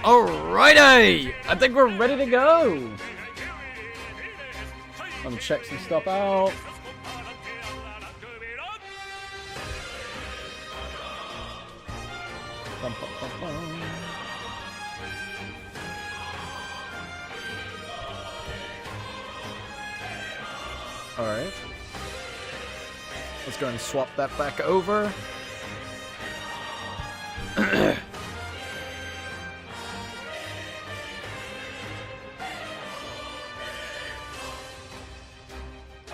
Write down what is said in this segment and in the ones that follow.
Alrighty! I think we're ready to go! Let me check some stuff out. Bum, bum, bum, bum. Alright. Let's go and swap that back over.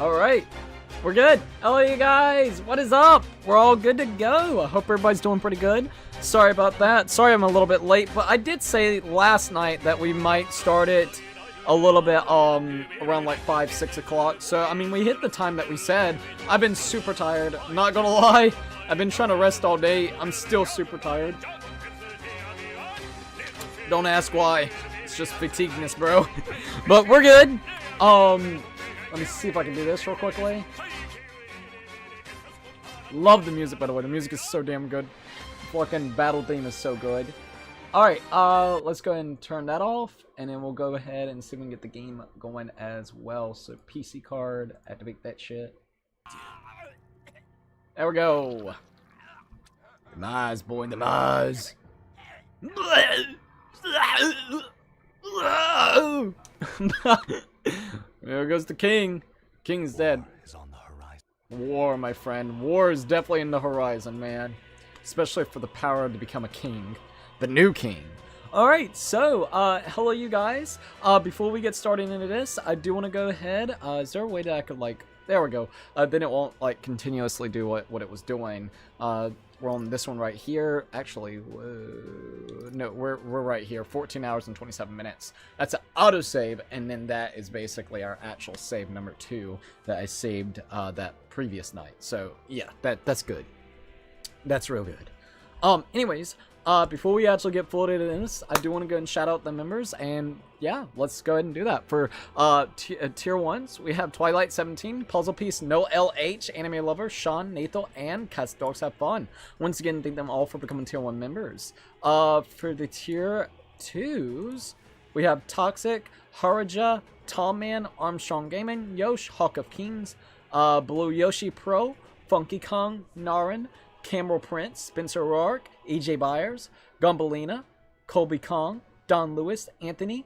Alright, we're good. Hello you guys, what is up? We're all good to go. I hope everybody's doing pretty good. Sorry about that. Sorry I'm a little bit late, but I did say last night that we might start it a little bit around like 5, 6 o'clock. So, I mean, we hit the time that we said. I've been super tired, not gonna lie. I've been trying to rest all day. I'm still super tired. Don't ask why. It's just fatigueness, bro. But we're good. Let me see if I can do this real quickly. Love the music, by the way. The music is so damn good. Fucking battle theme is so good. Alright, let's go ahead and turn that off. And then we'll go ahead and see if we can get the game going as well. So, PC card, activate that shit. There we go. Demise, boy, demise. There goes the king. King's dead. War, my friend. War is definitely in the horizon, man. Especially for the power to become a king. The new king. Alright, so, hello you guys. Before we get started into this, I do want to go ahead. Is there a way that I could, like... There we go. Then it won't, like, continuously do what it was doing. We're on this one right here. Actually, no, we're right here. 14 hours and 27 minutes. That's an autosave, and then that is basically our actual save number 2 that I saved that previous night. So, yeah, that's good. That's real good. Anyways, before we actually get fully into this, I do want to go and shout out the members, and yeah, let's go ahead and do that. For tier 1s, we have Twilight 17, Puzzle Piece, No LH, Anime Lover, Sean, Nathan, and Cats Dogs Have Fun. Once again, thank them all for becoming tier 1 members. For the tier 2s, we have Toxic, Haraja, Tallman, Armstrong Gaming, Yosh, Hawk of Kings, Blue Yoshi Pro, Funky Kong, Narin, Cameron Prince, Spencer Rourke, EJ Byers, Gumbelina, Colby Kong, Don Lewis, Anthony.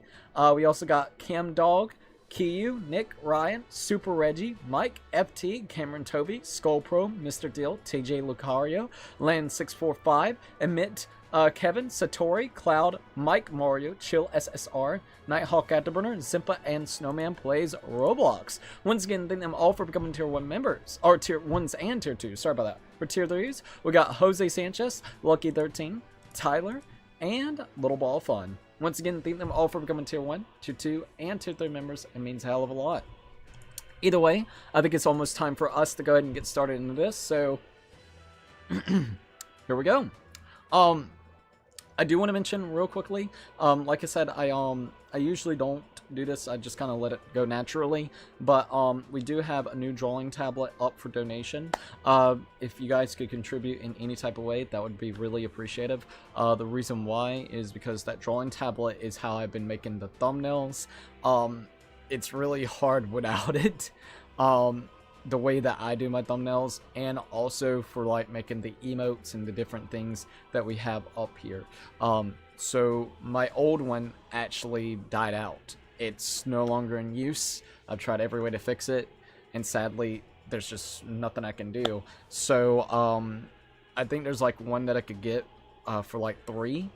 We also got Cam Dog, Kiyu, Nick, Ryan, Super Reggie, Mike, FT, Cameron Tovey, Skull Pro, Mr. Deal, TJ Lucario, Land645, Emit, Kevin, Satori, Cloud, Mike Mario, Chill SSR, Nighthawk Afterburner, Zimpa, and Snowman Plays Roblox. Once again, thank them all for becoming tier 1 members. Or tier 1s and tier 2s. Sorry about that. For tier 3s, we got Jose Sanchez, Lucky13, Tyler, and Little Ball Fun. Once again, thank them all for becoming tier 1, tier 2, and tier 3 members. It means a hell of a lot. Either way, I think it's almost time for us to go ahead and get started into this. So, here we go. I do want to mention real quickly, like I said, I usually don't do this. I just kind of let it go naturally. But we do have a new drawing tablet up for donation. If you guys could contribute in any type of way, that would be really appreciative. The reason why is because that drawing tablet is how I've been making the thumbnails. It's really hard without it. The way that I do my thumbnails, and also for like making the emotes and the different things that we have up here. So my old one actually died out. It's no longer in use. I've tried every way to fix it, and sadly there's just nothing I can do. So I think there's like one that I could get for like $3.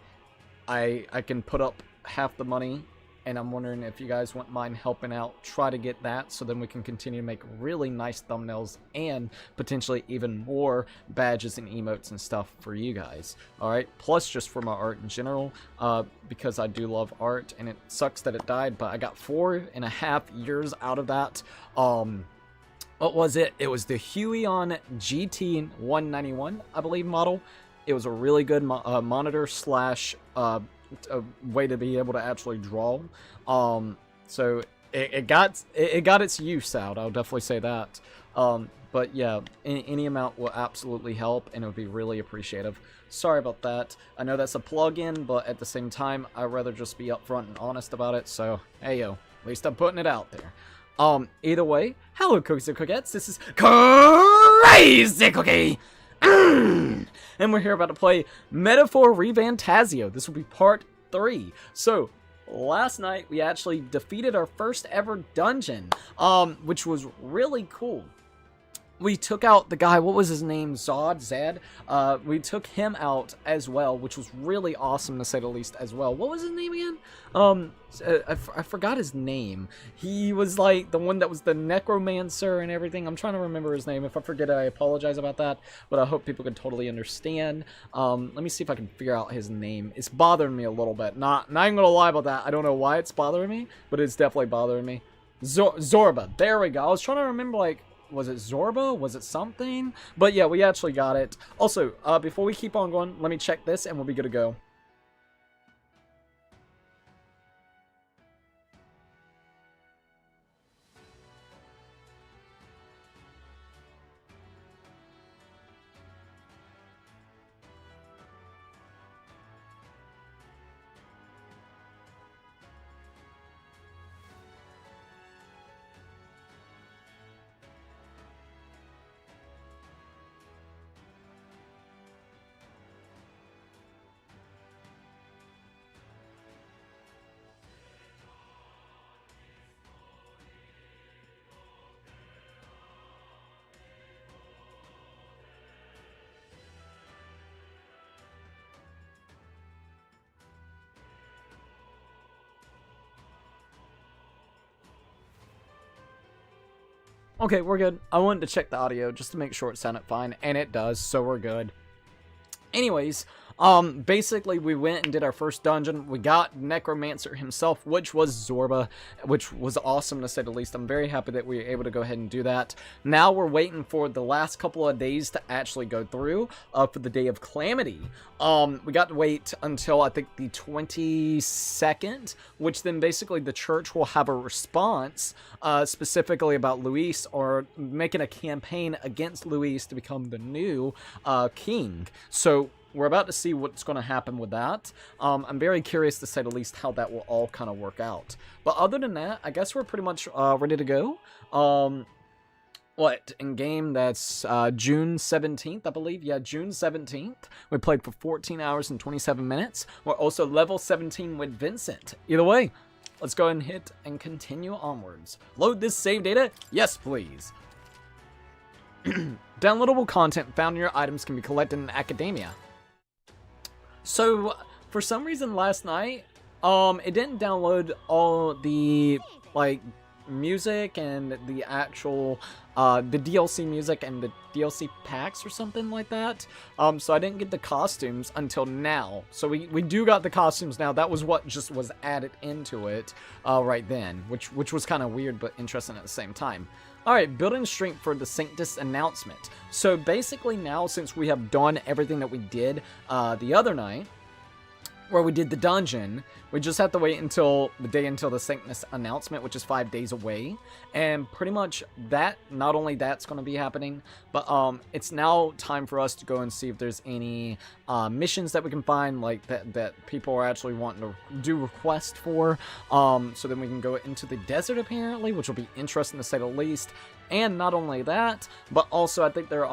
I can put up half the money, and I'm wondering if you guys wouldn't mind helping out, try to get that, so then we can continue to make really nice thumbnails and potentially even more badges and emotes and stuff for you guys. Alright, plus just for my art in general, because I do love art, and it sucks that it died, but I got 4.5 years out of that. What was it? It was the Huion GT191, I believe, model. It was a really good monitor slash a way to be able to actually draw. So it got its use out. I'll definitely say that. But yeah, any amount will absolutely help, and it would be really appreciative. Sorry about that. I know that's a plug-in, but at the same time, I'd rather just be upfront and honest about it. So, hey yo, at least I'm putting it out there. Either way, hello Cookies and Cookettes, this is Crazy Cookie! And we're here about to play Metaphor ReFantazio. This will be part 3. So, last night we actually defeated our first ever dungeon, which was really cool. We took out the guy, what was his name, Zed? We took him out as well, which was really awesome to say the least as well. What was his name again? I forgot his name. He was like the one that was the necromancer and everything. I'm trying to remember his name. If I forget it, I apologize about that, but I hope people can totally understand. Let me see if I can figure out his name. It's bothering me a little bit. Not even gonna lie about that. I don't know why it's bothering me, but it's definitely bothering me. Zorba. There we go. I was trying to remember, like, was it Zorba? Was it something? But yeah, we actually got it. Also, before we keep on going, let me check this and we'll be good to go. Okay, we're good. I wanted to check the audio just to make sure it sounded fine, and it does, so we're good. Anyways, basically we went and did our first dungeon. We got Necromancer himself, which was Zorba, which was awesome to say the least. I'm very happy that we were able to go ahead and do that. Now we're waiting for the last couple of days to actually go through, for the Day of Calamity. We got to wait until, I think, the 22nd, which then basically the church will have a response, specifically about Luis, or making a campaign against Luis to become the new, king. So, we're about to see what's going to happen with that. I'm very curious, to say the least, how that will all kind of work out. But other than that, I guess we're pretty much ready to go. In game, that's June 17th, I believe. Yeah, June 17th. We played for 14 hours and 27 minutes. We're also level 17 with Vincent. Either way, let's go ahead and hit and continue onwards. Load this save data? Yes, please. Downloadable content found in your items can be collected in Academia. So, for some reason last night, it didn't download all the, like, music and the actual, the DLC music and the DLC packs or something like that. So I didn't get the costumes until now. So we do got the costumes now. That was what just was added into it, right then, which was kind of weird but interesting at the same time. Alright, building strength for the Sanctus announcement. So basically now, since we have done everything that we did the other night, where we did the dungeon, we just have to wait until the day until the Sanctus announcement, which is 5 days away. And pretty much that, not only that's going to be happening, but it's now time for us to go and see if there's any missions that we can find, like that people are actually wanting to do requests for. So then we can go into the desert apparently, which will be interesting to say the least. And not only that, but also I think they're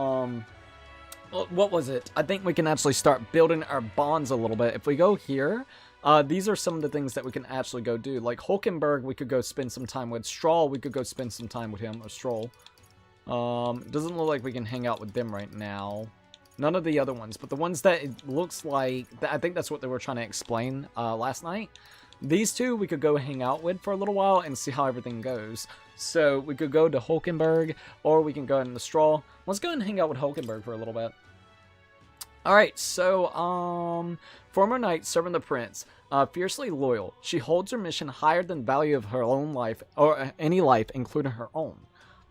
what was it? I think we can actually start building our bonds a little bit. If we go here, these are some of the things that we can actually go do. Like Hulkenberg, we could go spend some time with. Stroll, we could go spend some time with him, or Stroll. Doesn't look like we can hang out with them right now. None of the other ones, but the ones that it looks like, I think that's what they were trying to explain last night. These two we could go hang out with for a little while and see how everything goes. So we could go to Hulkenberg, or we can go in the Stroll. Let's go and hang out with Hulkenberg for a little bit. Alright, so, former knight serving the prince, fiercely loyal. She holds her mission higher than the value of her own life, or any life, including her own.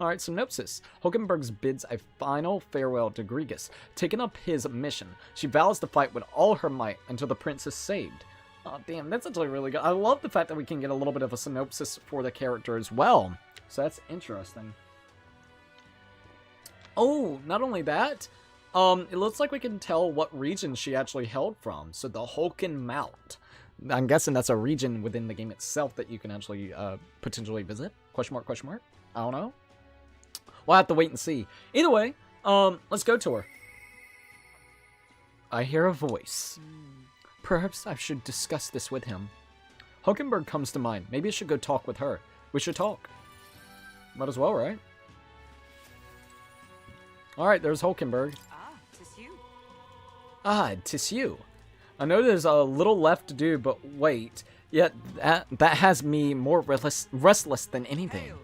Alright, synopsis. Hulkenberg bids a final farewell to Grigas, taking up his mission. She vows to fight with all her might until the prince is saved. Oh, damn, that's actually really good. I love the fact that we can get a little bit of a synopsis for the character as well. So that's interesting. Oh, not only that, it looks like we can tell what region she actually hailed from. So the Hulken Mount. I'm guessing that's a region within the game itself that you can actually potentially visit. Question mark, question mark. I don't know. We'll have to wait and see. Either way, let's go to her. I hear a voice. Perhaps I should discuss this with him. Hulkenberg comes to mind. Maybe I should go talk with her. We should talk. Might as well, right? Alright, there's Hulkenberg. Ah, 'tis you. Ah, 'tis you. I know there's a little left to do, but wait. Yet that has me more restless than anything. Hail.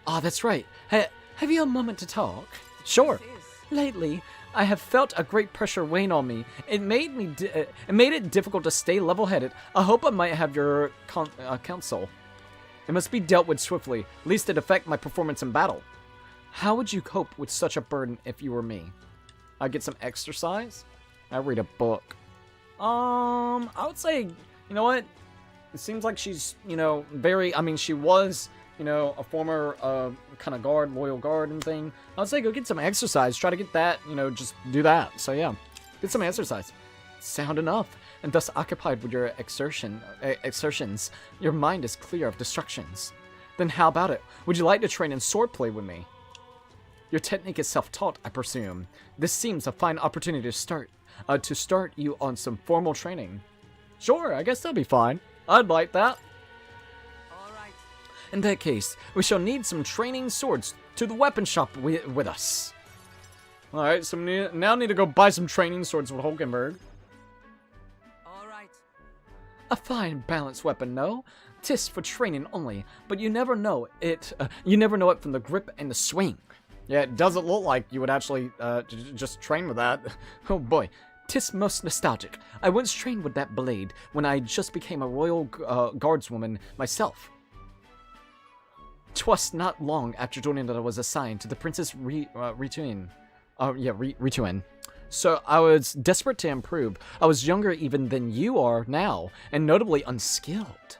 Ah, that's right. Hey, have you a moment to talk? Sure. Lately, I have felt a great pressure weighing on me. It made it difficult to stay level-headed. I hope I might have your counsel. It must be dealt with swiftly, lest it affect my performance in battle. How would you cope with such a burden if you were me? I'd get some exercise. I'd read a book. I would say, you know what? It seems like she's, you know, very, I mean, she was, you know, a former kind of guard, loyal guard and thing. I would say go get some exercise. Try to get that, you know, just do that. So yeah, get some exercise. Sound enough. And thus occupied with your exertions, your mind is clear of distractions. Then how about it? Would you like to train in swordplay with me? Your technique is self-taught, I presume. This seems a fine opportunity to start you on some formal training. Sure, I guess that'll be fine. I'd like that. All right. In that case, we shall need some training swords to the weapon shop with us. Alright, so we now need to go buy some training swords with Hulkenberg. All right. A fine balanced weapon, no? 'Tis for training only, but you never know it. You never know it from the grip and the swing. Yeah, it doesn't look like you would actually just train with that. Oh boy, 'tis most nostalgic. I once trained with that blade when I just became a royal guardswoman myself. 'Twas not long after joining that I was assigned to the Princess Rituin. Rituin. So I was desperate to improve. I was younger even than you are now, and notably unskilled.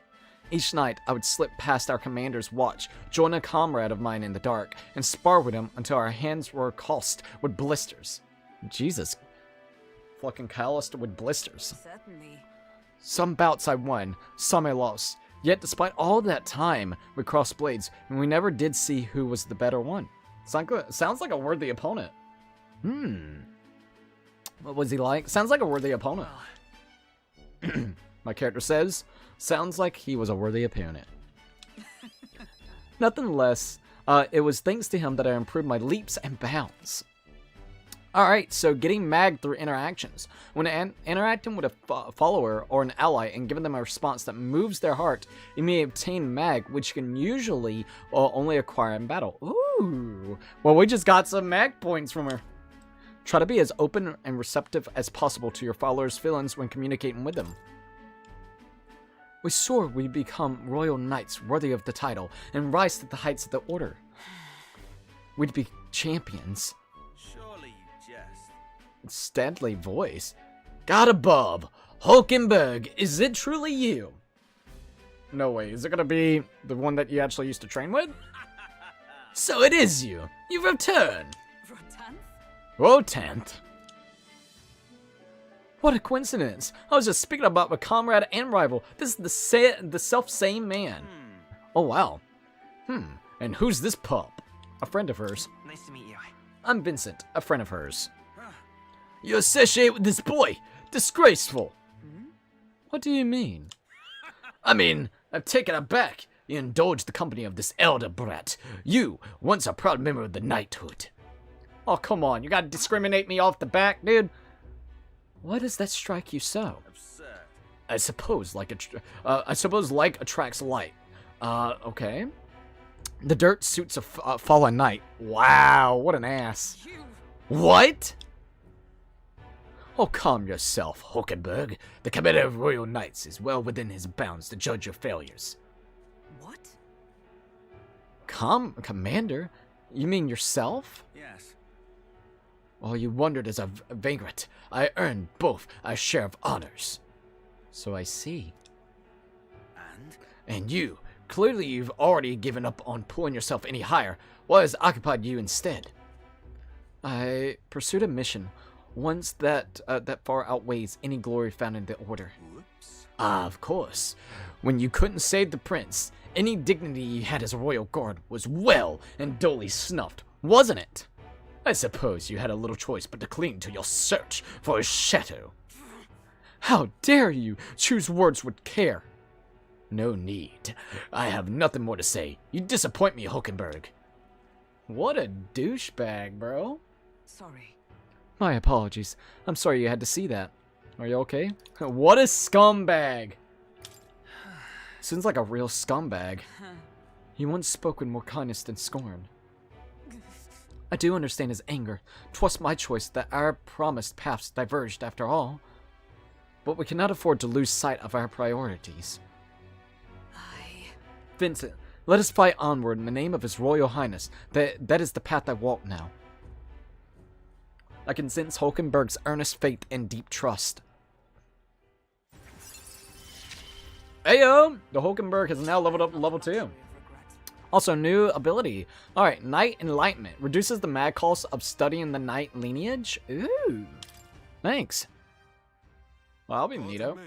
Each night, I would slip past our commander's watch, join a comrade of mine in the dark, and spar with him until our hands were calloused with blisters. Jesus. Fucking calloused with blisters. Certainly. Some bouts I won, some I lost. Yet despite all that time, we crossed blades, and we never did see who was the better one. Sounds like a worthy opponent. What was he like? Sounds like a worthy opponent. My character says, sounds like he was a worthy opponent. Nothing less, it was thanks to him that I improved my leaps and bounds. Alright, so getting mag through interactions. When interacting with a follower or an ally and giving them a response that moves their heart, you may obtain mag, which you can usually only acquire in battle. Ooh, well, we just got some mag points from her. Try to be as open and receptive as possible to your followers' feelings when communicating with them. We soar, we become royal knights worthy of the title and rise to the heights of the order. We'd be champions. Surely you jest. Stately voice. God above, Hulkenberg, is it truly you? No way, is it gonna be the one that you actually used to train with? So it is you. You've returned. Rotanth? Rotanth. What a coincidence! I was just speaking about my comrade and rival. This is the self-same man. Oh wow. And who's this pup? A friend of hers. Nice to meet you. I'm Vincent, a friend of hers. You associate with this boy! Disgraceful! What do you mean? I mean, I'm taken aback. You indulge the company of this elder brat. You, once a proud member of the knighthood. Oh, come on. You gotta discriminate me off the back, dude. Why does that strike you so? Absurd. I suppose like attracts light. Okay. The dirt suits a fallen knight. Wow, what an ass. You. What? Oh, calm yourself, Hulkenberg. The commander of Royal Knights is well within his bounds to judge your failures. What? Commander? You mean yourself? Yes. While you wandered as a vagrant, I earned both a share of honors. So I see. And? And you, clearly you've already given up on pulling yourself any higher. What has occupied you instead? I pursued a mission, once that far outweighs any glory found in the Order. Whoops. Ah, of course. When you couldn't save the prince, any dignity you had as a royal guard was well and duly snuffed, wasn't it? I suppose you had a little choice but to cling to your search for a shadow. How dare you choose words with care? No need. I have nothing more to say. You disappoint me, Hulkenberg. What a douchebag, bro. Sorry. My apologies. I'm sorry you had to see that. Are you okay? What a scumbag. Seems like a real scumbag. He once spoke with more kindness than scorn. I do understand his anger. 'Twas my choice that our promised paths diverged after all. But we cannot afford to lose sight of our priorities. Vincent, let us fight onward in the name of His Royal Highness. That is the path I walk now. I can sense Hulkenberg's earnest faith and deep trust. Ayo! The Hulkenberg has now leveled up to level 2. Also, new ability. Alright, Knight Enlightenment. Reduces the mag cost of studying the Knight lineage. Ooh. Thanks. Well, I'll be neato.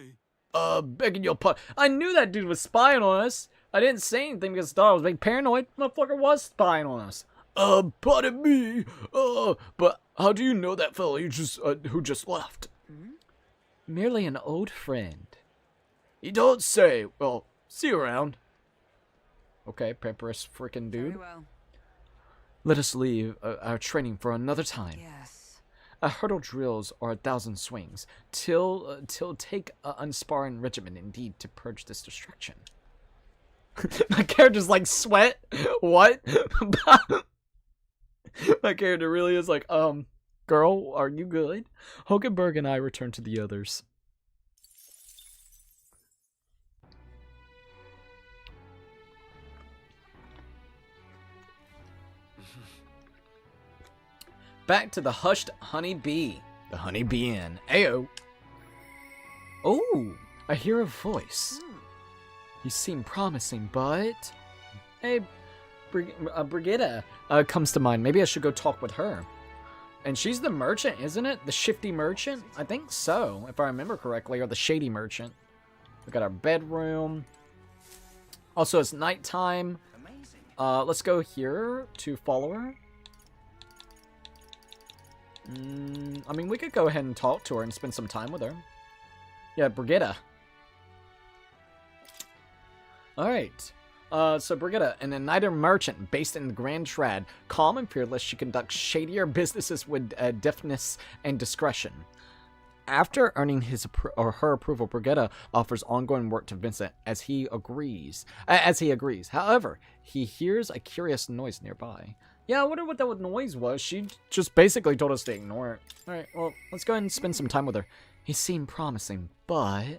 Begging your pardon. I knew that dude was spying on us. I didn't say anything because I thought I was being paranoid. Motherfucker was spying on us. Pardon me. But how do you know that fellow who just left? Merely an old friend. You don't say. Well, see you around. Okay, pamperous freaking dude. Very well. Let us leave our training for another time. Yes. A hurdle drills are 1,000 swings. Till take a unsparring regiment indeed to purge this distraction. My character's like, sweat? What? My character really is like, girl, are you good? Hulkenberg and I return to the others. Back to the hushed honey bee. The honey bee inn. Ayo. Oh, I hear a voice. You seem promising, but... Hey, Brigitta comes to mind. Maybe I should go talk with her. And she's the merchant, isn't it? The shifty merchant? I think so, if I remember correctly. Or the shady merchant. We got our bedroom. Also, it's nighttime. Amazing. Let's go here to follow her. I mean, we could go ahead and talk to her and spend some time with her. Yeah, Brigitta. Alright. So Brigitta, an Niter merchant based in the Grand Trad, calm and fearless, she conducts shadier businesses with deftness and discretion. After earning her approval, Brigitta offers ongoing work to Vincent as he agrees. However, he hears a curious noise nearby. Yeah, I wonder what that noise was. She just basically told us to ignore it. Alright, well, let's go ahead and spend some time with her. He seemed promising, but...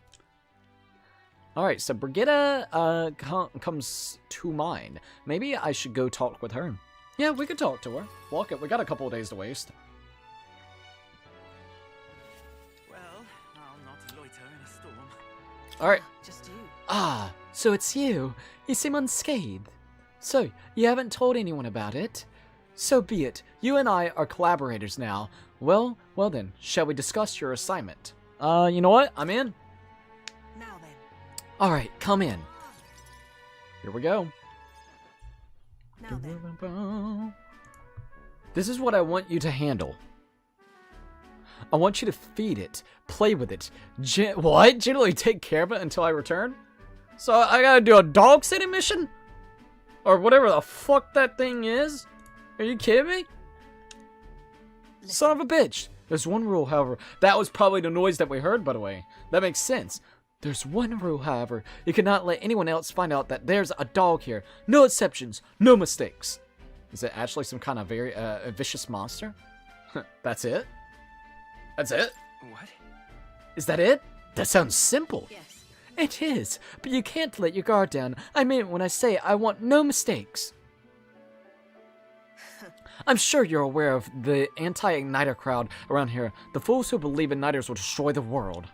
Alright, so Brigitta comes to mind. Maybe I should go talk with her. Yeah, we could talk to her. Walk it. We got a couple of days to waste. Well, I'll not loiter in a storm. Alright. Just you. Ah, so it's you. You seem unscathed. So, you haven't told anyone about it? So be it. You and I are collaborators now. Well then, shall we discuss your assignment? You know what? I'm in. Now then. Alright, come in. Here we go. Now then. This is what I want you to handle. I want you to feed it, play with it, generally take care of it until I return? So I gotta do a dog sitting mission? Or whatever the fuck that thing is? Are you kidding me? Son of a bitch. There's one rule, however. That was probably the noise that we heard, by the way. That makes sense. There's one rule, however. You cannot let anyone else find out that there's a dog here. No exceptions. No mistakes. Is it actually some kind of very vicious monster? That's it? That's it? What? Is that it? That sounds simple. Yes. It is, but you can't let your guard down. I mean it when I say I want no mistakes. I'm sure you're aware of the anti-Igniter crowd around here. The fools who believe Igniters will destroy the world.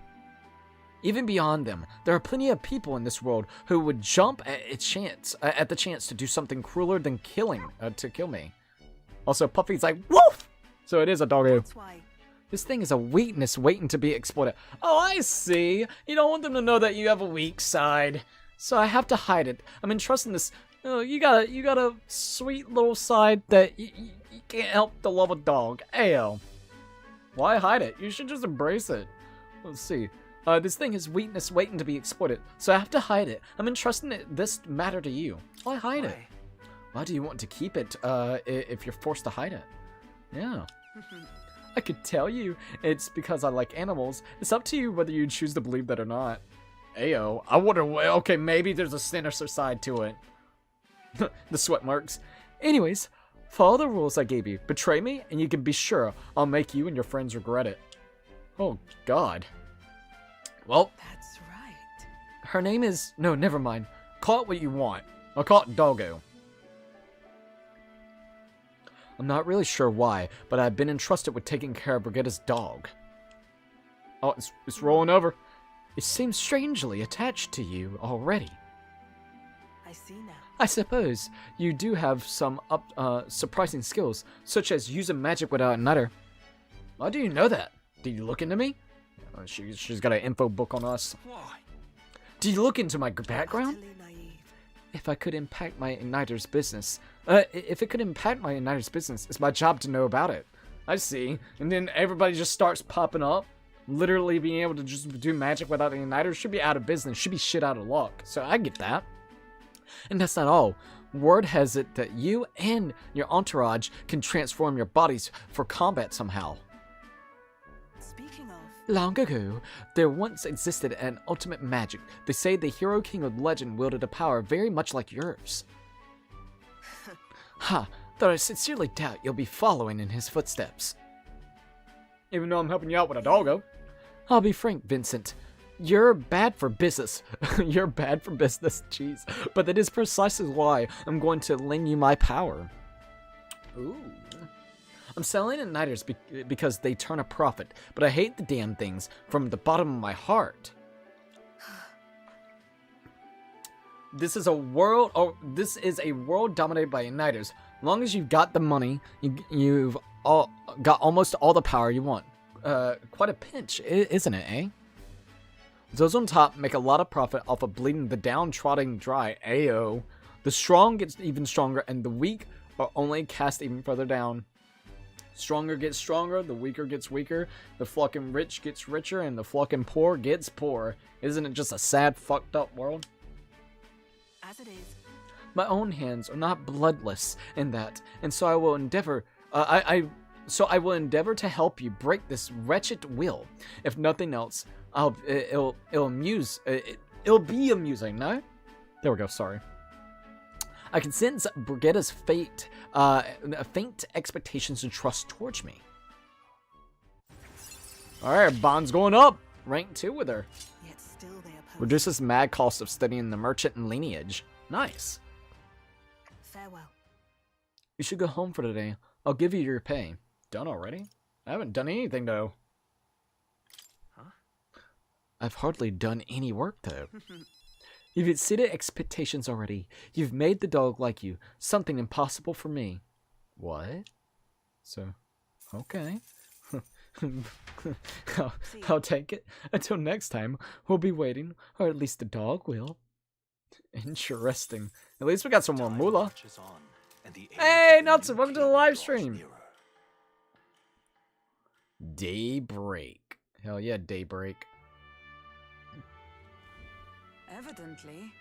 Even beyond them, there are plenty of people in this world who would jump at the chance to do something crueler than to kill me. Also, Puffy's like, woof! So it is a doggo. That's why. This thing is a weakness waiting to be exploited. Oh, I see. You don't want them to know that you have a weak side. So I have to hide it. I'm entrusting this. Oh, you got a sweet little side that you can't help to love a dog. Ayo. Why hide it? You should just embrace it. Let's see. This thing is weakness waiting to be exploited. So I have to hide it. I'm entrusting this matter to you. Why hide it? Why do you want to keep it if you're forced to hide it? Yeah. I could tell you it's because I like animals. It's up to you whether you choose to believe that or not. Ayo. I wonder, okay, maybe there's a sinister side to it. The sweat marks. Anyways, follow the rules I gave you. Betray me, and you can be sure I'll make you and your friends regret it. Oh, God. Well, That's right. her name is... No, never mind. Call it what you want. I'll call it Doggo. I'm not really sure why, but I've been entrusted with taking care of Brigitta's dog. Oh, it's rolling over. It seems strangely attached to you already. I see now. I suppose you do have some surprising skills, such as using magic without a nutter. How do you know that? Did you look into me? She's got an info book on us. Why? Did you look into my background? Utterly naive. If I could impact my igniter's business, it's my job to know about it. I see. And then everybody just starts popping up. Literally being able to just do magic without an igniter should be out of business. Should be shit out of luck. So I get that. And that's not all. Word has it that you and your entourage can transform your bodies for combat somehow. Speaking of, Long ago, there once existed an ultimate magic. They say the hero king of legend wielded a power very much like yours. Ha, though I sincerely doubt you'll be following in his footsteps. Even though I'm helping you out with a doggo. I'll be frank, Vincent. You're bad for business. You're bad for business, jeez. But that is precisely why I'm going to lend you my power. Ooh. I'm selling igniters because they turn a profit, but I hate the damn things from the bottom of my heart. This is a world dominated by igniters. As long as you've got the money, you've got almost all the power you want. Quite a pinch, isn't it, eh? Those on top make a lot of profit off of bleeding the downtrodden dry. Ayo. The strong gets even stronger, and the weak are only cast even further down. Stronger gets stronger, the weaker gets weaker, the fucking rich gets richer, and the fucking poor gets poor. Isn't it just a sad, fucked up world? as it is. My own hands are not bloodless in that, and so I will endeavor. So I will endeavor to help you break this wretched will. If nothing else, it'll be amusing. No, there we go. Sorry. I can sense Brigitta's faint expectations and trust towards me. All right, bond's going up. Rank 2 with her. Yet still they oppose. Reduces mad cost of studying the merchant and lineage. Nice. Farewell. You should go home for today. I'll give you your pay. Done already? I haven't done anything though. Huh? I've hardly done any work though. You've exceeded expectations already. You've made the dog like you. Something impossible for me. What? So, okay. I'll take it. Until next time, we'll be waiting. Or at least the dog will. Interesting. At least we got some more moolah. Hey, Nelson, welcome to the live stream. Daybreak. Hell yeah, Daybreak. Evidently.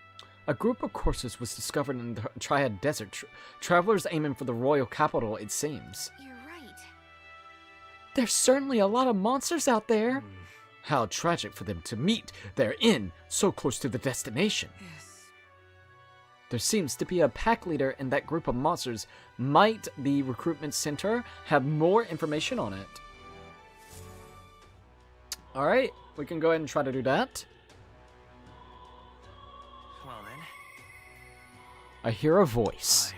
A group of courses was discovered in the Triad Desert. Travelers aiming for the royal capital, it seems. You're right. There's certainly a lot of monsters out there. How tragic for them to meet their end so close to the destination. Yes. There seems to be a pack leader in that group of monsters. Might the recruitment center have more information on it? Alright, we can go ahead and try to do that. Well then. I hear a voice.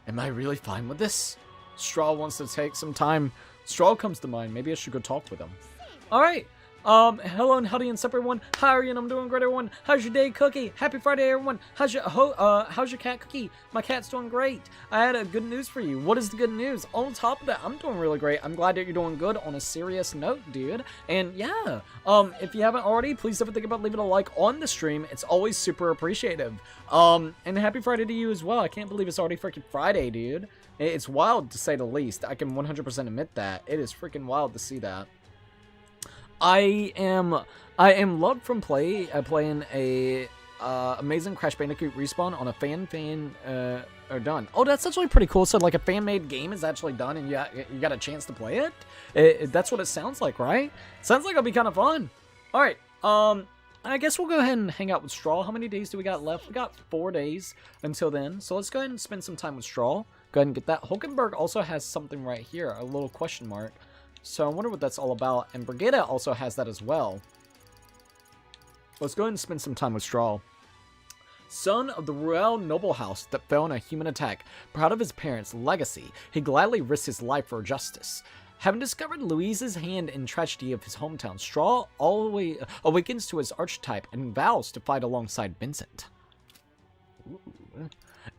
Am I really fine with this? Straw wants to take some time. Straw comes to mind. Maybe I should go talk with him. Alright, Hello and howdy and sup everyone. How are you? And I'm doing great, everyone. How's your day, Cookie? Happy Friday, everyone. How's your cat, Cookie? My cat's doing great. I had a good news for you. What is the good news? On top of that, I'm doing really great. I'm glad that you're doing good on a serious note, dude. And yeah, if you haven't already, please don't think about leaving a like on the stream. It's always super appreciative. And happy Friday to you as well. I can't believe it's already freaking Friday, dude. It's wild to say the least. I can 100% admit that. It is freaking wild to see that. I am loved from playing a amazing Crash Bandicoot respawn on a fan or done. Oh, that's actually pretty cool. So like a fan-made game is actually done, and you got a chance to play it. That's what it sounds like, right? Sounds like it'll be kind of fun. All right. I guess we'll go ahead and hang out with Straw. How many days do we got left? We got 4 days until then. So let's go ahead and spend some time with Straw. Go ahead and get that. Hulkenberg also has something right here, a little question mark. So I wonder what that's all about. And Brigida also has that as well. Let's go ahead and spend some time with Straw. Son of the royal noble house that fell in a human attack, proud of his parents' legacy, he gladly risked his life for justice. Having discovered Louise's hand in tragedy of his hometown, Straw always awakens to his archetype and vows to fight alongside Vincent. Ooh.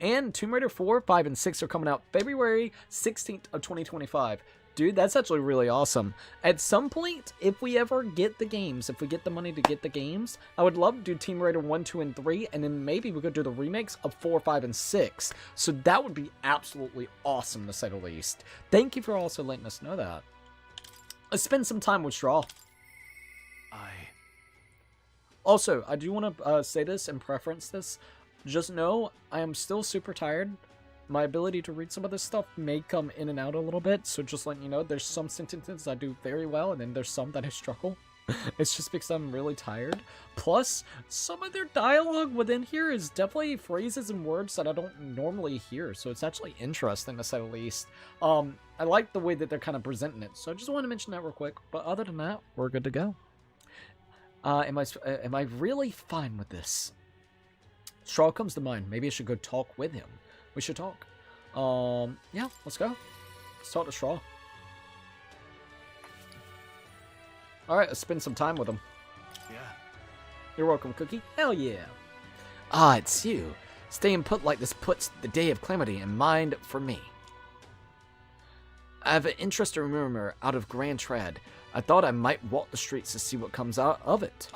And Tomb Raider 4, 5, and 6 are coming out February 16th of 2025. Dude, that's actually really awesome. At some point, if we ever get the games, if we get the money to get the games, I would love to do Tomb Raider 1, 2, and 3, and then maybe we could do the remakes of 4, 5, and 6. So that would be absolutely awesome, to say the least. Thank you for also letting us know that. Let's spend some time with Straw. Also, I do want to say this and preference this. Just know, I am still super tired. My ability to read some of this stuff may come in and out a little bit, so just letting you know, there's some sentences I do very well, and then there's some that I struggle. It's just because I'm really tired. Plus, some of their dialogue within here is definitely phrases and words that I don't normally hear, so it's actually interesting to say the least. I like the way that they're kind of presenting it, so I just want to mention that real quick, but other than that, we're good to go. Am I really fine with this? Straw comes to mind. Maybe I should go talk with him. We should talk. Yeah, let's go. Let's talk to Straw. Alright, let's spend some time with him. Yeah. You're welcome, Cookie. Hell yeah. Ah, it's you. Staying put like this puts the day of calamity in mind for me. I have an interesting rumor out of Grand Trad. I thought I might walk the streets to see what comes out of it.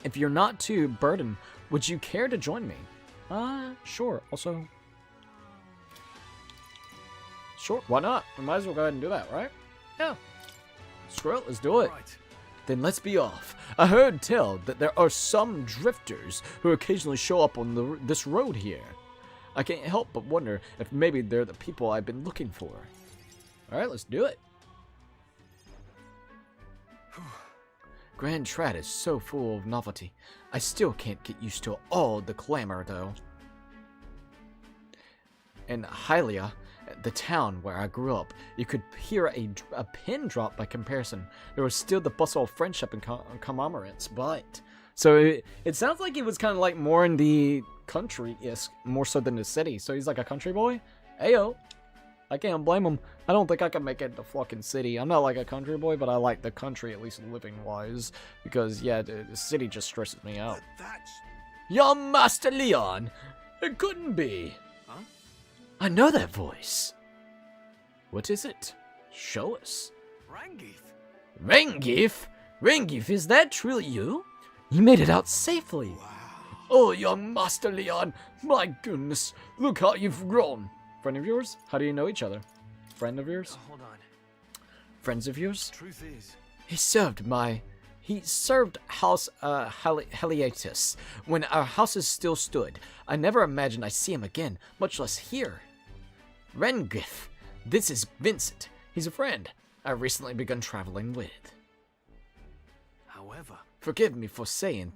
If you're not too burdened, would you care to join me? Sure. Also, sure. Why not? We might as well go ahead and do that, right? Yeah. Screw it. Let's do it. Right. Then let's be off. I heard tell that there are some drifters who occasionally show up on this road here. I can't help but wonder if maybe they're the people I've been looking for. All right, let's do it. Grand Trad is so full of novelty. I still can't get used to all the clamor, though. In Hylia, the town where I grew up, you could hear a pin drop by comparison. There was still the bustle of friendship and commemorates, but... So it sounds like he was kind of like more in the country-isk, more so than the city. So he's like a country boy? Ayo. I can't blame him. I don't think I can make it to fucking city. I'm not like a country boy, but I like the country, at least living-wise. Because, yeah, the city just stresses me out. That's... Young Master Leon! It couldn't be. Huh? I know that voice. What is it? Show us. Rangif. Rangif? Rangif, is that truly you? You made it out safely. Wow. Oh, young Master Leon. My goodness. Look how you've grown. Friend of yours? How do you know each other? Friend of yours? Hold on. Friends of yours? Truth is... He served House Heliatus when our houses still stood. I never imagined I'd see him again, much less here. Rengriff, this is Vincent. He's a friend I've recently begun traveling with. However... Forgive me for saying,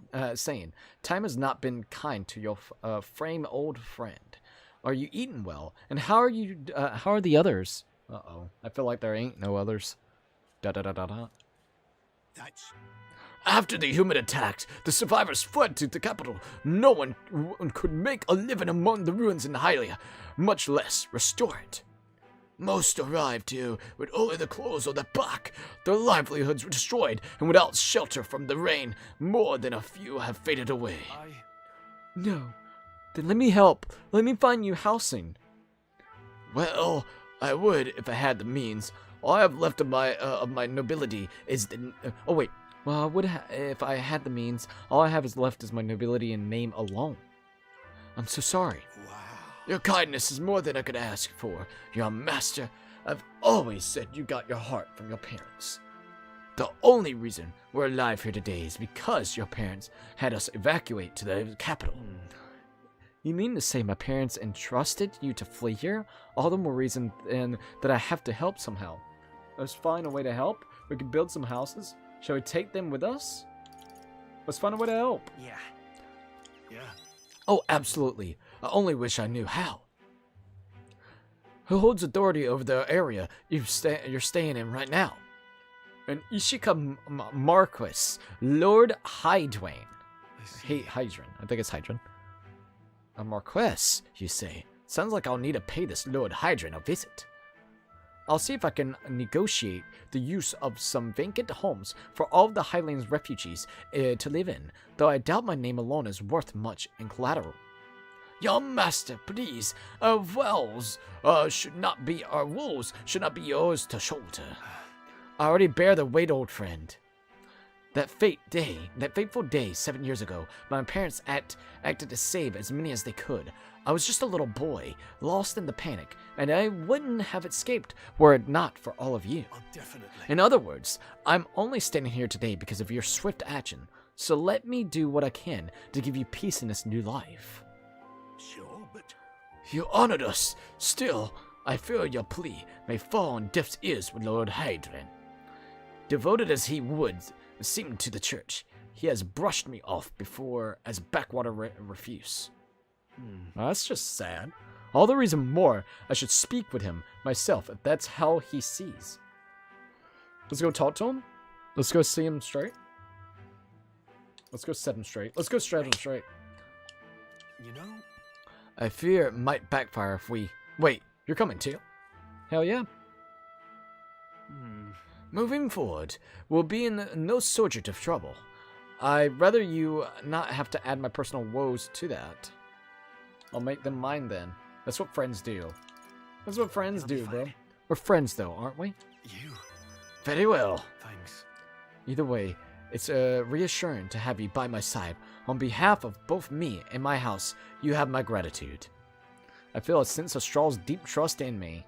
time has not been kind to your frame old friend. Are you eating well? And how are the others? Uh-oh. I feel like there ain't no others. Da-da-da-da-da. That's... After the human attacked, the survivors fled to the capital. No one could make a living among the ruins in Hylia, much less restore it. Most arrived here with only the clothes on their back. Their livelihoods were destroyed, and without shelter from the rain, more than a few have faded away. No. Then let me help. Let me find you housing. Well, I would if I had the means. All I have left of my nobility is the... oh, wait. Well, I would if I had the means. All I have is left is my nobility and name alone. I'm so sorry. Wow. Your kindness is more than I could ask for. Your master, I've always said you got your heart from your parents. The only reason we're alive here today is because your parents had us evacuate to the capital. You mean to say my parents entrusted you to flee here? All the more reason then that I have to help somehow. Let's find a way to help. We can build some houses. Shall we take them with us? Let's find a way to help. Yeah. Oh, absolutely. I only wish I knew how. Who holds authority over the area you're staying in right now? An Ishika Marquis, Lord Hydwain. Hydran. I think it's Hydran. A Marquis, you say? Sounds like I'll need to pay this Lord Hydran a visit. I'll see if I can negotiate the use of some vacant homes for all of the Highlands refugees to live in, though I doubt my name alone is worth much in collateral. Young master, please, our wolves should not be yours to shoulder. I already bear the weight, old friend. That fateful day 7 years ago, my parents acted to save as many as they could. I was just a little boy, lost in the panic, and I wouldn't have escaped were it not for all of you. Oh, definitely. In other words, I'm only standing here today because of your swift action, so let me do what I can to give you peace in this new life. Sure, but... You honored us. Still, I fear your plea may fall on deaf ears with Lord Hydran. Devoted as he would seem to the church, he has brushed me off before as backwater refuse. Well, that's just sad. All the reason more I should speak with him myself if that's how he sees. Let's go talk to him. Let's go see him straight. Let's go set him straight. Let's go straight him straight. You know... I fear it might backfire if we... Wait, you're coming too? Hell yeah. Moving forward, we'll be in no sort of trouble. I'd rather you not have to add my personal woes to that. I'll make them mine then. That's what friends do. That's what friends do, bro. We're friends though, aren't we? You... Very well. Thanks. Either way, it's reassuring to have you by my side. On behalf of both me and my house, you have my gratitude. I feel a sense of Straw's deep trust in me.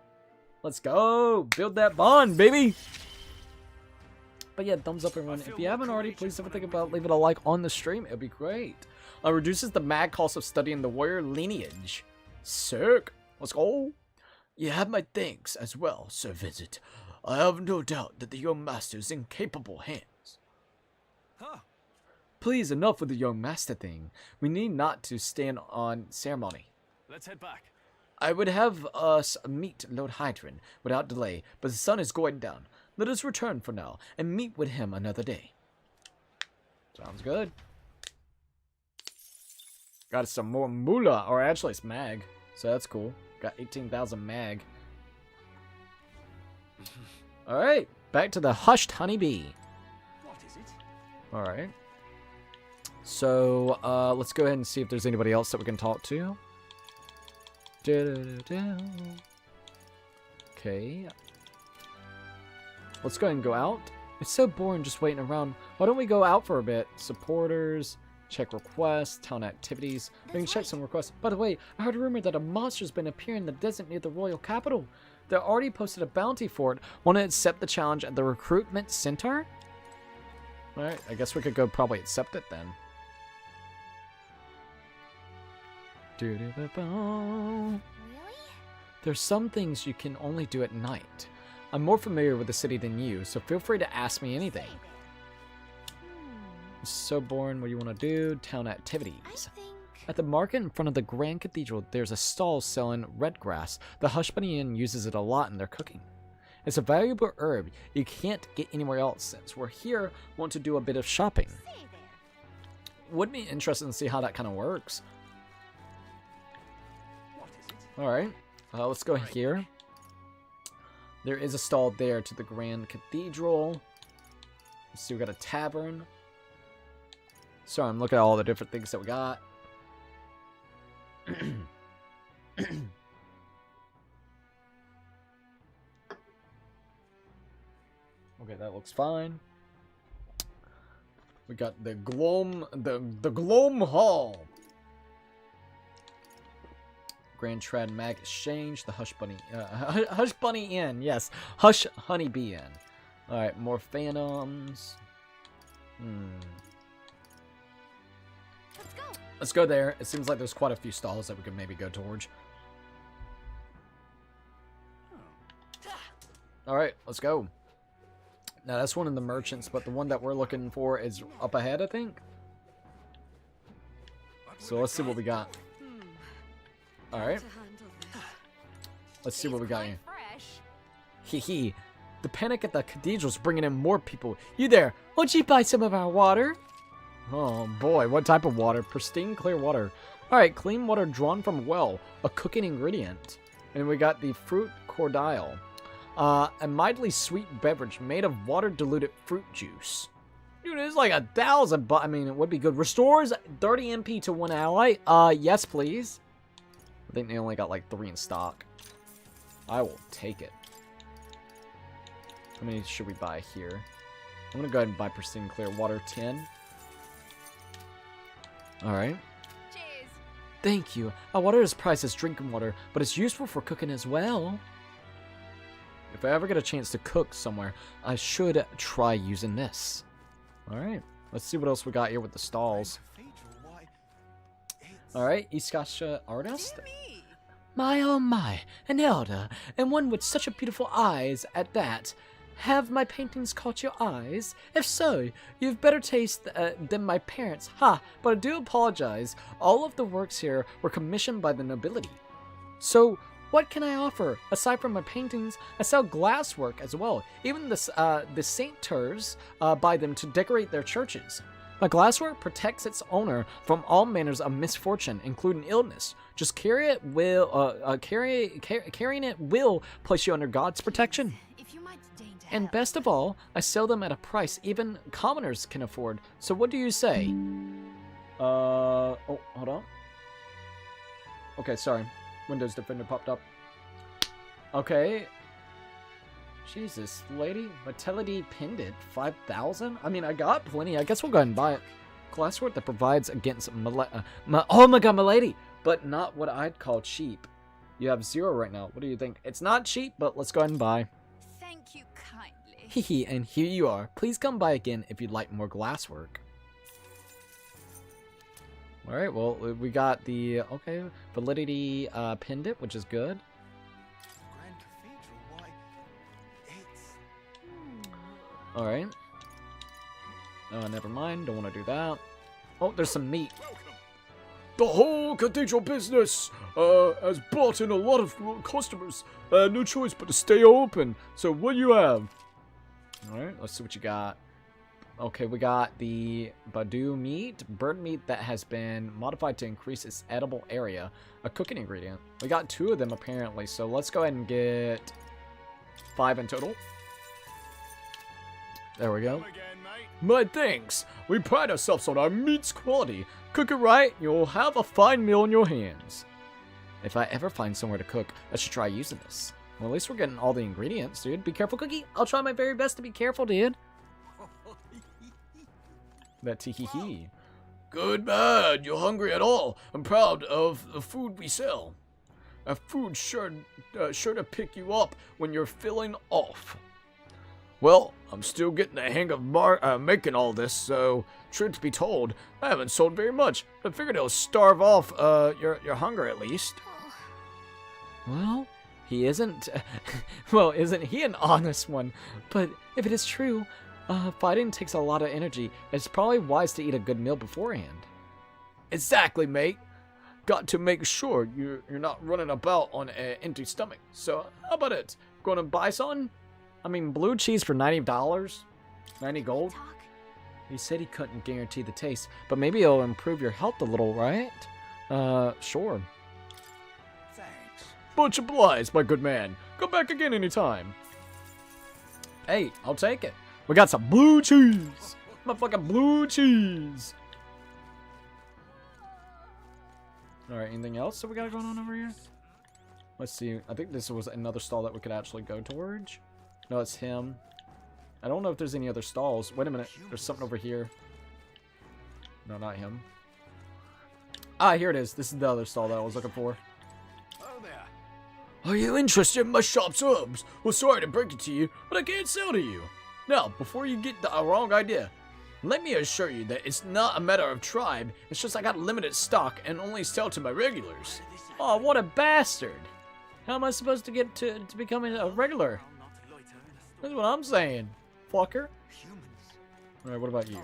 Let's go! Build that bond, baby! But yeah, thumbs up everyone. If you haven't already, please don't think about leaving a like on the stream. It'd be great. Reduces the mad cost of studying the warrior lineage. Sick. Let's go. You have my thanks as well, Sir Visit. I have no doubt that the young master is in capable hands. Huh. Please, enough with the young master thing. We need not to stand on ceremony. Let's head back. I would have us meet Lord Hydran without delay, but the sun is going down. Let us return for now and meet with him another day. Sounds good. Got some more moolah, or actually it's mag, so that's cool. Got 18,000 mag. Alright, back to the hushed honeybee. What is it? Alright. So, let's go ahead and see if there's anybody else that we can talk to. Okay. Let's go ahead and go out. It's so boring just waiting around. Why don't we go out for a bit? Supporters, check requests, town activities. We can check some requests. By the way, I heard a rumor that a monster's been appearing in the desert near the royal capital. They already posted a bounty for it. Want to accept the challenge at the recruitment center? Alright, I guess we could go probably accept it then. Really? There's some things you can only do at night. I'm more familiar with the city than you, so feel free to ask me anything. It's so boring. What do you want to do? Town activities. I think... At the market in front of the Grand Cathedral, there's a stall selling red grass. The Hush Bunny Inn uses it a lot in their cooking. It's a valuable herb you can't get anywhere else since we're here want to do a bit of shopping. Would be interesting to see how that kind of works. What is it? Alright, let's go here. There is a stall there to the Grand Cathedral. Let's see, we got a tavern. Sorry, I'm looking at all the different things that we got. Okay, that looks fine. We got the Gloam Hall. Grand Trad Mag Exchange, the Hush Bunny, Hush Bunny Inn, yes, Hush Honeybee Inn. All right, more Phantoms. Let's go. Let's go there. It seems like there's quite a few stalls that we could maybe go towards. All right, let's go. Now that's one of the merchants, but the one that we're looking for is up ahead, I think. So let's see what we got. All right. Let's see what we got here. Hee. The panic at the cathedral's bringing in more people. You there? Won't you buy some of our water? Oh boy, what type of water? Pristine, clear water. All right, clean water drawn from a well, a cooking ingredient. And we got the fruit cordial. A mildly sweet beverage made of water-diluted fruit juice. Dude, it's like 1,000, but I mean, it would be good. Restores 30 MP to one ally. Yes, please. I think they only got like 3 in stock. I will take it. How many should we buy here? I'm gonna go ahead and buy pristine clear water 10. Alright. Cheers. Thank you. Our water is priced as drinking water, but it's useful for cooking as well. If I ever get a chance to cook somewhere, I should try using this. Alright. Let's see what else we got here with the stalls. Alright, East Scotia artist. My oh my, an elder, and one with such a beautiful eyes at that. Have my paintings caught your eyes? If so, you've better taste than my parents. Ha, but I do apologize. All of the works here were commissioned by the nobility. So, what can I offer? Aside from my paintings, I sell glasswork as well. Even the Sainters buy them to decorate their churches. My glasswork protects its owner from all manners of misfortune, including illness. Just carrying it will place you under God's protection. If you might deign to And help. best of all, I sell them at a price even commoners can afford. So what do you say? Oh, hold on. Okay, sorry. Windows Defender popped up. Okay. Jesus, lady. Vitality pendant, 5,000? I mean, I got plenty. I guess we'll go ahead and buy it. Glasswork that provides against oh my god, milady! But not what I'd call cheap. You have 0 right now. What do you think? It's not cheap, but let's go ahead and buy. Thank you kindly. Hehe, and here you are. Please come by again if you'd like more glasswork. Alright, well, we got the, okay, validity pendant, which is good. Grand Cathedral, why, it's... Alright. Oh, never mind. Don't want to do that. Oh, there's some meat. The whole cathedral business has brought in a lot of customers. No choice but to stay open. So what do you have? Alright, let's see what you got. Okay, we got the Badu meat, bird meat that has been modified to increase its edible area, a cooking ingredient. We got 2 of them apparently, so let's go ahead and get 5 in total. There we go. My thanks. We pride ourselves on our meat's quality. Cook it right, you'll have a fine meal in your hands. If I ever find somewhere to cook, I should try using this. Well, at least we're getting all the ingredients, dude. Be careful, Cookie. I'll try my very best to be careful, dude. That tee-hee-hee. Good man, you're hungry at all. I'm proud of the food we sell. Our food's sure to pick you up when you're feeling off. Well, I'm still getting the hang of making all this, so truth be told, I haven't sold very much. I figured it'll starve off your hunger at least. Well, he isn't. Well, isn't he an honest one? But if it is true, fighting takes a lot of energy. It's probably wise to eat a good meal beforehand. Exactly, mate. Got to make sure you're not running about on an empty stomach. So, how about it? Gonna buy some? I mean, blue cheese for $90? 90 gold? Talk. He said he couldn't guarantee the taste, but maybe it'll improve your health a little, right? Sure. Thanks. Much obliged, my good man. Come back again anytime. Hey, I'll take it. We got some blue cheese. Motherfucking blue cheese. Alright, anything else that we got going on over here? Let's see. I think this was another stall that we could actually go towards. No, it's him. I don't know if there's any other stalls. Wait a minute. There's something over here. No, not him. Ah, here it is. This is the other stall that I was looking for. Oh there. Are you interested in my shop's herbs? Well, sorry to break it to you, but I can't sell to you. Now, before you get the wrong idea, let me assure you that it's not a matter of tribe. It's just I got limited stock and only sell to my regulars. Oh, what a bastard. How am I supposed to get to becoming a regular? I'll not loiter in a That's what I'm saying, fucker. Humans. Alright, what about you?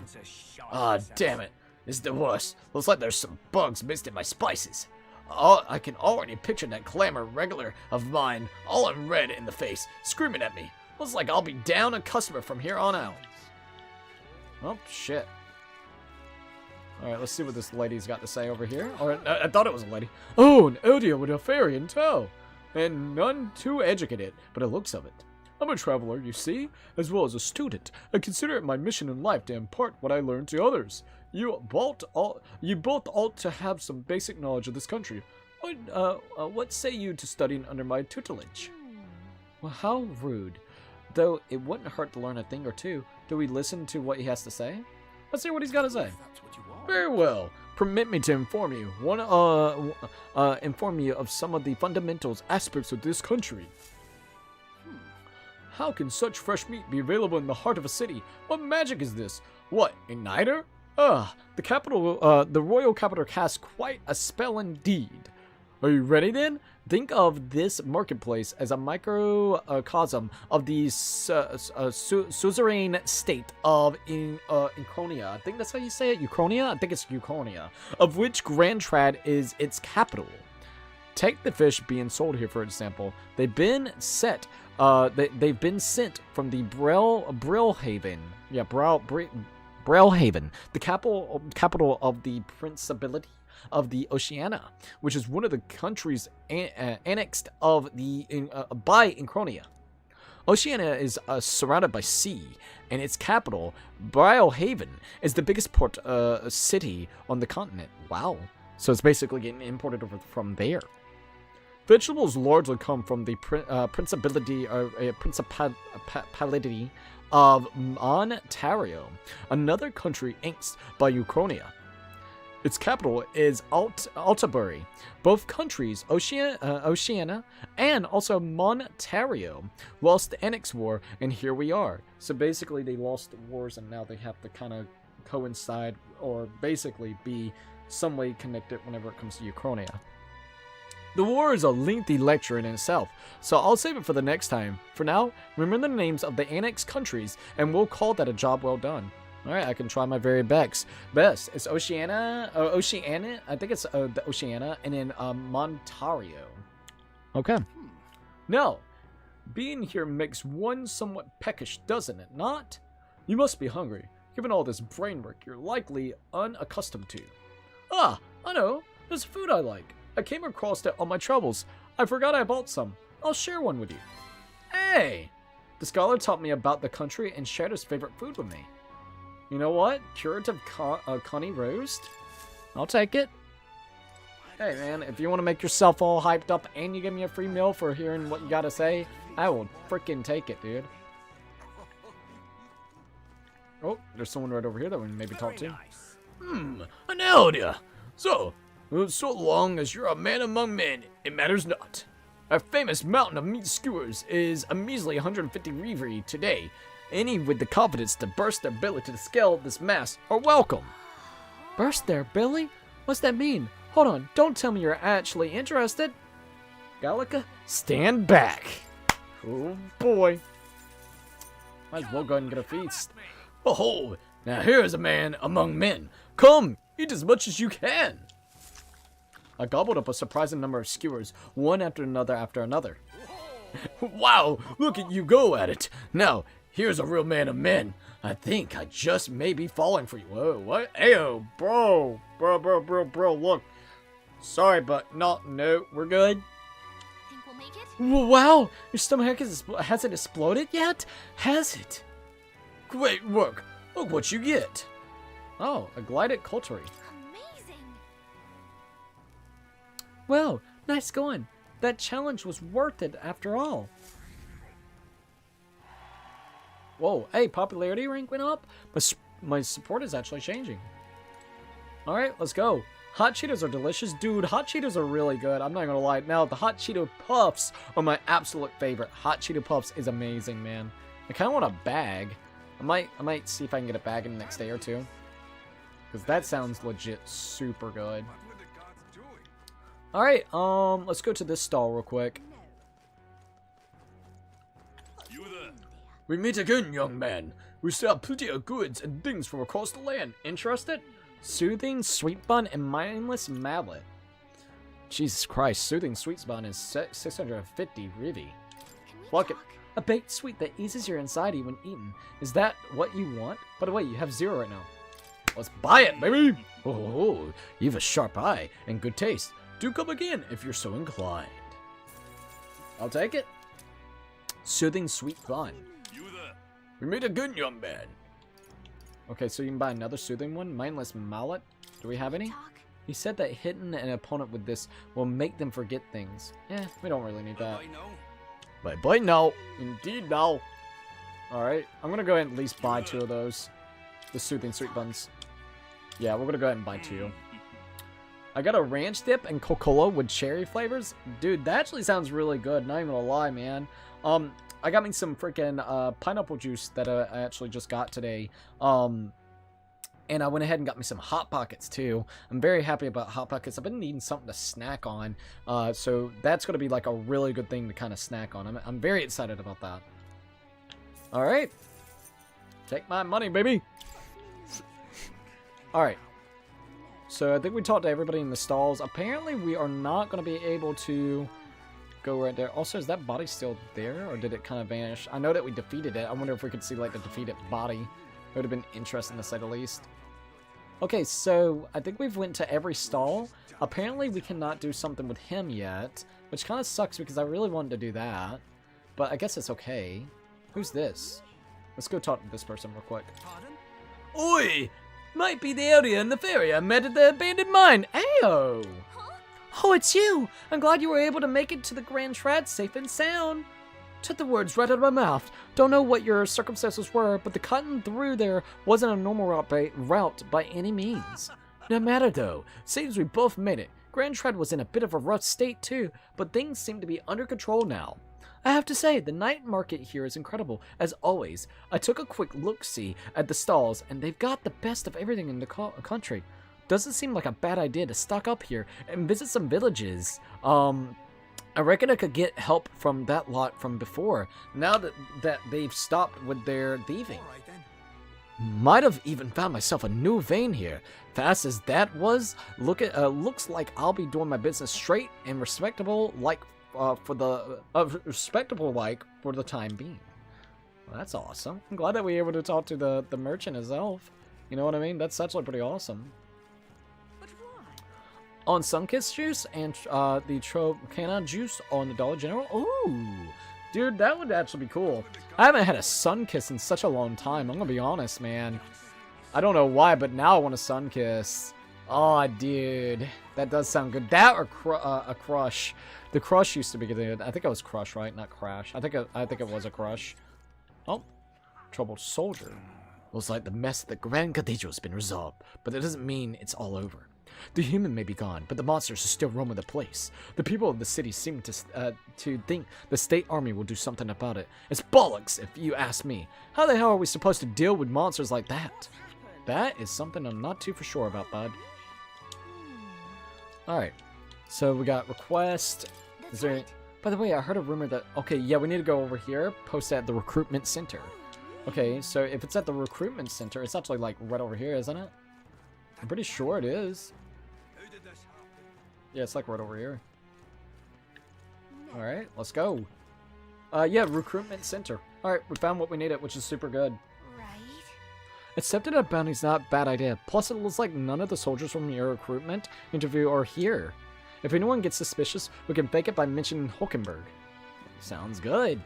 Ah, Damn it. This is the worst. Looks like there's some bugs mixed in my spices. Oh, I can already picture that clamor regular of mine, all in red in the face, screaming at me. Looks like I'll be down a customer from here on out. Oh, shit. Alright, let's see what this lady's got to say over here. Or, I thought it was a lady. Oh, an Eldia with a fairy in tow. And none too educated, but it looks of it. I'm a traveler, you see, as well as a student. I consider it my mission in life to impart what I learn to others. You both ought to have some basic knowledge of this country. What say you to studying under my tutelage? Well, how rude. Though it wouldn't hurt to learn a thing or two. Do we listen to what he has to say? Let's hear what he's got to say. That's what you want. Very well. Permit me to inform you. Inform you of some of the fundamentals aspects of this country. How can such fresh meat be available in the heart of a city? What magic is this? What, a niter? The capital, the royal capital casts quite a spell indeed. Are you ready then? Think of this marketplace as a microcosm of the suzerain state of Incronia. I think that's how you say it, Euchronia? I think it's Euchronia. Of which Grand Trad is its capital. Take the fish being sold here, for example. They've been sent from the Brellhaven. Yeah, Brellhaven, the capital of the Principality of the Oceania, which is one of the countries annexed of the by Incronia. Oceania is surrounded by sea, and its capital, Brellhaven, is the biggest port city on the continent. Wow! So it's basically getting imported over from there. Vegetables largely come from the Principality of Ontario, another country annexed by Euchronia. Its capital is Altabury. Both countries, Oceania and also Montario, lost the Annex War, and here we are. So basically they lost the wars, and now they have to kind of coincide, or basically be some way connected whenever it comes to Euchronia. The war is a lengthy lecture in itself, so I'll save it for the next time. For now, remember the names of the annexed countries, and we'll call that a job well done. Alright, I can try my very best. It's Oceania, I think it's the Oceania, and then Montario. Okay. Now, being here makes one somewhat peckish, doesn't it not? You must be hungry. Given all this brain work, you're likely unaccustomed to. Ah, I know. There's food I like. I came across it on my travels. I forgot I bought some. I'll share one with you. Hey! The scholar taught me about the country and shared his favorite food with me. You know what? Curative Connie roast? I'll take it. Hey man, if you want to make yourself all hyped up and you give me a free meal for hearing what you gotta say, I will freaking take it, dude. Oh, there's someone right over here that we can maybe talk to. An Eldia. So long as you're a man among men, it matters not. Our famous mountain of meat skewers is a measly 150 reverie today. Any with the confidence to burst their belly to scale this mass are welcome. Burst their belly? What's that mean? Hold on, don't tell me you're actually interested. Gallica, stand back. Oh boy. Might as well go ahead and get a feast. Behold, now here is a man among men. Come, eat as much as you can. I gobbled up a surprising number of skewers, one after another. Wow, look at you go at it. Now, here's a real man of men. I think I just may be falling for you. Whoa, what? Ayo, bro, look. Sorry, but no, we're good. make it. Wow! Your stomach hasn't exploded yet? Has it? Great work! Look what you get! Oh, a glided culture. Amazing. Well, nice going. That challenge was worth it after all. Whoa, hey, popularity rank went up? My support is actually changing. Alright, let's go. Hot Cheetos are delicious. Dude, Hot Cheetos are really good. I'm not gonna lie. Now, the Hot Cheeto Puffs are my absolute favorite. Hot Cheeto Puffs is amazing, man. I kind of want a bag. I might see if I can get a bag in the next day or two. Because that sounds legit super good. Alright, let's go to this stall real quick. We meet again, young man. We sell plenty of goods and things from across the land. Interested? Soothing Sweet Bun and Mindless Mallet. Jesus Christ, Soothing Sweet Bun is 650 Rivi. Can we Fuck it. talk? A baked sweet that eases your anxiety when eaten. Is that what you want? By the way, you have 0 right now. Let's buy it, baby! Oh, you have a sharp eye and good taste. Do come again if you're so inclined. I'll take it. Soothing Sweet Bun. We made a good young man. Okay, so you can buy another soothing one. Mindless Mallet. Do we have any? Talk. He said that hitting an opponent with this will make them forget things. Eh, we don't really need that. Bye-bye now. Indeed now. Alright, I'm gonna go ahead and at least buy 2 of those. The Soothing Sweet Buns. Yeah, we're gonna go ahead and buy 2. I got a ranch dip and Coca-Cola with cherry flavors. Dude, that actually sounds really good. Not even gonna lie, man. I got me some freaking pineapple juice that I actually just got today. And I went ahead and got me some Hot Pockets too. I'm very happy about Hot Pockets. I've been needing something to snack on. So that's going to be like a really good thing to kind of snack on. I'm very excited about that. Alright. Take my money, baby. Alright. So I think we talked to everybody in the stalls. Apparently we are not going to be able to go right there. Also, is that body still there, or did it kind of vanish? I know that we defeated it. I wonder if we could see like the defeated body. It would have been interesting to say the least. Okay, so I think we've went to every stall. Apparently we cannot do something with him yet, which kind of sucks because I really wanted to do that. But I guess it's okay. Who's this? Let's go talk to this person real quick. Pardon? Oi! Might be the area and the ferry I met at the abandoned mine. Ayo! Oh, it's you! I'm glad you were able to make it to the Grand Trad safe and sound. Took the words right out of my mouth. Don't know what your circumstances were, but the cutting through there wasn't a normal route by any means. No matter though, seems we both made it. Grand Trad was in a bit of a rough state too, but things seem to be under control now. I have to say, the night market here is incredible, as always. I took a quick look-see at the stalls, and they've got the best of everything in the country. Doesn't seem like a bad idea to stock up here and visit some villages. I reckon I could get help from that lot from before, now that they've stopped with their thieving. All right then. Might have even found myself a new vein here. Fast as that was, looks like I'll be doing my business straight and respectable for the time being. Well, that's awesome. I'm glad that we were able to talk to the merchant himself. You know what I mean? That's actually pretty awesome. But why? On Sunkist juice and the Tropicana juice on the Dollar General. Ooh, dude, that would actually be cool. I haven't had a Sunkiss in such a long time. I'm gonna be honest, man. I don't know why, but now I want a Sunkiss. Oh, dude, that does sound good. That or a Crush. The Crush used to be good. I think it was Crush, right? Not Crash. I think it was a Crush. Oh, Troubled Soldier. Looks like the mess at the Grand Cathedral's been resolved, but that doesn't mean it's all over. The human may be gone, but the monsters are still roaming the place. The people of the city seem to think the state army will do something about it. It's bollocks, if you ask me. How the hell are we supposed to deal with monsters like that? That is something I'm not too for sure about, bud. Alright, so we got request. Is there any... By the way, I heard a rumor that... Okay, yeah, we need to go over here, post it at the recruitment center. Okay, so if it's at the recruitment center, it's actually like right over here, isn't it? I'm pretty sure it is. Yeah, it's like right over here. Alright, let's go. Yeah, recruitment center. Alright, we found what we needed, which is super good. Right. Accepting a bounty's not a bad idea. Plus, it looks like none of the soldiers from your recruitment interview are here. If anyone gets suspicious, we can fake it by mentioning Hulkenberg. Sounds good.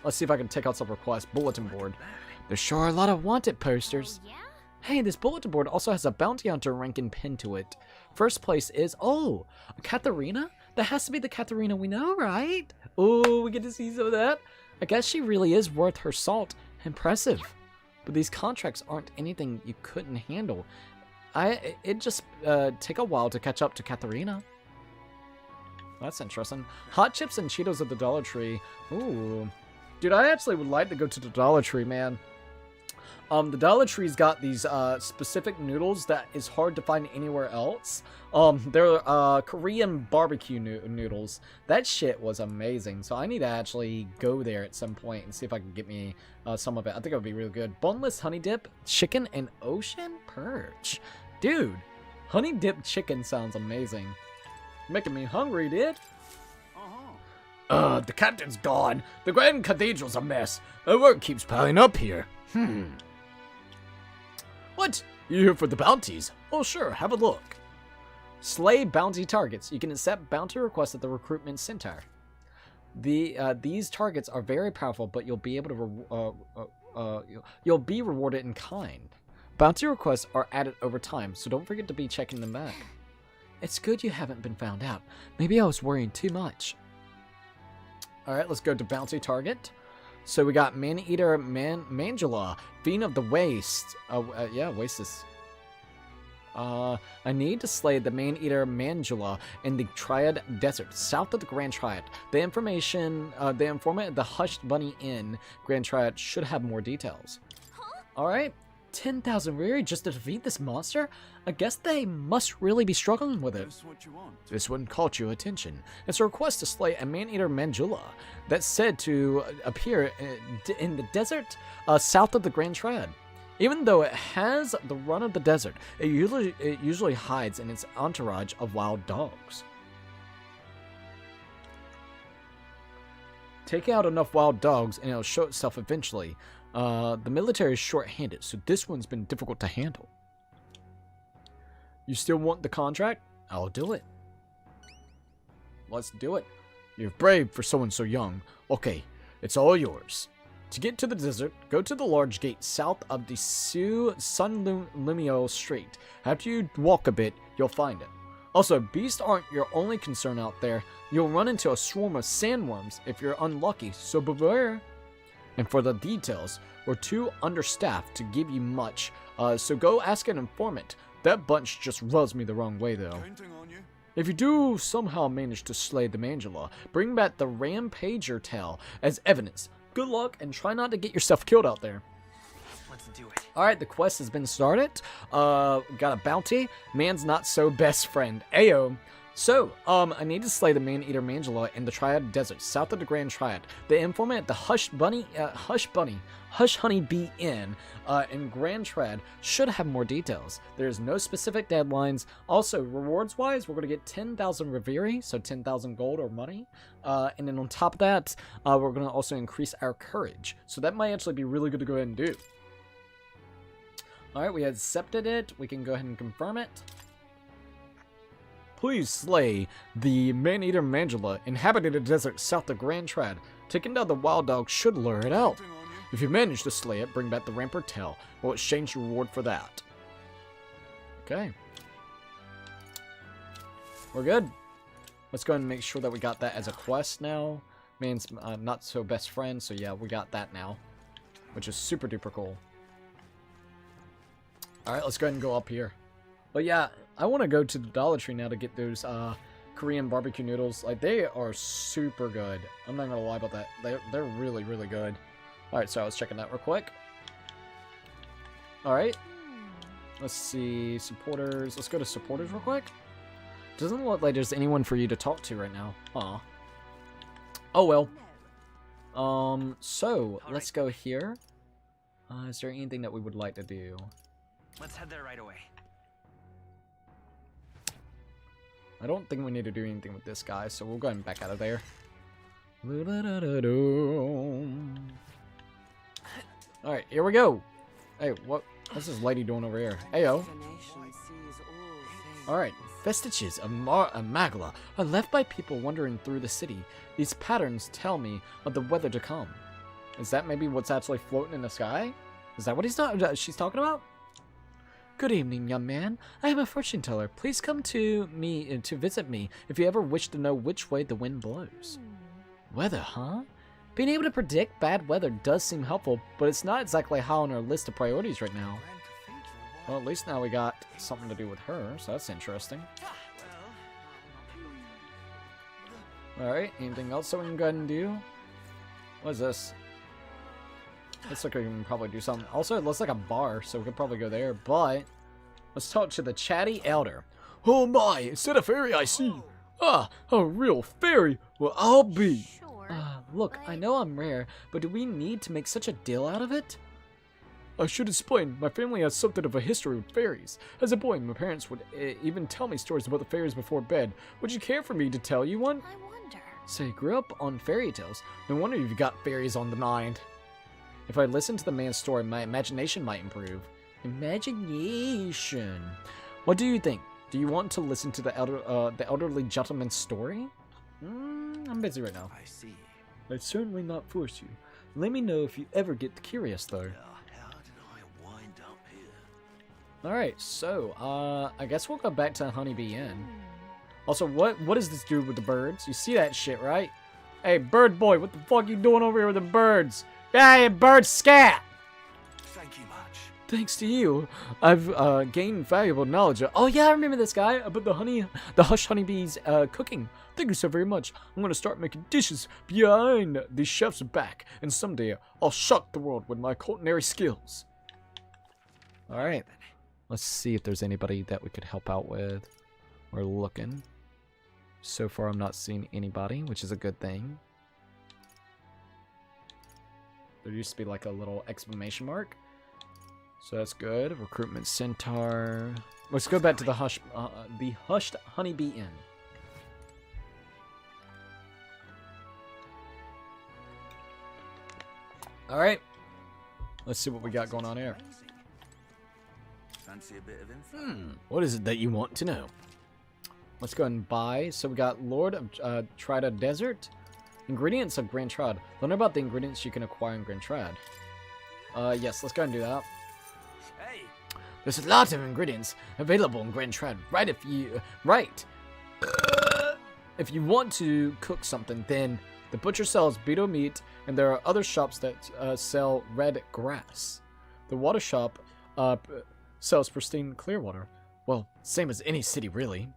Let's see if I can take out some requests. Bulletin board. There's sure a lot of wanted posters. Oh, yeah? Hey, this bulletin board also has a bounty hunter ranking pinned to it. First place is, oh, a Katharina? That has to be the Katharina we know, right? Oh, we get to see some of that. I guess she really is worth her salt. Impressive. But these contracts aren't anything you couldn't handle. It just take a while to catch up to Katharina. That's interesting. Hot chips and Cheetos at the Dollar Tree. Ooh. Dude, I actually would like to go to the Dollar Tree, man. The Dollar Tree's got these specific noodles that is hard to find anywhere else. They're Korean barbecue noodles. That shit was amazing. So I need to actually go there at some point and see if I can get me some of it. I think it would be really good. Boneless honey dip, chicken, and ocean perch. Dude, honey dip chicken sounds amazing. Making me hungry, dude. The captain's gone. The Grand Cathedral's a mess. The work keeps piling up here. What? You here for the bounties? Oh, sure. Have a look. Slay bounty targets. You can accept bounty requests at the recruitment center. These targets are very powerful, but you'll be able to you'll be rewarded in kind. Bounty requests are added over time, so don't forget to be checking them back. It's good you haven't been found out. Maybe I was worrying too much. Alright, let's go to bounty target. So we got Man-Eater Mangela, Fiend of the Waste. Yeah, Wastes. I need to slay the Man-Eater Mangela in the Triad Desert, south of the Grand Triad. The informant at the Hushed Bunny Inn, Grand Triad, should have more details. Alright, 10,000 Riri just to defeat this monster? I guess they must really be struggling with it. This one caught your attention. It's a request to slay a Man-Eater Mangela that's said to appear in the desert south of the Grand Triad. Even though it has the run of the desert, it usually hides in its entourage of wild dogs. Take out enough wild dogs and it'll show itself eventually. The military is short-handed, so this one's been difficult to handle. You still want the contract? I'll do it. Let's do it. You're brave for someone so young. Okay, it's all yours. To get to the desert, go to the large gate south of the Sun Lumio Street. After you walk a bit, you'll find it. Also, beasts aren't your only concern out there. You'll run into a swarm of sandworms if you're unlucky, so beware. And for the details, we're too understaffed to give you much, so go ask an informant. That bunch just rubs me the wrong way, though. If you do somehow manage to slay the Mangela, bring back the Rampager tail as evidence. Good luck, and try not to get yourself killed out there. Let's do it. Alright, the quest has been started. Got a bounty. Man's not so best friend. Ayo. So, I need to slay the Man-Eater Mangela in the Triad Desert, south of the Grand Triad. The informant at the Hush Honey Bee Inn in Grand Triad should have more details. There's no specific deadlines. Also, rewards-wise, we're going to get 10,000 Reviri, so 10,000 gold or money. And then on top of that, we're going to also increase our courage. So that might actually be really good to go ahead and do. Alright, we accepted it. We can go ahead and confirm it. Please slay the Man-Eater Mangela, inhabiting the desert south of Grand Triad. Taking down the wild dog should lure it out. If you manage to slay it, bring back the Rampart tail. We'll exchange your reward for that. Okay. We're good. Let's go ahead and make sure that we got that as a quest now. Man's not so best friend, so yeah, we got that now. Which is super duper cool. Alright, let's go ahead and go up here. But yeah, I want to go to the Dollar Tree now to get those Korean barbecue noodles. Like, they are super good. I'm not going to lie about that. They're really, really good. Alright, so I was checking that real quick. Alright. Let's see. Supporters. Let's go to supporters real quick. Doesn't look like there's anyone for you to talk to right now. Aw. Oh, well. So, let's go here. Is there anything that we would like to do? Let's head there right away. I don't think we need to do anything with this guy, so we'll go ahead and back out of there. Alright, here we go. Hey, what? What's this lady doing over here? Ayo. Alright. Vestiges of Magla are left by people wandering through the city. These patterns tell me of the weather to come. Is that maybe what's actually floating in the sky? Is that what she's talking about? Good evening, young man. I am a fortune teller. Please come to me to visit me if you ever wish to know which way the wind blows. Weather, huh? Being able to predict bad weather does seem helpful, but it's not exactly high on our list of priorities right now. Well, at least now we got something to do with her, so that's interesting. Alright, anything else that we can go ahead and do? What is this? Looks like we can probably do something. Also, it looks like a bar, so we could probably go there, but let's talk to the chatty elder. Oh my, instead of fairy I see. Ah, a real fairy. Well, I'll be. Sure. Look, I know I'm rare, but do we need to make such a deal out of it? I should explain, my family has something of a history with fairies. As a boy, my parents would even tell me stories about the fairies before bed. Would you care for me to tell you one? I wonder. So you grew up on fairy tales. No wonder you've got fairies on the mind. If I listen to the man's story, my imagination might improve. Imagination. What do you think? Do you want to listen to the elderly gentleman's story? I'm busy right now. I see. I'd certainly not force you. Let me know if you ever get curious, though. How did I wind up here? Alright, so, I guess we'll go back to Honeybee Inn. Also, what does this do with the birds? You see that shit, right? Hey, bird boy, what the fuck you doing over here with the birds? Hey, bird scat! Thank you much. Thanks to you, I've gained valuable knowledge. Oh yeah, I remember this guy about the hush honeybees cooking. Thank you so very much. I'm gonna start making dishes behind the chef's back, and someday I'll shock the world with my culinary skills. All right, let's see if there's anybody that we could help out with. We're looking. So far, I'm not seeing anybody, which is a good thing. There used to be like a little exclamation mark. So that's good. Recruitment Centaur. Let's go back to the Hushed Honeybee Inn. Alright. Let's see what we got going on here. Fancy a bit of info? What is it that you want to know? Let's go and buy. So we got Lord of Trida Desert. Ingredients of Grand Trad. Learn about the ingredients you can acquire in Grand Trad. Yes, let's go and do that. Hey! There's a lot of ingredients available in Grand Trad. If you want to cook something, then the butcher sells beetle meat, and there are other shops that sell red grass. The water shop sells pristine clear water. Well, same as any city, really.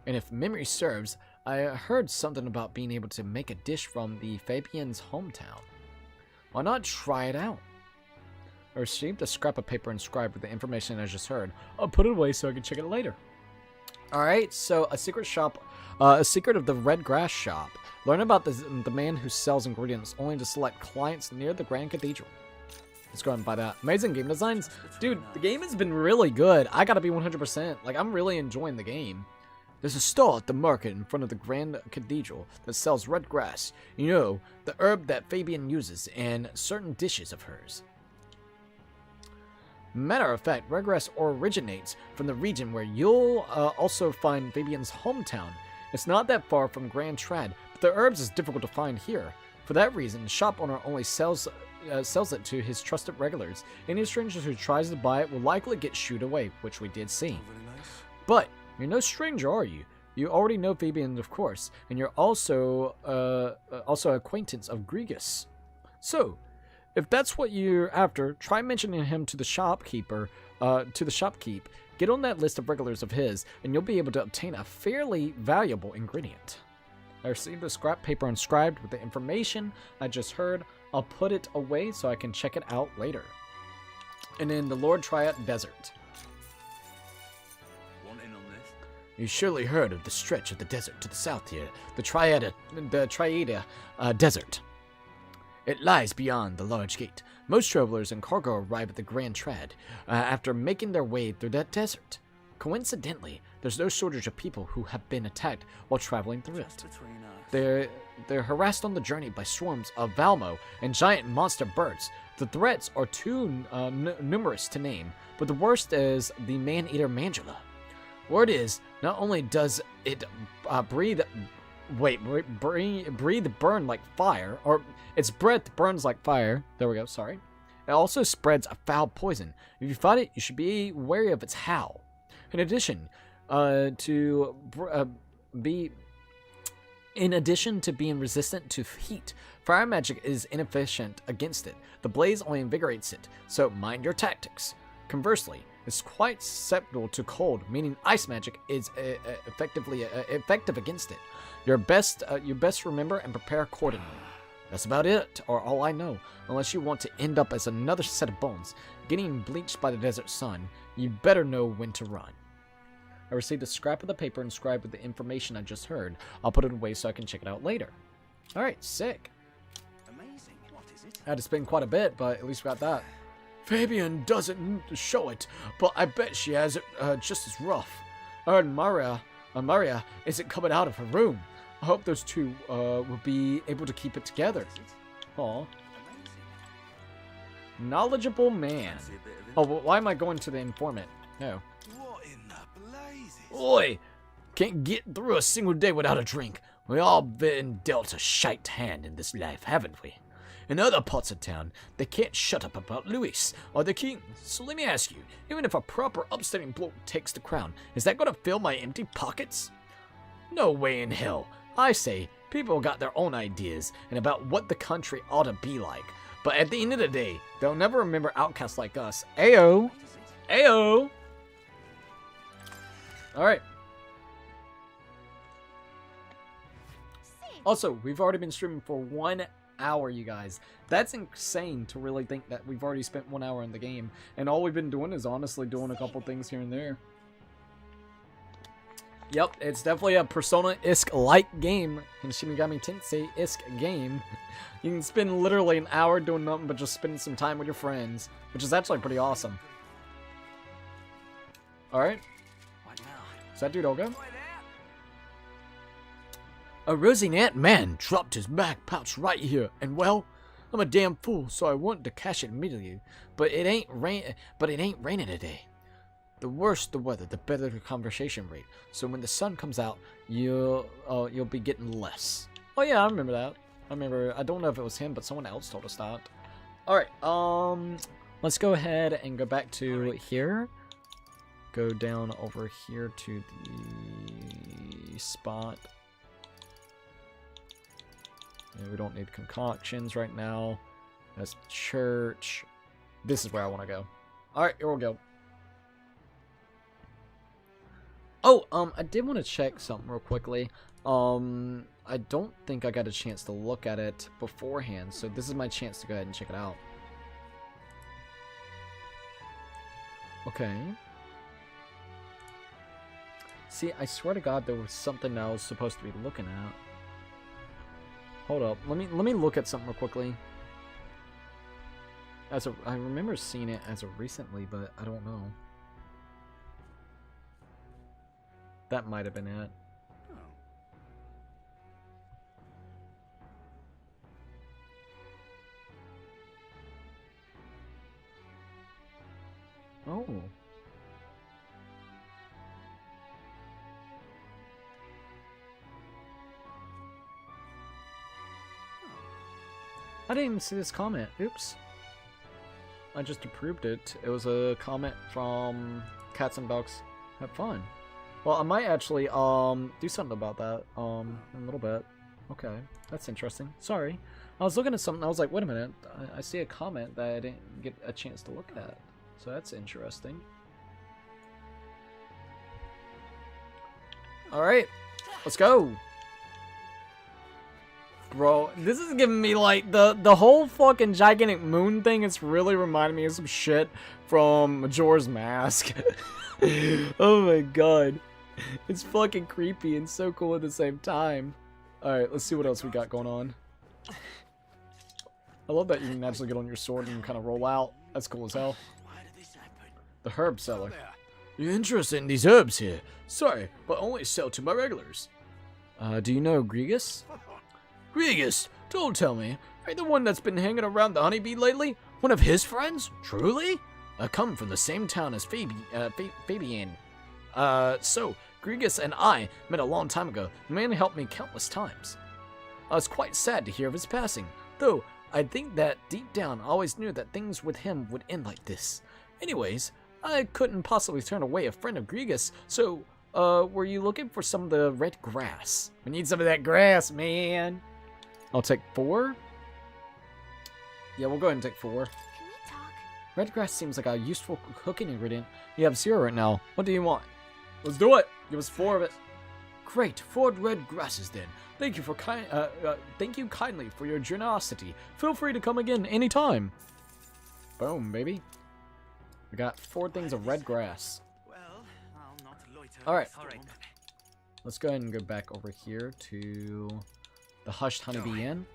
And if memory serves, I heard something about being able to make a dish from the Fabian's hometown. Why not try it out? I received a scrap of paper inscribed with the information I just heard. I'll put it away so I can check it later. Alright, so a secret shop, a secret of the red grass shop. Learn about the man who sells ingredients only to select clients near the Grand Cathedral. Let's go ahead and buy that. Amazing game designs. Dude, the game has been really good. I gotta be 100%. Like, I'm really enjoying the game. There's a stall at the market in front of the Grand Cathedral that sells red grass. You know, the herb that Fabian uses in certain dishes of hers. Matter of fact, red grass originates from the region where you'll also find Fabian's hometown. It's not that far from Grand Trad, but the herbs is difficult to find here. For that reason, the shop owner only sells it to his trusted regulars. Any stranger who tries to buy it will likely get shooed away, which we did see. Really nice. But you're no stranger, are you? You already know Fabian, of course, and you're also an acquaintance of Grigus. So, if that's what you're after, try mentioning him to the shopkeeper, Get on that list of regulars of his, and you'll be able to obtain a fairly valuable ingredient. I received a scrap paper inscribed with the information I just heard. I'll put it away so I can check it out later. And then the Lord Triad Desert. Want in on this? You surely heard of the stretch of the desert to the south here, the Triada Desert. It lies beyond the large gate. Most travelers and cargo arrive at the Grand Trad after making their way through that desert. Coincidentally, there's no shortage of people who have been attacked while traveling through it. Just between us. They're harassed on the journey by swarms of Valmo and giant monster birds. The threats are too numerous to name, but the worst is the man-eater Mangela. Word is, not only does it breathe burn like fire, or its breath burns like fire. There we go, sorry. It also spreads a foul poison. If you fight it, you should be wary of its howl. In addition to being resistant to heat, fire magic is inefficient against it. The blaze only invigorates it, so mind your tactics. Conversely, it's quite susceptible to cold, meaning ice magic is effective against it. You best remember and prepare accordingly. That's about it, or all I know. Unless you want to end up as another set of bones, getting bleached by the desert sun, you better know when to run. I received a scrap of the paper inscribed with the information I just heard. I'll put it away so I can check it out later. Alright, sick. Amazing. What is it? I had to spend quite a bit, but at least we got that. Fabian doesn't show it, but I bet she has it just as rough. I heard Maria isn't coming out of her room. I hope those two will be able to keep it together. Aw. Amazing. Knowledgeable man. Fancy a bit of it? Oh, well, why am I going to the informant? No. What in the blazes? Oi! Can't get through a single day without a drink. We all been dealt a shite hand in this life, haven't we? In other parts of town, they can't shut up about Louis or the king. So let me ask you, even if a proper upstanding bloke takes the crown, is that gonna fill my empty pockets? No way in hell. I say, people got their own ideas and about what the country ought to be like. But at the end of the day, they'll never remember outcasts like us. Ayo! Ayo! Alright. Also, we've already been streaming for 1 hour, you guys. That's insane to really think that we've already spent 1 hour in the game. And all we've been doing is honestly doing a couple things here and there. Yep, it's definitely a Persona-esque like game. And Shinigami Tensei-esque game. You can spend literally an hour doing nothing but just spending some time with your friends. Which is actually pretty awesome. Alright. What now? Is that dude Olga? Boy, there. A Rosinante man dropped his back pouch right here, and well, I'm a damn fool, so I wanted to cash it immediately. But it ain't raining today. The worse the weather, the better the conversation rate. So when the sun comes out, you'll be getting less. Oh yeah, I remember that. I don't know if it was him, but someone else told us that. All right, let's go ahead and go back to here. Go down over here to the spot. Yeah, we don't need concoctions right now. That's church. This is where I want to go. Alright, here we go. Oh, I did want to check something real quickly. I don't think I got a chance to look at it beforehand, so this is my chance to go ahead and check it out. Okay. See, I swear to God there was something I was supposed to be looking at. Hold up, let me look at something real quickly. I remember seeing it as of recently, but I don't know. That might have been it. Oh. I didn't even see this comment. Oops. I just approved it. It was a comment from Cats and Dogs Have Fun. Well, I might actually do something about that in a little bit. Okay, that's interesting. Sorry. I was looking at something, I was like, wait a minute, I see a comment that I didn't get a chance to look at. So that's interesting. Alright, let's go. Bro, this is giving me like the whole fucking gigantic moon thing. It's really reminding me of some shit from Majora's Mask. Oh my god. It's fucking creepy and so cool at the same time. Alright, let's see what else we got going on. I love that you can actually get on your sword and kind of roll out. That's cool as hell. Why did this happen? The herb seller. There. You're interested in these herbs here? Sorry, but only sell to my regulars. Do you know Grigus? Grigus, don't tell me. Are you the one that's been hanging around the honeybee lately? One of his friends? Truly? I come from the same town as Fabian. So, Grigus and I met a long time ago. The man helped me countless times. I was quite sad to hear of his passing, though I think that deep down I always knew that things with him would end like this. Anyways, I couldn't possibly turn away a friend of Grigus, so, were you looking for some of the red grass? We need some of that grass, man. I'll take 4. Yeah, we'll go ahead and take 4. Can we talk? Red grass seems like a useful cooking ingredient. You have 0 right now. What do you want? Let's do it. Give us 4 of it. Great, 4 red grasses then. Thank you kindly for your generosity. Feel free to come again anytime. Boom, baby. We got 4 things of red grass. Well, I'll not loiter. Alright. All right. Let's go ahead and go back over here to the Hushed Honeybee Inn.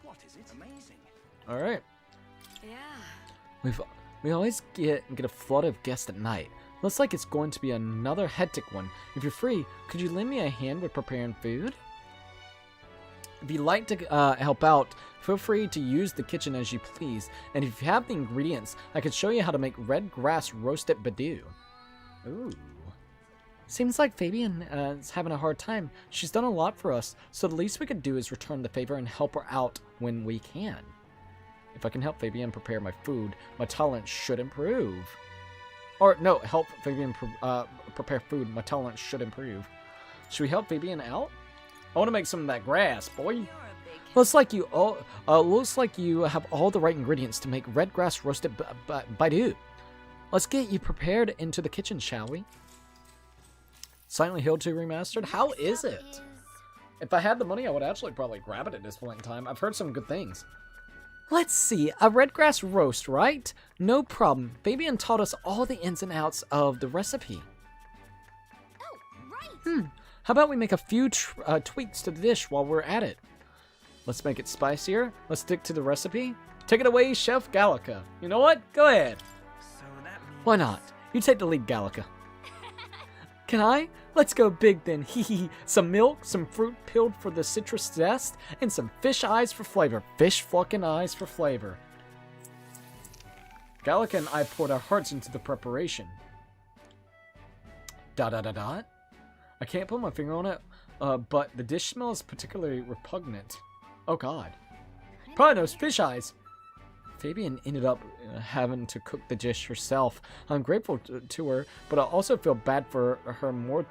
What is it? Amazing. Alright. Yeah. We always get a flood of guests at night. Looks like it's going to be another hectic one. If you're free, could you lend me a hand with preparing food? If you'd like to help out, feel free to use the kitchen as you please. And if you have the ingredients, I could show you how to make red grass roasted badoo. Ooh. Seems like Fabian is having a hard time. She's done a lot for us, so the least we could do is return the favor and help her out when we can. If I can help Fabian prepare my food, my tolerance should improve. Or, no, help Fabian prepare food, my tolerance should improve. Should we help Fabian out? I want to make some of that grass, boy. You're a big Looks like you have all the right ingredients to make red grass roasted badoo. Let's get you prepared into the kitchen, shall we? Silent Hill 2 Remastered? How is it? If I had the money, I would actually probably grab it at this point in time. I've heard some good things. Let's see, a red grass roast, right? No problem. Fabian taught us all the ins and outs of the recipe. Oh, right. How about we make a few tweaks to the dish while we're at it? Let's make it spicier. Let's stick to the recipe. Take it away, Chef Gallica. You know what? Go ahead. So that means... Why not? You take the lead, Gallica. Can I? Let's go big then. Hee. Some milk, some fruit peeled for the citrus zest, and some fish eyes for flavor. Fish fucking eyes for flavor. Gallica and I poured our hearts into the preparation. ... I can't put my finger on it, but the dish smells particularly repugnant. Oh god. Probably those fish eyes. Fabian ended up having to cook the dish herself. I'm grateful to her, but I also feel bad for her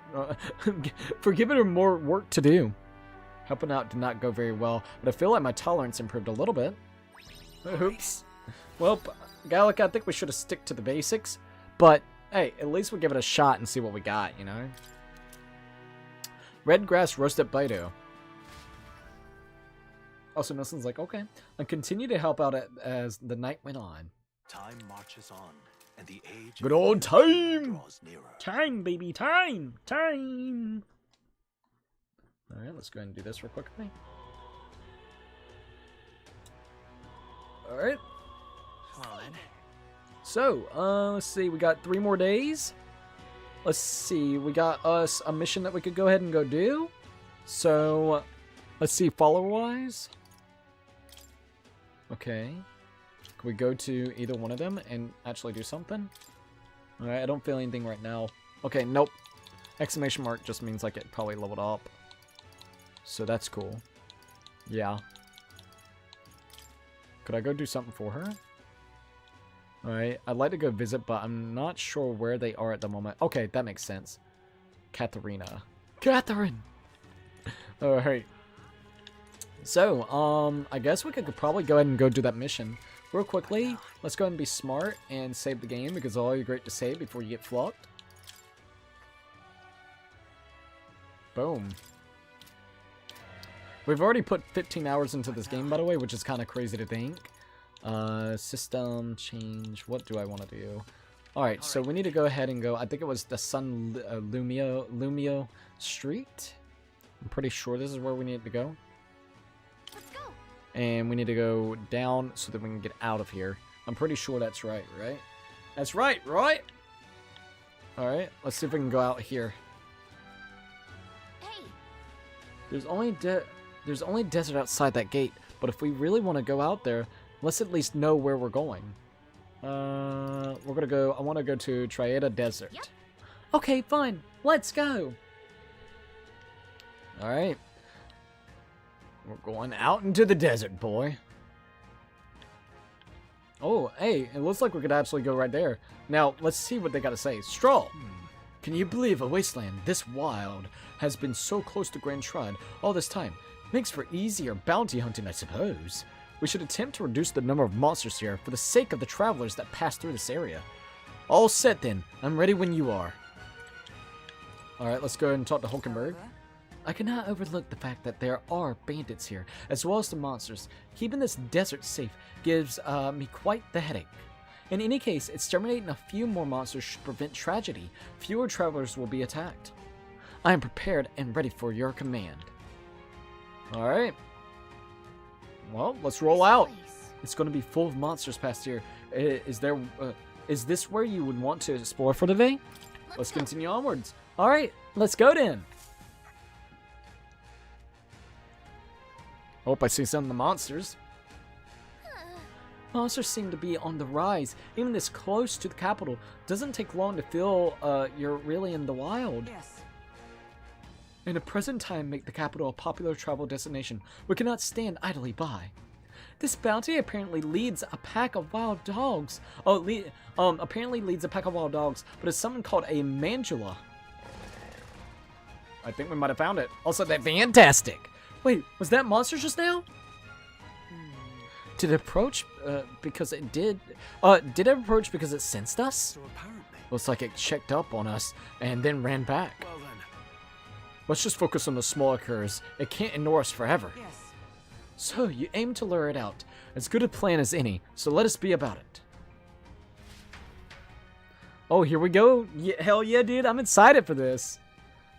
for giving her more work to do. Helping out did not go very well, but I feel like my tolerance improved a little bit. Oops. Well, Gallica, I think we should have stick to the basics, but hey, at least we'll give it a shot and see what we got, you know? Red grass roasted badoo. Also, Nelson's like, okay. And continue to help out as the night went on. Time marches on, and the age Good of old time! draws nearer. Time, baby, time! Time! Alright, let's go ahead and do this real quickly. Alright. Well then. So, let's see. We got 3 more days. Let's see. We got us a mission that we could go ahead and go do. So, let's see. Follower-wise. Okay. Can we go to either one of them and actually do something? Alright, I don't feel anything right now. Okay, nope. Exclamation mark just means like it probably leveled up. So that's cool. Yeah. Could I go do something for her? Alright, I'd like to go visit, but I'm not sure where they are at the moment. Okay, that makes sense. Katharina. Catherine! Alright. So, I guess we could probably go ahead and go do that mission. Real quickly, let's go ahead and be smart and save the game, because it's always great to save before you get flocked. Boom. We've already put 15 hours into this game, by the way, which is kind of crazy to think. System change. What do I want to do? Alright, so we need to go ahead and go. I think it was the Sun Lumio Street. I'm pretty sure this is where we need to go. Let's go. And we need to go down so that we can get out of here. I'm pretty sure that's right, right? That's right, right? Alright, let's see if we can go out here. Hey, There's only desert outside that gate, but if we really want to go out there, let's at least know where we're going. I want to go to Triada Desert. Yep. Okay, fine. Let's go. Alright. We're going out into the desert, boy. Oh, hey, it looks like we could actually go right there. Now, let's see what they got to say. Stroll! Can you believe a wasteland this wild has been so close to Grand Shrine all this time? Makes for easier bounty hunting, I suppose. We should attempt to reduce the number of monsters here for the sake of the travelers that pass through this area. All set then. I'm ready when you are. Alright, let's go ahead and talk to Hulkenberg. I cannot overlook the fact that there are bandits here, as well as the monsters. Keeping this desert safe gives me quite the headache. In any case, exterminating a few more monsters should prevent tragedy. Fewer travelers will be attacked. I am prepared and ready for your command. Alright. Well, let's roll out. It's going to be full of monsters past here. Is this where you would want to explore for today? Let's continue onwards. Alright, let's go then. Hope I see some of the monsters. Monsters seem to be on the rise. Even this close to the capital doesn't take long to feel you're really in the wild. Yes. In the present time, make the capital a popular travel destination. We cannot stand idly by. This bounty apparently leads a pack of wild dogs. Apparently leads a pack of wild dogs, but it's something called a mandula. I think we might have found it. Also, that fantastic. Wait, was that monster just now? Did it approach because it did? Did it approach because it sensed us? So apparently. Looks like it checked up on us and then ran back. Well then. Let's just focus on the smaller curs. It can't ignore us forever. Yes. So, you aim to lure it out. As good a plan as any, so let us be about it. Oh, here we go. Yeah, hell yeah, dude. I'm excited for this.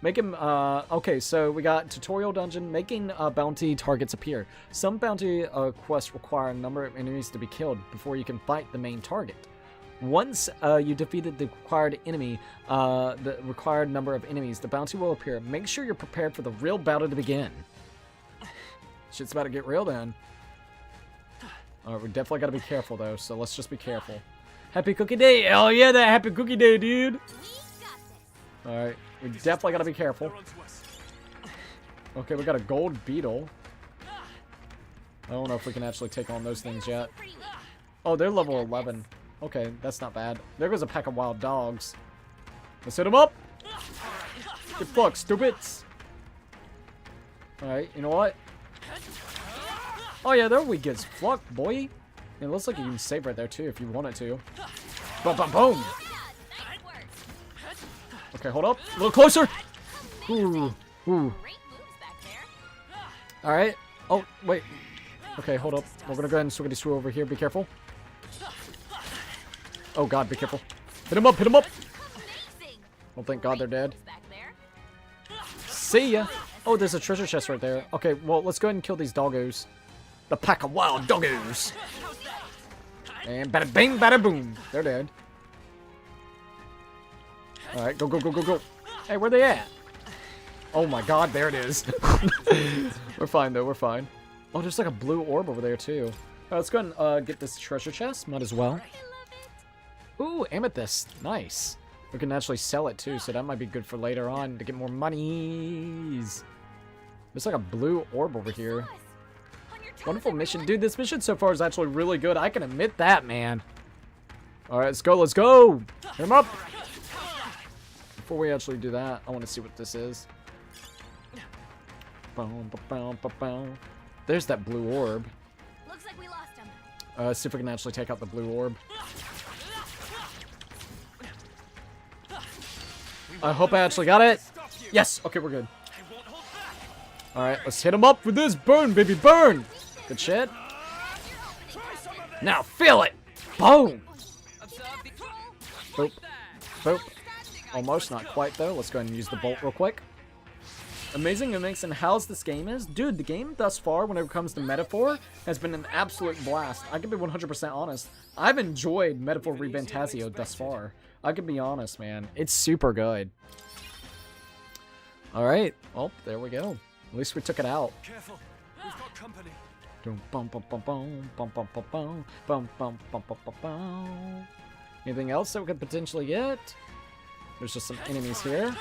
Make him, okay, so we got tutorial dungeon, making bounty targets appear. Some bounty quests require a number of enemies to be killed before you can fight the main target. Once you defeated the required number of enemies, the bounty will appear. Make sure you're prepared for the real battle to begin. Shit's about to get real then. Alright, we definitely gotta be careful though, so let's just be careful. Happy Cookie Day! Oh yeah, that Happy Cookie Day, dude! we got this. Alright, we definitely gotta be careful. They're onto us. Okay, we got a gold beetle. I don't know if we can actually take on those things yet. Pretty weak. Oh, they're level 11. Okay, that's not bad. There goes a pack of wild dogs. Let's hit them up! Get fucked, stupids! Alright, you know what? Oh yeah, they're weak as fuck, boy. It looks like you can save right there too if you wanted to. Boom, boom, boom! Nice work. Okay, hold up. A little closer! Ooh, ooh. Great moves back there. Alright. Oh, wait. Okay, hold up. We're gonna go ahead and swiggity swoo over here. Be careful. Oh god, be careful. Hit him up, hit him up! Amazing. Oh, thank god they're dead. Moves back there. See ya! Oh, there's a treasure chest right there. Okay, well, let's go ahead and kill these doggos. The pack of wild doggos! And bada bing, bada boom! They're dead. Alright, go, go, go, go, go. Hey, where they at? Oh my god, there it is. We're fine, though, we're fine. Oh, there's like a blue orb over there, too. Alright, let's go ahead and get this treasure chest. Might as well. I love it. Ooh, amethyst. Nice. We can actually sell it, too, so that might be good for later on to get more monies. There's like a blue orb over here. Us. On your toes, Wonderful mission. everyone. Dude, this mission so far is actually really good. I can admit that, man. Alright, let's go, let's go! Hit him up! Before we actually do that, I want to see what this is. Boom, boom, boom, boom. There's that blue orb. Looks like we lost him. Let's see if we can actually take out the blue orb. I hope I actually got it. Yes, okay, we're good. Alright, let's hit him up with this. Burn, baby, burn! Good shit. Now feel it! Boom! Boop. Boop. Almost, not quite though. Let's go ahead and use the bolt real quick. Amazing mimics and how's this game is? Dude, the game thus far, whenever it comes to Metaphor, has been an absolute blast. I can be 100% honest. I've enjoyed Metaphor ReFantazio thus far. I can be honest, man. It's super good. Alright. Well, there we go. At least we took it out. Careful, we've got company. Anything else that we could potentially get? There's just some enemies here.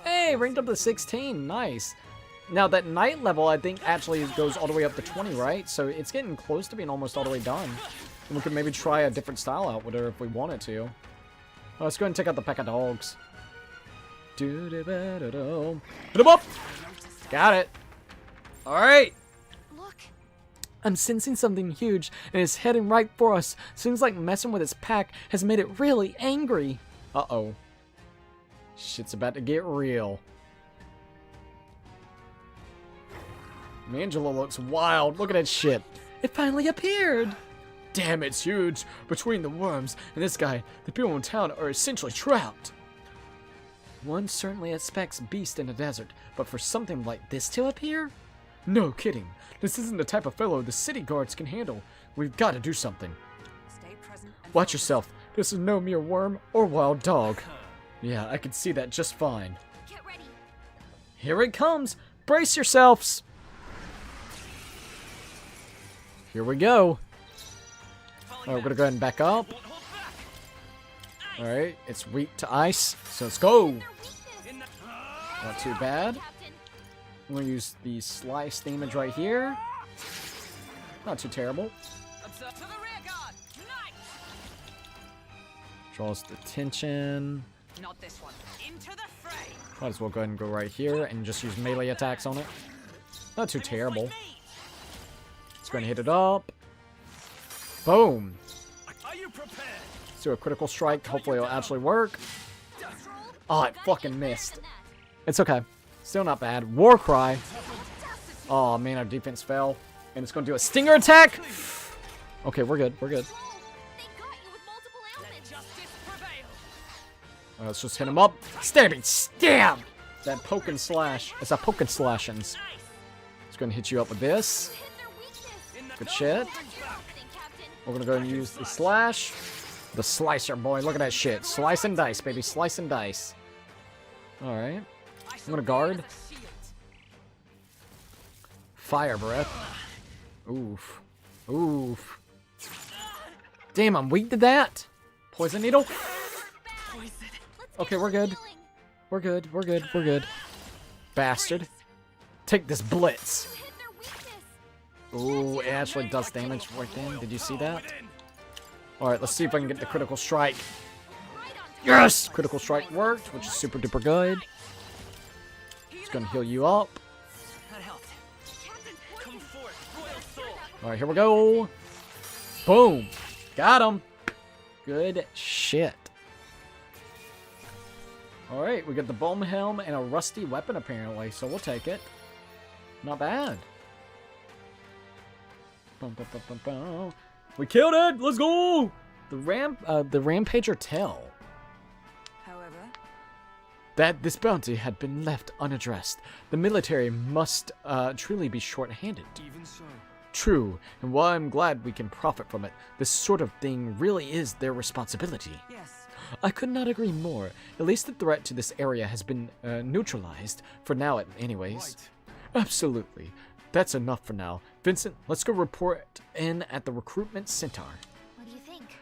Hey, ranked up to 16. Nice. Now, that night level, I think, actually goes all the way up to 20, right? So it's getting close to being almost all the way done. And we could maybe try a different style out with her if we wanted to. Well, let's go ahead and take out the pack of dogs. Hit him up! Got it. Alright. Look. I'm sensing something huge, and it's heading right for us. Seems like messing with its pack has made it really angry. Uh-oh. Shit's about to get real. Angela looks wild. Look at that shit. It finally appeared. Damn, it's huge. Between the worms and this guy, the people in town are essentially trapped. One certainly expects beast in a desert, but for something like this to appear? No kidding. This isn't the type of fellow the city guards can handle. We've got to do something. Stay present and Watch focus. yourself. This is no mere worm or wild dog. Yeah, I can see that just fine. Get ready. Here it comes. Brace yourselves. Here we go. Alright, we're gonna go ahead and back up. Alright, it's weak to ice, so let's go. Their weakness. Not too bad. Captain. I'm gonna use the slice damage right here. Not too terrible. Observe to the rear guard. Knight. Draws the tension. Not this one. Into the fray. Might as well go ahead and go right here and just use melee attacks on it. Not too terrible. It's going to hit it up. Boom. Are you prepared? Let's do a critical strike. Hopefully it'll actually work. Oh, it fucking missed. It's okay. Still not bad. War cry. Oh man, our defense fell. And it's going to do a stinger attack. Okay, we're good. We're good. They got you with multiple ailments. Justice prevail. Alright, let's just hit him up. Stabbing. Stab. That poke and slash. It's a poke and slashings. It's going to hit you up with this. Hit their weakness. Good shit. Captain. We're gonna go ahead and use the slash. The slicer, boy. Look at that shit. Slice and dice, baby. Slice and dice. Alright. I'm gonna guard. Fire breath. Oof. Oof. Damn, I'm weak to that. Poison needle. Okay, we're good. We're good. We're good. We're good. Bastard. Take this blitz. Hit their weakness. Ooh, it actually does damage right then. Did you see that? Alright, let's see if I can get the critical strike. Right on top. Yes! Critical strike worked, which is super duper good. It's gonna heal you up. That helped. Captain, Come poison. forth, royal soul. Alright, here we go. Boom. Got him. Good shit. Alright, we got the bomb helm and a rusty weapon apparently, so we'll take it. Not bad. Bum, bum, bum, bum, bum. We killed it! Let's go! The Rampager tell However, that this bounty had been left unaddressed. The military must truly be short-handed. Even so. True, and while I'm glad we can profit from it, this sort of thing really is their responsibility. yes. I could not agree more. At least the threat to this area has been neutralized, for now anyways. Right. Absolutely. That's enough for now. Vincent, let's go report in at the recruitment center. What do you think?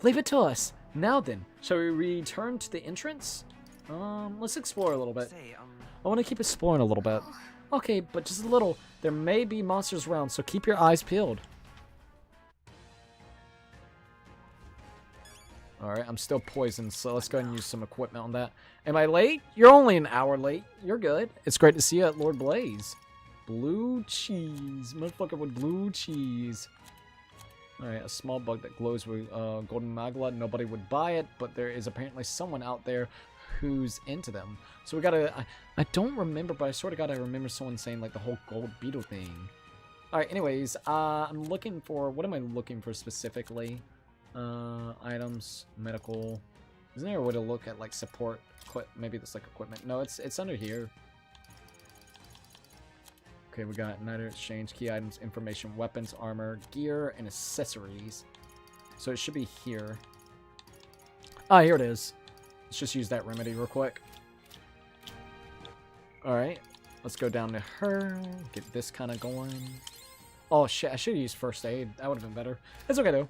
Leave it to us. Now then, shall we return to the entrance? Let's explore a little bit. Say, I want to keep exploring a little bit. Okay, but just a little. There may be monsters around, so keep your eyes peeled. Alright, I'm still poisoned, so let's go ahead and use some equipment on that. Am I late? You're only an hour late. You're good. It's great to see you at Lord Blaze. Blue cheese. Motherfucker with blue cheese. Alright, a small bug that glows with golden magla. Nobody would buy it, but there is apparently someone out there who's into them. So we gotta... I don't remember, but I sort of gotta remember someone saying, like, the whole gold beetle thing. Alright, anyways, I'm looking for... What am I looking for specifically? Items, medical. Isn't there a way to look at, like, support? Maybe that's, like, equipment. No, it's under here. Okay, we got Niter exchange, key items, information, weapons, armor, gear, and accessories. So it should be here. Ah, here it is. Let's just use that remedy real quick. Alright, let's go down to her, get this kind of going. Oh shit, I should have used first aid. That would have been better. It's okay though.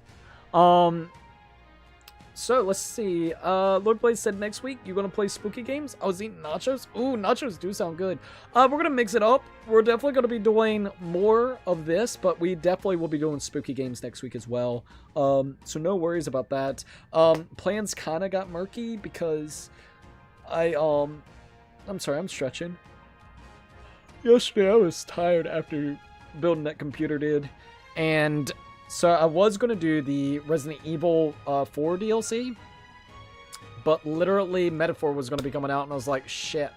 So let's see. Lord Blaze said next week you're gonna play spooky games. I was eating nachos. Ooh, nachos do sound good. We're gonna mix it up. We're definitely gonna be doing more of this, but we definitely will be doing spooky games next week as well. So no worries about that. Plans kind of got murky because I'm sorry, I'm stretching. Yesterday I was tired after building that computer, and so I was going to do the Resident Evil 4 DLC, but literally Metaphor was going to be coming out, and I was like, shit.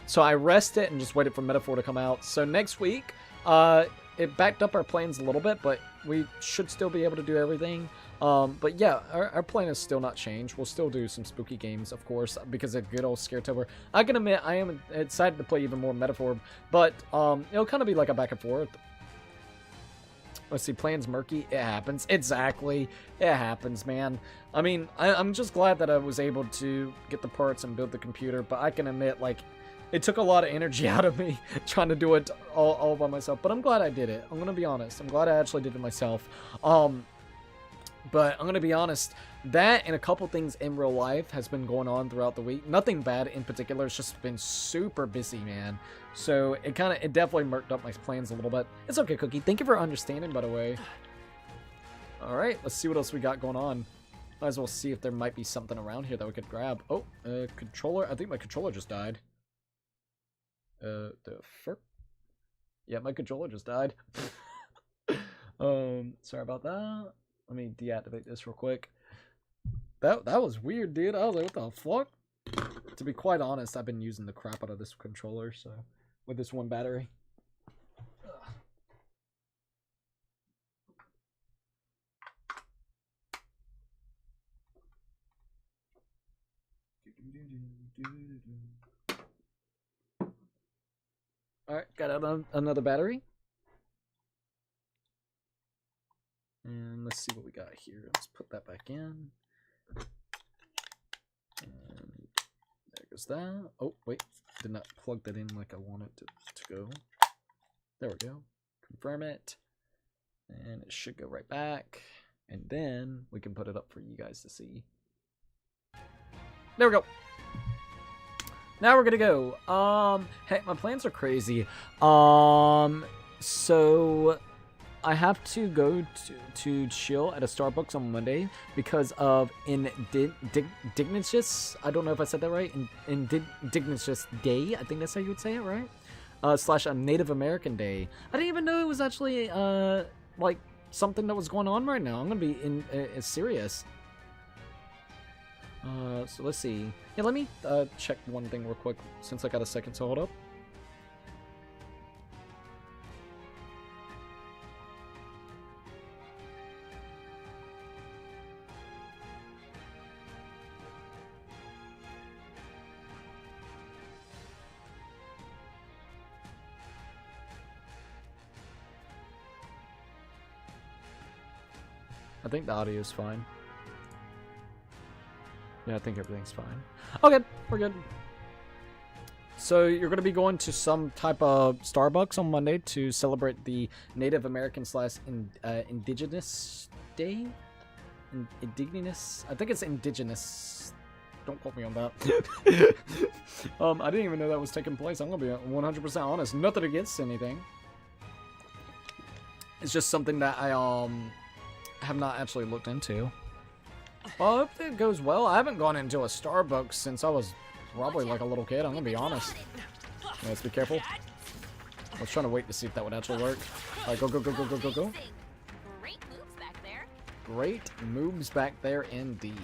So I rested and just waited for Metaphor to come out. So next week, it backed up our plans a little bit, but we should still be able to do everything. But yeah, our plan has still not changed. We'll still do some spooky games, of course, because of good old Scaretober. I can admit, I am excited to play even more Metaphor, but it'll kind of be like a back and forth. Let's see, plans murky. It happens. Exactly. It happens, man. I mean, I'm just glad that I was able to get the parts and build the computer, but I can admit, like, it took a lot of energy out of me trying to do it all by myself, but I'm glad I did it. I'm going to be honest. I'm glad I actually did it myself. But I'm going to be honest, that and a couple things in real life has been going on throughout the week. Nothing bad in particular. It's just been super busy, man. So it definitely murked up my plans a little bit. It's okay, Cookie. Thank you for understanding, by the way. All right, let's see what else we got going on. Might as well see if there might be something around here that we could grab. Oh, controller. I think my controller just died. The frick? Yeah, my controller just died. Sorry about that. Let me deactivate this real quick. That was weird, dude. I was like, what the fuck? To be quite honest, I've been using the crap out of this controller, so with this one battery. Alright, got another battery. And let's see what we got here. Let's put that back in. And there goes that. Oh, wait. Did not plug that in like I wanted to go. There we go. Confirm it. And it should go right back. And then we can put it up for you guys to see. There we go. Now we're gonna go. Hey, my plans are crazy. So I have to go to chill at a Starbucks on Monday because of Indigenous. I don't know if I said that right. Indigenous Day. I think that's how you would say it, right? Slash a Native American Day. I didn't even know it was actually like something that was going on right now. I'm gonna be serious. So let's see. Yeah, let me check one thing real quick since I got a second. So hold up. I think the audio is fine. Yeah, I think everything's fine. Okay, we're good. So you're going to be going to some type of Starbucks on Monday to celebrate the Native American / Indigenous Day? Indigenous? I think it's Indigenous. Don't quote me on that. I didn't even know that was taking place. I'm going to be 100% honest. Nothing against anything. It's just something that I have not actually looked into. Well, I hope it goes well. I haven't gone into a Starbucks since I was probably like a little kid. I'm gonna be honest. Yeah, let's be careful. I was trying to wait to see if that would actually work. Alright, go, go, go, go, go, go, go. Great moves back there. Great moves back there indeed.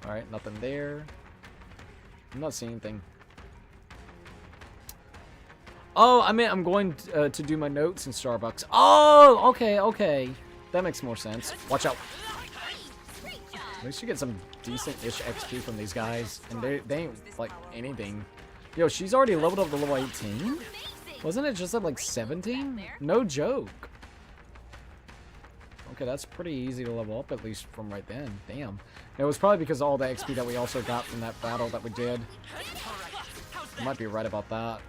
Alright, nothing there. I'm not seeing anything. Oh, I mean, I'm going to do my notes in Starbucks. Oh, okay, okay. That makes more sense. Watch out. At least you get some decent-ish XP from these guys. And they ain't, like, anything. Yo, she's already leveled up to level 18? Wasn't it just at like 17? No joke. Okay, that's pretty easy to level up, at least from right then. Damn. It was probably because of all the XP that we also got from that battle that we did. I might be right about that.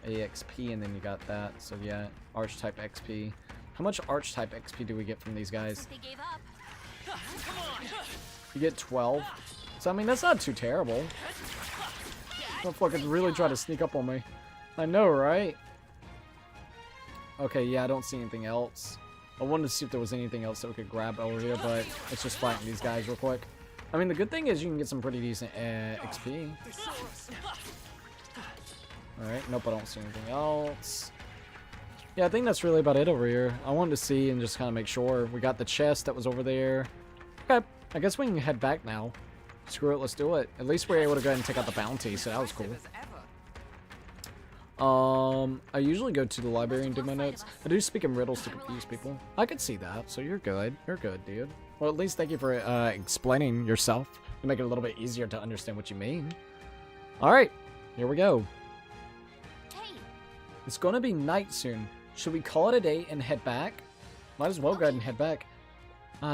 AXP, and then you got that. So yeah, Archetype XP. How much Archetype XP do we get from these guys? They gave up. You get 12. So, I mean, that's not too terrible. Motherfuckers really try to sneak up on me. I know, right? Okay, yeah, I don't see anything else. I wanted to see if there was anything else that we could grab over here, but it's just fighting these guys real quick. I mean, the good thing is you can get some pretty decent XP. Alright, nope, I don't see anything else. Yeah, I think that's really about it over here. I wanted to see and just kind of make sure. We got the chest that was over there. Okay, I guess we can head back now. Screw it, let's do it. At least we're able to go ahead and take out the bounty, so that was cool. I usually go to the library and do my notes. I do speak in riddles to confuse people. I could see that, so you're good. You're good, dude. Well, at least thank you for explaining yourself to make it a little bit easier to understand what you mean. Alright, here we go. Hey, It's gonna be night soon. Should we call it a day and head back? Might as well go ahead and head back.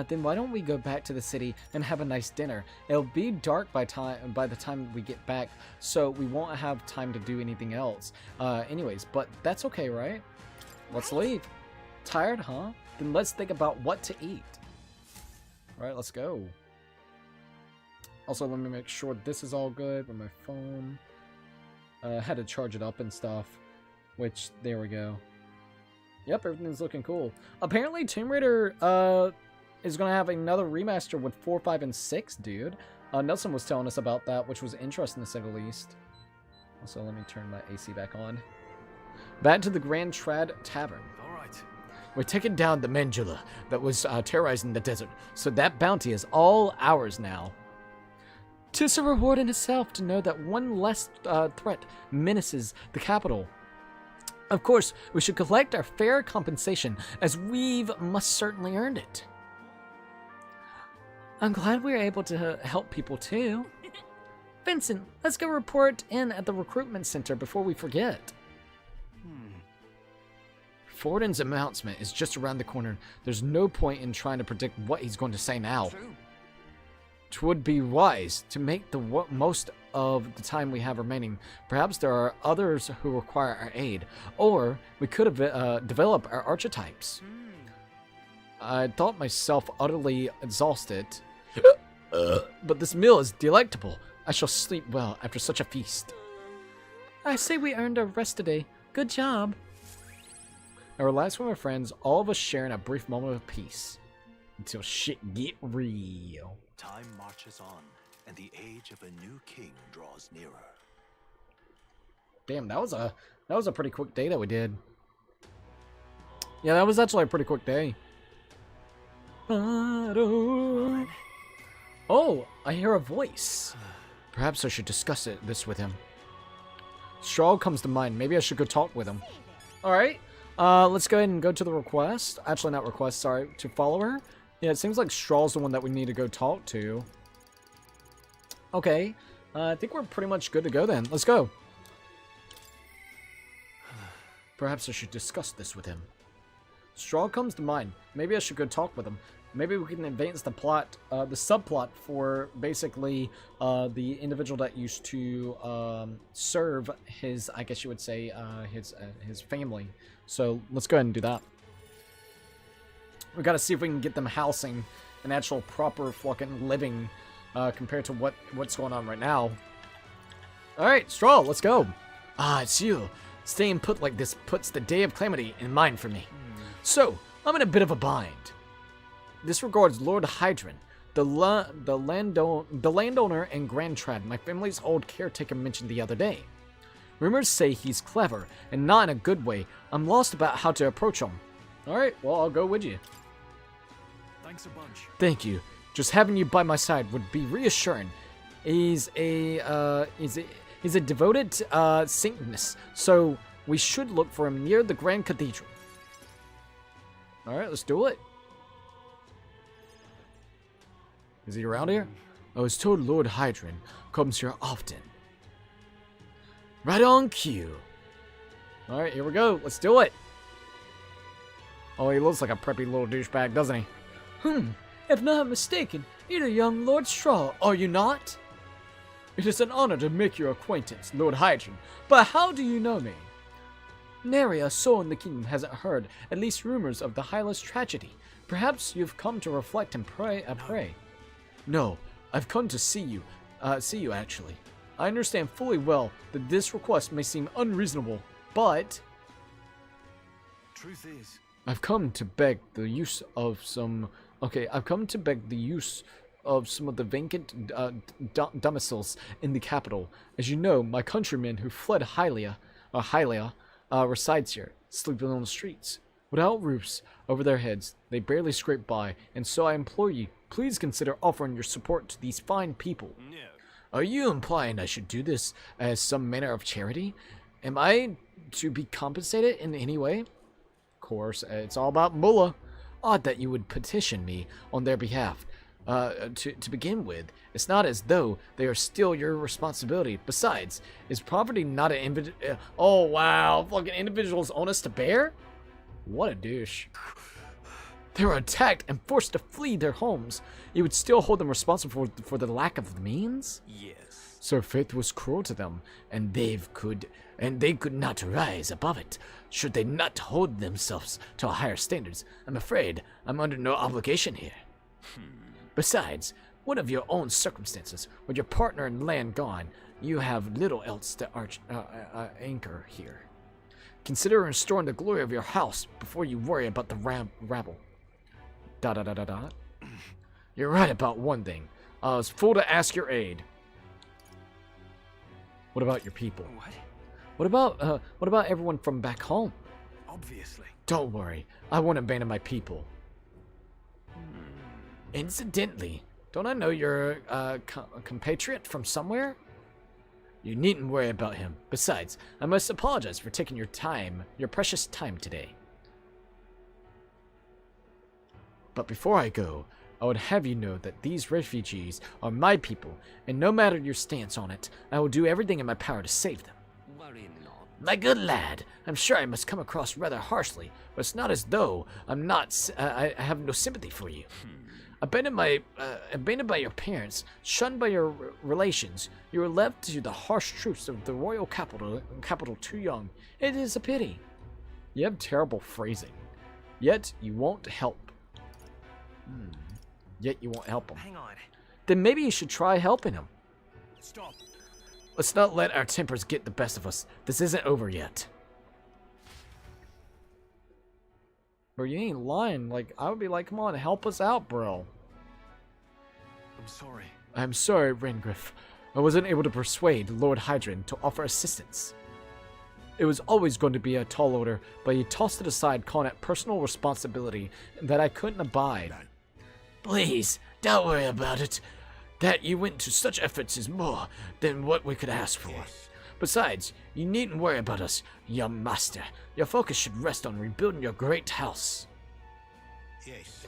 Then why don't we go back to the city and have a nice dinner? It'll be dark by the time we get back, so we won't have time to do anything else. Anyways, but that's okay, right? Let's leave. Tired, huh? Then let's think about what to eat. Alright, let's go. Also, let me make sure this is all good with my phone. I had to charge it up and stuff, which, there we go. Yep, everything's looking cool. Apparently, Tomb Raider, is going to have another remaster with 4, 5, and 6, dude. Nelson was telling us about that, which was interesting to say the least. Also, let me turn my AC back on. Back to the Grand Trad Tavern. All right. We're taking down the Mandula that was terrorizing the desert, so that bounty is all ours now. 'Tis a reward in itself to know that one less threat menaces the capital. Of course, we should collect our fair compensation, as we've most certainly earned it. I'm glad we were able to help people too. Vincent, let's go report in at the recruitment center before we forget. Fortin's announcement is just around the corner. There's no point in trying to predict what he's going to say now. True. 'Twould be wise to make the most of the time we have remaining. Perhaps there are others who require our aid, or we could have developed our archetypes. I thought myself utterly exhausted, but this meal is delectable. I shall sleep well after such a feast. I say we earned our rest today. Good job. I relax with my friends, all of us sharing a brief moment of peace, until shit get real. Time marches on, and the age of a new king draws nearer. Damn, that was a pretty quick day that we did. Yeah, that was actually a pretty quick day. Oh, I hear a voice. Perhaps I should discuss this with him. Straw comes to mind. Maybe I should go talk with him. Alright, let's go ahead and go to the request. Actually, not request, sorry. To follow her. Yeah, it seems like Straw's the one that we need to go talk to. Okay, I think we're pretty much good to go then. Let's go. Perhaps I should discuss this with him. Straw comes to mind. Maybe I should go talk with him. Maybe we can advance the plot, the subplot for basically the individual that used to serve his, I guess you would say, his family. So let's go ahead and do that. We gotta see if we can get them housing, an actual proper fucking living, compared to what's going on right now. All right, Straw, let's go. Ah, it's you. Staying put like this puts the day of calamity in mind for me. So, I'm in a bit of a bind. This regards Lord Hydron, the landowner in Grand Trad my family's old caretaker mentioned the other day. Rumors say he's clever, and not in a good way. I'm lost about how to approach him. Alright, well, I'll go with you. Thanks a bunch. Thank you. Just having you by my side would be reassuring. He's a devoted Satanist, so we should look for him near the Grand Cathedral. Alright, let's do it. Is he around here? I was told Lord Hydron comes here often. Right on cue. Alright, here we go. Let's do it. Oh, he looks like a preppy little douchebag, doesn't he? If not mistaken, you're the young Lord Straw, are you not? It is an honor to make your acquaintance, Lord Hydron, but how do you know me? Nary a soul in the kingdom hasn't heard at least rumors of the Hylas tragedy. Perhaps you've come to reflect and pray. No, I've come to see you actually. I understand fully well that this request may seem unreasonable, but Truth is, I've come to beg the use of some. I've come to beg the use of some of the vacant domiciles in the capital. As you know, my countrymen who fled Hylia resides here, sleeping on the streets. Without roofs over their heads, they barely scrape by, and so I implore you, please consider offering your support to these fine people. no. Are you implying I should do this as some manner of charity? Am I to be compensated in any way? Of course, it's all about Mullah. Odd that you would petition me on their behalf. To begin with, it's not as though they are still your responsibility. Besides, is poverty not an individual? Oh wow, fucking individuals on us to bear? What a douche. They were attacked and forced to flee their homes. You would still hold them responsible for the lack of the means? Yes. So fate was cruel to them, and they could not rise above it. Should they not hold themselves to higher standards, I'm afraid I'm under no obligation here. Besides, what of your own circumstances? With your partner and land gone, you have little else to anchor here. Consider restoring the glory of your house before you worry about the rabble. ... You're right about one thing. I was fool to ask your aid. What about your people? What? What about everyone from back home? Obviously. Don't worry, I won't abandon my people. Incidentally, don't I know you're a compatriot from somewhere? You needn't worry about him. Besides, I must apologize for taking your precious time today. But before I go, I would have you know that these refugees are my people, and no matter your stance on it, I will do everything in my power to save them. Worry not. My good lad, I'm sure I must come across rather harshly, but it's not as though I have no sympathy for you. Abandoned by your parents, shunned by your relations, you were left to the harsh truths of the royal capital too young. It is a pity. You have terrible phrasing. Yet you won't help. Yet you won't help him. Hang on. Then maybe you should try helping him. Stop. Let's not let our tempers get the best of us. This isn't over yet. Bro, you ain't lying. Like, I would be like, come on, help us out, bro. I'm sorry. I'm sorry, Rangriff. I wasn't able to persuade Lord Hydron to offer assistance. It was always going to be a tall order, but he tossed it aside, calling it personal responsibility that I couldn't abide. Please, don't worry about it. That you went to such efforts is more than what we could ask for. Yes. Besides, you needn't worry about us, young master. Your focus should rest on rebuilding your great house. Yes.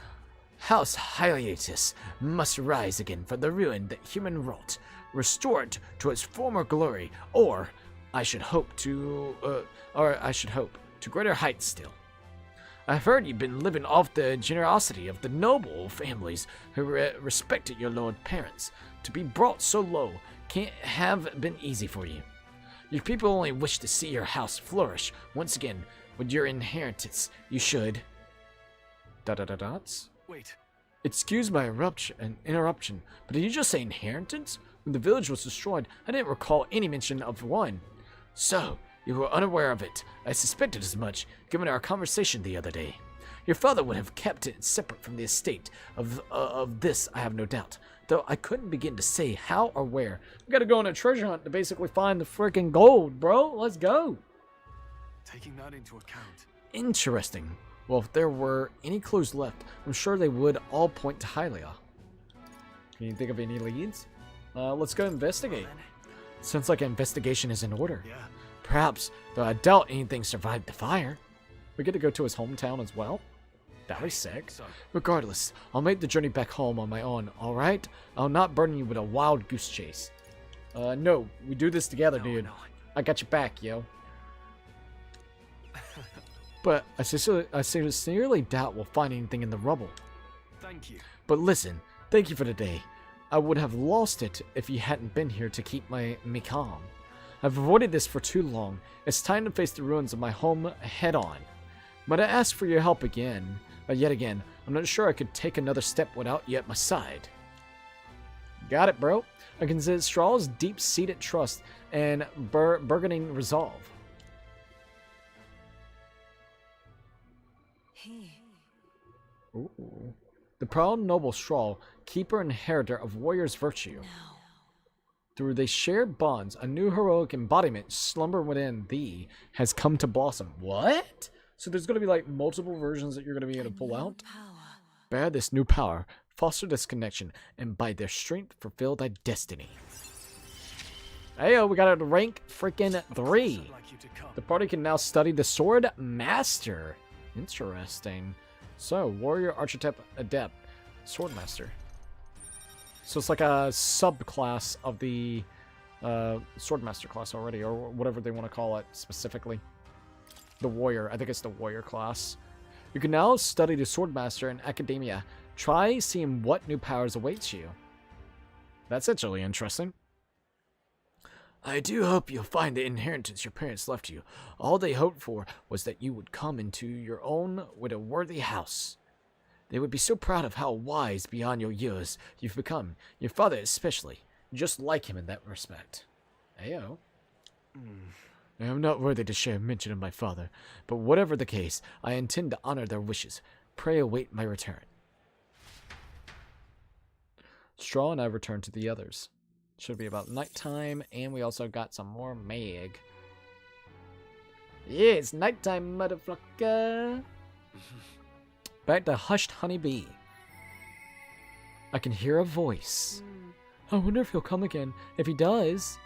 House Hyliatus must rise again from the ruin that human wrought, restore it to its former glory, or I should hope to greater heights still. I've heard you've been living off the generosity of the noble families who respected your lord parents. To be brought so low can't have been easy for you. Your people only wish to see your house flourish once again with your inheritance. You should. ... Wait. Excuse my interruption, but did you just say inheritance? When the village was destroyed, I didn't recall any mention of one. So, you were unaware of it. I suspected as much, given our conversation the other day. Your father would have kept it separate from the estate. Of this, I have no doubt. Though I couldn't begin to say how or where. We gotta go on a treasure hunt to basically find the freaking gold, bro. Let's go. Taking that into account. Interesting. Well, if there were any clues left, I'm sure they would all point to Hylia. Can you think of any leads? Let's go investigate. Sounds like an investigation is in order. Yeah. Perhaps, though I doubt anything survived the fire. We get to go to his hometown as well. That was sick. So, Regardless, I'll make the journey back home on my own, alright? I'll not burden you with a wild goose chase. No, we do this together, dude. no. I got your back, yo. But I sincerely doubt we'll find anything in the rubble. Thank you. But listen, thank you for today. I would have lost it if you hadn't been here to keep me calm. I've avoided this for too long. It's time to face the ruins of my home head on. But I ask for your help again. Yet again, I'm not sure I could take another step without you at my side. Got it, bro. I consider Straw's deep-seated trust and bargaining resolve. Ooh. The proud noble Straw, keeper and inheritor of warrior's virtue. Through they shared bonds, a new heroic embodiment slumber within thee has come to blossom. What? So there's going to be like multiple versions that you're going to be able to pull out? Bear this new power, foster this connection, and by their strength fulfill thy destiny. Heyo, we got a rank freaking 3. The party can now study the Sword Master. Interesting. So, Warrior, Archetype, Adept, Sword Master. So it's like a subclass of the Sword Master class already, or whatever they want to call it specifically. The Warrior. I think it's the Warrior class. You can now study the Sword Master in Academia. Try seeing what new powers awaits you. That's actually interesting. I do hope you'll find the inheritance your parents left you. All they hoped for was that you would come into your own with a worthy house. They would be so proud of how wise beyond your years you've become, your father especially, just like him in that respect. Ayo. I am not worthy to share mention of my father, but whatever the case, I intend to honor their wishes. Pray await my return. Straw and I return to the others. Should be about nighttime, and we also got some more mag. Yeah, it's nighttime, motherfucker. Back to Hushed Honeybee. I can hear a voice. I wonder if he'll come again. If he does...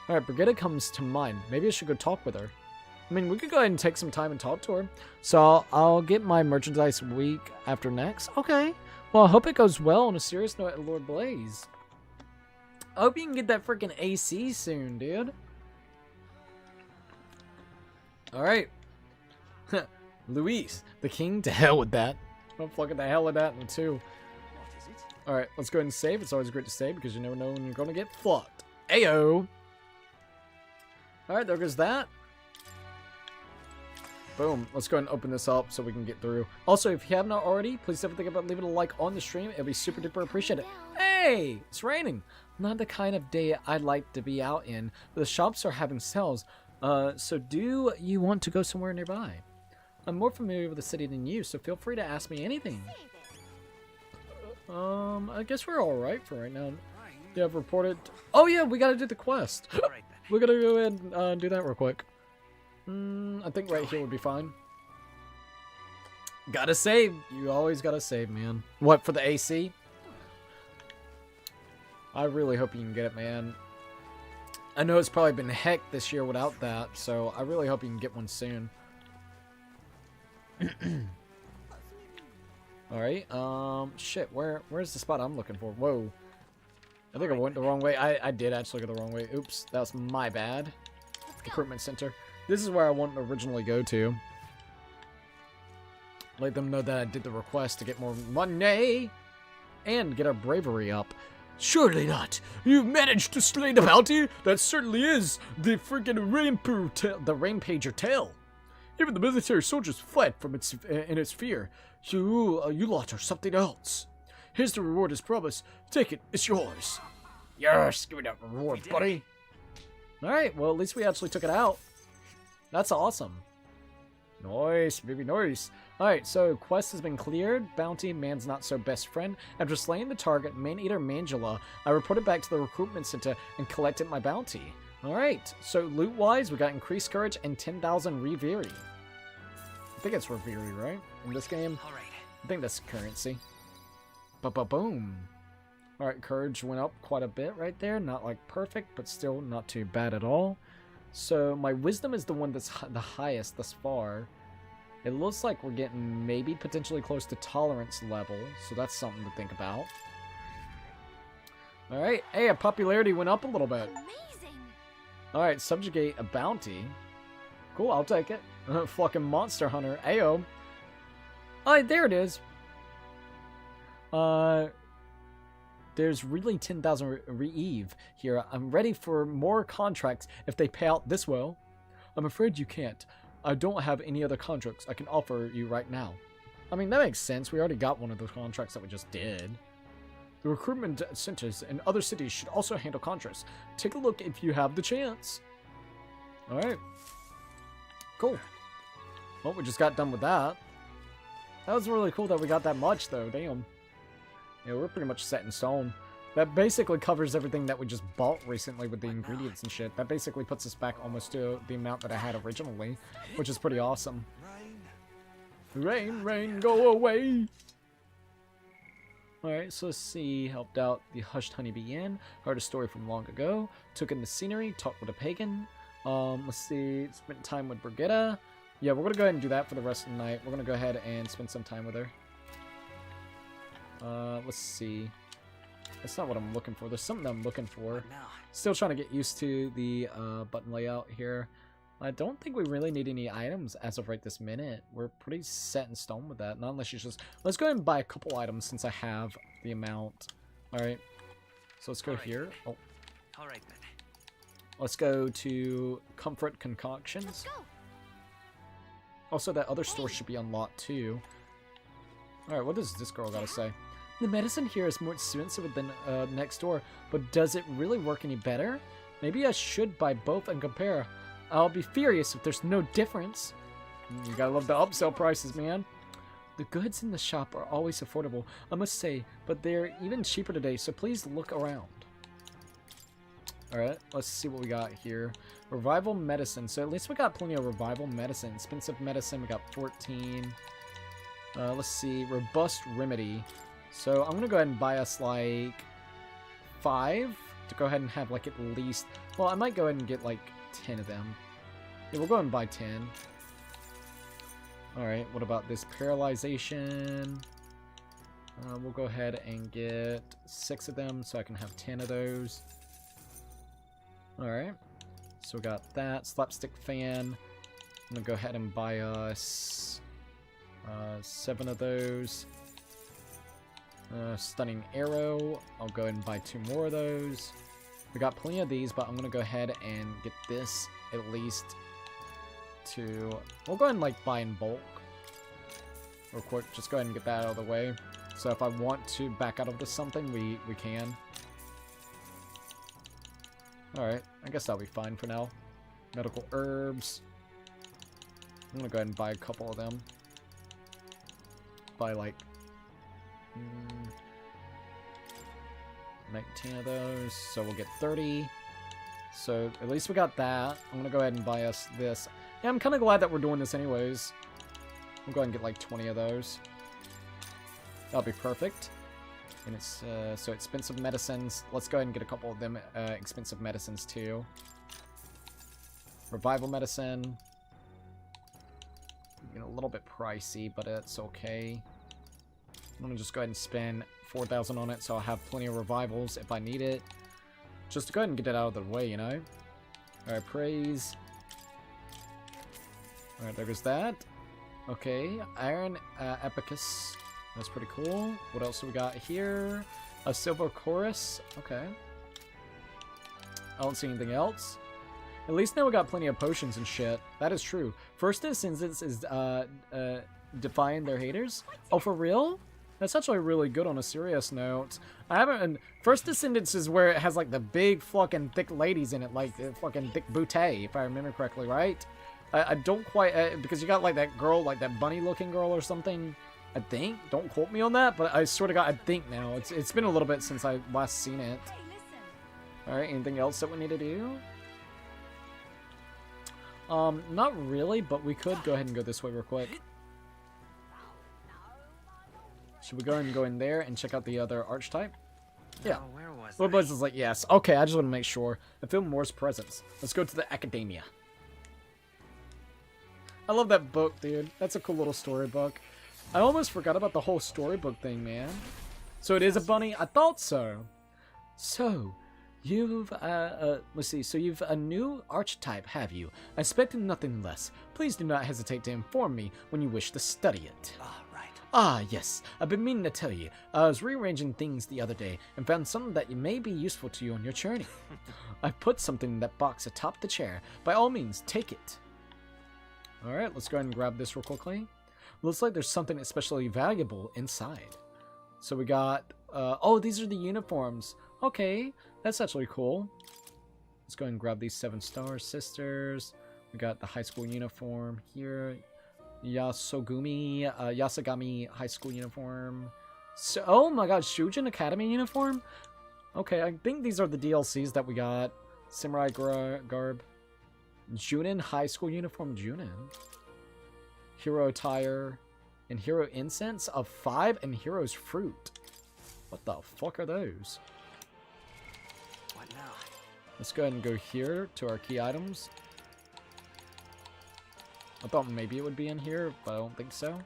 Alright, Brigitte comes to mind. Maybe I should go talk with her. I mean, we could go ahead and take some time and talk to her. So I'll get my merchandise week after next. Okay. Well, I hope it goes well. On a serious note, Lord Blaze. I hope you can get that freaking AC soon, dude. Alright. Luis, the king, to hell with that. I'm fucking the hell with that one too. Alright, let's go ahead and save. It's always great to save because you never know when you're gonna get fucked. Ayo! Alright, there goes that. Boom. Let's go ahead and open this up so we can get through. Also, if you have not already, please don't think about leaving a like on the stream. It'll be super duper appreciated. Hey! It's raining. Not the kind of day I'd like to be out in. The shops are having sales. So do you want to go somewhere nearby? I'm more familiar with the city than you, so feel free to ask me anything. I guess we're alright for right now. Yeah, I've reported... Oh yeah, we gotta do the quest. We're gonna go ahead and do that real quick. I think right here would be fine. Gotta save. You always gotta save, man. What, for the AC? I really hope you can get it, man. I know it's probably been heck this year without that, so I really hope you can get one soon. Alright, shit, where's the spot I'm looking for? Whoa. I think I went the wrong way. I did actually go the wrong way. Oops, that was my bad. Recruitment center. This is where I wanted to originally go to. Let them know that I did the request to get more money and get our bravery up. Surely not. You've managed to slay the bounty? That certainly is the freaking Rampager tale. Even the military soldiers fled from in its fear. You lot are something else. Here's the reward as promised. Take it. It's yours. Yes, give me that reward, buddy. Alright, well, at least we actually took it out. That's awesome. Nice, baby, nice. Alright, so quest has been cleared. Bounty, man's not so best friend. After slaying the target, Man-Eater Mangela, I reported back to the recruitment center and collected my bounty. Alright, so loot-wise, we got increased courage and 10,000 Reviri. I think it's Reviri, right? In this game? I think that's currency. Ba-ba-boom. Alright, courage went up quite a bit right there. Not like perfect, but still not too bad at all. So my wisdom is the one that's the highest thus far. It looks like we're getting maybe potentially close to tolerance level, so that's something to think about. Alright, hey, our popularity went up a little bit. Amazing. Alright, subjugate a bounty. Cool, I'll take it. Fucking monster hunter. Ayo. Alright, there it is. There's really 10,000 Reeve here. I'm ready for more contracts if they pay out this well. I'm afraid you can't. I don't have any other contracts I can offer you right now. I mean, that makes sense. We already got one of those contracts that we just did. The recruitment centers in other cities should also handle contracts. Take a look if you have the chance. Alright. Cool. Well, we just got done with that. That was really cool that we got that much, though. Damn. Yeah, we're pretty much set in stone. That basically covers everything that we just bought recently with the ingredients and shit. That basically puts us back almost to the amount that I had originally, which is pretty awesome. Rain, rain, go away! Alright, so let's see. Helped out the hushed honeybee inn. Heard a story from long ago. Took in the scenery. Talked with a pagan. Let's see. Spent time with Brigitta. Yeah, we're gonna go ahead and do that for the rest of the night. We're gonna go ahead and spend some time with her. Let's see. That's not what I'm looking for. There's something I'm looking for. Still trying to get used to the button layout here. I don't think we really need any items as of right this minute. We're pretty set in stone with that. Not unless you just... Let's go ahead and buy a couple items since I have the amount. Alright. So let's go here. Oh. Alright then. Let's go to Comfort Concoctions. Let's go. Also, that other store should be unlocked too. Alright, what does this girl gotta say? The medicine here is more expensive than next door, but does it really work any better? Maybe I should buy both and compare. I'll be furious if there's no difference. You gotta love the upsell prices, man. The goods in the shop are always affordable, I must say, but they're even cheaper today, so please look around. Alright, let's see what we got here. Revival medicine. So at least we got plenty of revival medicine. Expensive medicine, we got 14. Let's see. Robust remedy. So I'm gonna go ahead and buy us like 5 to go ahead and have like at least... Well, I might go ahead and get like 10 of them. Yeah, we'll go ahead and buy 10. Alright, what about this paralyzation? We'll go ahead and get 6 of them so I can have 10 of those. Alright, so we got that. Slapstick fan. I'm gonna go ahead and buy us 7 of those. Stunning arrow. I'll go ahead and buy 2 more of those. We got plenty of these, but I'm gonna go ahead and get this at least to... We'll go ahead and like buy in bulk. Real quick, just go ahead and get that out of the way. So if I want to back out of this something, we can. Alright, I guess that'll be fine for now. Medical herbs. I'm gonna go ahead and buy a couple of them. Buy like 19 of those, so we'll get 30. So at least we got that. I'm gonna go ahead and buy us this. Yeah, I'm kind of glad that we're doing this anyways. We'll go ahead and get like 20 of those. That'll be perfect. And it's so expensive medicines. Let's go ahead and get a couple of them expensive medicines too. Revival medicine. You know, a little bit pricey, but it's okay. I'm gonna just go ahead and spend 4,000 on it, so I'll have plenty of revivals if I need it. Just to go ahead and get it out of the way, you know? Alright, praise. Alright, there goes that. Okay, iron epicus. That's pretty cool. What else do we got here? A silver chorus. Okay. I don't see anything else. At least now we got plenty of potions and shit. That is true. First instance is defying their haters. Oh, for real? That's actually really good on a serious note. I haven't... First Descendants is where it has, like, the big fucking thick ladies in it, like the fucking thick bootay, if I remember correctly, right? I don't quite... because you got, like, that girl, like, that bunny-looking girl or something, I think. Don't quote me on that, but I sort of got... I think now. It's been a little bit since I last seen it. Hey, listen. Alright, anything else that we need to do? Not really, but we could go ahead and go this way real quick. Should we go ahead and go in there and check out the other archetype? Yeah. Oh, where was Little Buzz is like, yes. Okay, I just want to make sure. I feel Moore's presence. Let's go to the Academia. I love that book, dude. That's a cool little storybook. I almost forgot about the whole storybook thing, man. So it is a bunny? I thought so. So, You've, let's see, so you've a new archetype, have you? I expected nothing less. Please do not hesitate to inform me when you wish to study it. Ah, right. Ah, yes, I've been meaning to tell you. I was rearranging things the other day and found something that may be useful to you on your journey. I put something in that box atop the chair. By all means, take it. Alright, let's go ahead and grab this real quickly. Looks like there's something especially valuable inside. So we got, oh, these are the uniforms. Okay, that's actually cool. Let's go ahead and grab these 7-star sisters. We got the high school uniform here. Yasagami high school uniform. So, oh my god, Shujin Academy uniform? Okay, I think these are the DLCs that we got. Samurai garb. Junin high school uniform, Junin. Hero attire. And hero incense of 5 and hero's fruit. What the fuck are those? What now? Let's go ahead and go here to our key items. I thought maybe it would be in here, but I don't think so.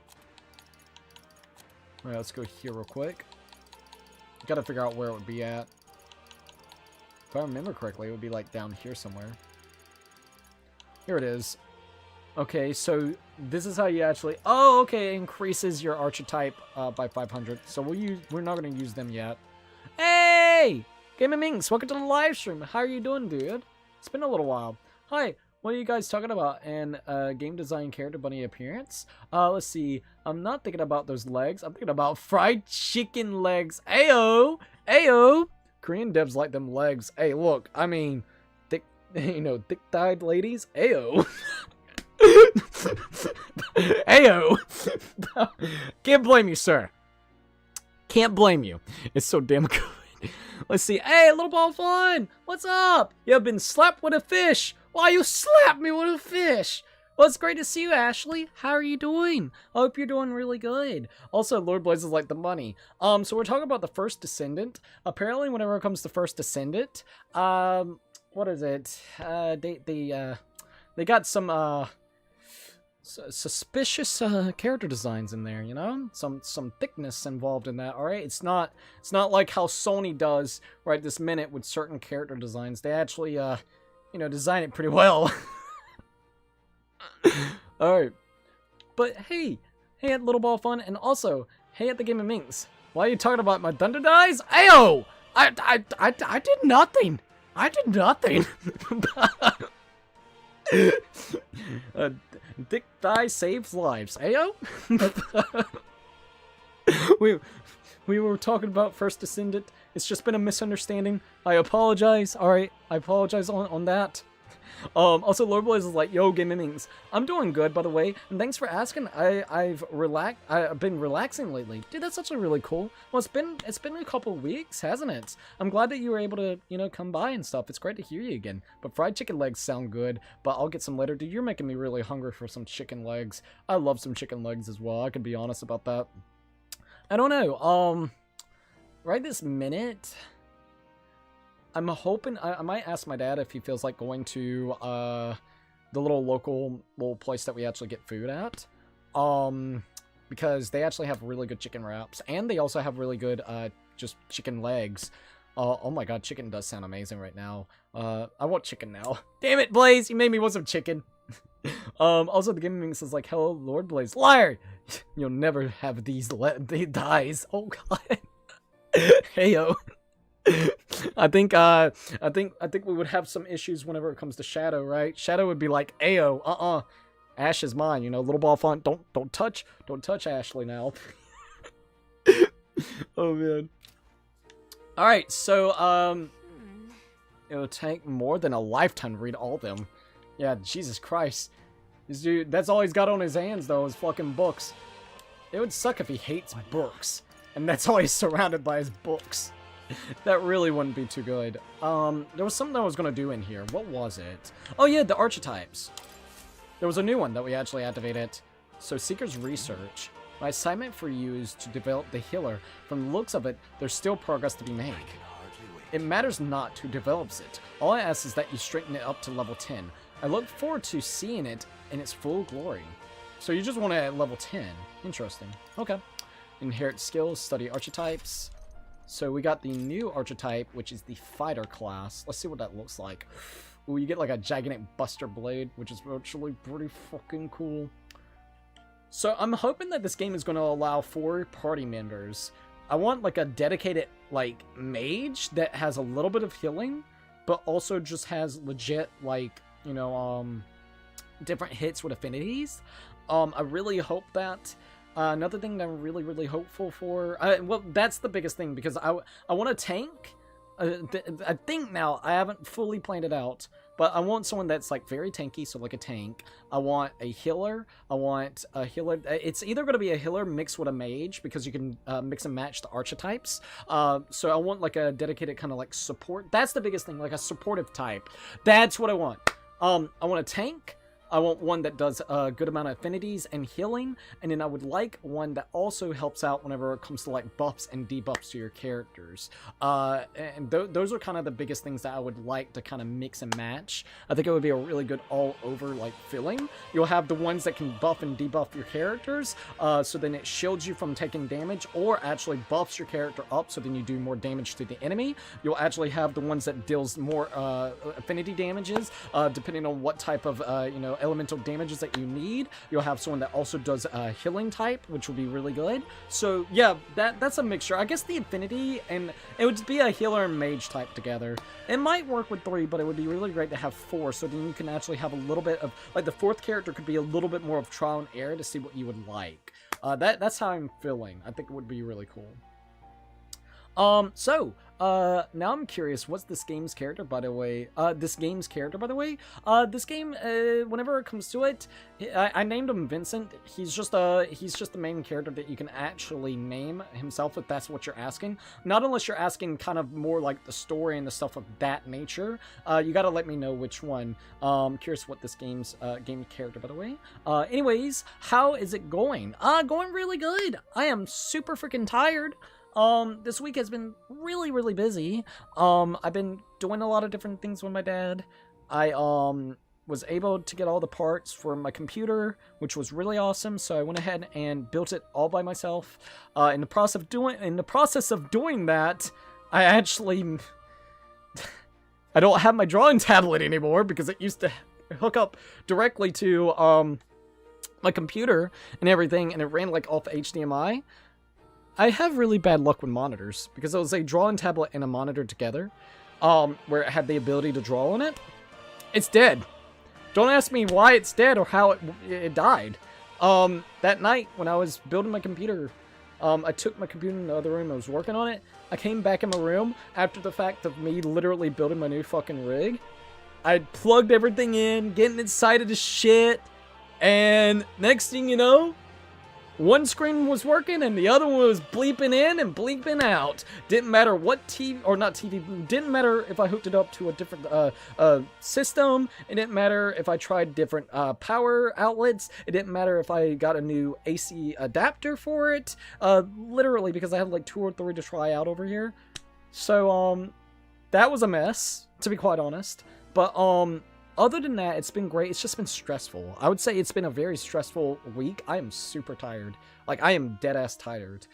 Alright, let's go here real quick. Gotta figure out where it would be at. If I remember correctly, it would be like down here somewhere. Here it is. Okay, so this is how you actually... Oh, okay, it increases your archetype by 500. So we're not going to use them yet. Hey! Game of Minx, welcome to the live stream. How are you doing, dude? It's been a little while. Hi, what are you guys talking about? And game design character bunny appearance? Let's see. I'm not thinking about those legs. I'm thinking about fried chicken legs. Ayo! Ayo! Korean devs like them legs. Hey, look, I mean, thick, thick-thighed ladies. Ayo! Ayo! Can't blame you, sir. Can't blame you. It's so damn good. Let's see. Hey, little ball fun! What's up? You've been slapped with a fish. Why you slapped me with a fish? Well, it's great to see you, Ashley. How are you doing? I hope you're doing really good. Also, Lord Blaze is like the money. So we're talking about the First Descendant. Apparently, whenever it comes to First Descendant, what is it? They got some suspicious character designs in there, you know? Some thickness involved in that. All right, it's not like how Sony does right this minute with certain character designs. They actually design it pretty well. All right, but hey at Little Ball Fun, and also hey at the Game of Minx. Why are you talking about my Thunder Dies? Ayo! I did nothing. I did nothing. Thick thigh saves lives. Ayo? we were talking about First Descendant. It's just been a misunderstanding. I apologize. Alright, I apologize on that. Also, Lord Blaze is like, yo, Gaming's. I'm doing good, by the way, and thanks for asking. I've been relaxing lately. Dude, that's actually really cool. Well, it's been a couple weeks, hasn't it? I'm glad that you were able to, come by and stuff. It's great to hear you again. But fried chicken legs sound good, but I'll get some later. Dude, you're making me really hungry for some chicken legs. I love some chicken legs as well. I can be honest about that. I don't know. Right this minute, I'm hoping I might ask my dad if he feels like going to the little place that we actually get food at, because they actually have really good chicken wraps, and they also have really good just chicken legs. Oh my god, chicken does sound amazing right now. I want chicken now. Damn it, Blaze, you made me want some chicken. Also the gaming says like, hello, Lord Blaze. Liar! You'll never have these dies. Oh god. Heyo. I think we would have some issues whenever it comes to Shadow, right? Shadow would be like, "Ayo, Ash is mine." Little ball font. Don't touch Ashley now. Oh man. All right, so it'll take more than a lifetime to read all of them. Yeah, Jesus Christ, this dude. That's all he's got on his hands though, is fucking books. It would suck if he hates books, and that's all he's surrounded by is books. That really wouldn't be too good. There was something I was going to do in here. What was it? Oh yeah, the archetypes. There was a new one that we actually activated. So Seeker's Research. My assignment for you is to develop the healer. From the looks of it, there's still progress to be made. It matters not who develops it. All I ask is that you straighten it up to level 10. I look forward to seeing it in its full glory. So you just want it at level 10. Interesting. Okay. Inherit skills, study archetypes. So we got the new archetype, which is the fighter class. Let's see what that looks like. Ooh, you get like a gigantic buster blade, which is actually pretty fucking cool. So I'm hoping that this game is going to allow 4 party members. I want like a dedicated like mage that has a little bit of healing, but also just has legit like, you know, different hits with affinities. I really hope that. Another thing that I'm really hopeful for, well, that's the biggest thing, because I want a tank. I think now, I haven't fully planned it out, but I want someone that's like very tanky, so like a tank. I want a healer. I want a healer. It's either going to be a healer mixed with a mage, because you can mix and match the archetypes. So I want like a dedicated kind of like support. That's the biggest thing, like a supportive type. That's what I want. I want a tank. I want one that does a good amount of affinities and healing, and then I would like one that also helps out whenever it comes to like buffs and debuffs to your characters. And those are kind of the biggest things that I would like to kind of mix and match. I think it would be a really good all-over like feeling. You'll have the ones that can buff and debuff your characters, so then it shields you from taking damage, or actually buffs your character up, so then you do more damage to the enemy. You'll actually have the ones that deals more affinity damages, depending on what type of you know, elemental damages that you need. You'll have someone that also does a healing type, which will be really good. So yeah, that's a mixture. I guess the affinity, and it would be a healer and mage type together. It might work with 3, but it would be really great to have 4, so then you can actually have a little bit of, like, the 4th character could be a little bit more of trial and error to see what you would like. That's how I'm feeling. I think it would be really cool. Now I'm curious, what's this game's character, by the way? This game, whenever it comes to it, I named him Vincent. He's just the main character that you can actually name himself, if that's what you're asking. Not unless you're asking kind of more like the story and the stuff of that nature. You gotta let me know which one. Curious what this game's game character, by the way. Anyways, how is it going? Going really good. I am super freaking tired. This week has been really busy. I've been doing a lot of different things with my dad. I, was able to get all the parts for my computer, which was really awesome, so I went ahead and built it all by myself. In the process of doing that, I actually... I don't have my drawing tablet anymore, because it used to hook up directly to, my computer and everything, and it ran, like, off HDMI. I have really bad luck with monitors, because it was a drawing tablet and a monitor together, where it had the ability to draw on it. It's dead. Don't ask me why it's dead or how it died. That night when I was building my computer, I took my computer in the other room, I was working on it. I came back in my room after the fact of me literally building my new fucking rig. I plugged everything in, getting excited as shit, and next thing you know, one screen was working and the other one was bleeping in and bleeping out. Didn't matter what TV, or not TV, didn't matter if I hooked it up to a different system. It didn't matter if I tried different power outlets. It didn't matter if I got a new AC adapter for it. Literally, because I had like 2 or 3 to try out over here. So, that was a mess, to be quite honest. But, other than that, it's been great. It's just been stressful. I would say it's been a very stressful week. I am super tired. Like, I am dead-ass tired.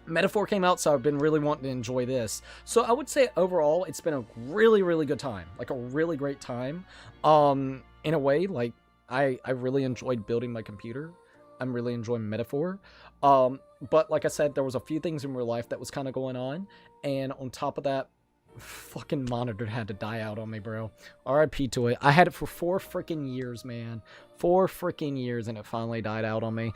Metaphor came out, so I've been really wanting to enjoy this. So I would say overall, it's been a really good time. Like, a really great time. In a way, like, I really enjoyed building my computer. I'm really enjoying Metaphor. But like I said, there was a few things in real life that was kind of going on. And on top of that, fucking monitor had to die out on me, bro. RIP to it. I had it for 4 freaking years, man. 4 freaking years, and it finally died out on me.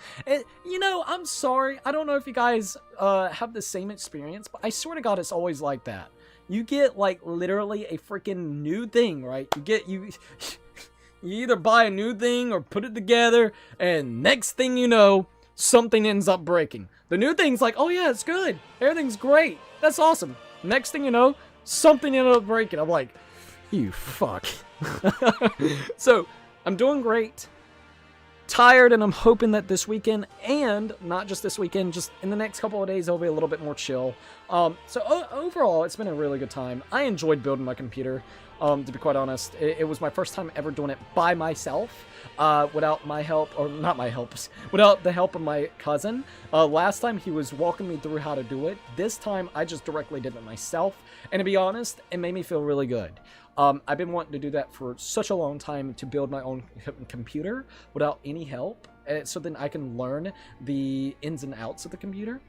You know, I'm sorry. I don't know if you guys have the same experience, but I swear to God, it's always like that. You get, like, literally a freaking new thing, right? You either buy a new thing or put it together, and next thing you know, something ends up breaking. The new thing's like, oh yeah, it's good. Everything's great. That's awesome. Next thing you know, something ended up breaking. I'm like, you fuck. So, I'm doing great. Tired, and I'm hoping that this weekend, and not just this weekend, just in the next couple of days, it'll be a little bit more chill. Overall, it's been a really good time. I enjoyed building my computer. To be quite honest, it was my first time ever doing it by myself, without my help, or not my help, without the help of my cousin. Last time he was walking me through how to do it. This time I just directly did it myself, and to be honest, it made me feel really good. I've been wanting to do that for such a long time, to build my own computer without any help, so then I can learn the ins and outs of the computer.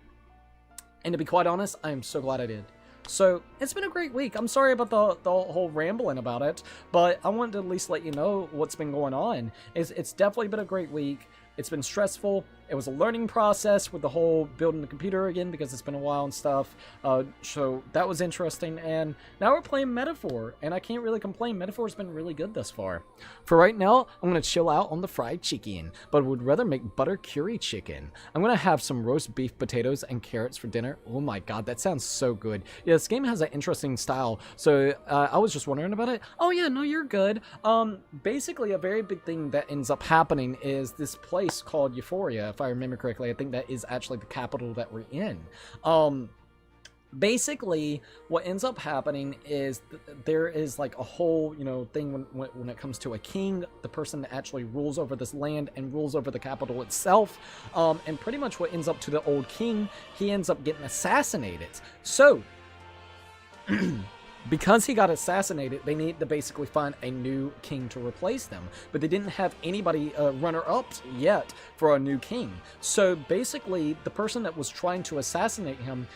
And to be quite honest, I am so glad I did. So, it's been a great week. I'm sorry about the whole rambling about it, but I wanted to at least let you know what's been going on. It's definitely been a great week. It's been stressful. It was a learning process with the whole building the computer again, because it's been a while and stuff. So that was interesting. And now we're playing Metaphor, and I can't really complain. Metaphor's been really good thus far. For right now, I'm going to chill out on the fried chicken, but would rather make butter curry chicken. I'm going to have some roast beef potatoes and carrots for dinner. Oh my god, that sounds so good. Yeah, this game has an interesting style. So I was just wondering about it. Oh yeah, no, you're good. Basically, a very big thing that ends up happening is this place called Euphoria. If I remember correctly, I think that is actually the capital that we're in. Basically, what ends up happening is there is like a whole, thing when it comes to a king, the person that actually rules over this land and rules over the capital itself. And pretty much what ends up to the old king, he ends up getting assassinated. So, because he got assassinated, they need to basically find a new king to replace them. But they didn't have anybody runner-up yet for a new king. So basically, the person that was trying to assassinate him,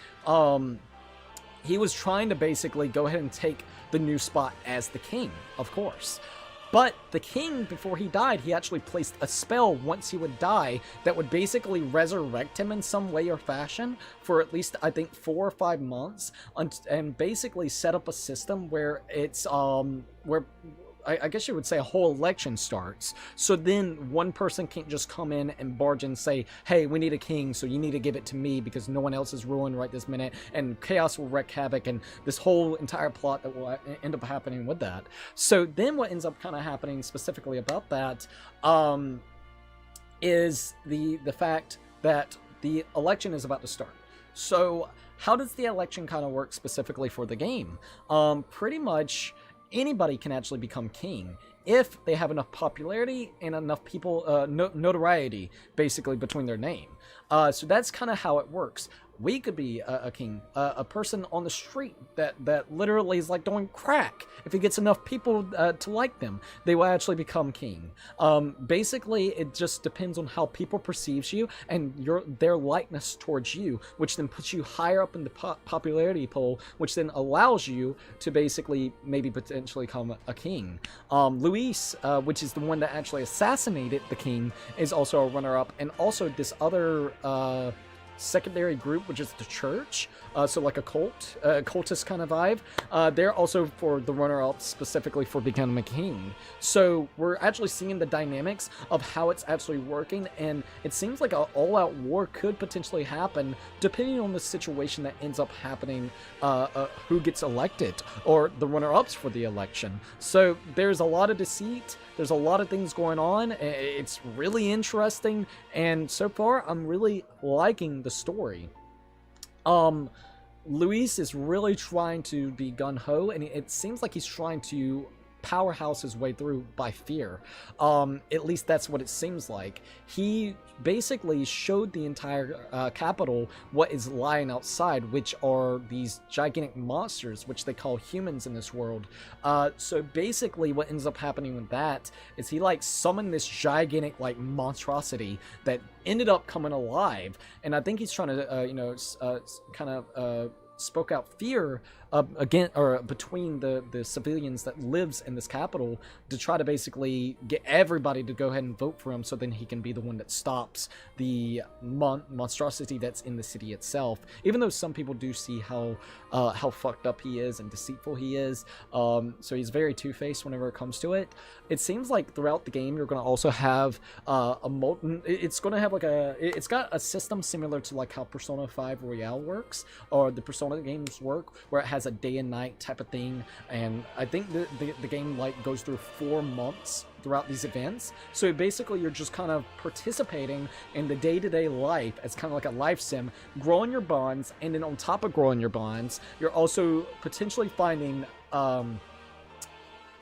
he was trying to basically go ahead and take the new spot as the king, of course. But the king, before he died, he actually placed a spell once he would die that would basically resurrect him in some way or fashion for at least, I think, 4 or 5 months, and basically set up a system where it's, where I guess you would say a whole election starts. So then one person can't just come in and barge in and say, hey, we need a king, so you need to give it to me because no one else is ruling right this minute, and chaos will wreak havoc, and this whole entire plot that will end up happening with that. So then what ends up kind of happening specifically about that is the fact that the election is about to start. So how does the election kind of work specifically for the game? Pretty much anybody can actually become king if they have enough popularity and enough people, notoriety, basically, between their name. So that's kind of how it works. We could be a king, a person on the street that literally is like doing crack. If he gets enough people to like them, they will actually become king. Basically, it just depends on how people perceives you and their likeness towards you, which then puts you higher up in the popularity poll, which then allows you to basically maybe potentially become a king. Luis, which is the one that actually assassinated the king, is also a runner-up, and also this other secondary group, which is the church, so like a cult, cultist kind of vibe. They're also for the runner-up specifically for becoming a king. So we're actually seeing the dynamics of how it's actually working, and it seems like an all-out war could potentially happen depending on the situation that ends up happening, who gets elected, or the runner-ups for the election. So there's a lot of deceit, there's a lot of things going on. It's really interesting, and so far I'm really liking the story. Luis is really trying to be gun-ho, and it seems like he's trying to powerhouse his way through by fear. At least that's what it seems like. He basically showed the entire capital what is lying outside, which are these gigantic monsters, which they call humans in this world. So basically what ends up happening with that is he like summoned this gigantic like monstrosity that ended up coming alive, and I think he's trying to kind of spoke out fear between the civilians that lives in this capital, to try to basically get everybody to go ahead and vote for him, so then he can be the one that stops the monstrosity that's in the city itself. Even though some people do see how fucked up he is and deceitful he is, so he's very two-faced whenever it comes to it. It seems like throughout the game you're going to also have it's going to have like it's got a system similar to like how Persona 5 Royale works, or the Persona games work, where it has has a day and night type of thing, and I think the game like goes through 4 months throughout these events. So basically you're just kind of participating in the day-to-day life as kind of like a life sim, growing your bonds, and then on top of growing your bonds, you're also potentially finding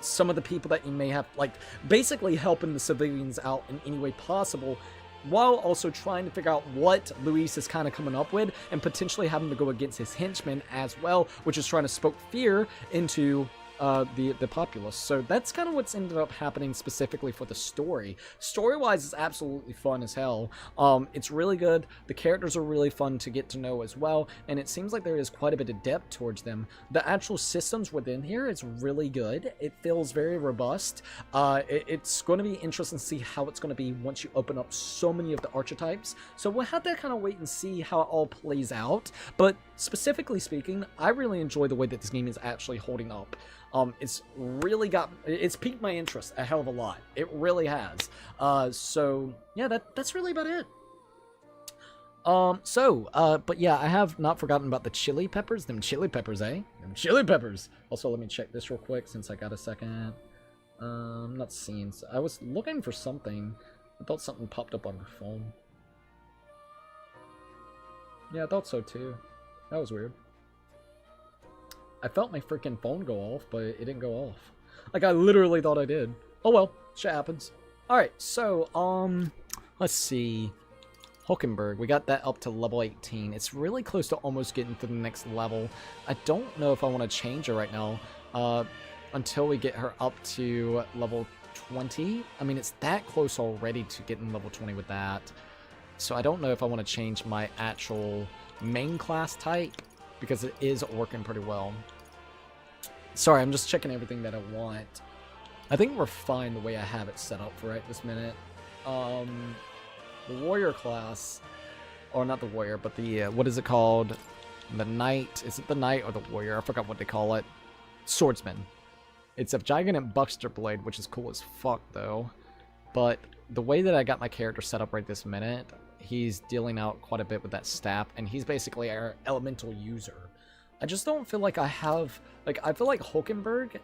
some of the people that you may have, like, basically helping the civilians out in any way possible, while also trying to figure out what Luis is kind of coming up with, and potentially having to go against his henchmen as well, which is trying to stoke fear into the populace. So that's kind of what's ended up happening specifically for the story. Story-wise, it's absolutely fun as hell. It's really good. The characters are really fun to get to know as well, and it seems like there is quite a bit of depth towards them. The actual systems within here is really good. It feels very robust. It's going to be interesting to see how it's going to be once you open up so many of the archetypes. So we'll have to kind of wait and see how it all plays out. But specifically speaking, I really enjoy the way that this game is actually holding up. It's piqued my interest a hell of a lot. It really has. So yeah, that's really about it. But yeah, I have not forgotten about the chili peppers. Them chili peppers, eh? Them chili peppers. Also, let me check this real quick since I got a second. I'm not seeing. I was looking for something. I thought something popped up on my phone. Yeah, I thought so too. That was weird. I felt my freaking phone go off, but it didn't go off. Like, I literally thought I did. Oh well, shit happens. Alright, so, let's see. Hulkenberg, we got that up to level 18. It's really close to almost getting to the next level. I don't know if I want to change her right now, until we get her up to level 20. I mean, it's that close already to getting level 20 with that. So I don't know if I want to change my actual main class type, because it is working pretty well. Sorry, I'm just checking everything that I want. I think we're fine the way I have it set up for right this minute. The warrior class, or not the warrior, but the, what is it called? The knight. Is it the knight or the warrior? I forgot what they call it. Swordsman. It's a gigantic buckster blade, which is cool as fuck, though. But the way that I got my character set up right this minute, he's dealing out quite a bit with that staff, and he's basically our elemental user. I just don't feel like I have, like, I feel like Hulkenberg,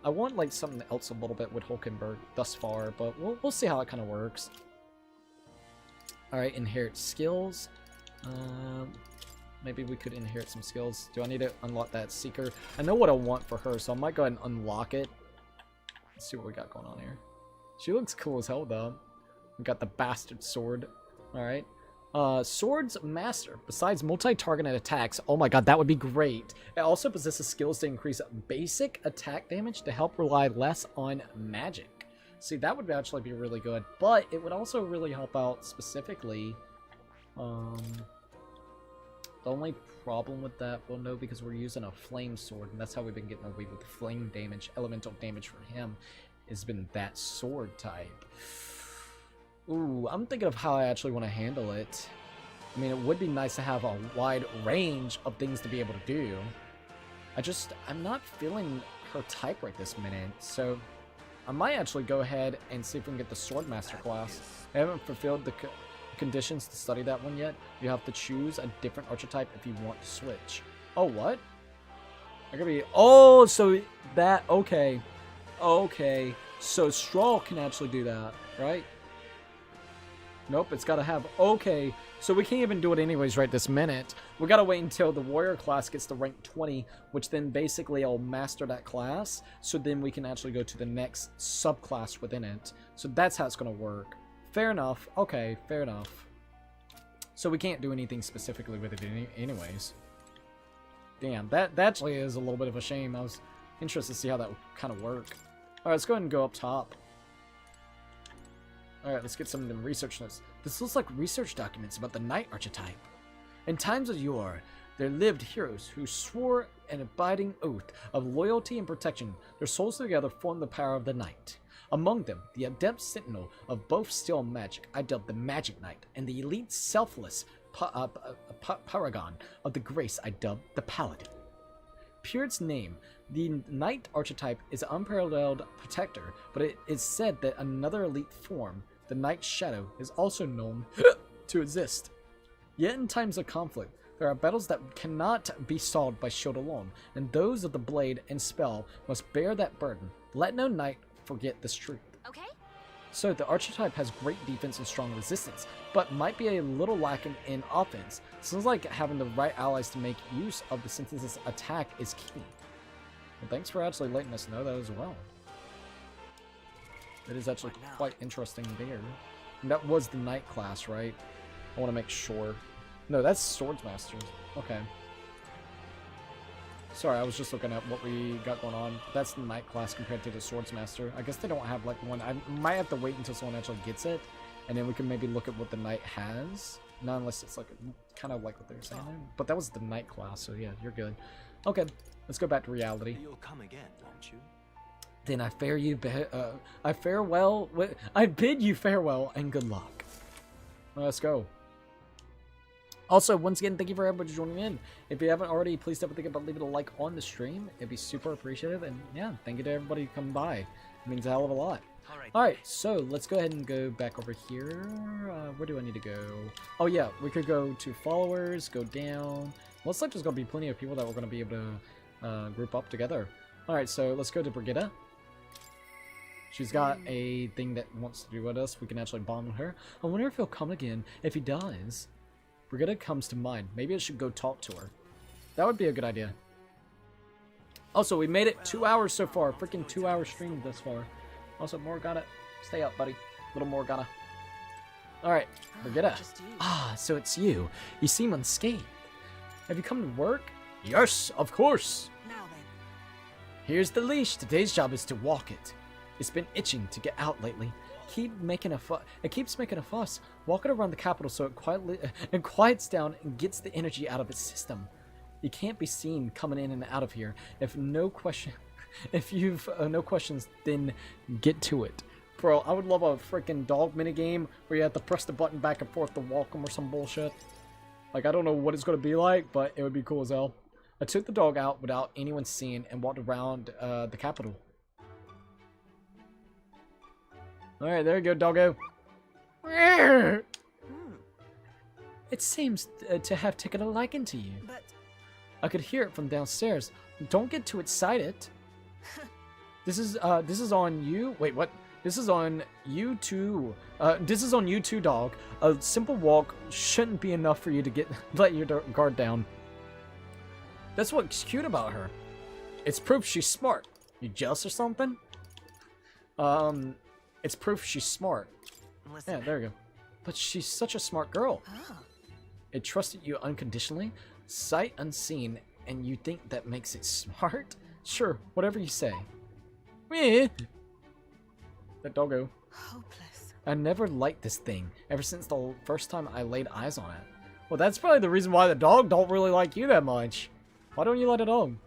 I want, like, something else a little bit with Hulkenberg thus far, but we'll see how it kind of works. Alright, inherit skills. Maybe we could inherit some skills. Do I need to unlock that Seeker? I know what I want for her, so I might go ahead and unlock it. Let's see what we got going on here. She looks cool as hell, though. We got the bastard sword. Alright. Swords Master. Besides multi-targeted attacks, oh my god, that would be great. It also possesses skills to increase basic attack damage to help rely less on magic. See, that would actually be really good, but it would also really help out specifically. The only problem with that, well, no, because we're using a flame sword, and that's how we've been getting away with the flame damage, elemental damage for him, has been that sword type. Ooh, I'm thinking of how I actually want to handle it. I mean, it would be nice to have a wide range of things to be able to do. I'm not feeling her type right this minute, so I might actually go ahead and see if we can get the Swordmaster class. I haven't fulfilled the conditions to study that one yet. You have to choose a different archetype if you want to switch. Oh, what? I could be... Oh, so that... Okay. Okay. So Straw can actually do that, right? Nope, it's gotta have... Okay, so we can't even do it anyways right this minute. We gotta wait until the warrior class gets to rank 20, which then basically I'll master that class, so then we can actually go to the next subclass within it. So that's how it's gonna work. Fair enough. Okay, fair enough. So we can't do anything specifically with it anyways. Damn, that actually is a little bit of a shame. I was interested to see how that would kind of work. Alright, let's go ahead and go up top. Alright, let's get some of them research notes. This looks like research documents about the Knight archetype. In times of yore, there lived heroes who swore an abiding oath of loyalty and protection. Their souls together formed the power of the Knight. Among them, the adept sentinel of both skill and magic, I dubbed the Magic Knight, and the elite selfless paragon of the grace, I dubbed the Paladin. Pure its name, the Knight archetype is an unparalleled protector, but it is said that another elite form, the Knight Shadow, is also known to exist. Yet in times of conflict, There are battles that cannot be solved by shield alone, and those of the blade and spell must bear that burden. Let no knight forget this truth. Okay? So the archetype has great defense and strong resistance, but might be a little lacking in offense. Seems like having the right allies to make use of the synthesis attack is key. Well, thanks for actually letting us know that as well. It is actually quite interesting there. And that was the knight class, right? I want to make sure. No, that's Swordsmaster. Okay. Sorry, I was just looking at what we got going on. That's the knight class compared to the Swordsmaster. I guess they don't have like one. I might have to wait until someone actually gets it, and then we can maybe look at what the knight has. Not unless it's like kind of like what they're saying there. But that was the knight class, so yeah, you're good. Okay, let's go back to reality. You'll come again, won't you? Then I I bid you farewell and good luck. Let's go. Also, once again, thank you for everybody joining in. If you haven't already, please don't think about leaving a like on the stream. It'd be super appreciative. And yeah, thank you to everybody coming by. It means a hell of a lot. Alright, so let's go ahead and go back over here. Where do I need to go? Oh yeah, we could go to followers, go down. Looks like there's going to be plenty of people that we're going to be able to group up together. Alright, so let's go to Brigitte. She's got a thing that wants to do with us. We can actually bomb her. I wonder if he'll come again. If he does, Brigitte comes to mind. Maybe I should go talk to her. That would be a good idea. Also, we made it 2 hours so far. Freaking 2 hour stream thus far. Also, Morgana, stay up, buddy. Little Morgana. Alright, Brigitte. Ah, so it's you. You seem unscathed. Have you come to work? Yes, of course. Now then. Here's the leash. Today's job is to walk it. It's been itching to get out lately. It keeps making a fuss. Walk it around the capital so it quiets down and gets the energy out of its system. You can't be seen coming in and out of here. If you've no questions, then get to it. Bro, I would love a freaking dog minigame where you have to press the button back and forth to walk them or some bullshit. Like, I don't know what it's going to be like, but it would be cool as hell. I took the dog out without anyone seeing and walked around the capital. Alright, there you go, doggo. It seems to have taken a liking to you. But I could hear it from downstairs. Don't get too excited. This is on you. Wait, what? This is on you too. This is on you too, dog. A simple walk shouldn't be enough for you to let your guard down. That's what's cute about her. It's proof she's smart. You jealous or something? It's proof she's smart. Listen. Yeah, there you go. But she's such a smart girl. oh, It trusted you unconditionally, sight unseen, and you think that makes it smart? Sure, whatever you say. Meh. That doggo. hopeless. I never liked this thing, ever since the first time I laid eyes on it. Well, that's probably the reason why the dog don't really like you that much. Why don't you let it on?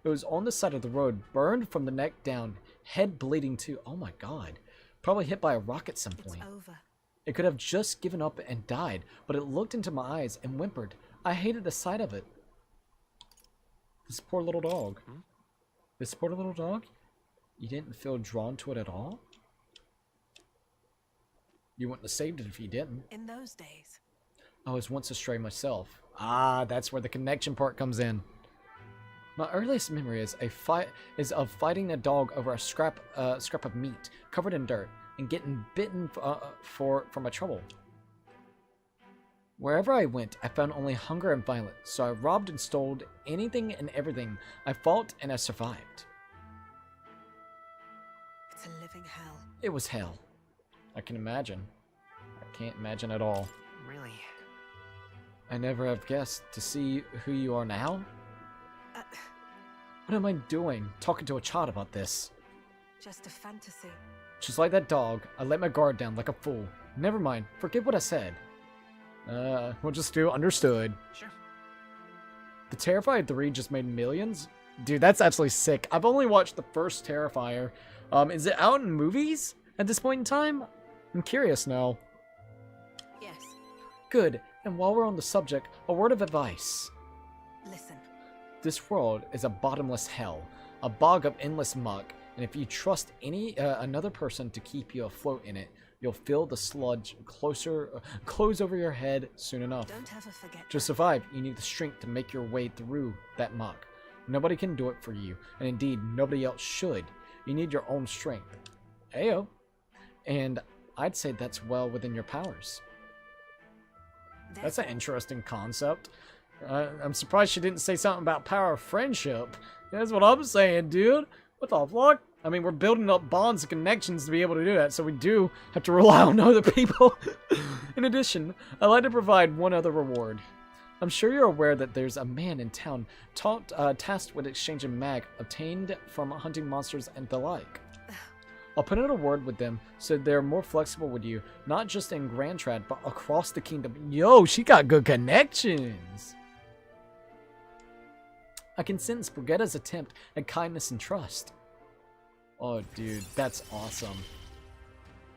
It was on the side of the road, burned from the neck down, head bleeding too. Oh my god. Probably hit by a rock at some point. It's over. It could have just given up and died, but it looked into my eyes and whimpered. I hated the sight of it. This poor little dog. This poor little dog? You didn't feel drawn to it at all? You wouldn't have saved it if you didn't. In those days. I was once a stray myself. Ah, that's where the connection part comes in. My earliest memory is of fighting a dog over a scrap of meat covered in dirt and getting bitten for my trouble. Wherever I went, I found only hunger and violence, so I robbed and stole anything and everything. I fought and I survived. It's a living hell. It was hell. I can imagine. I can't imagine at all. Really? I never have guessed to see who you are now. What am I doing, talking to a child about this? Just a fantasy. Just like that dog, I let my guard down like a fool. Never mind, forget what I said. We'll just do understood. Sure. The Terrifier 3 just made millions? Dude, that's actually sick. I've only watched the first Terrifier. Is it out in movies at this point in time? I'm curious now. Yes. Good, and while we're on the subject, a word of advice. Listen. This world is a bottomless hell, a bog of endless muck, and if you trust another person to keep you afloat in it, You'll feel the sludge close over your head soon enough. Don't ever forget. To survive, you need the strength to make your way through that muck. Nobody can do it for you, and indeed, nobody else should. You need your own strength. Ayo. And I'd say that's well within your powers. That's an interesting concept. I'm surprised she didn't say something about power of friendship. That's what I'm saying, dude. What the fuck? I mean, we're building up bonds and connections to be able to do that, so we do have to rely on other people. In addition, I'd like to provide one other reward. I'm sure you're aware that there's a man in town tasked with exchanging mag obtained from hunting monsters and the like. I'll put in a word with them so they're more flexible with you, not just in Grand Trad, but across the kingdom. Yo, she got good connections! I can sense Brigitta's attempt at kindness and trust. Oh, dude, that's awesome.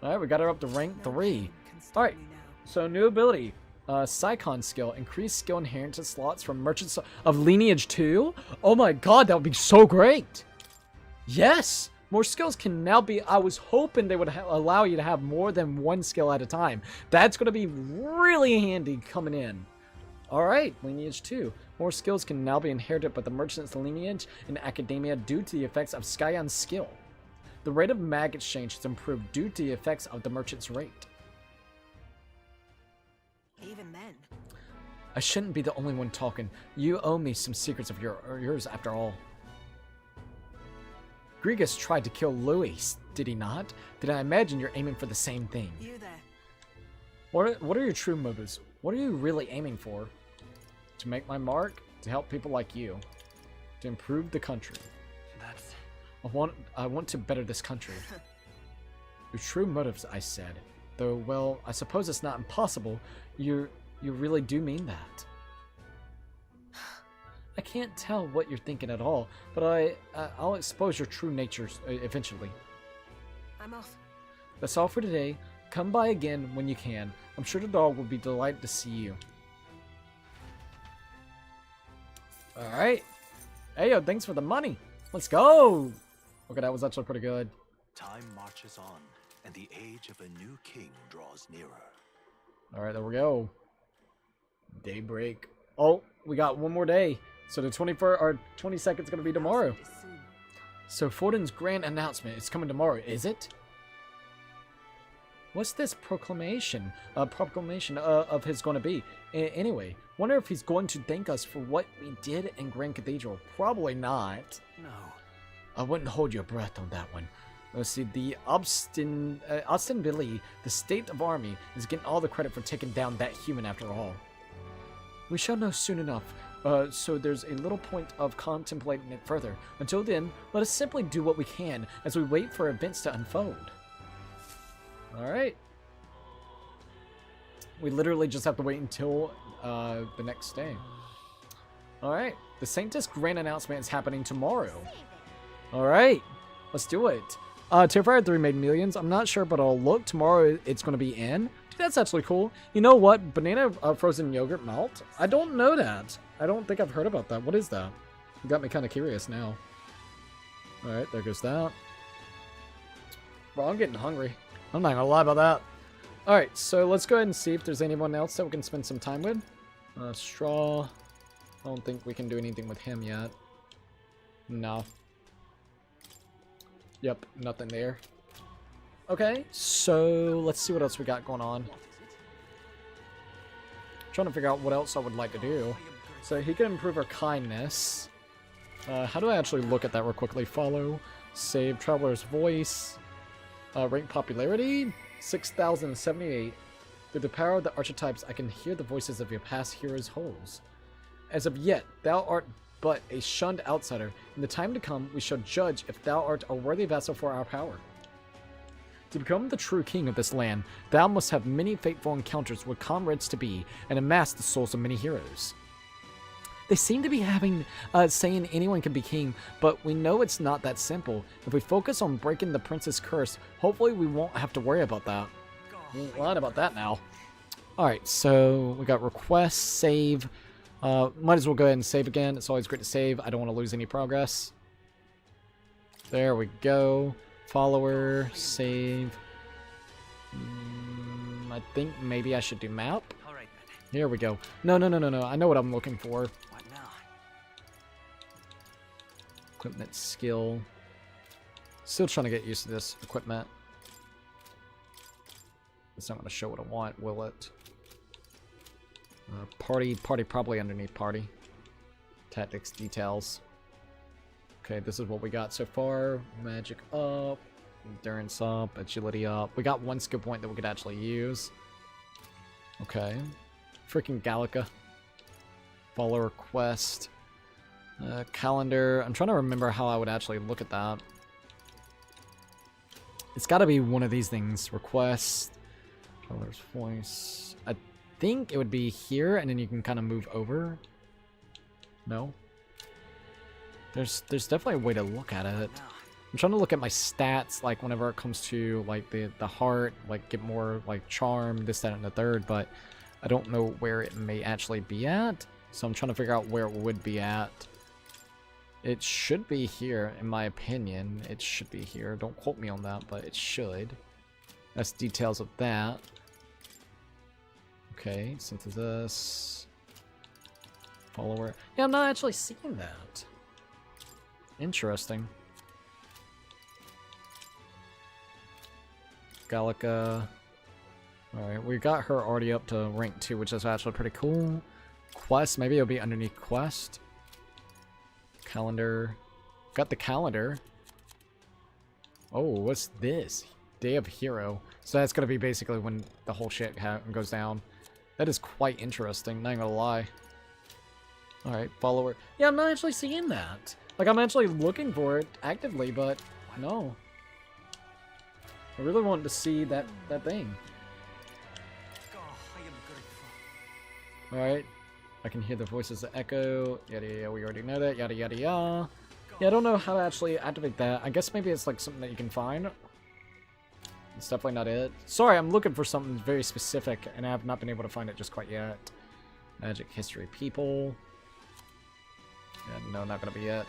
Alright, we got her up to rank 3. Alright, so new ability. Psychon skill. Increased skill inheritance slots from Merchants of Lineage 2? Oh my god, that would be so great! Yes! More skills can now be... I was hoping they would allow you to have more than one skill at a time. That's going to be really handy coming in. Alright, Lineage 2. More skills can now be inherited by the Merchant's Lineage in Academia due to the effects of Skyan's skill. The rate of mag exchange has improved due to the effects of the Merchant's rate. Even then. I shouldn't be the only one talking. You owe me some secrets of yours after all. Grigas tried to kill Louis, did he not? Did I imagine you're aiming for the same thing? You there. What are your true motives? What are you really aiming for? To make my mark? To help people like you? To improve the country? That's... I want to better this country. Your true motives, I said. Though, well, I suppose it's not impossible. You really do mean that. I can't tell what you're thinking at all, but I'll expose your true nature eventually. I'm off. That's all for today. Come by again when you can. I'm sure the dog will be delighted to see you. Alright. Hey, yo, thanks for the money. Let's go. Okay, that was actually pretty good. Time marches on, and the age of a new king draws nearer. Alright, there we go. Daybreak. Oh, we got one more day. So the 21st or 22nd is going to be tomorrow. So Fortin's grand announcement is coming tomorrow, is it? What's this proclamation of his going to be? Anyway, wonder if he's going to thank us for what we did in Grand Cathedral. Probably not. No. I wouldn't hold your breath on that one. Let's see, the Austin Billy, the state of army, is getting all the credit for taking down that human after all. We shall know soon enough, so there's a little point of contemplating it further. Until then, let us simply do what we can as we wait for events to unfold. Alright. We literally just have to wait until the next day. Alright. The Sanctus Grand Announcement is happening tomorrow. Alright. Let's do it. Terrifier 3 made millions. I'm not sure, but I'll look. Tomorrow it's going to be in. Dude, that's actually cool. You know what? Banana frozen yogurt malt? I don't know that. I don't think I've heard about that. What is that? You got me kind of curious now. Alright, there goes that. Bro, I'm getting hungry. I'm not gonna lie about that. Alright, so let's go ahead and see if there's anyone else that we can spend some time with. Straw. I don't think we can do anything with him yet. No. Yep, nothing there. Okay, so let's see what else we got going on. Trying to figure out what else I would like to do. So he can improve our kindness. How do I actually look at that real quickly? Follow, save, Traveler's Voice, rank popularity, 6,078. Through the power of the archetypes, I can hear the voices of your past heroes' holes. As of yet, thou art but a shunned outsider. In the time to come, we shall judge if thou art a worthy vessel for our power. To become the true king of this land, thou must have many fateful encounters with comrades to be, and amass the souls of many heroes. They seem to be saying anyone can be king, but we know it's not that simple. If we focus on breaking the prince's curse, hopefully we won't have to worry about that. We ain't lying about that now. Alright, so we got requests, save. Might as well go ahead and save again. It's always great to save. I don't want to lose any progress. There we go. Follower, save. I think maybe I should do map. All right then. Here we go. No. I know what I'm looking for. What now? Equipment skill. Still trying to get used to this equipment. It's not going to show what I want, will it? Party probably underneath party. Tactics, details. Okay, this is what we got so far. Magic up. Endurance up. Agility up. We got one skill point that we could actually use. Okay. Freaking Gallica. Follower quest. Calendar. I'm trying to remember how I would actually look at that. It's got to be one of these things. Request. Traveler's voice. I think it would be here, and then you can kind of move over. No? There's definitely a way to look at it. I'm trying to look at my stats, like, whenever it comes to, like, the heart, like, get more, like, charm, this, that, and the third, but I don't know where it may actually be at, so I'm trying to figure out where it would be at. It should be here, in my opinion. It should be here. Don't quote me on that, but it should. That's details of that. Okay, synthesis. Follower. Yeah, I'm not actually seeing that. Interesting. Gallica. Alright, we got her already up to rank 2, which is actually pretty cool. Quest, maybe it'll be underneath quest. Calendar. Got the calendar. Oh, what's this? Day of Hero. So that's gonna be basically when the whole shit goes down. That is quite interesting, not gonna lie. Alright, follower. Yeah, I'm not actually seeing that. Like, I'm actually looking for it actively, but no. I really wanted to see that thing. Oh, I am grateful. Alright. I can hear the voices that echo. Yada yada, we already know that. Yada yada yada. Yeah, I don't know how to actually activate that. I guess maybe it's like something that you can find. It's definitely not it. Sorry, I'm looking for something very specific, and I have not been able to find it just quite yet. Magic history people. Yeah, no, not gonna be it.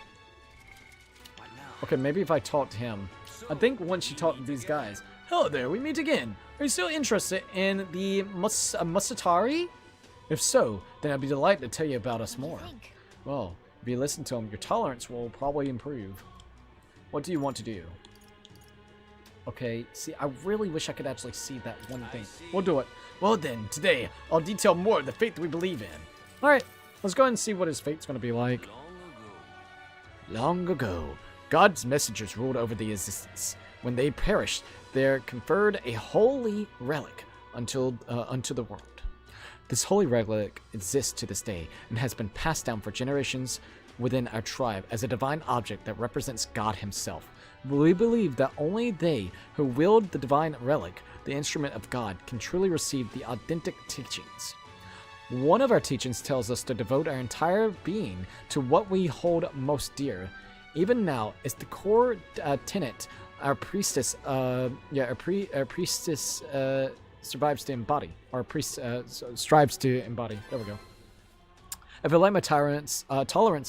What now? Okay, maybe if I talk to him. I think once you talk to these guys. Hello there, we meet again. Are you still interested in the Musatari? If so, then I'd be delighted to tell you about us more. Well, if you listen to them, your tolerance will probably improve. What do you want to do? Okay, see, I really wish I could actually see that one thing. We'll do it. Well then, today, I'll detail more of the faith we believe in. Alright, let's go ahead and see what his fate's going to be like. Long ago, God's messengers ruled over the existence. When they perished, they conferred a holy relic unto the world. This holy relic exists to this day and has been passed down for generations within our tribe as a divine object that represents God himself. We believe that only they who wield the divine relic, the instrument of God, can truly receive the authentic teachings. One of our teachings tells us to devote our entire being to what we hold most dear. Even now, it's the core tenet our priestess, survives to embody. Our priest strives to embody. There we go. I feel like my tolerance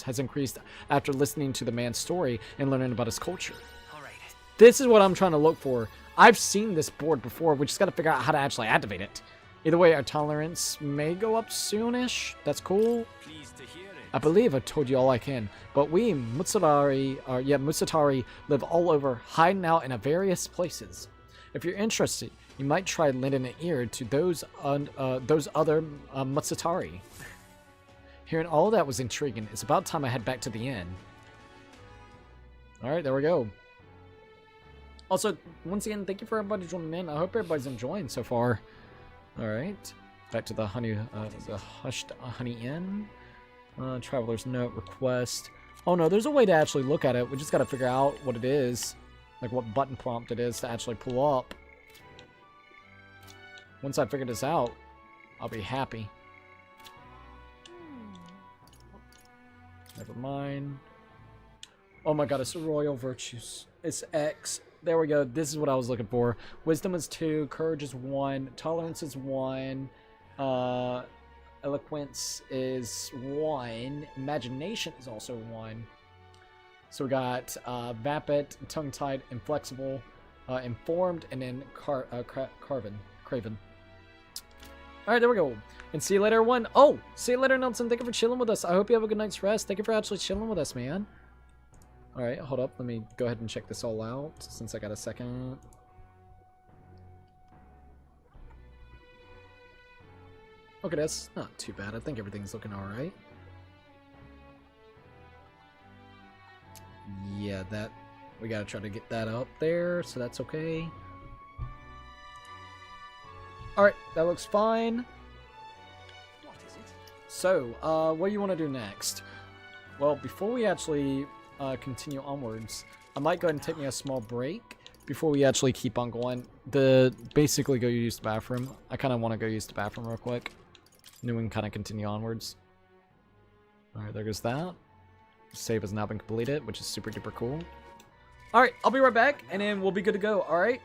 has increased after listening to the man's story and learning about his culture. All right. This is what I'm trying to look for. I've seen this board before. We just got to figure out how to actually activate it. Either way, our tolerance may go up soonish. That's cool. Pleased to hear it. I believe I've told you all I can, but we Musatari live all over, hiding out in various places. If you're interested, you might try lending an ear to those other Musatari. Hearing all that was intriguing. It's about time I head back to the inn. Alright, there we go. Also, once again, thank you for everybody joining in. I hope everybody's enjoying so far. Alright. Back to the the Hushed Honey Inn. Traveler's Note, request. Oh no, there's a way to actually look at it. We just gotta figure out what it is. Like what button prompt it is to actually pull up. Once I figure this out, I'll be happy. Never mind. Oh my god, it's Royal Virtues. It's X. There we go. This is what I was looking for. Wisdom is 2. Courage is 1. Tolerance is 1. Eloquence is 1. Imagination is also 1. So we got Vapid, Tongue-Tied, Inflexible. Informed, and then Craven. Alright, there we go. And see you later, everyone. Oh, see you later, Nelson. Thank you for chilling with us. I hope you have a good night's rest. Thank you for actually chilling with us, man. Alright, hold up. Let me go ahead and check this all out since I got a second. Okay, that's not too bad. I think everything's looking alright. Yeah, that... We gotta try to get that up there, so that's okay. Alright, that looks fine. What is it? So, what do you want to do next? Well, before we actually continue onwards, I might go ahead and take me a small break before we actually keep on going. Basically go use the bathroom. I kind of want to go use the bathroom real quick. And then we can kind of continue onwards. Alright, there goes that. Save has now been completed, which is super duper cool. Alright, I'll be right back, and then we'll be good to go, alright?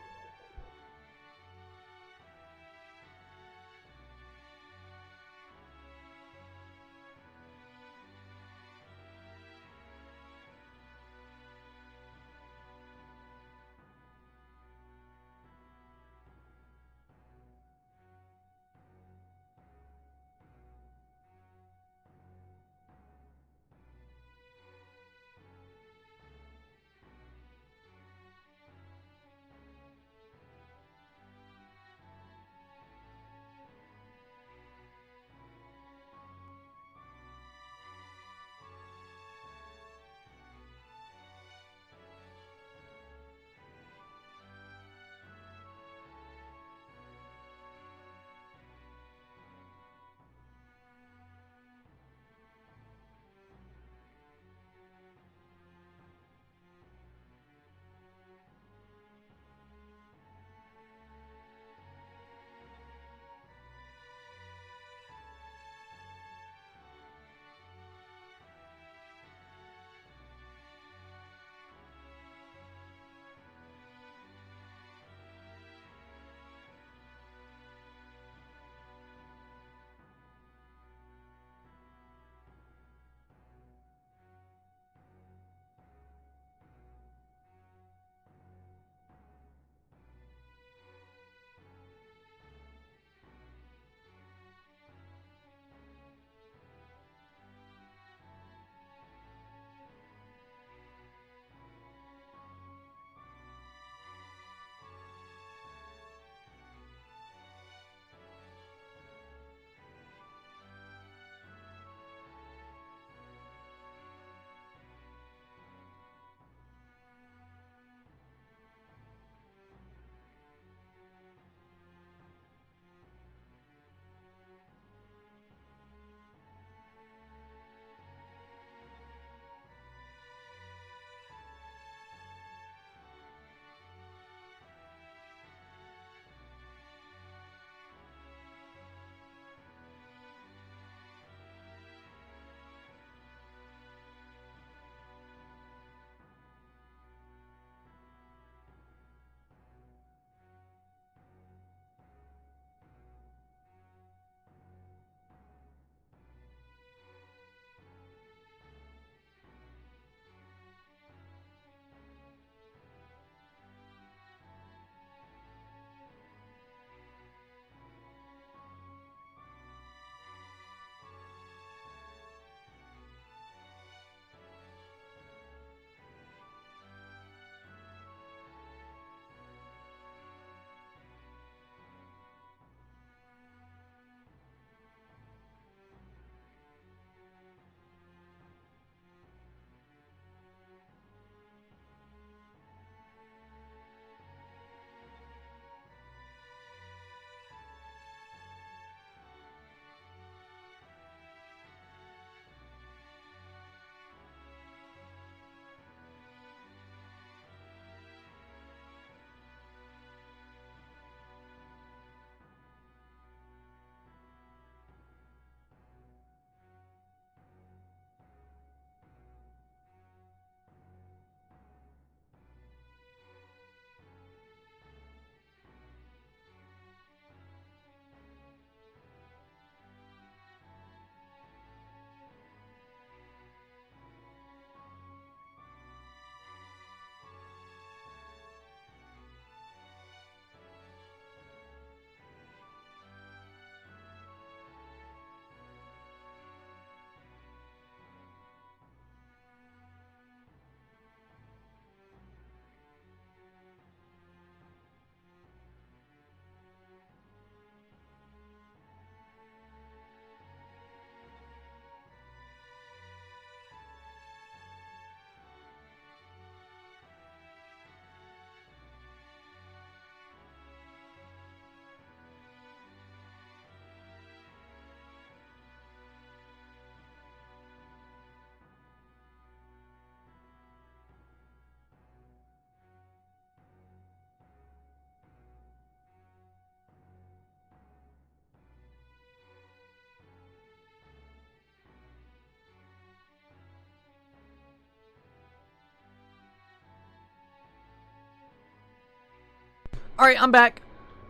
Alright, I'm back.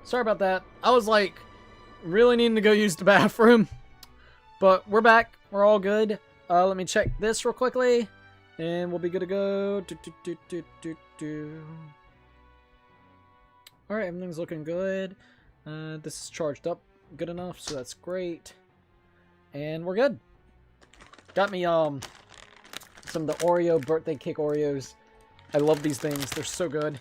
Sorry about that. I was like, really needing to go use the bathroom. But we're back. We're all good. Let me check this real quickly. And we'll be good to go. Alright, everything's looking good. This is charged up good enough, so that's great. And we're good. Got me some of the Oreo birthday cake Oreos. I love these things. They're so good.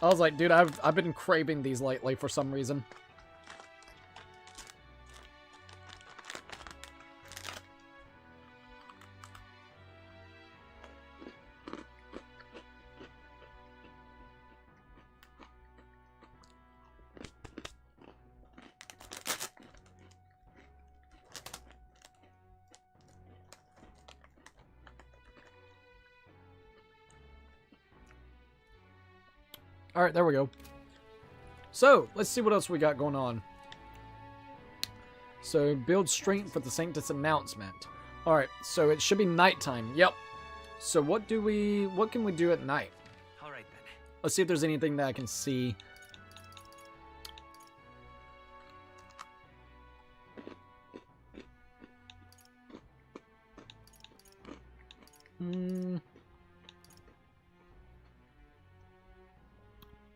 I was like, dude, I've been craving these lately for some reason. Alright, there we go. So, let's see what else we got going on. So, build strength for the Sanctus announcement. Alright, so it should be nighttime. Yep. So what can we do at night? Alright then. Let's see if there's anything that I can see.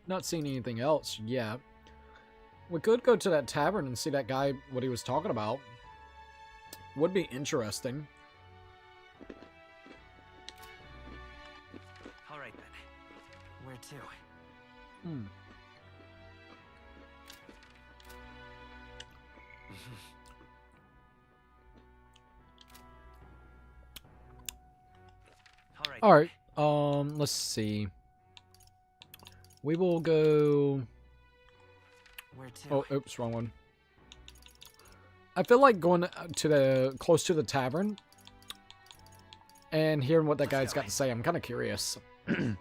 Not seeing anything else yet. We could go to that tavern and see that guy, what he was talking about. Would be interesting. Alright then. Where to? Alright, let's see. We will go... Where to? Oh, oops, wrong one. I feel like going to the close to the tavern and hearing what that guy's got to say. I'm kind of curious. I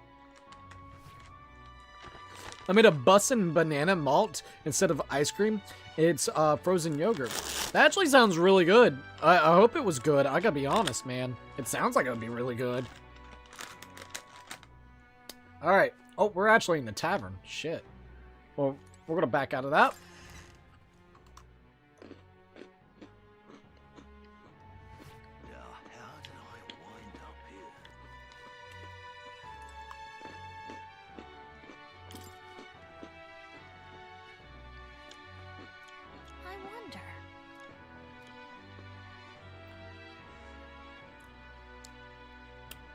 made a bussin' banana malt instead of ice cream. It's frozen yogurt. That actually sounds really good. I hope it was good. I gotta be honest, man. It sounds like it would be really good. Alright. Oh, we're actually in the tavern. Shit. Well, we're gonna back out of that. Now, how did I wind up here? I wonder.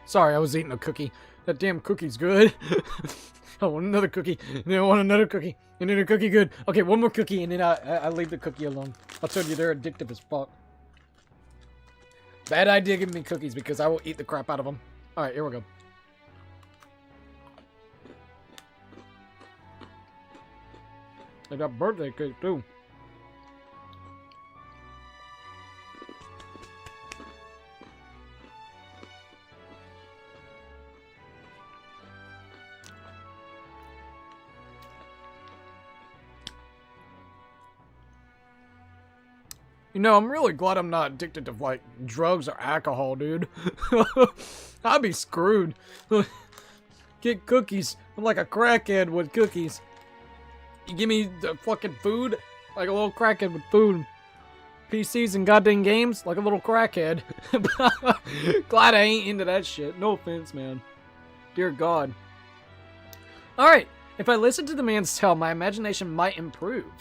Sorry, I was eating a cookie. That damn cookie's good. I want another cookie. And then I want another cookie. And then a cookie good. Okay, one more cookie, and then I leave the cookie alone. I told you they're addictive as fuck. Bad idea giving me cookies because I will eat the crap out of them. Alright, here we go. They got birthday cake too. You know, I'm really glad I'm not addicted to, like, drugs or alcohol, dude. I'd be screwed. Get cookies. I'm like a crackhead with cookies. You give me the fucking food, like a little crackhead with food. PCs and goddamn games, like a little crackhead. Glad I ain't into that shit. No offense, man. Dear God. Alright, if I listen to the man's tale, my imagination might improve.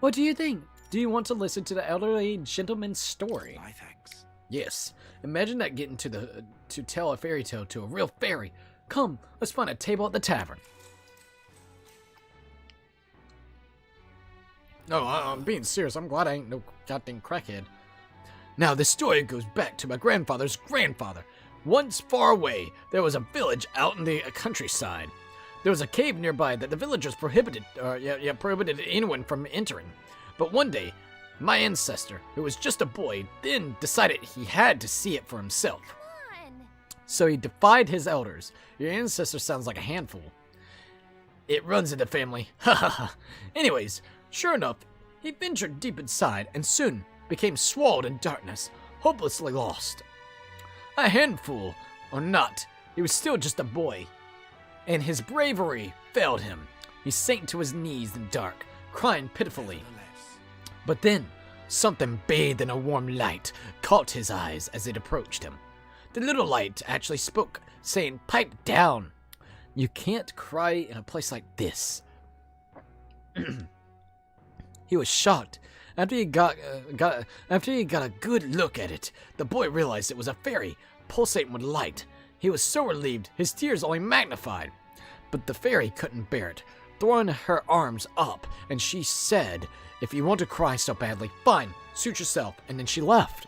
What do you think? Do you want to listen to the elderly gentleman's story? My thanks. Yes. Imagine that getting to tell a fairy tale to a real fairy. Come, let's find a table at the tavern. No, I'm being serious. I'm glad I ain't no goddamn crackhead. Now, this story goes back to my grandfather's grandfather. Once far away, there was a village out in the countryside. There was a cave nearby that the villagers prohibited anyone from entering. But one day, my ancestor, who was just a boy, then decided he had to see it for himself. Come on. So he defied his elders. Your ancestor sounds like a handful. It runs in the family. Ha ha ha. Anyways, sure enough, he ventured deep inside and soon became swallowed in darkness, hopelessly lost. A handful, or not, he was still just a boy. and his bravery failed him. He sank to his knees in the dark, crying pitifully. But then, something bathed in a warm light caught his eyes as it approached him. The little light actually spoke, saying, "Pipe down. You can't cry in a place like this." He was shocked. After he got a good look at it, the boy realized it was a fairy pulsating with light. He was so relieved, his tears only magnified. But the fairy couldn't bear it, throwing her arms up, and she said, "If you want to cry so badly, fine, suit yourself," and then she left.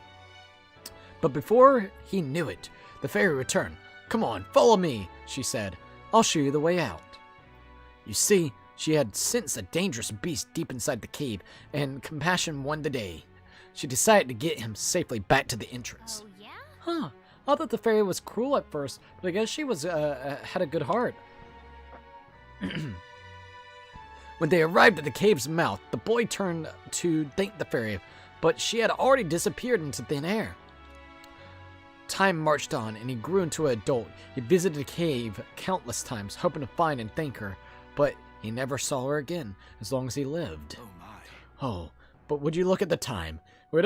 But before he knew it, the fairy returned. "Come on, follow me," she said. "I'll show you the way out." You see, she had sensed a dangerous beast deep inside the cave, and compassion won the day. She decided to get him safely back to the entrance. Oh, yeah? Huh. I thought the fairy was cruel at first, but I guess she was had a good heart. When they arrived at the cave's mouth, the boy turned to thank the fairy, but she had already disappeared into thin air. Time marched on, and he grew into an adult. He visited the cave countless times, hoping to find and thank her, but he never saw her again, as long as he lived. Oh my. Oh, but would you look at the time? We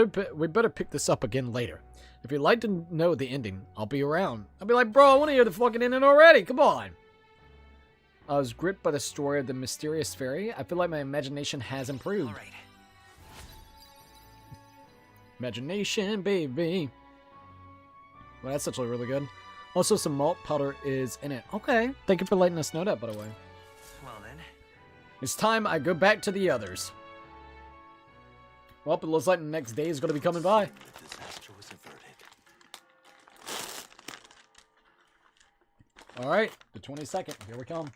better pick this up again later. If you'd like to know the ending, I'll be around. I'll be like, bro, I want to hear the fucking ending already. Come on. I was gripped by the story of the mysterious fairy. I feel like my imagination has improved. All right. Imagination, baby. Well, that's actually really good. Also, some malt powder is in it. Okay. Thank you for letting us know that, by the way. Well then. It's time I go back to the others. Well, it looks like the next day is going to be coming by. The disaster was averted. Alright, the 22nd. Here we come.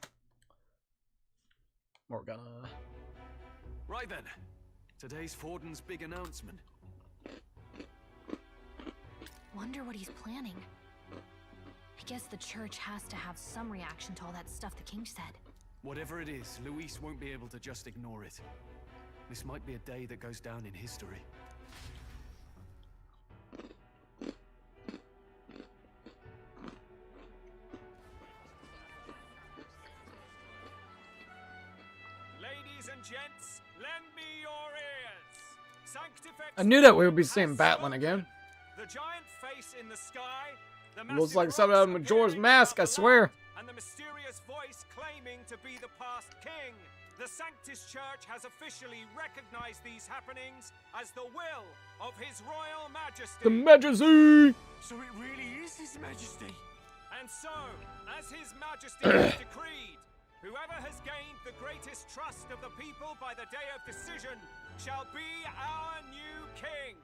We're gonna... Right then. Today's Forden's big announcement. Wonder what he's planning. I guess the church has to have some reaction to all that stuff the king said. Whatever it is, Luis won't be able to just ignore it. This might be a day that goes down in history. Ladies and gents, lend me your ears. Sanctifex. I knew that we would be seeing Batlin again. The giant face in the sky. The Looks like massive something out of rocks Majora's appearing Mask, I above the swear. land, and the mysterious voice claiming to be the past king. The Sanctus Church has officially recognized these happenings as the will of His Royal Majesty. The Majesty! So it really is His Majesty. And so, as His Majesty has decreed, whoever has gained the greatest trust of the people by the day of decision shall be our new king.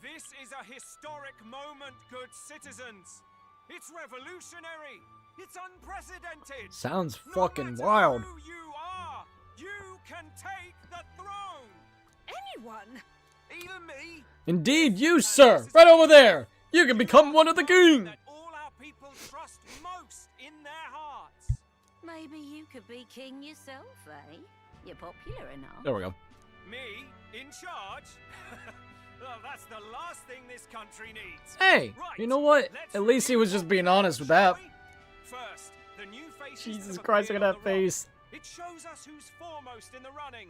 This is a historic moment, good citizens. It's revolutionary. It's unprecedented. Sounds No fucking matter wild. who you are, you can take the throne. Anyone? Even me. Indeed, you, sir! Right over there! You can become one of the king! That all our people trust most in their hearts. Maybe you could be king yourself, eh? You're popular enough. There we go. Me in charge? Well, that's the last thing this country needs. Hey, Right, you know what? let's At least he was just being honest with shall that. we? First, the new faces Jesus that Christ, appear look at on that the rock. face. It shows us who's foremost in the running.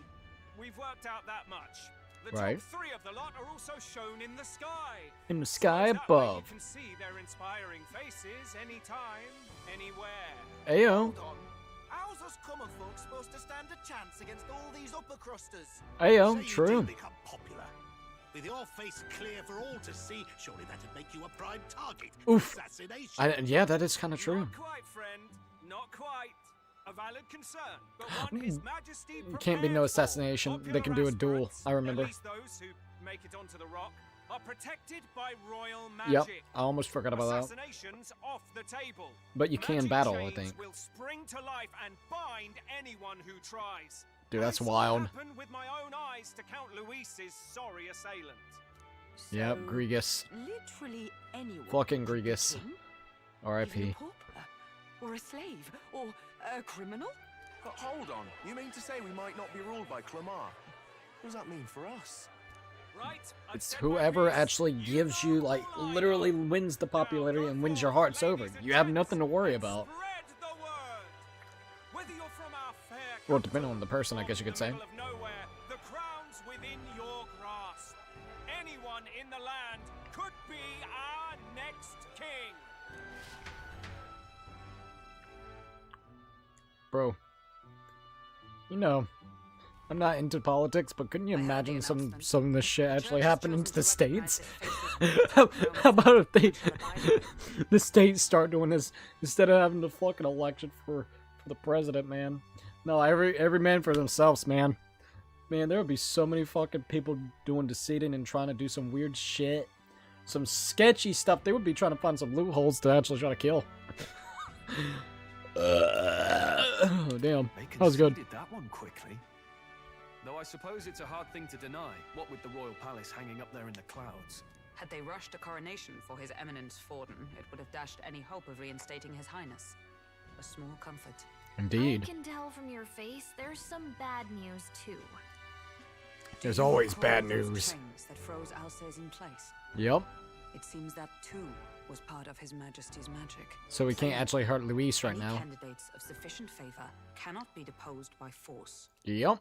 We've worked out that much. The Right. top three of the lot are also shown in the sky. In the sky That way above. you can see their inspiring faces anytime, anywhere. Ayo. Hold on. How's us common folks supposed to stand a chance against all these upper crusters? Ayo, Say you true. do become popular. With your face clear for all to see, surely that'd make you a prime target for Oof. assassination. Yeah, that is kind of true. Not quite, friend. Not quite. A valid concern, but one His Majesty Can't be no prepared for. assassination. They can do a duel. Popular I remember. At least those who make it onto the rock are protected by royal Yep, magic. I almost forgot about that. Assassinations off the table. But you can Magic battle, I chains think. will spring to life and bind anyone who tries. Dude, that's I saw it wild. happen with my own eyes to Count Luis's sorry assailant. Yep, So, Grigus. Literally anyone. Fucking could be Grigus. king? Even R.I.P. a pauper, or a slave, or a criminal. But hold on, you mean to say we might not be ruled by Clamar? What does that mean for us? Right? I've It's said my whoever piece. actually gives you, like, know who I literally am. wins the Now, popularity go and wins forth, your hearts over. ladies and You have gents, nothing to worry and about. Spread the word. Whether you're from our fair Well, country depending on the person, I guess you could say. or the middle of nowhere, the crown's within your grasp. Anyone in the land could be our next king. Bro, you know, I'm not into politics, but couldn't you I heard the imagine some announcement. of this shit actually Church happening chosen to the to recognize states? its faces How about if they, shall abide. the states start doing this instead of having the fucking election for the president, man? No, every man for themselves, man. Man, there would be so many fucking people doing deceding and trying to do some weird shit, some sketchy stuff. They would be trying to find some loopholes to actually try to kill. Oh, damn. They That was good. conceded that one quickly. Though I suppose it's a hard thing to deny, what with the royal palace hanging up there in the clouds. Had they rushed a coronation for His Eminence Forden, it would have dashed any hope of reinstating His Highness. A small comfort. Indeed. I can tell from your face there's some bad news too. There's Do you always recall bad those news. chains that froze Alsace in place? Yep. It seems that too was part of His Majesty's magic. So we can't Saying actually hurt Luis right any now. candidates of sufficient favor cannot be deposed by force. Yep.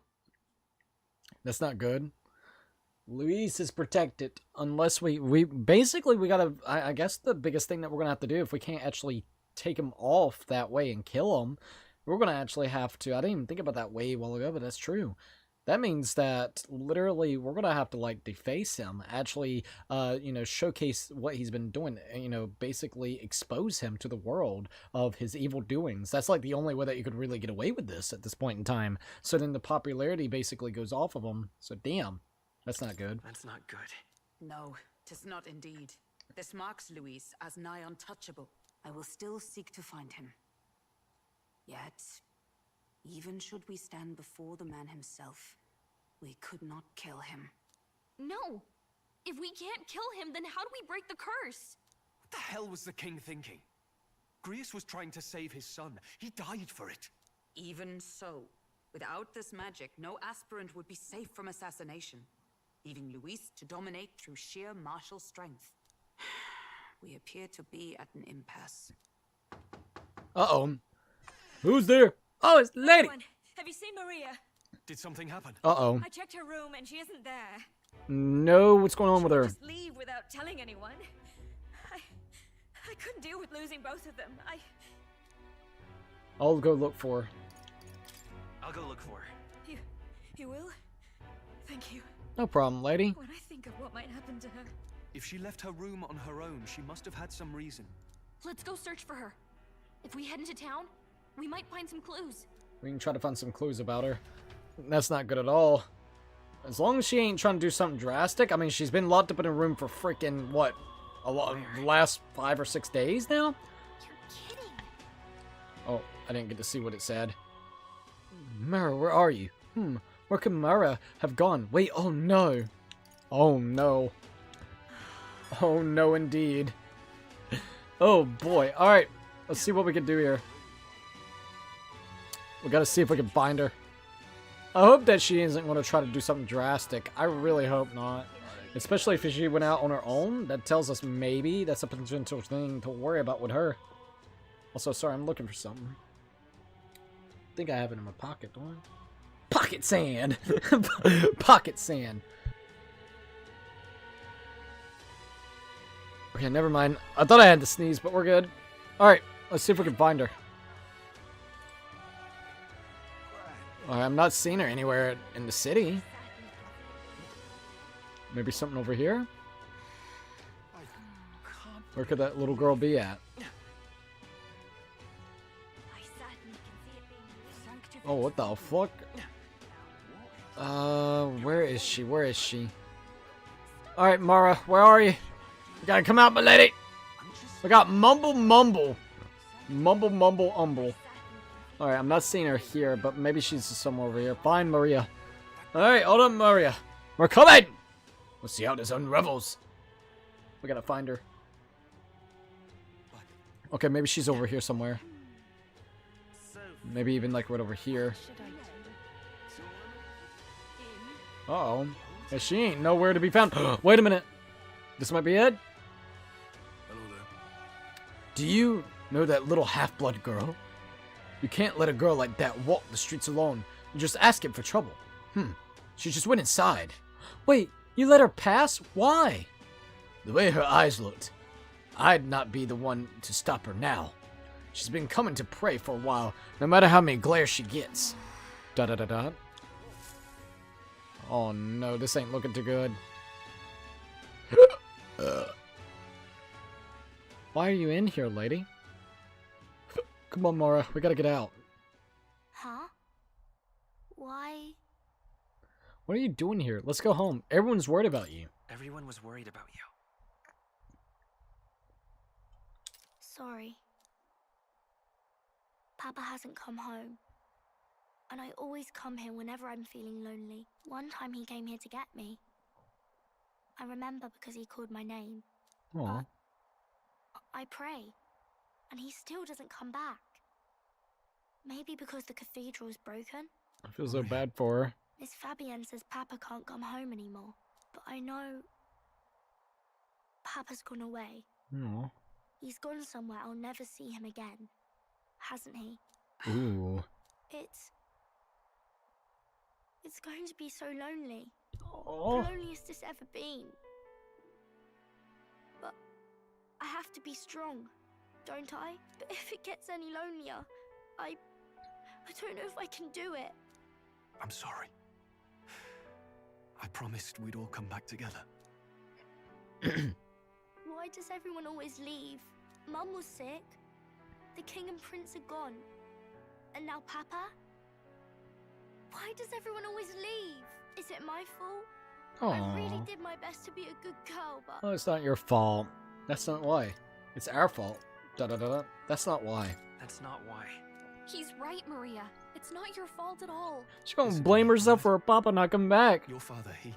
That's not good. Luis is protected unless we basically we gotta. I guess the biggest thing that we're gonna have to do if we can't actually take him off that way and kill him, we're gonna actually have to. I didn't even think about that way a while ago, but that's true. That means that literally we're gonna have to like deface him, actually, showcase what he's been doing, basically expose him to the world of his evil doings. That's like the only way that you could really get away with this at this point in time. So then the popularity basically goes off of him. So damn, that's not good. That's not good. No, 'tis not indeed. This marks Luis as nigh untouchable. I will still seek to find him. Yet, even should we stand before the man himself, we could not kill him. No! If we can't kill him, then how do we break the curse? What the hell was the king thinking? Grius was trying to save his son. He died for it. Even so, without this magic, no aspirant would be safe from assassination, leaving Luis to dominate through sheer martial strength. We appear to be at an impasse. Uh-oh. Who's there? Oh, it's the lady. Everyone, have you seen Maria? Did something happen? Uh-oh. I checked her room and she isn't there. No, what's going on with her? Just leave without telling anyone. I couldn't deal with losing both of them. I'll go look for her. I'll go look for her. You will? Thank you. No problem, lady. When I think of what might happen to her. If she left her room on her own, she must have had some reason. Let's go search for her. If we head into town, we might find some clues. We can try to find some clues about her. That's not good at all. As long as she ain't trying to do something drastic. I mean, she's been locked up in a room for freaking, what? The last 5 or 6 days now? You're kidding. Oh, I didn't get to see what it said. Mara, where are you? Where could Mara have gone? Wait, oh no. Oh no. Oh no indeed. Oh boy. Alright, let's see what we can do here. We gotta see if we can find her. I hope that she isn't going to try to do something drastic. I really hope not. Especially if she went out on her own. That tells us maybe that's a potential thing to worry about with her. Also, sorry, I'm looking for something. I think I have it in my pocket, don't I? Pocket sand! Pocket sand. Okay, never mind. I thought I had to sneeze, but we're good. Alright, let's see if we can find her. I'm not seeing her anywhere in the city. Maybe something over here? Where could that little girl be at? Oh, what the fuck? Where is she? Where is she? Alright, Mara, where are you? You gotta come out, my lady! We got Mumble Mumble. Mumble Mumble Umble. Alright, I'm not seeing her here, but maybe she's somewhere over here. Find Maria. Alright, hold on, Maria. We're coming! Let's see how this unravels. We gotta find her. Okay, maybe she's over here somewhere. Maybe even like right over here. Uh-oh. Yeah, she ain't nowhere to be found. Wait a minute. This might be it? Hello there. Do you know that little half-blood girl? You can't let a girl like that walk the streets alone and just asking for trouble. She just went inside. Wait, you let her pass? Why? The way her eyes looked, I'd not be the one to stop her now. She's been coming to pray for a while, no matter how many glares she gets. Da-da-da-da. Oh no, this ain't looking too good. Why are you in here, lady? Come on, Mara, we gotta get out. Huh? Why? What are you doing here? Let's go home. Everyone's worried about you. Everyone was worried about you. Sorry. Papa hasn't come home. And I always come here whenever I'm feeling lonely. One time he came here to get me. I remember because he called my name. Aw. But I pray, and he still doesn't come back. Maybe because the cathedral's broken? I feel so bad for her. Miss Fabienne says Papa can't come home anymore. But I know Papa's gone away. Aw. He's gone somewhere I'll never see him again. Hasn't he? Ooh. It's going to be so lonely. Oh. The loneliest it's ever been. But I have to be strong, don't I? But if it gets any lonelier, I don't know if I can do it. I'm sorry. I promised we'd all come back together. Why does everyone always leave? Mum was sick. The king and prince are gone. And now Papa? Why does everyone always leave? Is it my fault? I really did my best to be a good girl, but... Oh, it's not your fault. That's not why. It's our fault. Da-da-da-da. That's not why. That's not why. He's right, Maria. It's not your fault at all. She's gonna blame herself for her papa not coming back. Your father, he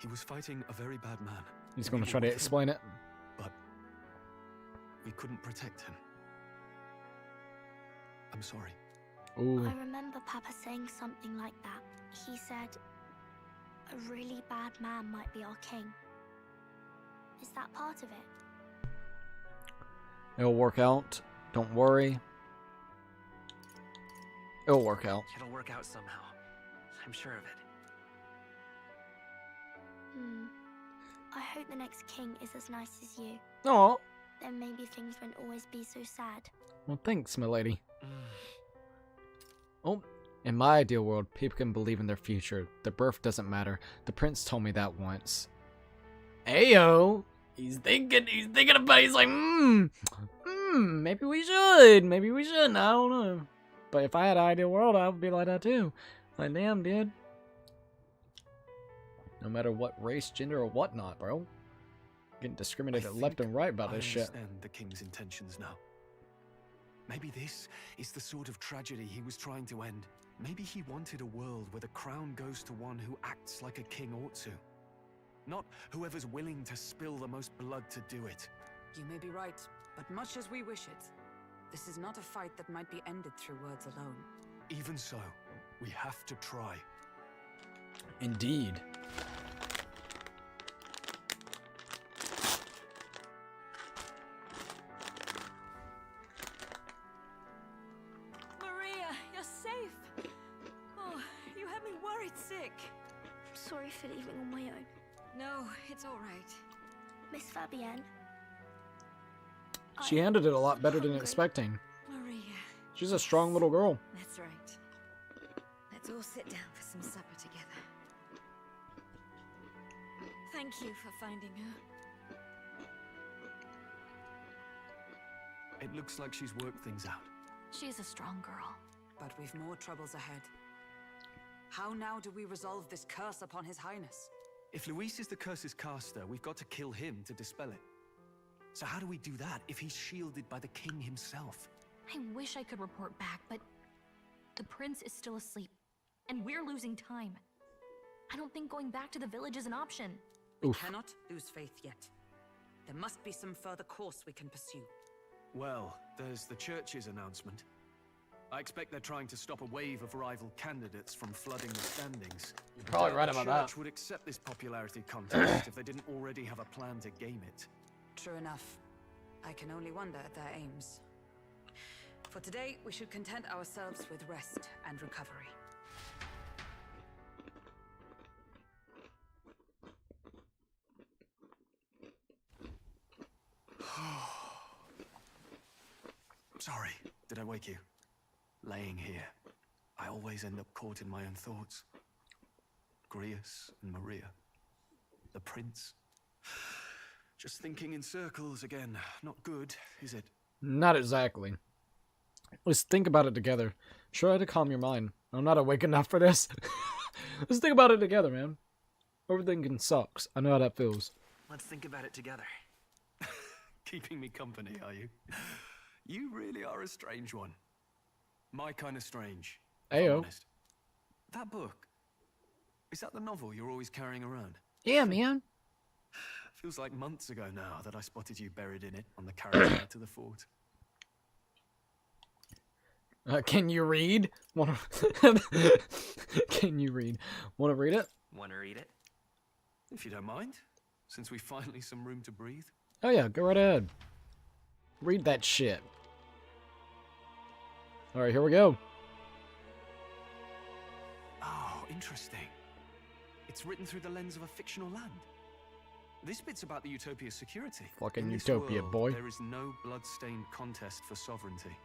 was fighting a very bad man. He's gonna try to explain it. But we couldn't protect him. I'm sorry. Ooh. I remember Papa saying something like that. He said, a really bad man might be our king. Is that part of it? It'll work out. Don't worry. It'll work out. It'll work out somehow. I'm sure of it. I hope the next king is as nice as you. Oh. Then maybe things won't always be so sad. Well, thanks, my lady. Oh, in my ideal world, people can believe in their future. Their birth doesn't matter. The prince told me that once. Ayo! He's thinking about it. He's like, maybe we should. Maybe we shouldn't. I don't know. But if I had an ideal world, I would be like that too. Like, damn, dude. No matter what race, gender, or whatnot, bro. Getting discriminated left and right about this shit. I understand the king's intentions now. Maybe this is the sort of tragedy he was trying to end. Maybe he wanted a world where the crown goes to one who acts like a king ought to. Not whoever's willing to spill the most blood to do it. You may be right, but much as we wish it, this is not a fight that might be ended through words alone. Even so, we have to try. Indeed. Maria, you're safe. Oh, you had me worried sick. Sorry for leaving on my own. No, it's all right. Miss Fabienne. She handled it a lot better than expecting. Maria. She's a strong little girl. That's right. Let's all sit down for some supper together. Thank you for finding her. It looks like she's worked things out. She's a strong girl. But we've more troubles ahead. How now do we resolve this curse upon His Highness? If Luis is the curse's caster, we've got to kill him to dispel it. So how do we do that if he's shielded by the king himself? I wish I could report back, but the prince is still asleep, and we're losing time. I don't think going back to the village is an option. We cannot lose faith yet. There must be some further course we can pursue. Well, there's the church's announcement. I expect they're trying to stop a wave of rival candidates from flooding the standings. You're probably right about that. The church would accept this popularity contest if they didn't already have a plan to game it. True enough. I can only wonder at their aims. For today, we should content ourselves with rest and recovery. Sorry, did I wake you? Laying here, I always end up caught in my own thoughts. Grius and Maria, the prince. Just thinking in circles again. Not good, is it? Not exactly. Let's think about it together. Try to calm your mind. I'm not awake enough for this. Let's think about it together, man. Overthinking sucks. I know how that feels. Let's think about it together. Keeping me company, are you? You really are a strange one. My kind of strange. if I'm Ayo. honest. That book, is that the novel you're always carrying around? Yeah, man. Feels like months ago now that I spotted you buried in it on the carriage ride to the fort. Can you read? Can you read? Want to read it? Want to read it? If you don't mind, since we finally some room to breathe. Oh yeah, go right ahead. Read that shit. Alright, here we go. Oh, interesting. It's written through the lens of a fictional land. This bit's about the Utopia's security. Fucking In this Utopia, world, boy. There is no blood-stained contest for sovereignty.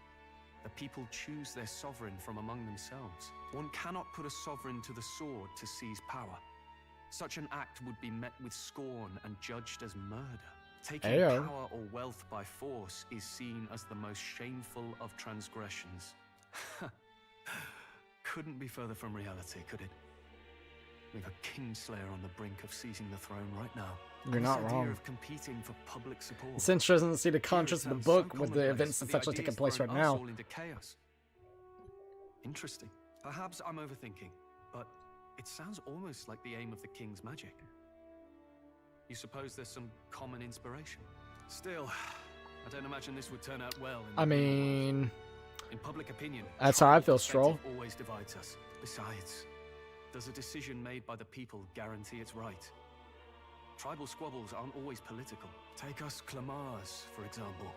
The people choose their sovereign from among themselves. One cannot put a sovereign to the sword to seize power. Such an act would be met with scorn and judged as murder. Taking Ayo. power or wealth by force is seen as the most shameful of transgressions. Couldn't be further from reality, could it? We've a kingslayer on the brink of seizing the throne right now. You're And not this idea wrong. of competing for public support. It's interesting to see the Here it contrast of the sounds book so with the commonplace, events but that's actually the taking idea's place right thrown us now. all into chaos. Interesting. Perhaps I'm overthinking, but it sounds almost like the aim of the king's magic. You suppose there's some common inspiration? Still, I don't imagine this would turn out well. I mean, In public opinion, that's how I feel, tribal Stroll. perspective always divides us. Besides, does a decision made by the people guarantee it's right? Tribal squabbles aren't always political. Take us Clamars, for example.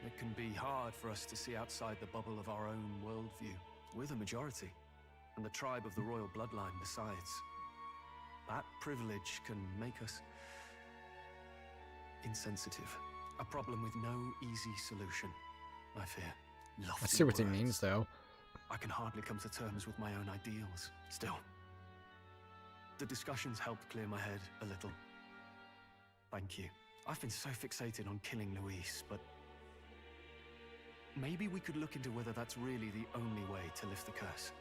It can be hard for us to see outside the bubble of our own worldview. We're the majority, and the tribe of the royal bloodline besides. That privilege can make us insensitive. A problem with no easy solution, I fear. I Lofty see what he words. means, though. I can hardly come to terms with my own ideals. Still, the discussions helped clear my head a little. Thank you. I've been so fixated on killing Luis, but maybe we could look into whether that's really the only way to lift the curse.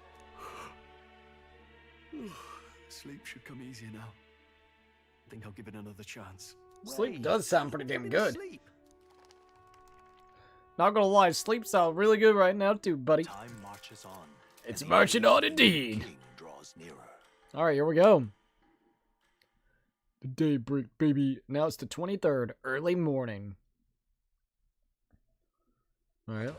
Sleep should come easier now. I think I'll give it another chance. Sleep does sound pretty damn good. Sleep. Not gonna lie, sleep sound really good right now too, buddy. Time marches on. It's and the marching age on of the indeed. king draws nearer. Alright, here we go. The daybreak, baby. Now it's the 23rd, early morning. Alright.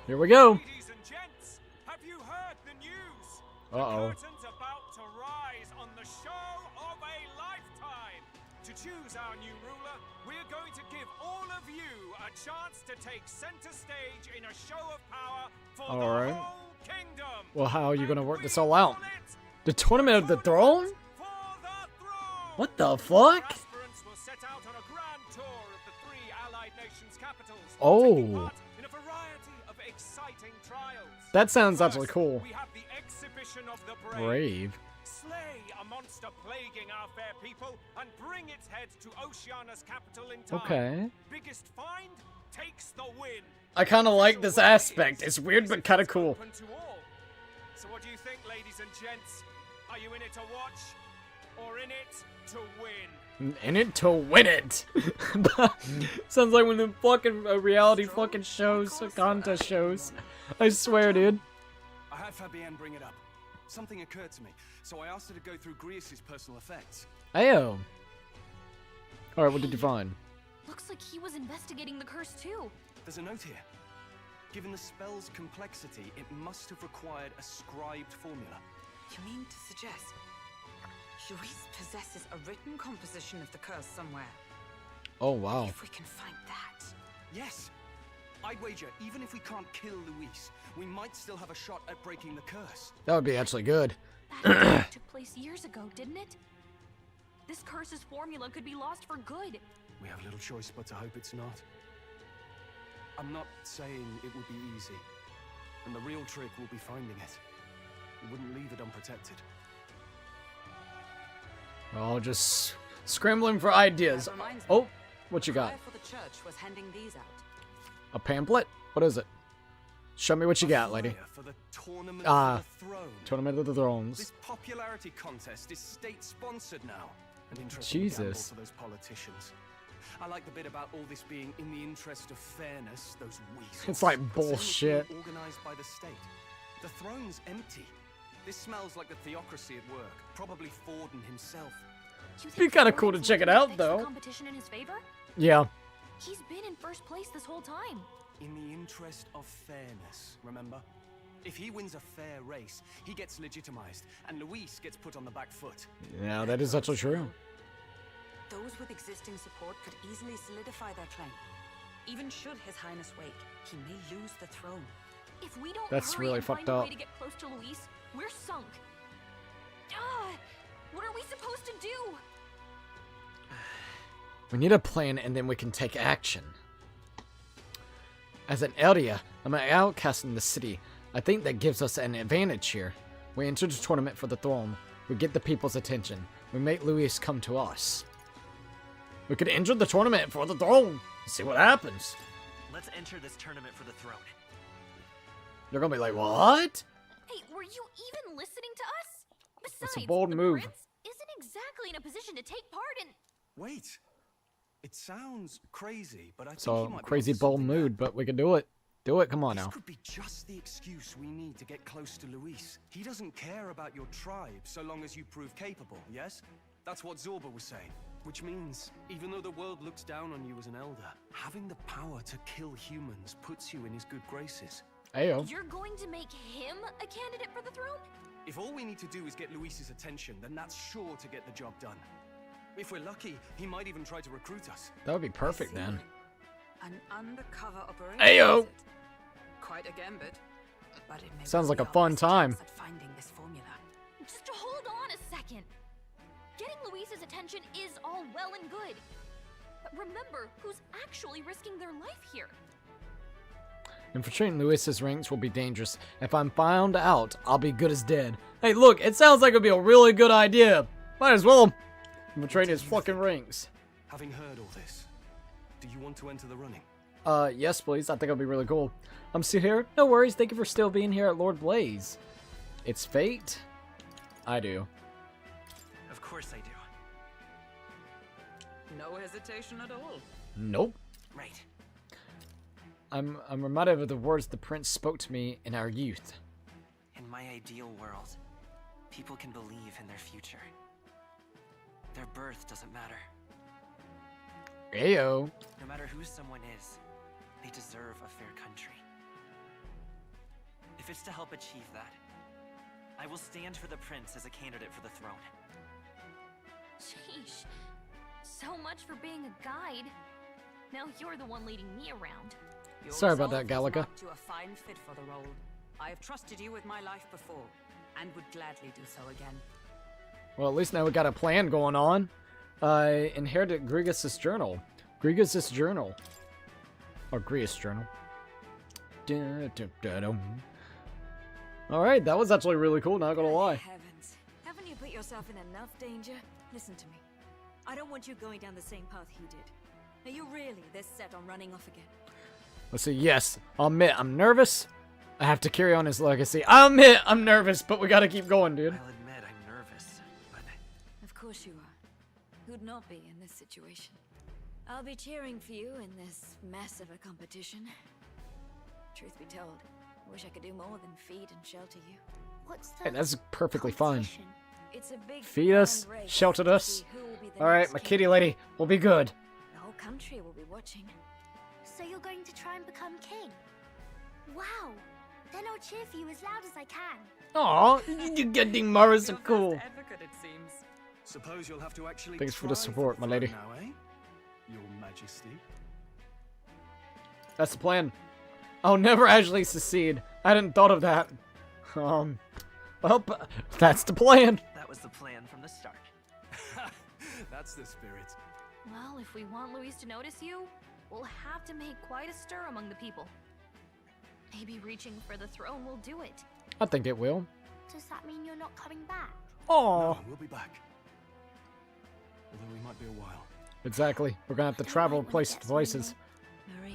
Here we go. Ladies and gents, have you heard the news? Uh-oh. The curtain's about to rise on the show of a lifetime. To choose our new ruler, we're going to give all of you a chance to take center stage in a show of power for Alright. the whole kingdom. Well, how are you gonna And work this we all out? call it The Tournament of the Throne? For the Throne. What the fuck? Aspirants will set out on a grand tour of the 3 allied nations' capitals, Oh. taking part in a variety of exciting trials. That sounds First, actually cool. We have the exhibition of the Brave. Slay a monster plaguing our fair people and bring its head to Oceania's capital in time. Okay. Biggest find takes the win. I kind of like this aspect. It's weird but kind of cool. Open to all. So what do you think, ladies and gents? Are you in it to watch or in it to win? In it to win it. Sounds like one of the fucking reality fucking shows, contest shows. I swear, dude. I had Fabienne bring it up. Something occurred to me, so I asked her to go through Grius's personal effects. Ayo. Alright, what did you find? Looks like he was investigating the curse too. There's a note here. Given the spell's complexity, it must have required a scribed formula. You mean to suggest Luis possesses a written composition of the curse somewhere? Oh, wow. If we can find that. Yes! I'd wager, even if we can't kill Luis, we might still have a shot at breaking the curse. That would be actually good. That took place years ago, didn't it? This curse's formula could be lost for good. We have little choice but to hope it's not. I'm not saying it would be easy. And the real trick will be finding it. We wouldn't leave it unprotected. We're all just scrambling for ideas. Oh, what you got? For the church was handing these out. A pamphlet? What is it? Show me what you got, lady. For the tournament of the throne. Tournament of the Thrones. This popularity contest is state-sponsored now. An interesting gamble for those politicians. I like the bit about all this being in the interest of fairness. Those weasels. It's like bullshit. Organized by the state. The throne's empty. This smells like the theocracy at work. Probably Forden himself. It'd be kind of cool to check it out, though. Competition in his favor? Yeah. He's been in first place this whole time. In the interest of fairness, remember? If he wins a fair race, he gets legitimized, and Luis gets put on the back foot. Yeah, that is actually true. Those with existing support could easily solidify their claim. Even should His Highness wake, he may lose the throne. If we don't That's hurry really and fucked find a up. way to get close to Luis, we're sunk. What are we supposed to do? We need a plan, and then we can take action. As an area, I'm an outcast in the city. I think that gives us an advantage here. We enter the tournament for the throne. We get the people's attention. We make Luis come to us. We could enter the tournament for the throne. See what happens. Let's enter this tournament for the throne. They're gonna be like, what? Hey, were you even listening to us? Besides, That's a bold the move. prince isn't exactly in a position to take part in... Wait. It sounds crazy, but I think So, he might be crazy onto bold something mood, but we can do it. Do it, come on now. This could be just the excuse we need to get close to Luis. He doesn't care about your tribe so long as you prove capable, yes? That's what Zorba was saying. Which means, even though the world looks down on you as an elder, having the power to kill humans puts you in his good graces. Ayo. You're going to make him a candidate for the throne? If all we need to do is get Luis's attention, then that's sure to get the job done. If we're lucky, he might even try to recruit us. That would be perfect, then. An undercover operation. Ayo! Quite a gambit. But it may Sounds well like a be our fun best time. chance at finding this formula. Just hold on a second. Getting Luis's attention is all well and good. But remember who's actually risking their life here. Infiltrating Luis's ranks will be dangerous. If I'm found out, I'll be good as dead. Hey, look, it sounds like it'd be a really good idea. Might as well infiltrate his fucking ranks. Having heard all this, do you want to enter the running? Yes, please. I think it'll be really cool. I'm still here. No worries. Thank you for still being here at Lord Blaze. It's fate. I do. Of course I do. No hesitation at all. Nope. Right. I'm reminded of the words the prince spoke to me in our youth. In my ideal world, people can believe in their future. Their birth doesn't matter. Ayo. No matter who someone is, they deserve a fair country. If it's to help achieve that, I will stand for the prince as a candidate for the throne. Sheesh. So much for being a guide. Now you're the one leading me around. Your Sorry about resolve that, has Gallica. marked you a fine fit for the role. I have trusted you with my life before, and would gladly do so again. Well, at least now we got a plan going on. I inherited Grigas' journal. Grigas' journal. Or Grias' journal. Alright, that was actually really cool, not gonna lie. Heavens. Haven't you put yourself in enough danger? Listen to me. I don't want you going down the same path he did. Are you really this set on running off again? Let's see, yes, I'll admit, I'm nervous. I have to carry on his legacy. I'll admit, I'm nervous, but we gotta keep going, dude. I'll admit I'm nervous, but... Of course you are. Who'd not be in this situation? I'll be cheering for you in this mess of a competition. Truth be told, I wish I could do more than feed and shelter you. What's the Hey, that's perfectly fine. competition? It's a big Feed us, grand race sheltered to us. see who will be the Alright, next my king. kitty lady will be good. The whole country will be watching. So you're going to try and become king? Wow! Then I'll cheer for you as loud as I can. Aw, you getting Mara so Your cool. first advocate, it seems. Suppose you'll have to actually Thanks for the try support, my throne lady. Now, eh? Your Majesty. That's the plan. I'll never actually secede. I hadn't thought of that. Well, that's the plan. That was the plan from the start. That's the spirit. Well, if we want Luis to notice you, we'll have to make quite a stir among the people. Maybe reaching for the throne will do it. I think it will. Does that mean you're not coming back? Oh, No, we'll be back. Although we might be a while. exactly. We're gonna have to travel places to places. Maria.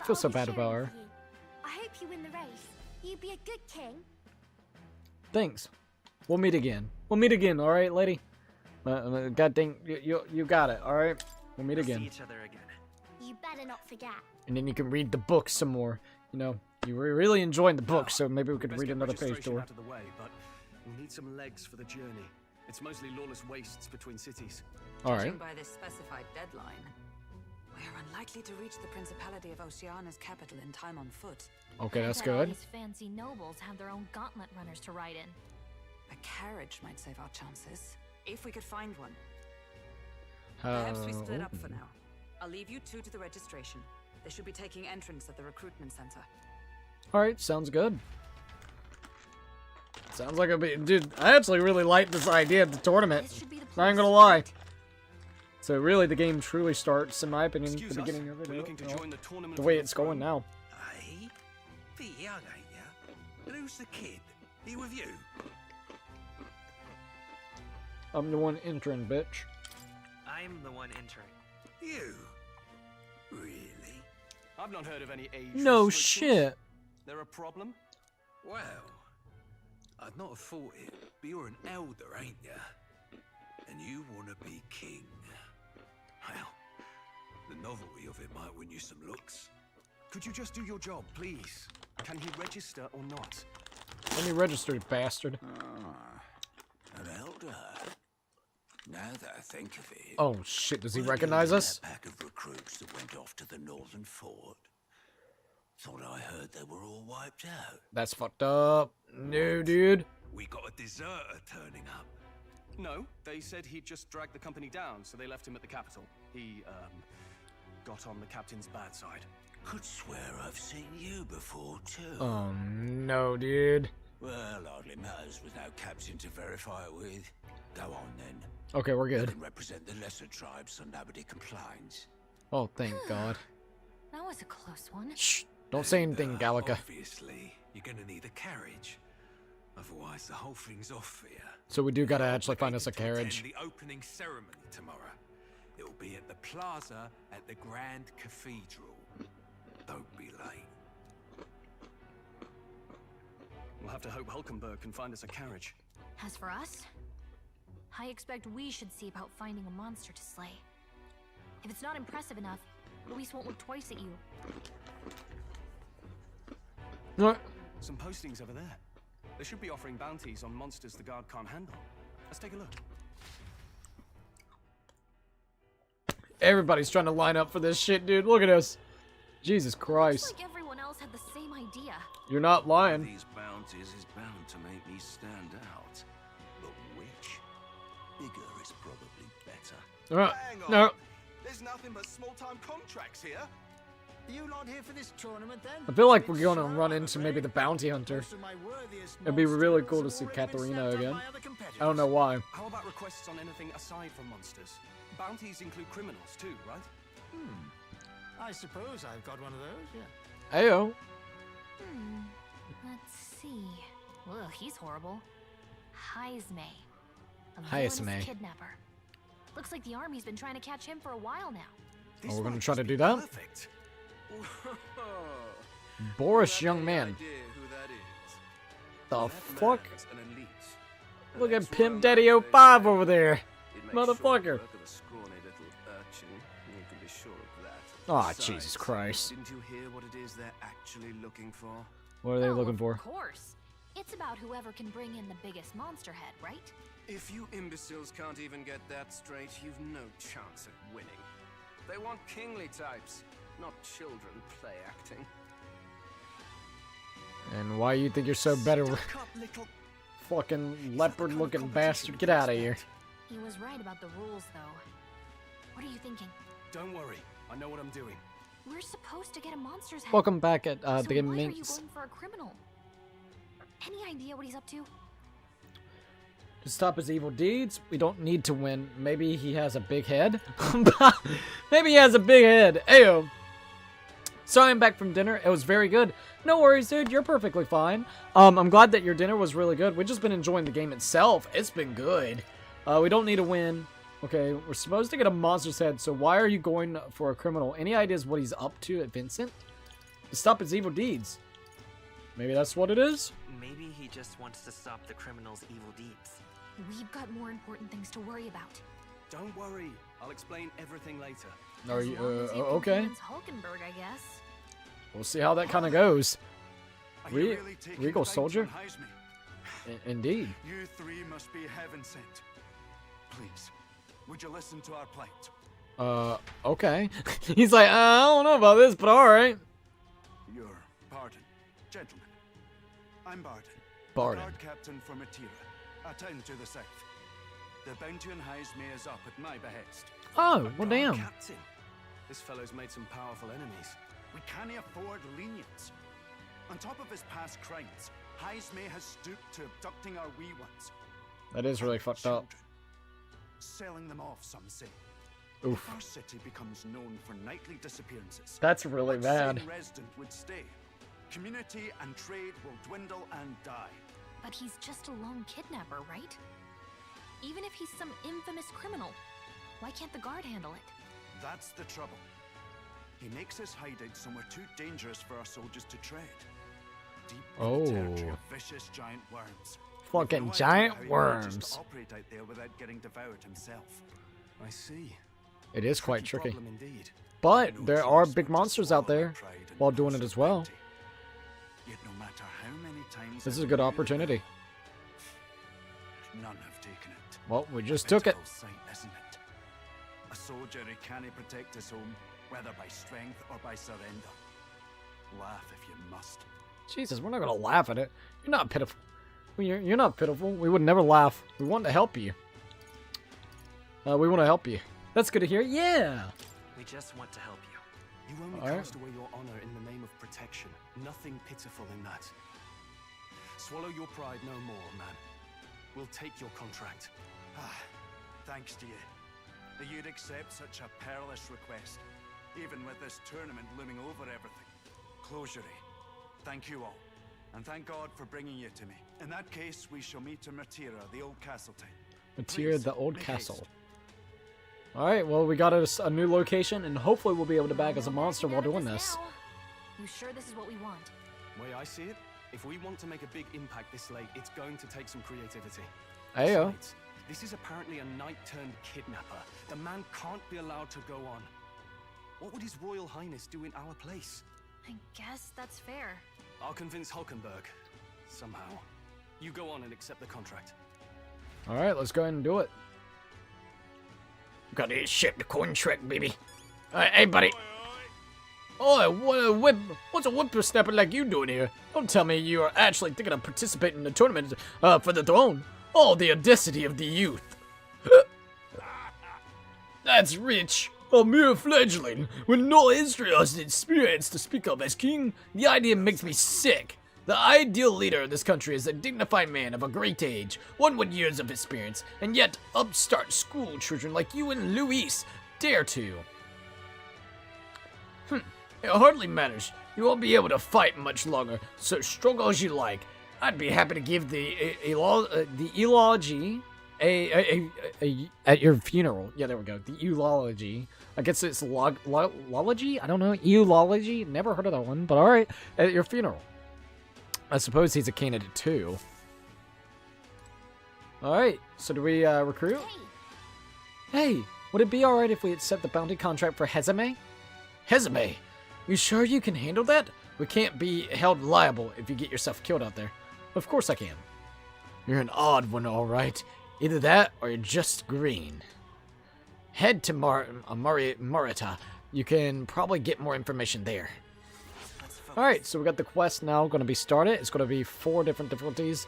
I feel so bad about her. I hope you win the race. You'd be a good king. Thanks. We'll meet again. We'll meet again, alright, lady? God dang, you got it, alright? We'll meet again. See each other again. You better not forget. And then you can read the book some more. You know, you were really enjoying the book, so maybe we could read another page to her. Out of the way, but we need some legs for the journey. It's mostly lawless wastes between cities. Alright. Judging by this specified deadline, we're unlikely to reach the Principality of Oceana's capital in time on foot. Okay, that's I bet all good. these fancy nobles have their own gauntlet runners to ride in. A carriage might save our chances, if we could find one. Perhaps we split up for now. I'll leave you two to the registration. They should be taking entrance at the recruitment center. Alright, sounds good. Sounds like a bit. Dude, I actually really like this idea of the tournament. This should be the Not even place. gonna lie. So really, the game truly starts, in my opinion, Excuse the us, beginning of it. we're looking to you know, join the tournament the for way the it's going throne. now. Aye? Bit young, ain't ya? And who's the kid? He with you? I'm the one entering, bitch. I'm the one entering. You? Really? I've not heard of any age No restrictions. shit. There a problem? Well, I'd not have thought it, but you're an elder, ain't ya? And you want to be king. Well, the novelty of it might win you some looks. Could you just do your job, please? Can he register or not? Let me register, you bastard. An elder? Now that I think of it... Oh shit, does he weren't you recognize in us? that pack of recruits that went off to the northern fort? Thought I heard they were all wiped out. That's fucked up. No, dude. We got a deserter turning up. No, they said he'd just dragged the company down, so they left him at the capital. He, got on the captain's bad side. Could swear I've seen you before, too. Oh no, dude. Well, hardly matters with no captain to verify it with. Go on, then. Okay, we're You good. can represent the lesser tribes so nobody complains. Oh, thank God. That was a close one. Shh. Don't say anything, Gallica. Obviously, you're gonna need a carriage. Otherwise, the whole thing's off for you. So we do gotta actually find us a Obligated to carriage. attend the opening ceremony tomorrow. It'll be at the plaza at the Grand Cathedral. Don't be late. We'll have to hope Hulkenberg can find us a carriage. As for us, I expect we should see about finding a monster to slay. If it's not impressive enough, Luis won't look twice at you. What? Some postings over there. They should be offering bounties on monsters the guard can't handle. Let's take a look. Everybody's trying to line up for this shit, dude. Look at us. Jesus Christ. Looks like everyone else had the same idea. You're not lying. These bounties is bound to make me stand out. But which? Bigger is probably better. Hang on. No. There's nothing but small-time contracts here. Are you not here for this tournament then? I feel like we're gonna run into maybe the bounty hunter. It'd be really cool to see Katharina again. I don't know why. How about requests on anything aside from monsters? Bounties include criminals too, right? I suppose I've got one of those, yeah. Ayo. Let's see. Ugh, he's horrible. Heisme. A Heisme. villainous kidnapper. Looks like the army's been trying to catch him for a while now. Oh, we're gonna try to do that? Perfect. Boorish young man. The fuck? Look at Pimp Daddy 05 over there. Motherfucker. Aw, Jesus Christ. Didn't you hear what it is they're actually looking for? What are they Oh, looking for? Of course. It's about whoever can bring in the biggest monster head, right? If you imbeciles can't even get that straight, you've no chance at winning. They want kingly types, not children play acting. And why you think you're so better? Fucking leopard-looking bastard. Get out of here. He was right about the rules, though. What are you thinking? Don't worry, I know what I'm doing. We're supposed to get a monster's head. Welcome back at So the game why are you Minx. going for a criminal? Any idea what he's up to? To stop his evil deeds, we don't need to win. Maybe he has a big head? Maybe he has a big head. Ayo. Sorry I'm back from dinner. It was very good. No worries, dude. You're perfectly fine. I'm glad that your dinner was really good. We've just been enjoying the game itself. It's been good. We don't need to win. Okay, we're supposed to get a monster's head, so why are you going for a criminal? Any ideas what he's up to at Vincent? To stop his evil deeds. Maybe that's what it is? Maybe he just wants to stop the criminal's evil deeds. We've got more important things to worry about. Don't worry. I'll explain everything later. Are As you, long as you okay. convince Hulkenberg, I guess. We'll see how that kind of goes. Are you really taking Regal fights soldier? on Heisme? Indeed. You three must be heaven sent. Please, would you listen to our plight? Okay. He's like, I don't know about this, but alright. Your pardon, gentlemen. I'm Barden. Barden. Guard captain for Matira, a town to the south. The bounty on Heisme is up at my behest. Oh, well Guard damn. Captain. This fellow's made some powerful enemies. We can't afford lenience. On top of his past crimes, Heisme has stooped to abducting our wee ones. That is really fucked up. Children. Selling them off, some say. Oof. If our city becomes known for nightly disappearances, That's really what bad. sane resident would stay? Community and trade will dwindle and die. But he's just a lone kidnapper, right? Even if he's some infamous criminal, why can't the guard handle it? That's the trouble. He makes his hideout somewhere too dangerous for our soldiers to tread. Deep in the territory of vicious giant worms. Fucking No idea giant how he manages worms. to operate out there without getting devoured himself. I see. It is quite tricky. Problem indeed. But No there are choice big but to monsters out swallow there our pride and while doing it pursue as well. plenty. Yet no matter how many times This is I've a good renewed opportunity. it, none have taken it. Well, we just took it. Pitiful sight, isn't it? A soldier who can't protect his home, whether by strength or by surrender. Laugh if you must. Jesus, we're not gonna laugh at it. You're not pitiful. You're not pitiful. We would never laugh. We want to help you. We want to help you. That's good to hear. Yeah. We just want to help you. You only Alright. cast away your honor in the name of protection. Nothing pitiful in that. Swallow your pride no more, man. We'll take your contract. Ah, thanks to you. That you'd accept such a perilous request, even with this tournament looming over everything. Closure. Thank you all. And thank God for bringing you to me. In that case, we shall meet in Matira, the old castle town. Matira, Please, the old make castle. haste. Alright, well, we got us a new location, and hopefully we'll be able to bag as a monster while doing this. Now. You sure this is what we want? Way I see it, if we want to make a big impact this late, it's going to take some creativity. Ayo. Besides, this is apparently a knight-turned-kidnapper. The man can't be allowed to go on. What would His Royal Highness do in our place? I guess that's fair. I'll convince Hulkenberg. Somehow. You go on and accept the contract. Alright, let's go ahead and do it. Gotta accept the contract, baby. Hey, buddy. Oh, what's a whippersnapper like you doing here? Don't tell me you are actually thinking of participating in the tournament for the throne. Oh, the audacity of the youth. That's rich. A mere fledgling, with no history or experience to speak of as king, the idea makes me sick. The ideal leader of this country is a dignified man of a great age, one with years of experience, and yet upstart school children like you and Luis dare to. It hardly matters. You won't be able to fight much longer, so struggle as you like. I'd be happy to give the eulogy at your funeral. Yeah, there we go. The eulogy. I guess it's eulogy? I don't know. Eulogy? Never heard of that one, but alright. At your funeral. I suppose he's a candidate too. Alright, so do we recruit? Hey, would it be alright if we accept the bounty contract for Hezame? Hezame? You sure you can handle that? We can't be held liable if you get yourself killed out there. Of course I can. You're an odd one, alright. Either that, or you're just green. Head to Morita. You can probably get more information there. Alright, so we got the quest now going to be started. It's going to be 4 different difficulties.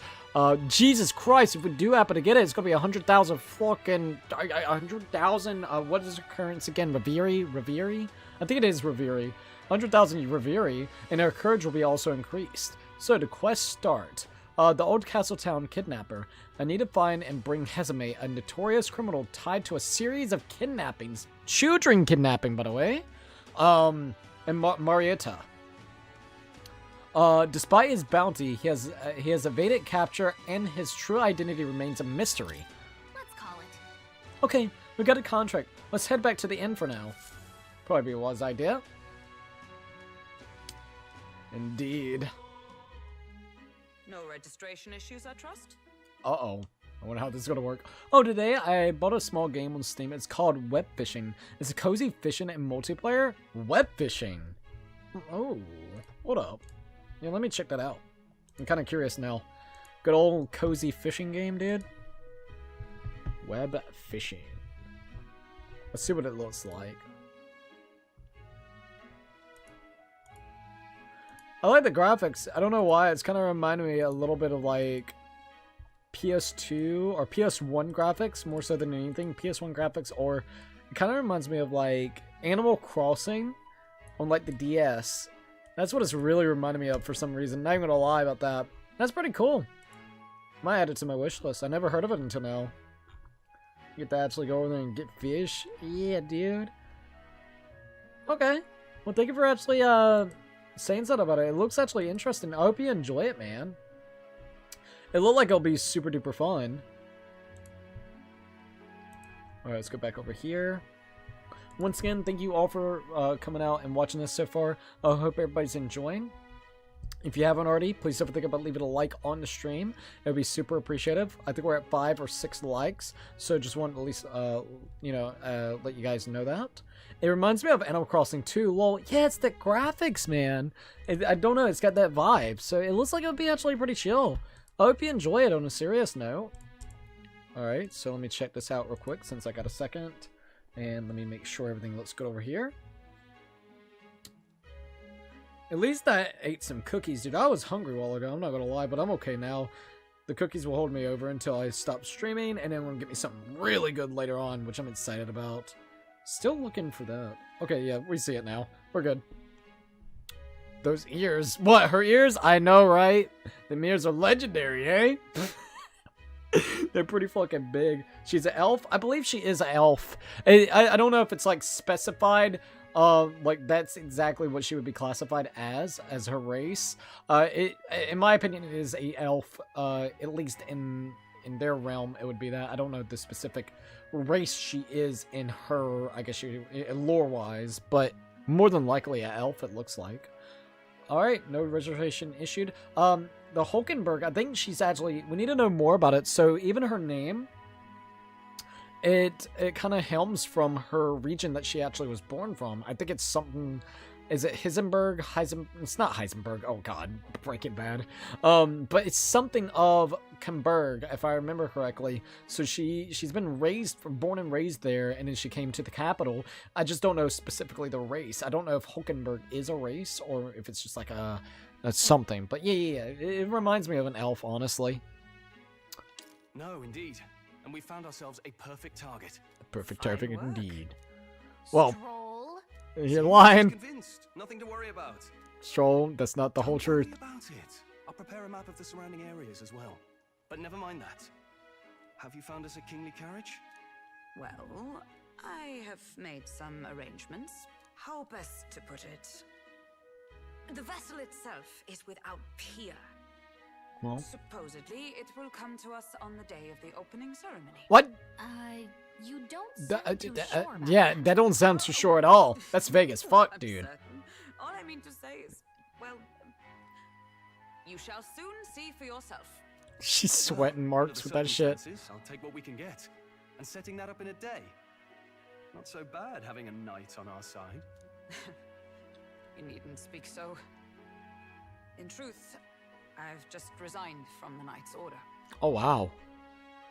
Jesus Christ, if we do happen to get it, it's going to be 100,000 fucking... 100,000, what is the currency again? Reviri? I think it is Reviri. 100,000 Reviri, and her courage will be also increased. So the quest start. The old castle town kidnapper. I need to find and bring Hezame, a notorious criminal tied to a series of kidnappings. Children kidnapping, by the way. And Marietta. Despite his bounty, he has evaded capture, and his true identity remains a mystery. Let's call it. Okay, we got a contract. Let's head back to the inn for now. Probably be a wise idea. Indeed. No registration issues, I trust? Uh-oh. I wonder how this is gonna work. Oh, today I bought a small game on Steam. It's called Web Fishing. It's a cozy fishing and multiplayer. Web fishing. Oh, hold up. Yeah, let me check that out. I'm kind of curious now. Good old cozy fishing game, dude. Web fishing. Let's see what it looks like. I like the graphics. I don't know why. It's kind of reminding me a little bit of like PS2 or PS1 graphics more so than anything. PS1 graphics, or it kind of reminds me of like Animal Crossing on like the DS. That's what it's really reminding me of for some reason. Not even gonna lie about that. That's pretty cool. Might add it to my wish list. I never heard of it until now. You get to actually go over there and get fish. Yeah, dude. Okay. Well, thank you for actually saying something about it. It looks actually interesting. I hope you enjoy it, man. It looked like it'll be super duper fun. Alright, let's go back over here. Once again, thank you all for coming out and watching this so far. I hope everybody's enjoying. If you haven't already, please don't think about leaving a like on the stream. It would be super appreciative. I think we're at 5 or 6 likes, so just want to at least, let you guys know that. It reminds me of Animal Crossing 2. Well, yeah, it's the graphics, man. I don't know, it's got that vibe, so it looks like it would be actually pretty chill. I hope you enjoy it on a serious note. Alright, so let me check this out real quick since I got a second. And let me make sure everything looks good over here. At least I ate some cookies, dude. I was hungry a while ago, I'm not gonna lie, but I'm okay now. The cookies will hold me over until I stop streaming, and then I'm gonna get me something really good later on, which I'm excited about. Still looking for that. Okay, yeah, we see it now. We're good. Those ears. What, her ears? I know, right? The ears are legendary, eh? They're pretty fucking big. She's an elf? I believe she is an elf. I don't know if it's like specified. Like that's exactly what she would be classified as her race. In my opinion, it is a elf. At least in their realm, it would be that. I don't know the specific race she is in her. I guess she lore wise, but more than likely an elf. It looks like. All right, no reservation issued. The Hulkenberg, I think she's actually, we need to know more about it. So even her name, it kind of helms from her region that she actually was born from. I think it's something, is it Heisenberg? It's not Heisenberg. Oh god, Breaking Bad. But it's something of Kemberg, if I remember correctly. So she's been born and raised there, and then she came to the capital. I just don't know specifically the race. I don't know if Hulkenberg is a race or if it's just like a something. But yeah, it reminds me of an elf, honestly. No, indeed. And we found ourselves a perfect target. A perfect target indeed. Well, Stroll. you're lying. Convinced. Nothing to worry about. Stroll, that's not the whole Don't worry truth. about it. I'll prepare a map of the surrounding areas as well. But never mind that. Have you found us a kingly carriage? Well, I have made some arrangements. How best to put it? The vessel itself is without peer. Well, Supposedly, it will come to us on the day of the opening ceremony. what? You don't sound too sure about Yeah, that don't sound too sure at all. That's Vegas. Fuck, I'm dude. certain. All I mean to say is, well, you shall soon see for yourself. She's sweating marks Under with the that shit. circumstances, I'll take what we can get. And setting that up in a day. Not so bad having a knight on our side. You needn't speak so. In truth, I've just resigned from the Knight's Order. Oh, wow.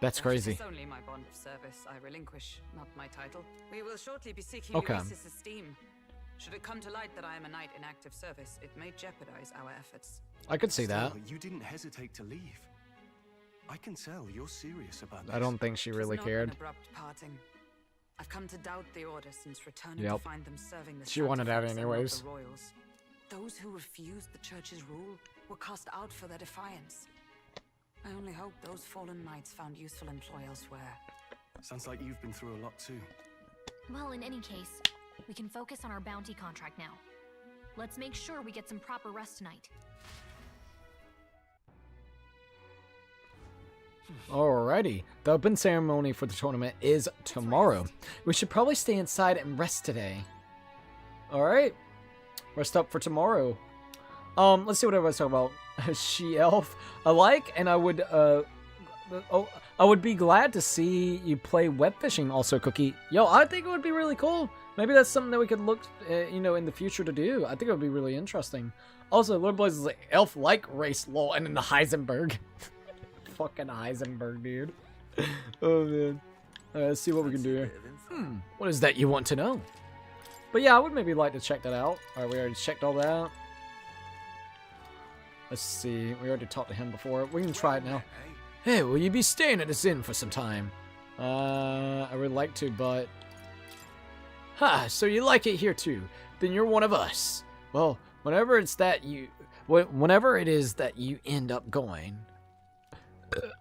That's crazy. It's only my bond of service I relinquish, not my title. We will shortly be seeking Okay. Luis's esteem. Should it come to light that I am a knight in active service, it may jeopardize our efforts. I could see that. Still, you didn't hesitate to leave. I can tell you're serious about this. I don't think she really Not cared. an abrupt parting. I've come to doubt the order since returning Yep. to find them serving the She wanted out sacrifice and not anyways. the royals. Those who refused the church's rule were cast out for their defiance. I only hope those fallen knights found useful employ elsewhere. Sounds like you've been through a lot too. Well, in any case, we can focus on our bounty contract now. Let's make sure we get some proper rest tonight. Alrighty, the open ceremony for the tournament is tomorrow. We should probably stay inside and rest today. Alright, rest up for tomorrow. Let's see what everyone's talking about. She-elf, I like, and I would be glad to see you play web fishing also, Cookie. Yo, I think it would be really cool. Maybe that's something that we could look, in the future to do. I think it would be really interesting. Also, Lord Blaze is like, elf-like race, lol, and then the Heisenberg. Fucking Heisenberg, dude. Oh, man. Let's see what we can do here. What is that you want to know? But yeah, I would maybe like to check that out. Alright, we already checked all that out. Let's see. We already talked to him before. We can try it now. Hey, will you be staying at this inn for some time? I would like to, but... Ha, so you like it here too. Then you're one of us. Well, whenever it is that you end up going...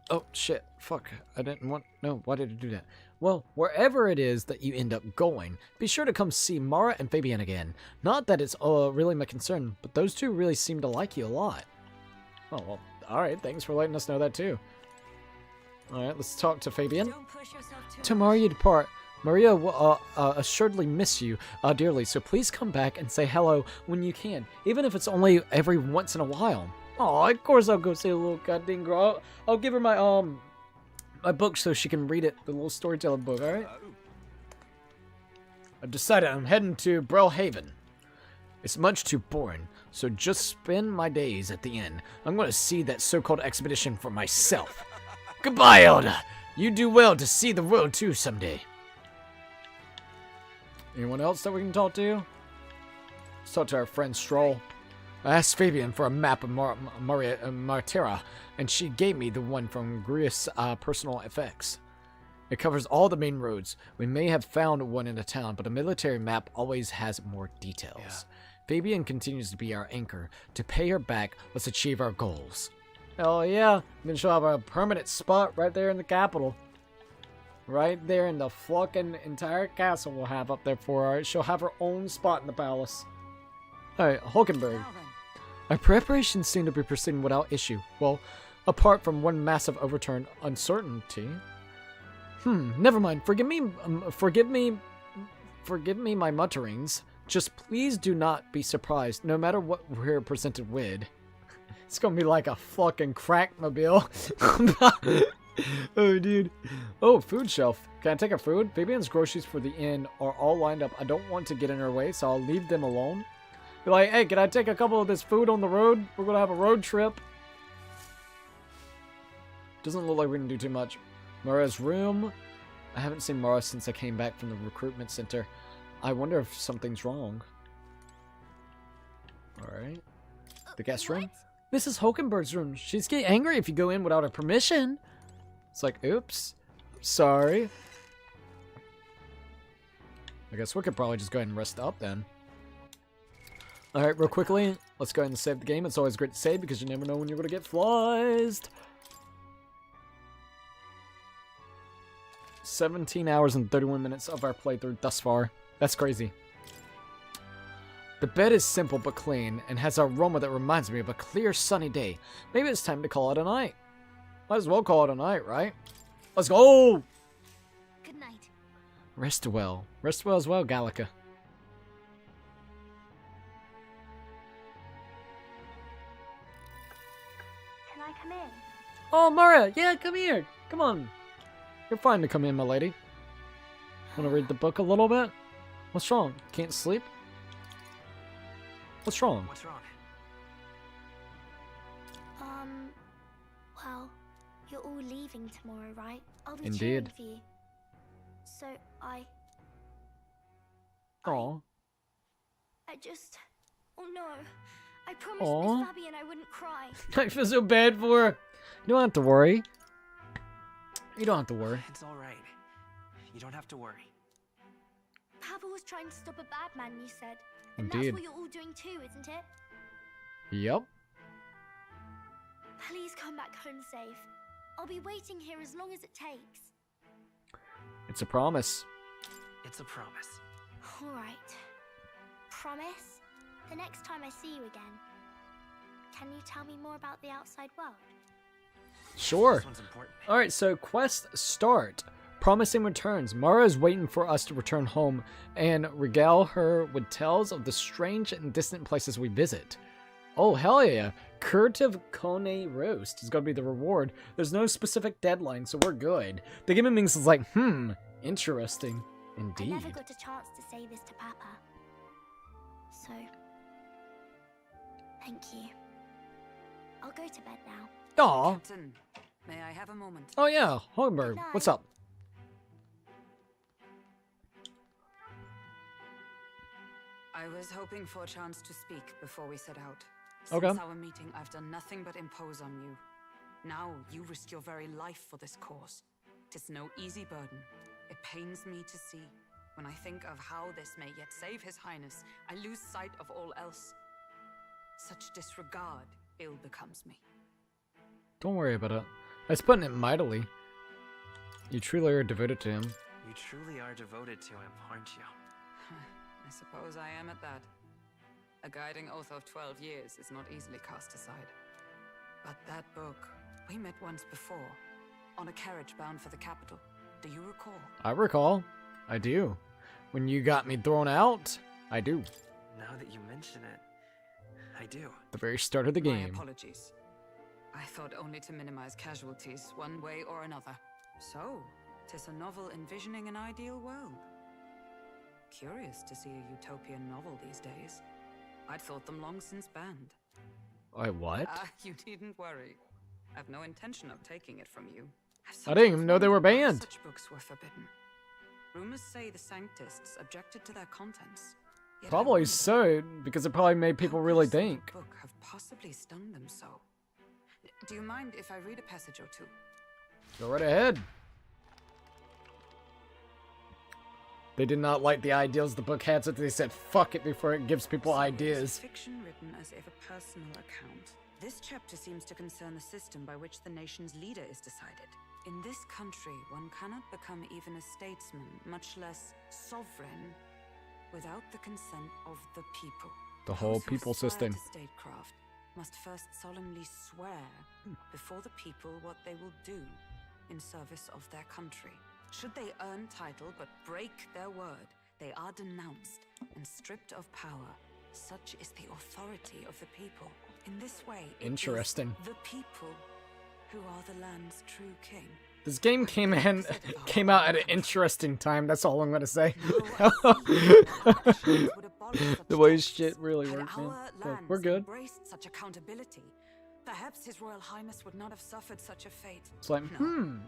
oh, shit. Fuck. I didn't want... No, why did I do that? Well, wherever it is that you end up going, be sure to come see Mara and Fabian again. Not that it's really my concern, but those two really seem to like you a lot. Oh, well, alright. Thanks for letting us know that too. Alright, let's talk to Fabian. Tomorrow you depart. Maria will assuredly miss you dearly, so please come back and say hello when you can, even if it's only every once in a while. Oh, of course I'll go say a little goddamn girl. I'll give her my my book so she can read it, the little storytelling book, alright? I've decided I'm heading to Brellhaven. It's much too boring, so just spend my days at the inn. I'm going to see that so-called expedition for myself. Goodbye, Elda. You do well to see the world too someday. Anyone else that we can talk to? Let's talk to our friend Stroll. I asked Fabian for a map of Martera, and she gave me the one from Grius Personal Effects. It covers all the main roads. We may have found one in a town, but a military map always has more details. Yeah. Fabian continues to be our anchor. To pay her back, let's achieve our goals. Hell yeah. Then she'll have a permanent spot right there in the capital. Right there in the fucking entire castle we'll have up there for her. She'll have her own spot in the palace. Alright, Hulkenberg. Our preparations seem to be proceeding without issue. Well, apart from one massive overturned uncertainty. Never mind. Forgive me my mutterings. Just please do not be surprised, no matter what we're presented with. It's gonna be like a fucking crackmobile. Oh, dude. Oh, food shelf. Can I take her food? Fabian's groceries for the inn are all lined up. I don't want to get in her way, so I'll leave them alone. Be like, hey, can I take a couple of this food on the road? We're gonna have a road trip. Doesn't look like we can do too much. Mara's room. I haven't seen Mara since I came back from the recruitment center. I wonder if something's wrong. Alright. The guest room? This is Hulkenberg's room. She's getting angry if you go in without her permission. It's like, oops. Sorry. I guess we could probably just go ahead and rest up then. Alright, real quickly. Let's go ahead and save the game. It's always great to save because you never know when you're going to get flies. 17 hours and 31 minutes of our playthrough thus far. That's crazy. The bed is simple but clean and has an aroma that reminds me of a clear sunny day. Maybe it's time to call it a night. Might as well call it a night, right? Let's go! Good night. Rest well. Rest well as well, Gallica. Can I come in? Oh, Mara! Yeah, come here! Come on! You're fine to come in, my lady. Want to read the book a little bit? What's wrong? Can't sleep? What's wrong? What's wrong? Well, you're all leaving tomorrow, right? I'll be Indeed. cheering for you. So Aw. I just... Oh no. I promised Miss Fabian I wouldn't cry. I feel so bad for her. You don't have to worry. You don't have to worry. It's alright. You don't have to worry. Papa was trying to stop a bad man, you said. And Indeed. that's what you're all doing too, isn't it? Yep. Please come back home safe. I'll be waiting here as long as it takes. It's a promise. It's a promise. Alright. Promise? The next time I see you again, can you tell me more about the outside world? Sure. This one's important. Alright, so quest start. Promising returns. Mara is waiting for us to return home and regale her with tales of the strange and distant places we visit. Oh, hell yeah. Curative Kone Roast is going to be the reward. There's no specific deadline, so we're good. The given means is like, interesting. Indeed. I never got a chance to say this to Papa. So, thank you. I'll go to bed now. Aw. Captain, may I have a moment? Oh yeah, Hogenberg. Good What's night. up? I was hoping for a chance to speak before we set out. Okay. Since our meeting, I've done nothing but impose on you. Now you risk your very life for this cause. 'Tis no easy burden. It pains me to see. When I think of how this may yet save His Highness, I lose sight of all else. Such disregard ill becomes me. Don't worry about it. I was putting it mightily. You truly are devoted to him. You truly are devoted to him, aren't you? I suppose I am at that. A guiding oath of 12 years is not easily cast aside. But that book, we met once before, on a carriage bound for the capital. Do you recall? I recall. I do. When you got me thrown out, I do. Now that you mention it, I do. The very start of the My game. apologies. I thought only to minimize casualties, one way or another. So, 'tis a novel envisioning an ideal world. Curious to see a utopian novel these days. I'd thought them long since banned. Wait, what? You needn't worry. I've no intention of taking it from you. I didn't even know they were banned. Such books were forbidden. Rumors say the Sanctists objected to their contents. Yet I Probably wonder, so, because it probably made people really how could a think. book have possibly stung them so. Do you mind if I read a passage or two? Go right ahead. They did not like the ideals the book had, so they said fuck it before it gives people So ideas. It's fiction written as if a personal account. This chapter seems to concern the system by which the nation's leader is decided. In this country, one cannot become even a statesman, much less sovereign, without the consent of the people. The whole Those who people aspire system. to statecraft must first solemnly swear before the people what they will do in service of their country. Should they earn title but break their word, they are denounced and stripped of power. Such is the authority of the people. In this way, it is Interesting. the people who are the land's true king. This game came out at an interesting time. That's all I'm gonna say. The way shit really Had works, man. our So, lands we're good. embraced such accountability, perhaps His Royal Highness would not have suffered such a fate. It's like, No.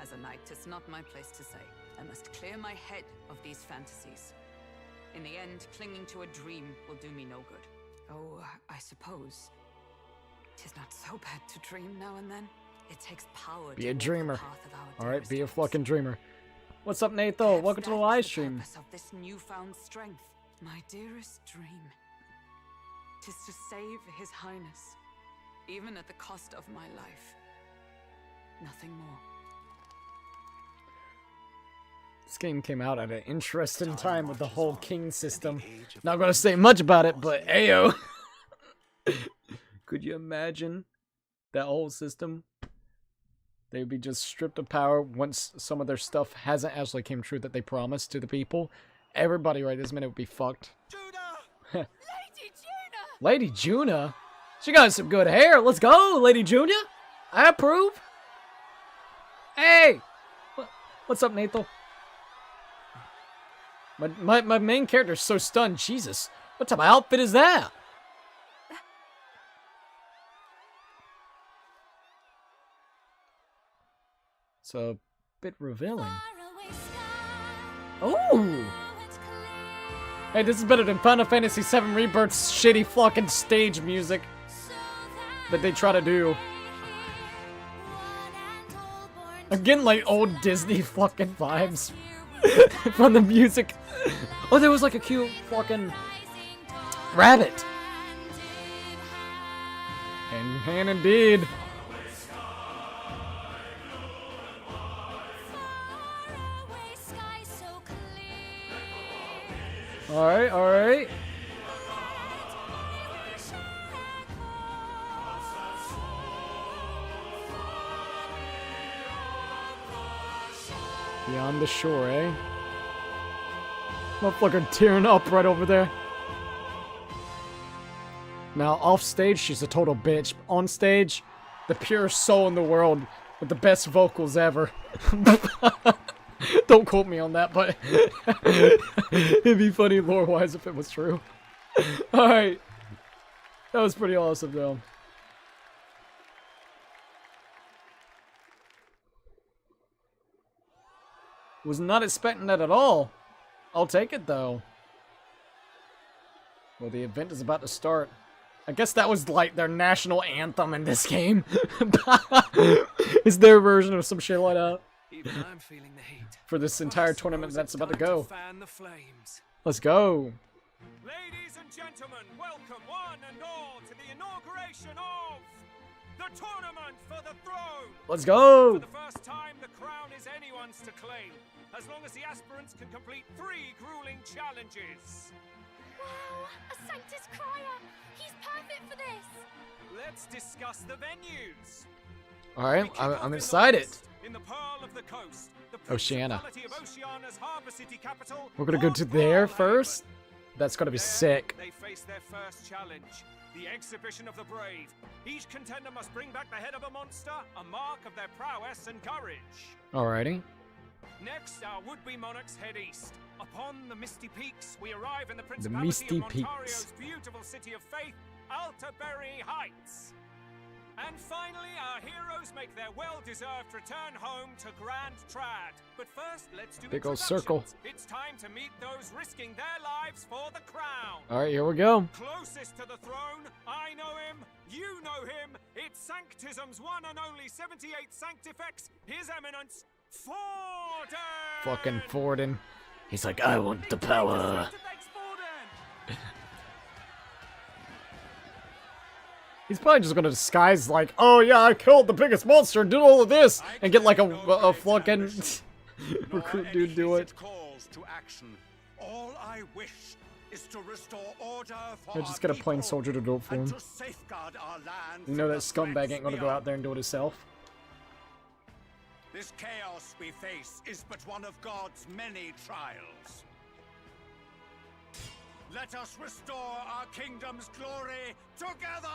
As a knight, it's not my place to say. I must clear my head of these fantasies. In the end, clinging to a dream will do me no good. Oh, I suppose 'tis not so bad to dream now and then. It takes power Be to a walk the dreamer. path of our Alright, be a dearest fucking ones. dreamer. What's up, Nathan? Perhaps Welcome to the that live is the stream. purpose of this newfound strength. My dearest dream. 'Tis to save His Highness, even at the cost of my life. Nothing more. This game came out at an interesting time with the whole king system. Not gonna say much about it, but ayo. Could you imagine that whole system? They would be just stripped of power once some of their stuff hasn't actually came true that they promised to the people. Everybody right this minute would be fucked. Lady Juna! Lady Juna? She got some good hair. Let's go, Lady Juna. I approve. Hey! What's up, Nathan? My main character's so stunned. Jesus. What type of outfit is that? It's a bit revealing. Oh! Hey, this is better than Final Fantasy VII Rebirth's shitty fucking stage music that they try to do. I'm getting like old Disney fucking vibes. from the music. Oh, there was like a cute fucking rabbit. Hand in hand indeed. Alright, alright. Beyond the shore, eh? Motherfucker tearing up right over there. Now, off stage, she's a total bitch. On stage, the purest soul in the world with the best vocals ever. Don't quote me on that, but it'd be funny lore-wise if it was true. Alright. That was pretty awesome, though. Was not expecting that at all. I'll take it, though. Well, the event is about to start. I guess that was like their national anthem in this game. It's their version of some shit like that. Even I'm feeling the heat. For this entire tournament that's about to go. Fan the flames. Let's go. Ladies and gentlemen, welcome one and all to the inauguration of the tournament for the throne. Let's go. For the first time, the crown is anyone's to claim, as long as the aspirants can complete 3 grueling challenges. Wow, a Sanctus Crier! He's perfect for this! Let's discuss the venues. Alright, I'm excited. In the Pearl of the Coast, the Oceania. Principality of Oceania's harbor city capital. We're gonna go to there first? That's gonna be sick. They face their first challenge, the exhibition of the brave. Each contender must bring back the head of a monster, a mark of their prowess and courage. Alrighty. Next, our would-be monarchs head east. Upon the misty peaks, we arrive in the Misty Principality of Peaks. Ontario's beautiful city of faith, Altaberry Heights. And finally, our heroes make their well-deserved return home to Grand Trad. But first, let's do Big the old circle. It's time to meet those risking their lives for the crown. Alright, here we go. Closest to the throne, I know him, you know him. It's Sanctism's one and only 78 Sanctifex, His Eminence, Forden! Fucking Forden. He's like, I want the power. He's probably just gonna disguise like, oh yeah, I killed the biggest monster and did all of this, and get like a fucking recruit dude do it. Calls to action. All I wish is to restore order for Or just get a plain soldier to do it for him. to safeguard our land. You know that scumbag ain't gonna go out there and do it himself. This chaos we face is but one of God's many trials. Let us restore our kingdom's glory together!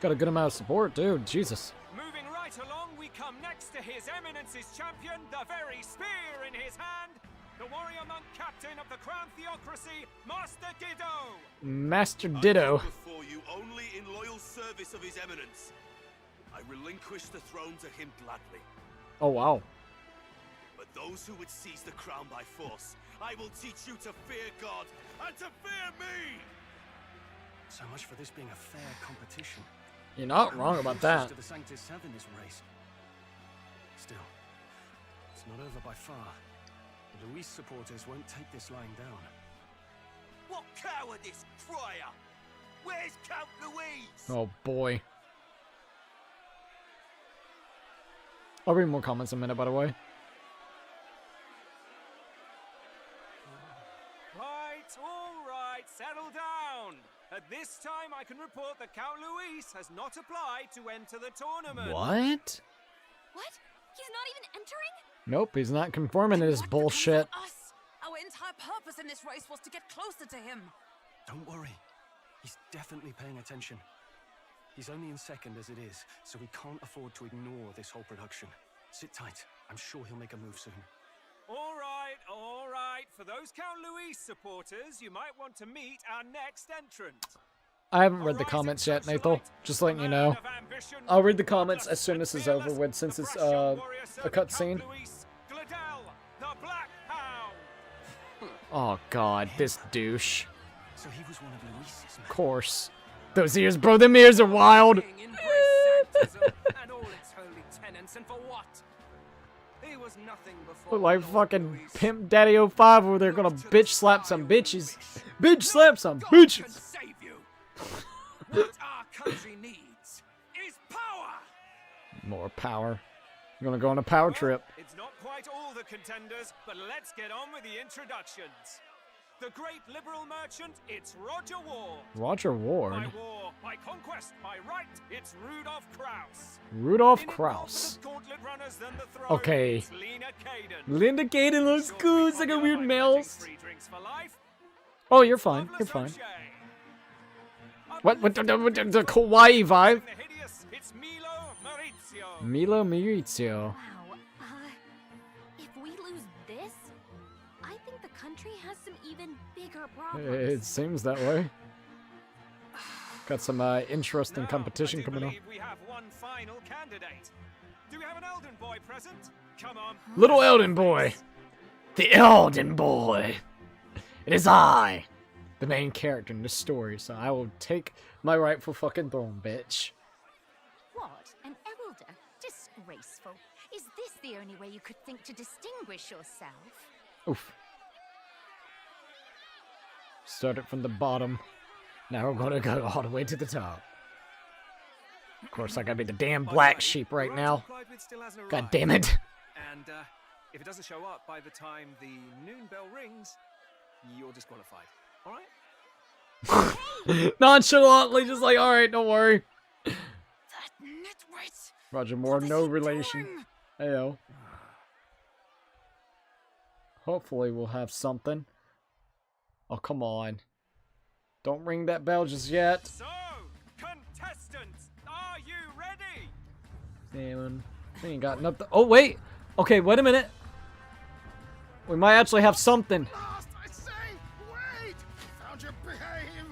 Got a good amount of support, dude. Jesus. Moving right along, we come next to His Eminence's champion, the very spear in his hand, the warrior monk captain of the Crown Theocracy, Master Ditto! Master Ditto. Before you only in loyal service of His Eminence. I relinquish the throne to him gladly. Oh, wow. But those who would seize the crown by force, I will teach you to fear God and to fear me! So much for this being a fair competition. You're not wrong about that. To the Sanctus have in this race. Still, it's not over by far. The Luis supporters won't take this lying down. What cowardice, Crier! Where's Count Louise? Oh, boy. I'll read more comments in a minute, by the way. Right, settle down. At this time, I can report that Count Luis has not applied to enter the tournament. What? What? He's not even entering? Nope, he's not conforming to this bullshit. Us. Our entire purpose in this race was to get closer to him. Don't worry. He's definitely paying attention. He's only in second as it is, so we can't afford to ignore this whole production. Sit tight. I'm sure he'll make a move soon. All right. For those Count Luis supporters, you might want to meet our next entrant. I haven't read the comments yet, Nathal. Just letting you know. I'll read the comments as soon as this is over with, since it's a cutscene. Oh god, this douche. So he was one of Luis's men. Of course. Those ears, bro, them ears are wild. And all its holy tenets, and for what? He was was nothing before. Look like fucking Pimp Daddy 05 over there gonna bitch slap some bitches. Bitch slap some bitches. Save you. What our country needs is power. More power. You're gonna go on a power trip. It's not quite all the contenders, but let's get on with the introductions. The great liberal merchant, it's Roger Ward. Roger Ward. By war, by conquest, by right, it's Rudolph Kraus. Rudolph Kraus. Gauntlet runners than the throne, Okay. it's Lena Kaden. Linda Kaden looks cool. It's like a weird mouse. Free drinks for life. Oh, you're fine. You're fine. What the kawaii vibe? The hideous, it's Milo Maurizio. Milo Maurizio. Wow. If we lose this, I think the country has some even bigger problems. It seems that way. Got some interesting competition coming up. We have one final candidate. Do we have an Elden boy present? Come on. Little Elden boy. The Elden boy. It is I, the main character in this story, so I will take my rightful fucking throne, bitch. What? An elder? Disgraceful. Is this the only way you could think to distinguish yourself? Oof. Started from the bottom. Now we're gonna go all the way to the top. Of course, I gotta be the damn black sheep right now. God damn it. And if it doesn't show up by the time the noon bell rings, you're disqualified. All right? Nonchalantly, just like, alright, don't worry. That nitwit! Roger Moore, no relation. Ayo. Hopefully we'll have something. Oh, come on. Don't ring that bell just yet. So, contestants, are you ready? Damn, we ain't got nothing. Oh, wait. Okay, wait a minute. We might actually have something. Lost, I say! Wait! Found your behave!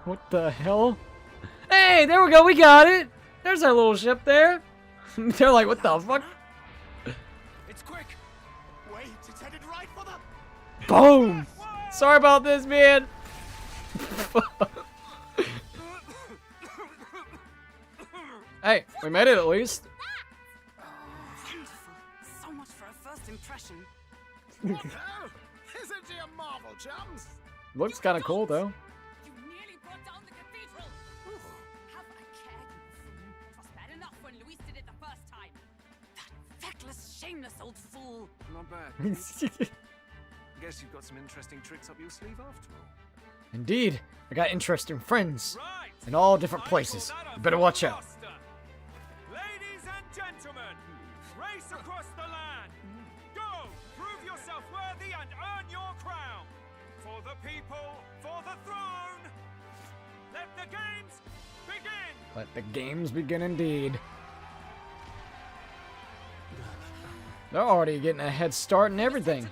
What the hell? Hey, there we go. We got it. There's our little ship there. They're like, what the fuck? It's quick. Wait, it's headed right for the... Boom. Sorry about this, man. Hey, we made it at least. Wonderful. So much for a first impression. What now? Isn't she a marvel, chums? Looks kind of cool, though. You nearly brought down the cathedral. Have a care, you buffoon. It was bad enough when Luis did it the first time. That feckless, shameless old fool. Not bad. Guess you've got some interesting tricks up your sleeve after all. Indeed, I got interesting friends Right. in all different places. You better watch out. Ladies and gentlemen, race across the land. Go, prove yourself worthy and earn your crown. For the people, for the throne. Let the games begin. Let the games begin indeed. They're already getting a head start and everything.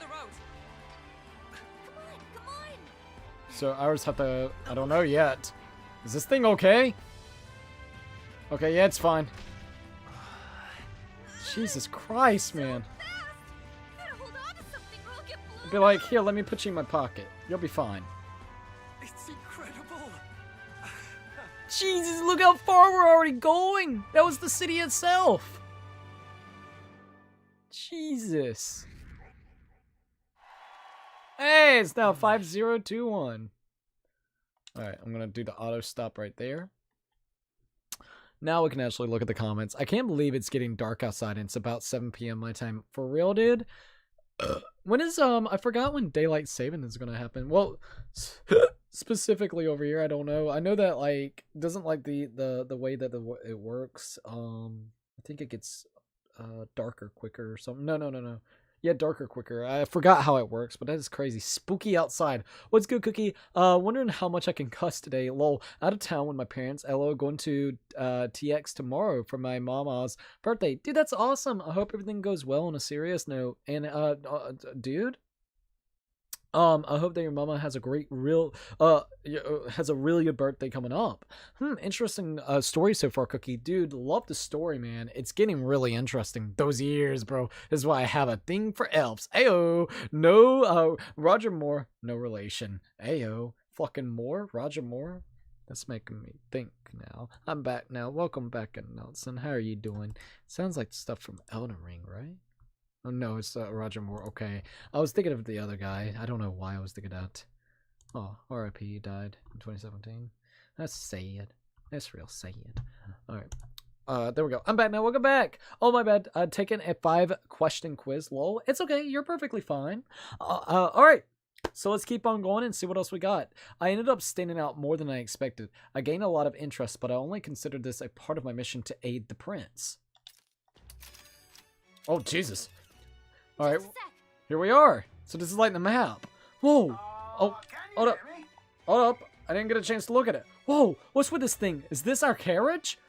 So ours have to... I don't know yet. Is this thing okay? Okay, yeah, it's fine. Jesus Christ, man. I'd be like, here, let me put you in my pocket. You'll be fine. It's incredible. Jesus, look how far we're already going. That was the city itself. Jesus. Hey, it's now 5021. Alright, I'm gonna do the auto stop right there. Now we can actually look at the comments. I can't believe it's getting dark outside and it's about 7 p.m. my time. For real, dude? When is, I forgot when daylight saving is gonna happen. Well, specifically over here, I don't know. I know that, like, doesn't like the way that it works. I think it gets darker quicker or something. No. Yeah, darker quicker. I forgot how it works, but that is crazy. Spooky outside. What's good, Cookie? Wondering how much I can cuss today. Lol. Out of town with my parents. LO, going to TX tomorrow for my mama's birthday. Dude, that's awesome. I hope everything goes well on a serious note. And, dude, I hope that your mama has a has a really good birthday coming up. Interesting story so far, Cookie. Dude, love the story, man. It's getting really interesting. Those years, bro. This is why I have a thing for elves. Ayo. No, Roger Moore, no relation. Ayo. Fucking Moore? Roger Moore? That's making me think now. I'm back now. Welcome back, Nelson. How are you doing? Sounds like stuff from Elden Ring, right? Oh no, it's Roger Moore. Okay, I was thinking of the other guy. I don't know why I was thinking that. Oh, R.I.P. He died in 2017. That's sad. That's real sad. All right. There we go. I'm back now. Welcome back. Oh, my bad. I'd taken a 5-question quiz. Lol. It's okay. You're perfectly fine. All right. So let's keep on going and see what else we got. I ended up standing out more than I expected. I gained a lot of interest, but I only considered this a part of my mission to aid the prince. Oh, Jesus. All right. Here we are. So this is like the map. Whoa. Oh, hold up. Hold up. I didn't get a chance to look at it. Whoa. What's with this thing? Is this our carriage?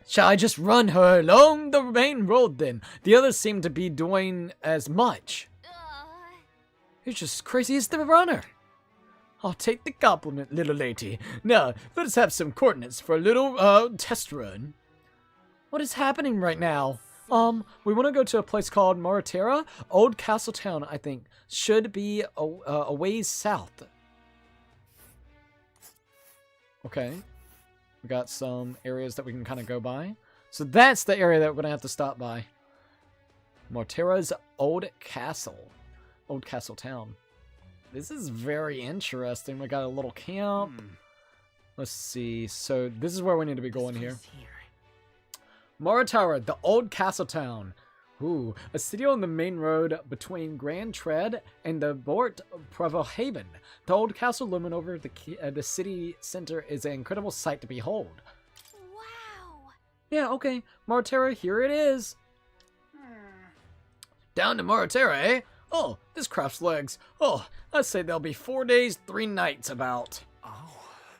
Shall I just run her along the main road then? The others seem to be doing as much. You're just as crazy as the runner. I'll take the compliment, little lady. Now, let's have some coordinates for a little, test run. What is happening right now? We want to go to a place called Moratera. Old Castle Town, I think. Should be a ways south. Okay. We got some areas that we can kind of go by. So that's the area that we're going to have to stop by. Mortera's Old Castle. Old Castle Town. This is very interesting. We got a little camp. Let's see. So this is where we need to be going here. Moratara, the Old Castle Town. Ooh, a city on the main road between Grand Tread and the Bort Provohaven. The old castle looming over the city center is an incredible sight to behold. Wow. Yeah, okay. Moratara, here it is. Down to Moratara, eh? Oh, this craft's legs. Oh, I'd say there'll be 4 days, 3 nights about. Oh.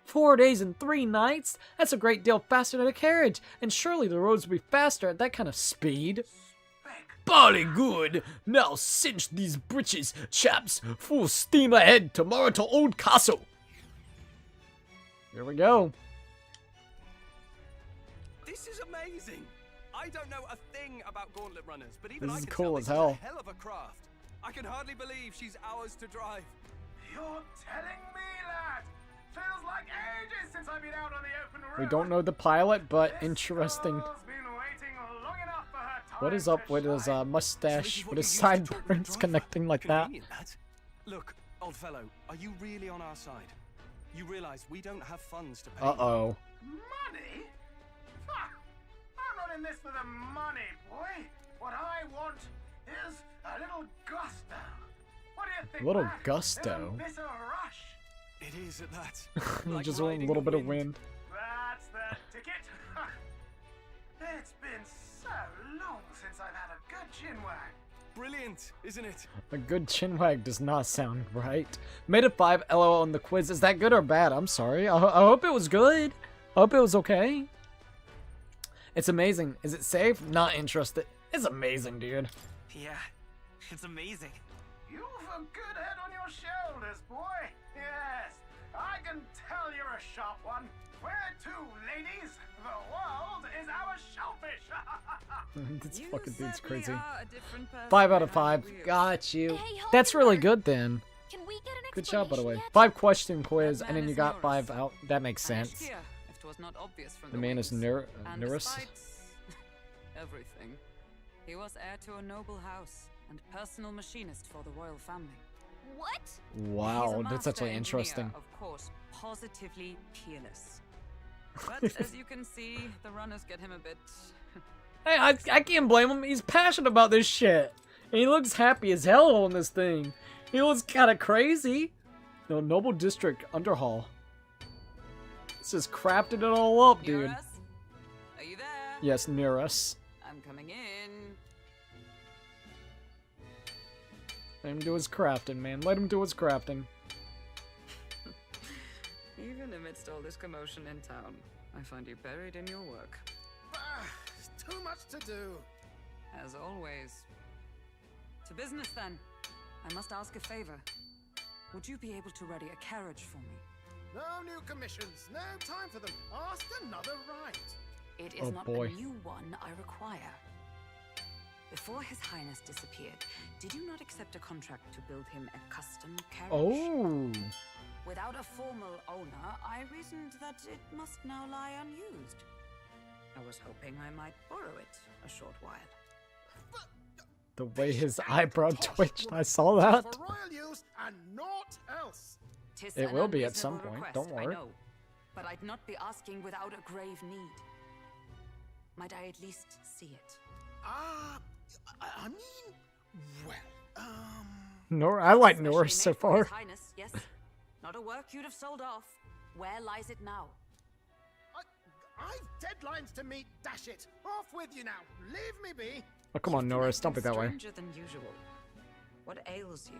4 days and 3 nights? That's a great deal faster than a carriage, and surely the roads will be faster at that kind of speed. Bally good! Now cinch these britches, chaps. Full steam ahead tomorrow to Old Castle. Here we go. This is amazing. I don't know a thing about gauntlet runners, but even This I is can cool tell as this hell. is a hell of a craft. I can hardly believe she's ours to drive. You're telling me, lad? Feels like ages since I've been out on the open road. We don't know the pilot, but interesting. Girl's been waiting long enough for her time. What is up with his mustache, with his sideburns connecting like that? Look, old fellow, are you really on our side? You realize we don't have funds to pay. Uh-oh. Money? Ha! I'm not in this for the money, boy. What I want is a little gusto. What do you think? Little lad? gusto. Bit of rush. It is at that. Just a little bit of wind. That's the ticket. It's been so long since I've had a good chinwag. Brilliant, isn't it? A good chinwag does not sound right. Made a 5 LOL on the quiz. Is that good or bad? I'm sorry. I hope it was good. I hope it was okay. It's amazing. Is it safe? Not interested. It's amazing, dude. Yeah, it's amazing. You've a good head on your shoulders, boy. Yes, I can tell you're a sharp one. Where to, ladies? The world is our shellfish. This fucking dude's crazy. 5 5 out of 5. Got you. Hey, hold That's on. really good then. Can we get an Good job, by the way. explanation 5-question quiz, That and then man you is got Norris. 5 out. That makes Vanished sense. here, if 'twas not obvious from The man is wings. And Norris. despite everything, he was heir to a noble house and personal machinist for the royal family. What? He's a Wow, that's master actually engineer, interesting. Of course, positively peerless. But as you can see, the runners get him a bit. Hey, I can't blame him. He's passionate about this shit. And he looks happy as hell on this thing. He looks kind of crazy. No, Noble District Underhall. This is crafted it all up, dude. Eurus? Are you there? Yes, near us. I'm coming in. Let him do his crafting, man. Let him do his crafting. Even amidst all this commotion in town, I find you buried in your work. Too much to do. As always. To business then. I must ask a favor. Would you be able to ready a carriage for me? No new commissions. No time for them. Ask another right. It is Oh, not boy. a new one I require. Before His Highness disappeared, did you not accept a contract to build him a custom carriage? Oh. Without a formal owner, I reasoned that it must now lie unused. I was hoping I might borrow it a short while. The way his eyebrow twitched, I saw that. For royal use and naught else. Tis It an will be at some unreasonable point, request, don't I worry. know, but I'd not be asking without a grave need. Might I at least see it? I mean, well, Nora, I like Especially Nora made so for His far. Highness, yes. Not a work you'd have sold off. Where lies it now? I've deadlines to meet, dash it. Off with you now. Leave me be. Oh, come on, Nora, don't be that way. Stranger than usual. What ails you?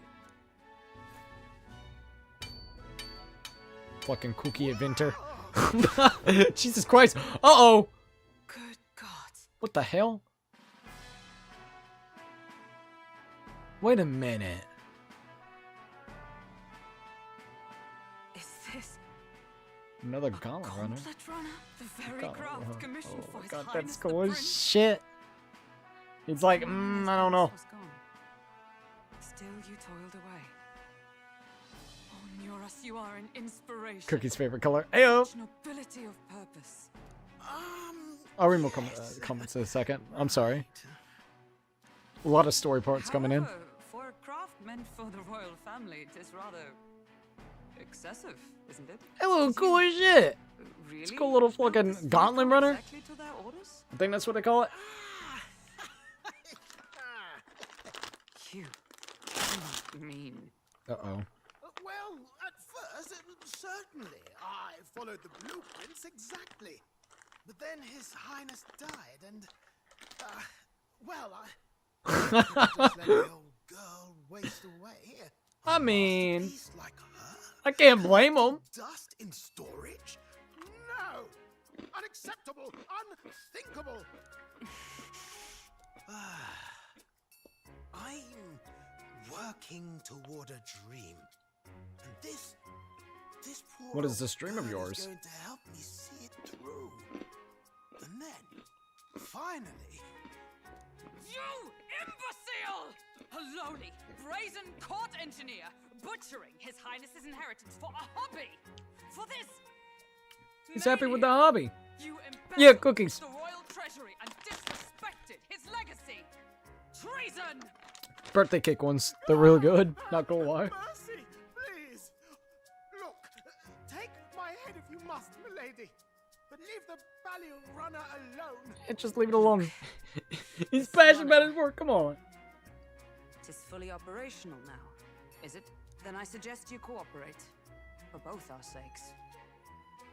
Fucking cookie inventor. Jesus Christ. Uh-oh. Good God. What the hell? Wait a minute. Is this Another gauntlet runner. Gauntlet Runner? The very craft commissioned for His God, Highness that's the cool as Prince? shit. He's like, I don't know. Was gone. Still you toiled away. Oh, Nuras, you are an inspiration. Cookie's favorite color. Ayo. Such nobility of purpose. I'll read more comments in a second. I'm sorry. A lot of story parts coming in. However, for a craft meant for the royal family, it is rather excessive, isn't it? Hello, cool as shit. Really? It's a cool little fucking gauntlet runner. Exactly to their orders? I think that's what they call it. You mean? Uh-oh. Well, at first, certainly, I followed the blueprints exactly. But then His Highness died, and, well, I just let the old girl waste away. I mean, Beast like her? I can't blame him. Dust in storage? No! Unacceptable! Unthinkable! I'm working toward a dream. And this poor What is this dream of girl yours? is going to help me see it through. And then, finally... You imbecile! A lowly, brazen court engineer butchering His Highness's inheritance for a hobby! For this! He's happy with the hobby. You Yeah, embezzled cookies. the royal treasury and disrespected his legacy! Treason! Birthday cake ones. They're really good. Not gonna lie. Mercy, please! Look, take my head if you must, milady. But leave the Balliol runner alone. Yeah, just leave it alone. He's passionate about his work. Come on. It is fully operational now, is it? Then I suggest you cooperate. For both our sakes.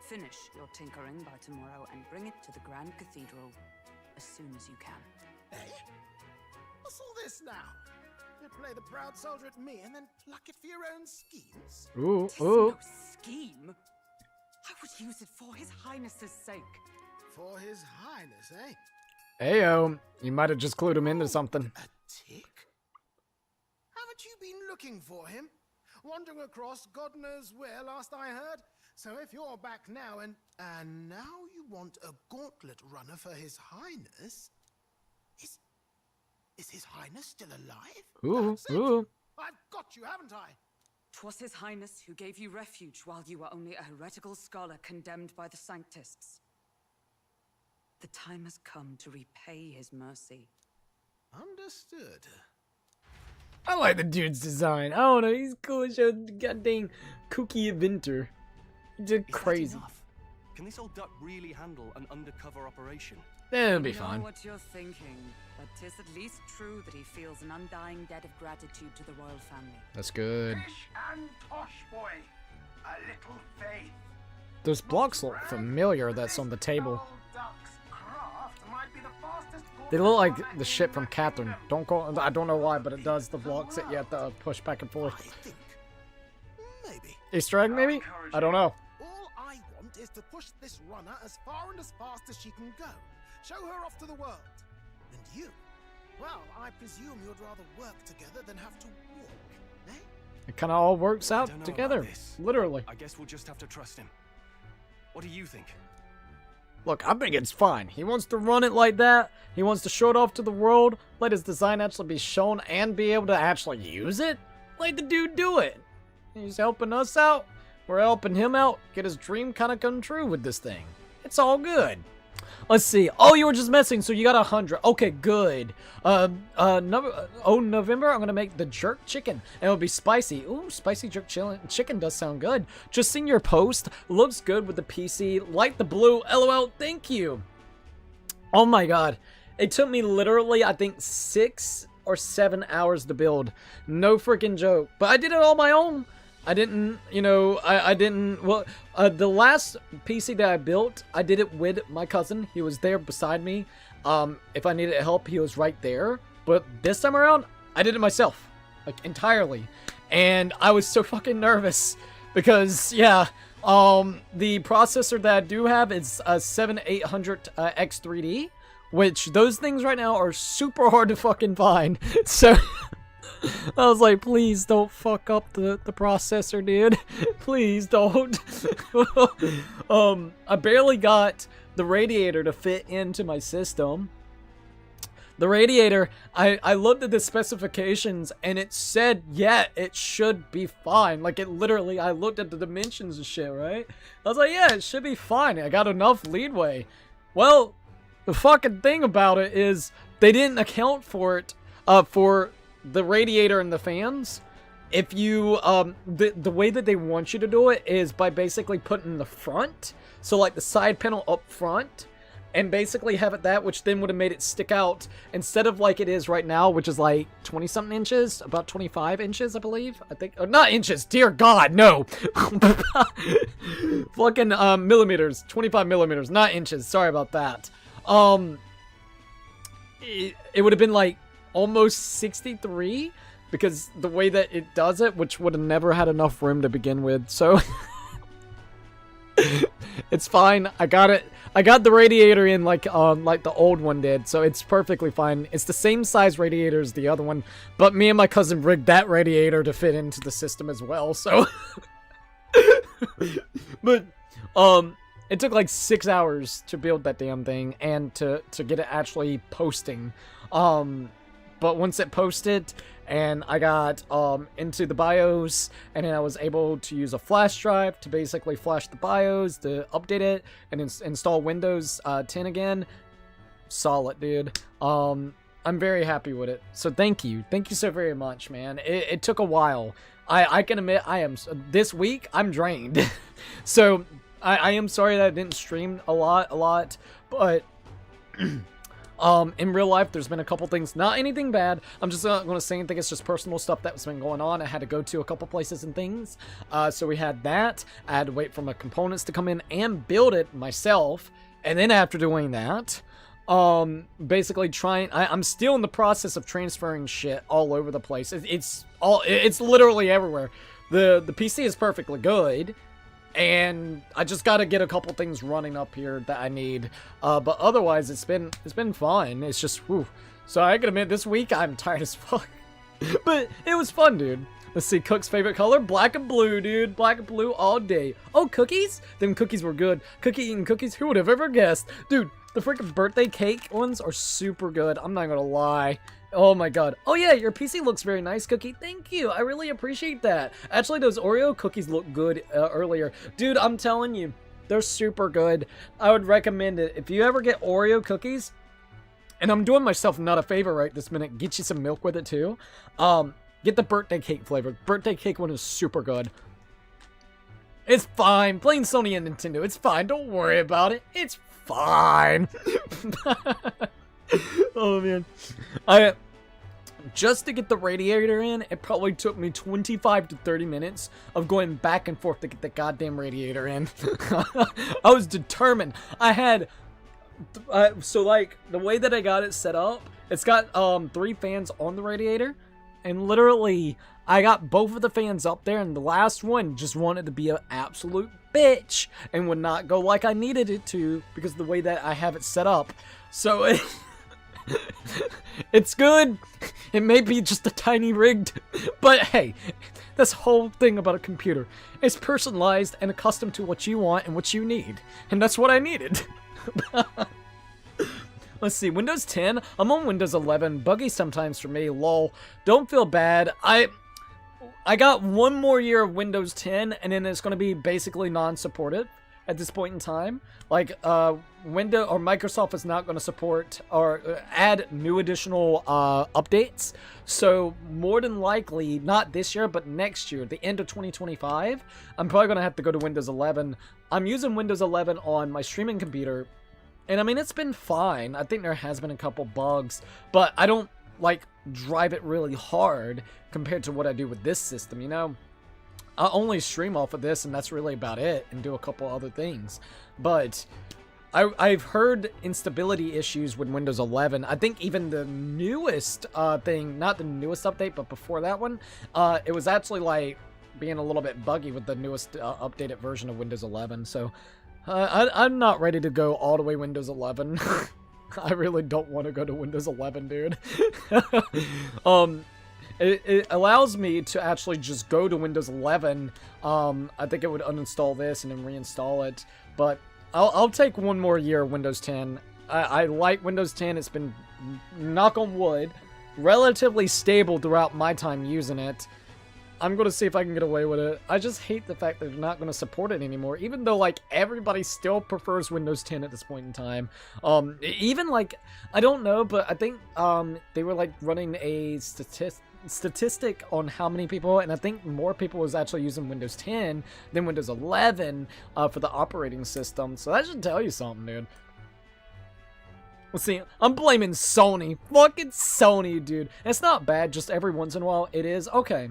Finish your tinkering by tomorrow and bring it to the Grand Cathedral as soon as you can. Eh? What's all this now? You play the proud soldier at me and then pluck it for your own schemes? Ooh, Tis ooh. no scheme. I would use it for His Highness's sake. For His Highness, eh? Ayo, you might have just clued him into something. A tick? Haven't you been looking for him? Wandering across God knows where last I heard? So if you're back now and now you want a gauntlet runner for His Highness? Is His Highness still alive? Ooh, That's it. ooh. I've got you, haven't I? 'Twas His Highness who gave you refuge while you were only a heretical scholar condemned by the Sanctists. The time has come to repay his mercy. Understood. I like the dude's design. I don't know. He's cool as a goddamn cookie inventor. He's crazy. Can this old duck really handle an undercover operation? It'll be I know fine. what you're thinking, but 'tis at least true that he feels an undying debt of gratitude to the royal family. That's good. Fish and tosh, boy. A little faith. Those blocks look familiar that's on the table. Old duck's craft might be the fastest They look like the shit from Catherine. Don't go. I don't know why, but it does. The blocks that you have to push back and forth. Maybe. Easter egg, maybe? I don't know. All I want is to push this runner as far and as fast as she can go. Show her off to the world. And you? Well, I presume you'd rather work together than have to walk, eh? It kind of all works I out don't know together. about this. Literally. I guess we'll just have to trust him. What do you think? Look, I think it's fine. He wants to run it like that. He wants to show it off to the world. Let his design actually be shown and be able to actually use it. Let the dude do it. He's helping us out. We're helping him out. Get his dream kind of come true with this thing. It's all good. Let's see. Oh, you were just messing, so you got 100. Okay, good. November, I'm gonna make the jerk chicken, and it'll be spicy. Ooh, spicy jerk chicken does sound good. Just seen your post. Looks good with the PC. Like the blue. LOL. Thank you. Oh my god. It took me literally, I think, 6 or 7 hours to build. No freaking joke. But I did it all my own. I didn't, you know, I didn't, well, the last PC that I built, I did it with my cousin. He was there beside me. If I needed help, he was right there. But this time around, I did it myself. Like, entirely. And I was so fucking nervous. Because, yeah, the processor that I do have is a 7800 X3D. Which, those things right now are super hard to fucking find. So... I was like, please don't fuck up the processor, dude. Please don't. I barely got the radiator to fit into my system. The radiator, I looked at the specifications and it said, yeah, it should be fine. Like, it literally, I looked at the dimensions and shit, right? I was like, yeah, it should be fine. I got enough leadway. Well, the fucking thing about it is they didn't account for it, for the radiator and the fans. If you the way that they want you to do it is by basically putting the front, so like the side panel up front, and basically have it that, which then would have made it stick out instead of like it is right now, which is like 20 something inches, about 25 inches, I believe. I think, or not inches, dear god, no. Fucking millimeters, 25 millimeters, not inches. Sorry about that. It would have been like almost 63, because the way that it does it, which would have never had enough room to begin with, so it's fine. I got it. I got the radiator in like the old one did, so it's perfectly fine. It's the same size radiator as the other one, but me and my cousin rigged that radiator to fit into the system as well, so but it took like 6 hours to build that damn thing and to get it actually posting. But once it posted and I got into the BIOS, and then I was able to use a flash drive to basically flash the BIOS to update it and install Windows 10 again. Solid, dude. I'm very happy with it. So thank you so very much, man. It took a while. I can admit this week I'm drained. So I am sorry that I didn't stream a lot, but in real life, there's been a couple things, not anything bad. I'm just not going to say anything. It's just personal stuff that's been going on. I had to go to a couple places and things. So we had that. I had to wait for my components to come in and build it myself. And then after doing that, basically I'm still in the process of transferring shit all over the place. It's literally everywhere. The PC is perfectly good. And I just gotta get a couple things running up here that I need. But otherwise, it's been fun. It's just, whew. So I can admit, this week I'm tired as fuck. But it was fun, dude. Let's see, Cook's favorite color? Black and blue, dude. Black and blue all day. Oh, cookies? Them cookies were good. Cookie eating cookies? Who would have ever guessed? Dude, the freaking birthday cake ones are super good. I'm not gonna lie. Oh my god. Oh yeah, your PC looks very nice, Cookie. Thank you. I really appreciate that. Actually, those Oreo cookies look good earlier. Dude, I'm telling you, they're super good. I would recommend it. If you ever get Oreo cookies, and I'm doing myself not a favor right this minute, get you some milk with it too. Get the birthday cake flavor. Birthday cake one is super good. It's fine. Plain Sony and Nintendo. It's fine. Don't worry about it. It's fine. Oh man, just to get the radiator in, it probably took me 25 to 30 minutes of going back and forth to get the goddamn radiator in. I was determined. I had so like the way that I got it set up, it's got 3 fans on the radiator, and literally I got both of the fans up there, and the last one just wanted to be an absolute bitch and would not go like I needed it to because of the way that I have it set up. So it's good. It may be just a tiny rigged, but hey, this whole thing about a computer is personalized and accustomed to what you want and what you need, and that's what I needed. Let's see, Windows 10. I'm on Windows 11. Buggy sometimes for me. Lol. Don't feel bad. I got one more year of Windows 10, and then it's going to be basically non-supported. at this point in time. Like, Windows or Microsoft is not going to support or add new additional updates. So more than likely, not this year, but next year, the end of 2025, I'm probably going to have to go to Windows 11. I'm using Windows 11 on my streaming computer, and I mean, it's been fine. I think there has been a couple bugs, but I don't like drive it really hard compared to what I do with this system, you know? I only stream off of this, and that's really about it, and do a couple other things. But I've heard instability issues with Windows 11. I think even the newest thing, not the newest update, but before that one, it was actually like being a little bit buggy with the newest updated version of Windows 11. So I'm not ready to go all the way Windows 11. I really don't want to go to Windows 11, dude. It allows me to actually just go to Windows 11. I think it would uninstall this and then reinstall it. But I'll take one more year of Windows 10. I like Windows 10. It's been, knock on wood, relatively stable throughout my time using it. I'm going to see if I can get away with it. I just hate the fact that they're not going to support it anymore, even though, like, everybody still prefers Windows 10 at this point in time. Even, like, I don't know, but I think they were, like, running a statistic on how many people, and I think more people was actually using Windows 10 than Windows 11 for the operating system. So that should tell you something, dude. Let's see, I'm blaming Sony. Fucking Sony, dude. It's not bad, just every once in a while it is. Okay.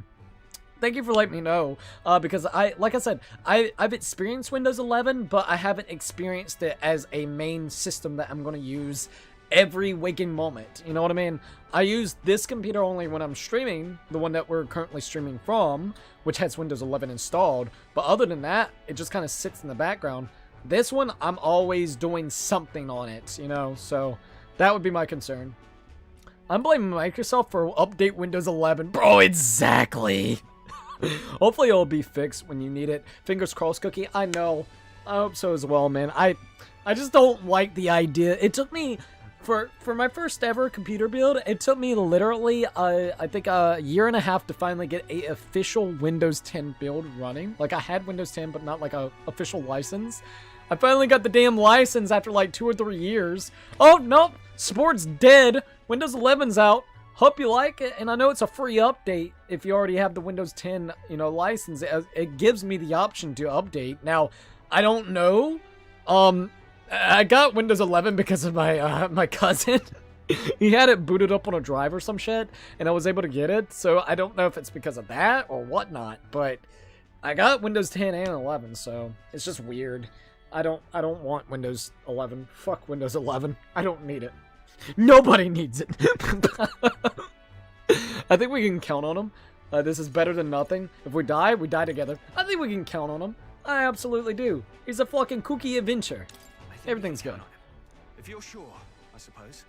Thank you for letting me know, because like I said, I've experienced Windows 11, but I haven't experienced it as a main system that I'm going to use every waking moment. You know what I mean? I use this computer only when I'm streaming, the one that we're currently streaming from, which has Windows 11 installed. But other than that, it just kind of sits in the background. This one, I'm always doing something on it, you know? So that would be my concern. I'm blaming Microsoft for update Windows 11. Bro, exactly. Hopefully it'll be fixed when you need it. Fingers crossed, Cookie. I know. I hope so as well, man. I just don't like the idea. It took me, for my first ever computer build, it took me literally, I think a year and a half to finally get a official Windows 10 build running. Like, I had Windows 10, but not like a official license. I finally got the damn license after like 2 or 3 years. Oh, nope. Support's dead. Windows 11's out. Hope you like it, and I know it's a free update if you already have the Windows 10, you know, license. It gives me the option to update. Now, I don't know. I got Windows 11 because of my my cousin. He had it booted up on a drive or some shit, and I was able to get it. So I don't know if it's because of that or whatnot, but I got Windows 10 and 11, so it's just weird. I don't want Windows 11. Fuck Windows 11. I don't need it. Nobody needs it. I think we can count on him. This is better than nothing. If we die together. I think we can count on him. I absolutely do. He's a fucking kooky adventure. Everything's good. If you're sure, I suppose.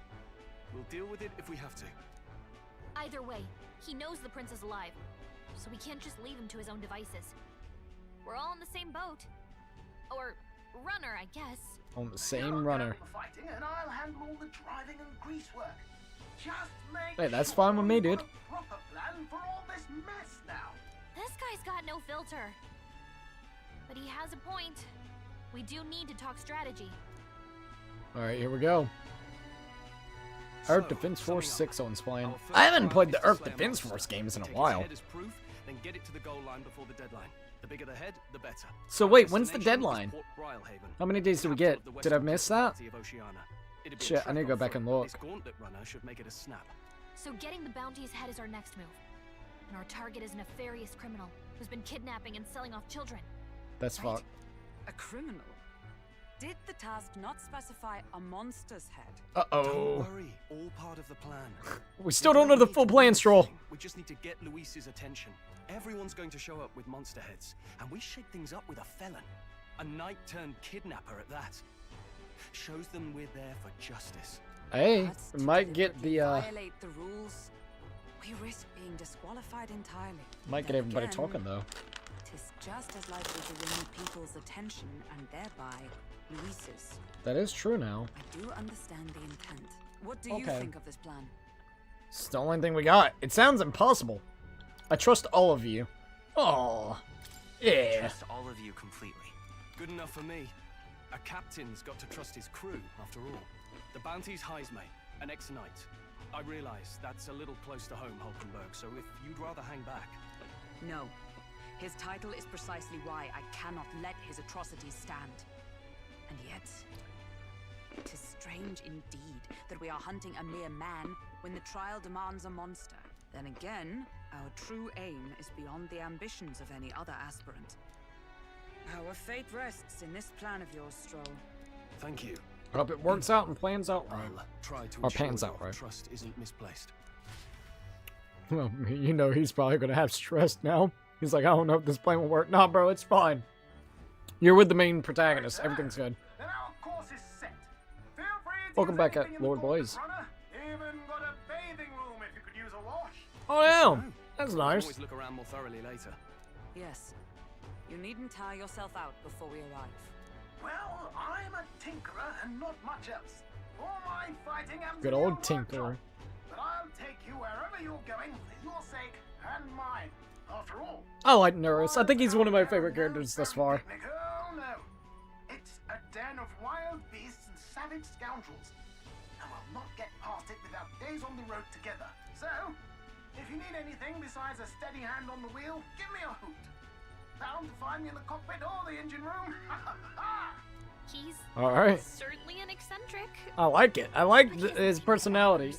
We'll deal with it if we have to. Either way, he knows the prince is alive, so we can't just leave him to his own devices. We're all in the same boat. Or runner, I guess. On the same runner. Fighting, and I'll handle all the driving and grease work. Just make Hey, that's fine with me, dude. proper plan for all this mess now. This guy's got no filter. But he has a point. We do need to talk strategy. Alright, here we go. Earth Defense Force 6 on Spline. I haven't played the Earth Defense Force games in a while. Then get it to the goal line before the deadline. The bigger the head, the better. So wait, when's the deadline? How many days do we get? Did I miss that? Shit, I need to go back and look. So getting the bounty's head is our next move. And our target is a nefarious criminal who's been kidnapping and selling off children. That's fucked. A criminal? Did the task not specify a monster's head? Uh-oh. Don't worry, all part of the plan. We still don't know the full plan, Stroll. We just need to get Luis's attention. Everyone's going to show up with monster heads, and we shake things up with a felon. A knight-turned-kidnapper at that. Shows them we're there for justice. Hey, we might get the, Violate the rules. We risk being disqualified entirely. Might get everybody talking, though. Tis just as likely to win people's attention and thereby Luis's. That is true now. I do understand the intent. What do you Okay. think of this plan? It's the only thing we got. It sounds impossible. I trust all of you. Oh, yeah. Trust all of you completely. Good enough for me. A captain's got to trust his crew, after all. The bounty's Heismay, an ex-knight. I realize that's a little close to home, Hulkenberg, so if you'd rather hang back... No. His title is precisely why I cannot let his atrocities stand. And yet... it is strange indeed that we are hunting a mere man when the trial demands a monster. Then again, our true aim is beyond the ambitions of any other aspirant. Our fate rests in this plan of yours, Stroll. Thank you. Hope it works out and plans out right. I'll try to or ensure pans out your right. trust isn't misplaced. Well, you know he's probably gonna have stress now. He's like, I don't know if this plan will work. Nah, bro, it's fine. You're with the main protagonist. Everything's good. Then our course is set. Feel free to Welcome use back anything at in the Lord Corpus Blaze. Runner. Even got a bathing room if you could use a wash. Oh, yeah. That's nice. Always look around more thoroughly later. Yes. You needn't tire yourself out before we arrive. Well, I'm a tinkerer and not much else. All my fighting am Good old tinkerer. But I'll take you wherever you're going for your sake and mine. After all, I like Norris. I think he's one of my favorite characters thus far. oh no. It's a den of wild beasts and savage scoundrels. And we'll not get past it without days on the road together. So, if you need anything besides a steady hand on the wheel, give me a hoot. Bound to find me in the cockpit or the engine room. He's Alright. certainly an eccentric. I like it. I like his personality.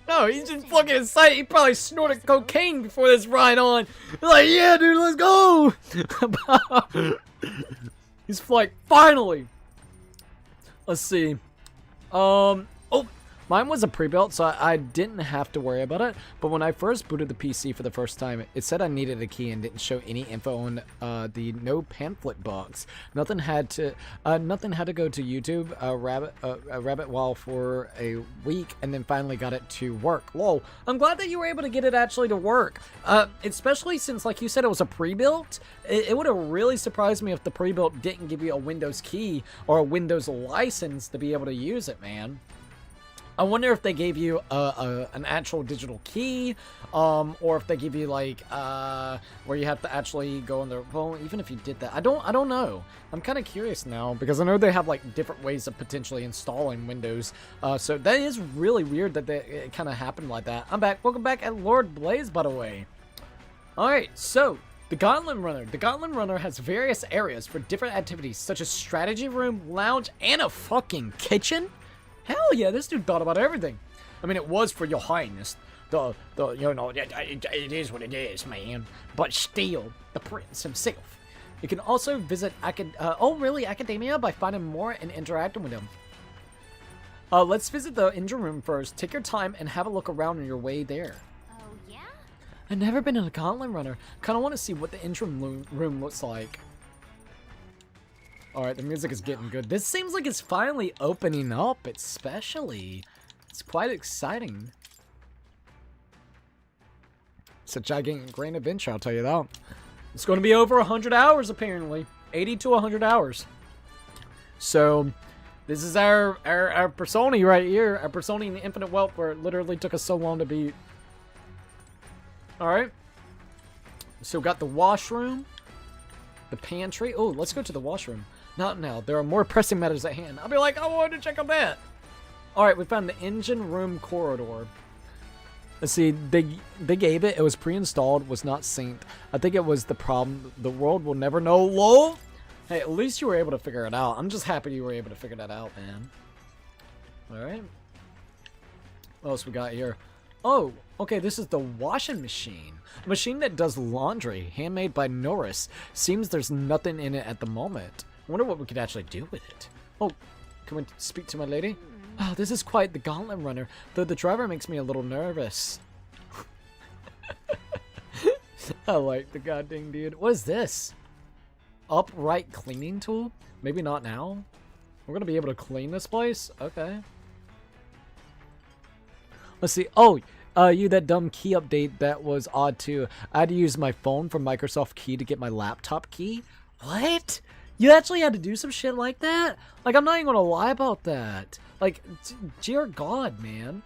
No, he's just fucking excited. He probably snorted cocaine before this ride on. He's like, yeah, dude, let's go. He's like, finally. Let's see. Oh, mine was a pre-built, so I didn't have to worry about it. But when I first booted the PC for the first time, it said I needed a key and didn't show any info on the no pamphlet box. Nothing had to go to YouTube, rabbit while for a week, and then finally got it to work. Lol. I'm glad that you were able to get it actually to work. Especially since, like you said, it was a pre-built. It would have really surprised me if the pre-built didn't give you a Windows key or a Windows license to be able to use it, man. I wonder if they gave you an actual digital key, or if they give you like where you have to actually go in there. Well, even if you did that, I don't know. I'm kind of curious now because I know they have like different ways of potentially installing Windows. So that is really weird that it kind of happened like that. I'm back. Welcome back at Lord Blaze, by the way. All right, so. The Gauntlet Runner. The Gauntlet Runner has various areas for different activities, such as strategy room, lounge, and a fucking kitchen. Hell yeah, this dude thought about everything. I mean, it was for your highness. You know, it is what it is, man. But still, the prince himself. You can also visit Academia by finding more and interacting with him. Let's visit the engine room first. Take your time and have a look around on your way there. Oh, yeah? I've never been in a Gauntlet Runner. Kind of want to see what the engine room looks like. Alright, the music is getting good. This seems like it's finally opening up, especially. It's quite exciting. It's a gigantic grand adventure, I'll tell you that. It's going to be over 100 hours, apparently. 80 to 100 hours. So, this is our Persona right here. Our Persona in the Infinite Wealth, where it literally took us so long to beat. Alright. So, we got the washroom. The pantry. Oh, let's go to the washroom. Not now. There are more pressing matters at hand. I'll be like, I wanted to check on that. Alright, we found the engine room corridor. Let's see. They gave it. It was pre-installed. Was not synced. I think it was the problem. The world will never know. Lol. Hey, at least you were able to figure it out. I'm just happy you were able to figure that out, man. Alright. What else we got here? Oh, okay. This is the washing machine. A machine that does laundry. Handmade by Norris. Seems there's nothing in it at the moment. I wonder what we could actually do with it. Oh, can we speak to my lady? Oh, this is quite the Gauntlet Runner, though the driver makes me a little nervous. I like the goddamn dude. What is this? Upright cleaning tool? Maybe not now. We're gonna be able to clean this place? Okay. Let's see. Oh, you, that dumb key update, that was odd too. I had to use my phone for Microsoft Key to get my laptop key. What? You actually had to do some shit like that? Like, I'm not even gonna lie about that. Like, dear God, man.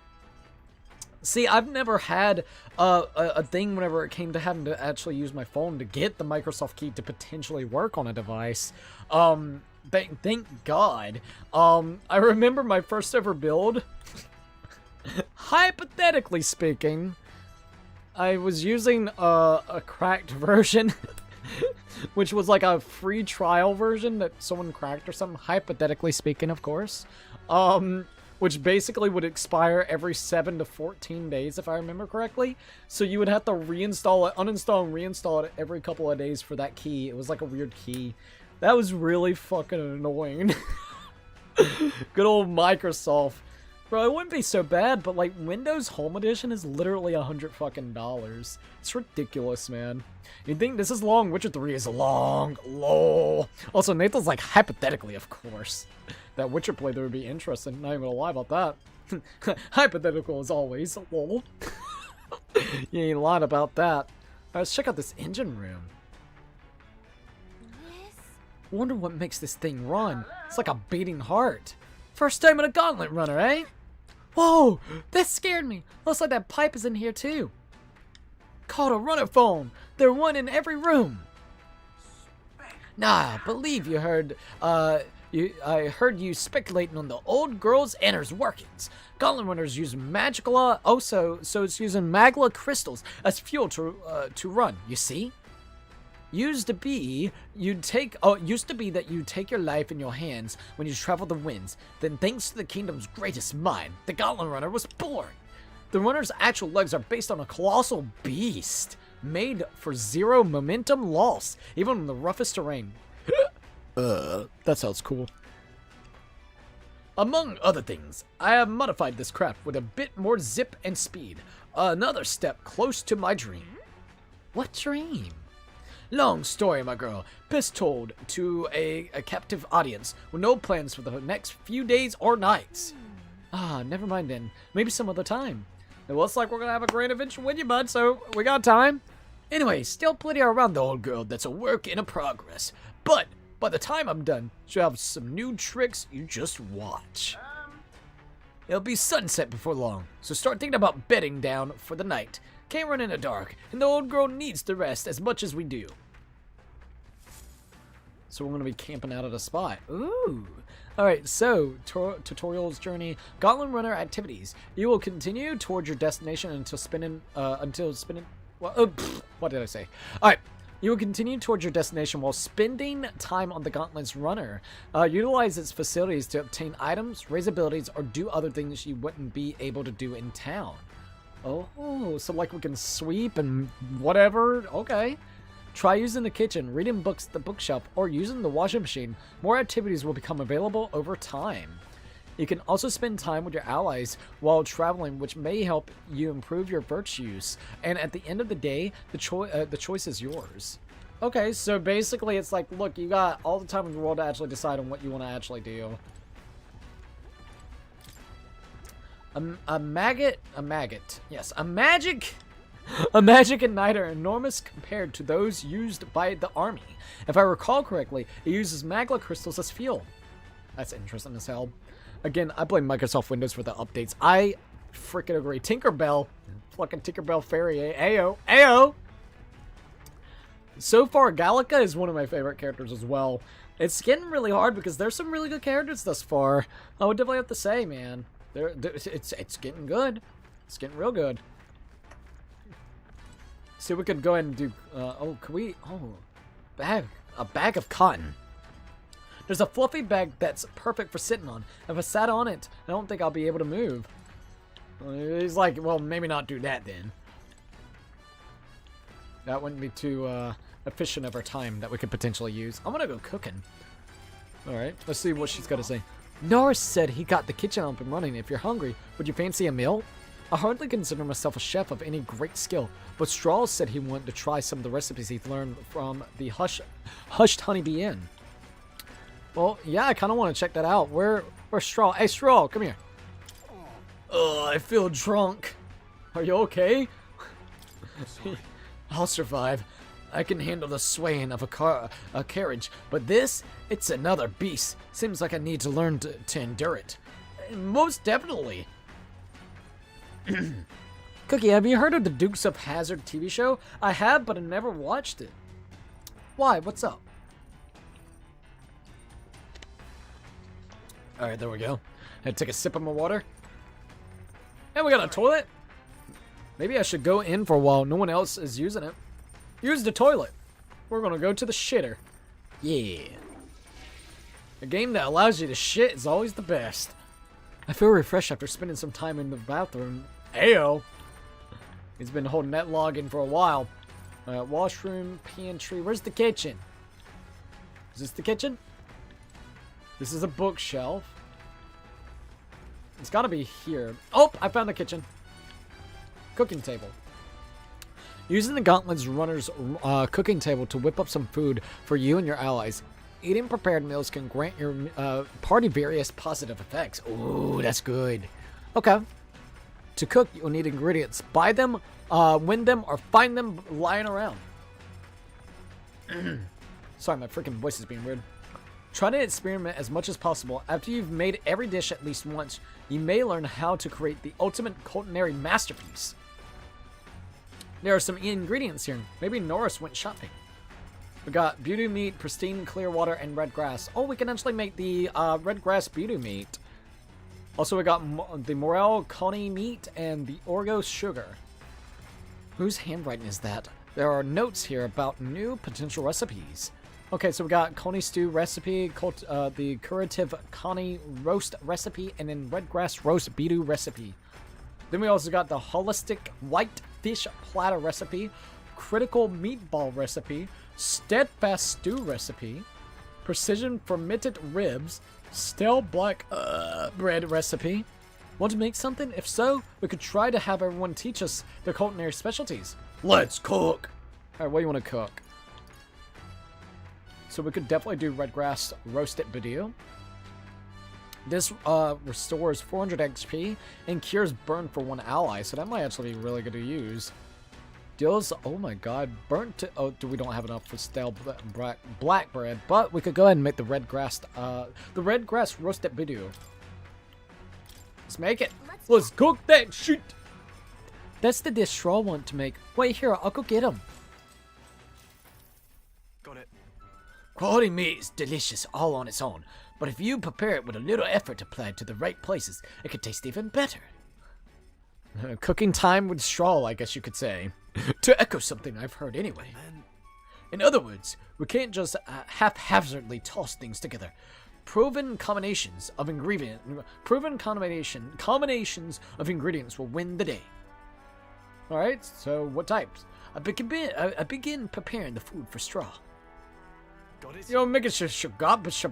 See, I've never had a thing whenever it came to having to actually use my phone to get the Microsoft key to potentially work on a device. Thank God. I remember my first ever build. Hypothetically speaking, I was using a cracked version, which was like a free trial version that someone cracked or something. Hypothetically speaking, of course. Which basically would expire every 7 to 14 days, if I remember correctly. So you would have to reinstall it, uninstall and reinstall it every couple of days for that key. It was like a weird key. That was really fucking annoying. Good old Microsoft. Bro, it wouldn't be so bad, but like Windows Home Edition is literally $100 fucking. It's ridiculous, man. You think this is long? Witcher 3 is long. Lol. Also, Nathan's like, hypothetically, of course. That Witcher playthrough would be interesting. Not even gonna lie about that. Hypothetical as always. Lol. You ain't lying about that. Alright, let's check out this engine room. Wonder what makes this thing run. It's like a beating heart. First time in a gauntlet runner, eh? Whoa! That scared me. Looks like that pipe is in here too. Called a runner phone. There's one in every room. Nah, believe you heard, I heard you speculating on the old girl's inner's workings. Gauntlet runners use magical, so it's using magla crystals as fuel to run, you see? Used to be that you take your life in your hands when you travel the winds. Then thanks to the kingdom's greatest mind, the Gauntlet Runner was born. The runner's actual legs are based on a colossal beast, made for zero momentum loss, even in the roughest terrain. That sounds cool. Among other things, I have modified this craft with a bit more zip and speed. Another step close to my dream. What dream? Long story, my girl. Best told to a captive audience with no plans for the next few days or nights. Ah, never mind then. Maybe some other time. It looks like we're gonna have a great adventure with you, bud, so we got time. Anyway, still plenty around the old girl that's a work in progress. But by the time I'm done, she'll have some new tricks you just watch. It'll be sunset before long, so start thinking about bedding down for the night. Can't run in the dark, and the old girl needs to rest as much as we do. So we're going to be camping out at a spot. Ooh. Alright, so, tutorials, journey, Gauntlet Runner activities. You will continue towards your destination until spinning, what did I say? Alright. You will continue towards your destination while spending time on the Gauntlet's Runner. Utilize its facilities to obtain items, raise abilities, or do other things you wouldn't be able to do in town. Oh, so like we can sweep and whatever? Okay. Try using the kitchen, reading books at the bookshelf, or using the washing machine. More activities will become available over time. You can also spend time with your allies while traveling, which may help you improve your virtues. And at the end of the day, the choice is yours. Okay, so basically it's like, look, you got all the time in the world to actually decide on what you want to actually do. A magic and knight are enormous compared to those used by the army. If I recall correctly, it uses magla crystals as fuel. That's interesting as hell. Again, I blame Microsoft Windows for the updates. I freaking agree. Tinkerbell. Fucking Tinkerbell Fairy. Ayo. Ayo! So far, Gallica is one of my favorite characters as well. It's getting really hard because there's some really good characters thus far. I would definitely have to say, man. It's getting good. It's getting real good. See, we could go ahead and do. A bag of cotton. There's a fluffy bag that's perfect for sitting on. If I sat on it, I don't think I'll be able to move. He's like, well, maybe not do that then. That wouldn't be too efficient of our time that we could potentially use. I'm gonna go cooking. All right, let's see what she's got to say. Norris said he got the kitchen up and running. If you're hungry, would you fancy a meal? I hardly consider myself a chef of any great skill, but Straw said he wanted to try some of the recipes he's learned from the Hushed Honeybee Inn. Well, yeah, I kind of want to check that out. Where's Straw? Hey, Straw, come here. I feel drunk. Are you okay? I'll survive. I can handle the swaying of a carriage, but this, it's another beast. Seems like I need to learn to endure it. Most definitely. Cookie, have you heard of the Dukes of Hazzard TV show? I have, but I never watched it. Why? What's up? Alright, there we go. I take a sip of my water. And we got a toilet. Maybe I should go in for a while. No one else is using it. Use the toilet. We're gonna go to the shitter. Yeah. A game that allows you to shit is always the best. I feel refreshed after spending some time in the bathroom. Ayo. He's been holding that log in for a while. Washroom, pantry. Where's the kitchen? Is this the kitchen? This is a bookshelf. It's gotta be here. Oh, I found the kitchen. Cooking table. Using the Gauntlet's runner's cooking table to whip up some food for you and your allies. Eating prepared meals can grant your party various positive effects. Ooh, that's good. Okay. To cook, you'll need ingredients. Buy them, win them, or find them lying around. Sorry, my freaking voice is being weird. Try to experiment as much as possible. After you've made every dish at least once, you may learn how to create the ultimate culinary masterpiece. There are some ingredients here. Maybe Norris went shopping. We got beauty meat, pristine clear water, and red grass. Oh, we can actually make the red grass beauty meat. Also, we got the Morel Coney meat and the Orgo sugar. Whose handwriting is that? There are notes here about new potential recipes. Okay, so we got Coney stew recipe, the curative Coney roast recipe, and then red grass roast beetle recipe. Then we also got the holistic white fish platter recipe, critical meatball recipe, steadfast stew recipe, precision fermented ribs, stale black bread recipe. Want to make something? If so, we could try to have everyone teach us their culinary specialties. Let's cook! Alright, what do you want to cook? So we could definitely do red grass roasted video. This restores 400 XP and cures burn for one ally, so that might actually be really good to use. Deals, oh my god, burnt to, oh, we don't have enough for stale black bread, but we could go ahead and make the red grass roasted video. Let's make it. Let's cook that shit. That's the dish Straw want to make. Wait here, I'll go get him. Got it. Quality meat is delicious all on its own, but if you prepare it with a little effort applied to the right places, it can taste even better. Cooking time with Straw, I guess you could say. To echo something I've heard anyway. In other words, we can't just haphazardly toss things together. Proven combinations of ingredients will win the day. Alright, so what types? I begin preparing the food for Straw. Got it. Yo, make it shish kebabs. Shish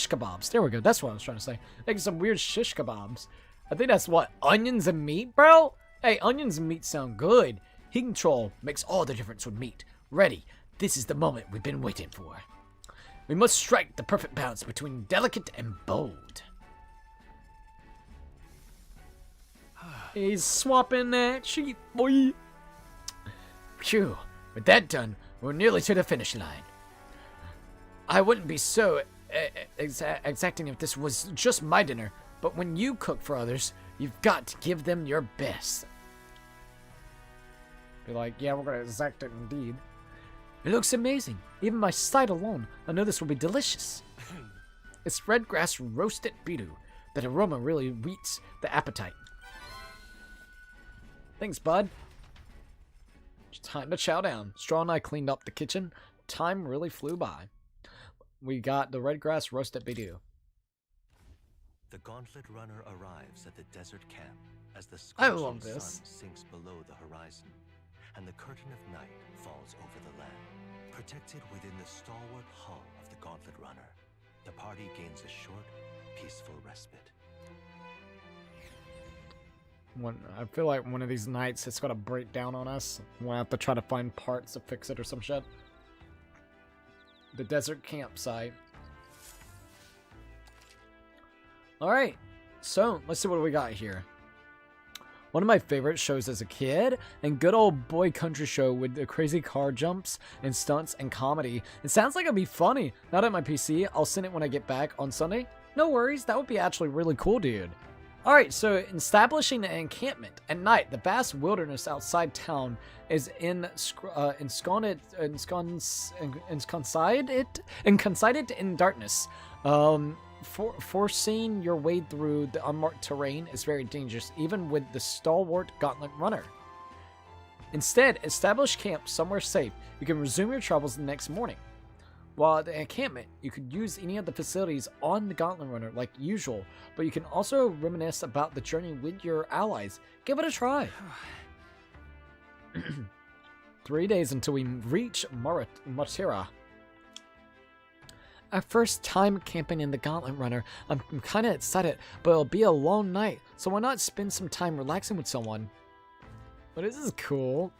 kebabs. There we go. That's what I was trying to say. Making some weird shish kebabs. I think that's what, onions and meat, bro? Hey, onions and meat sound good. Heat control makes all the difference with meat. Ready. This is the moment we've been waiting for. We must strike the perfect balance between delicate and bold. He's swapping that sheep, boy. Phew. With that done, we're nearly to the finish line. I wouldn't be so exacting if this was just my dinner, but when you cook for others, you've got to give them your best. Be like, yeah, we're gonna exact it indeed. It looks amazing. Even by sight alone, I know this will be delicious. It's red grass roasted beetle. That aroma really wheats the appetite. Thanks, bud. Time to chow down. Straw and I cleaned up the kitchen. Time really flew by. We got the red grass roasted beetle. The Gauntlet Runner arrives at the desert camp as the scorching sun sinks below the horizon, and the curtain of night falls over the land. Protected within the stalwart hull of the Gauntlet Runner, the party gains a short, peaceful respite. I feel like one of these nights it's gonna break down on us. We'll have to try to find parts to fix it or some shit. The desert campsite. Alright, so let's see what we got here. One of my favorite shows as a kid, and good old boy country show with the crazy car jumps and stunts and comedy. It sounds like it'd be funny. Not at my PC, I'll send it when I get back on Sunday. No worries, that would be actually really cool, dude. Alright, so establishing an encampment at night. The vast wilderness outside town is ensconced in darkness. Forcing your way through the unmarked terrain is very dangerous, even with the stalwart gauntlet runner. Instead, establish camp somewhere safe. You can resume your travels the next morning. While at the encampment, you could use any of the facilities on the Gauntlet Runner like usual, but you can also reminisce about the journey with your allies. Give it a try. 3 days until we reach Matira. Our first time camping in the Gauntlet Runner. I'm kind of excited, but it'll be a long night, so why not spend some time relaxing with someone? But this is cool.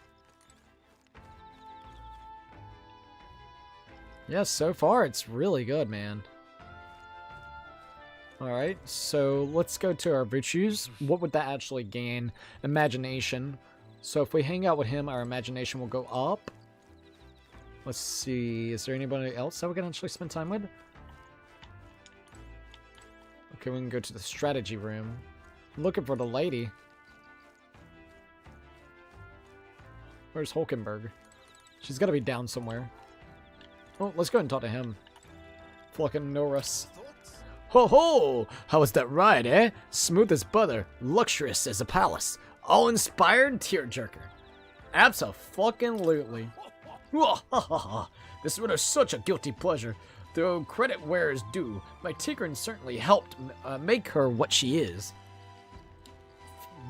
Yeah, so far it's really good, man. Alright, so let's go to our virtues. What would that actually gain? Imagination. So if we hang out with him, our imagination will go up. Let's see, is there anybody else that we can actually spend time with? Okay, we can go to the strategy room. I'm looking for the lady. Where's Hulkenberg? She's gotta be down somewhere. Oh, let's go and talk to him. Fucking Norris. Ho ho! How was that ride, eh? Smooth as butter, luxurious as a palace, all-inspired tearjerker. Abso-fucking-lutely. This was such a guilty pleasure. Though credit where is due, my tinkering certainly helped make her what she is.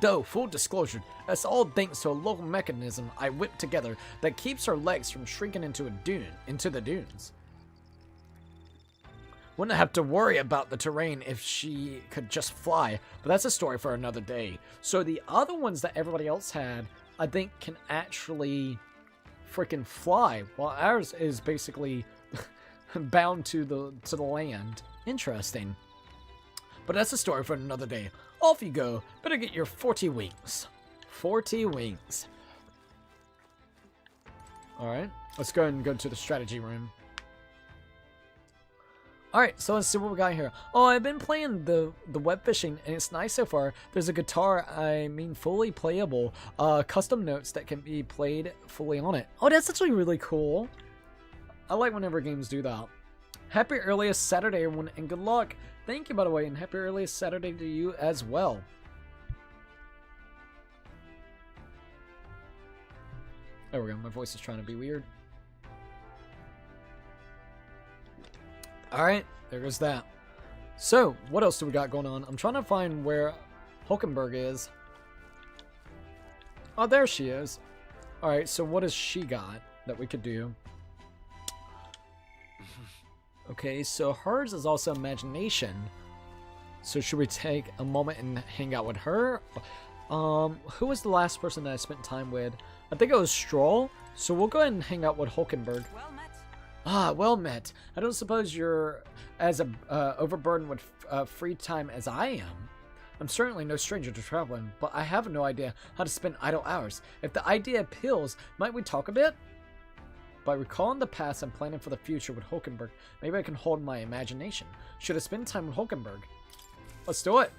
Though, full disclosure, that's all thanks to a local mechanism I whipped together that keeps her legs from shrinking into the dunes. Wouldn't have to worry about the terrain if she could just fly, but that's a story for another day. So the other ones that everybody else had, I think, can actually freaking fly, while ours is basically bound to the land. Interesting. But that's a story for another day. Off you go. Better get your 40 wings. 40 wings. Alright, let's go and go to the strategy room. Alright, so let's see what we got here. Oh, I've been playing the web fishing, and it's nice so far. There's a guitar, I mean fully playable, custom notes that can be played fully on it. Oh, that's actually really cool. I like whenever games do that. Happy earliest Saturday, everyone, and good luck. Thank you, by the way, and happy earliest Saturday to you as well. There we go, my voice is trying to be weird. Alright, there goes that. So, what else do we got going on? I'm trying to find where Hulkenberg is. Oh, there she is. Alright, so what has she got that we could do? Okay, so hers is also imagination. So should we take a moment and hang out with her? Who was the last person that I spent time with? I think it was Stroll. So we'll go ahead and hang out with Hulkenberg. Well met. Ah, well met. I don't suppose you're as overburdened with free time as I am. I'm certainly no stranger to traveling, but I have no idea how to spend idle hours. If the idea appeals, might we talk a bit? By recalling the past and planning for the future with Hulkenberg, maybe I can hold my imagination. Should I spend time with Hulkenberg? Let's do it.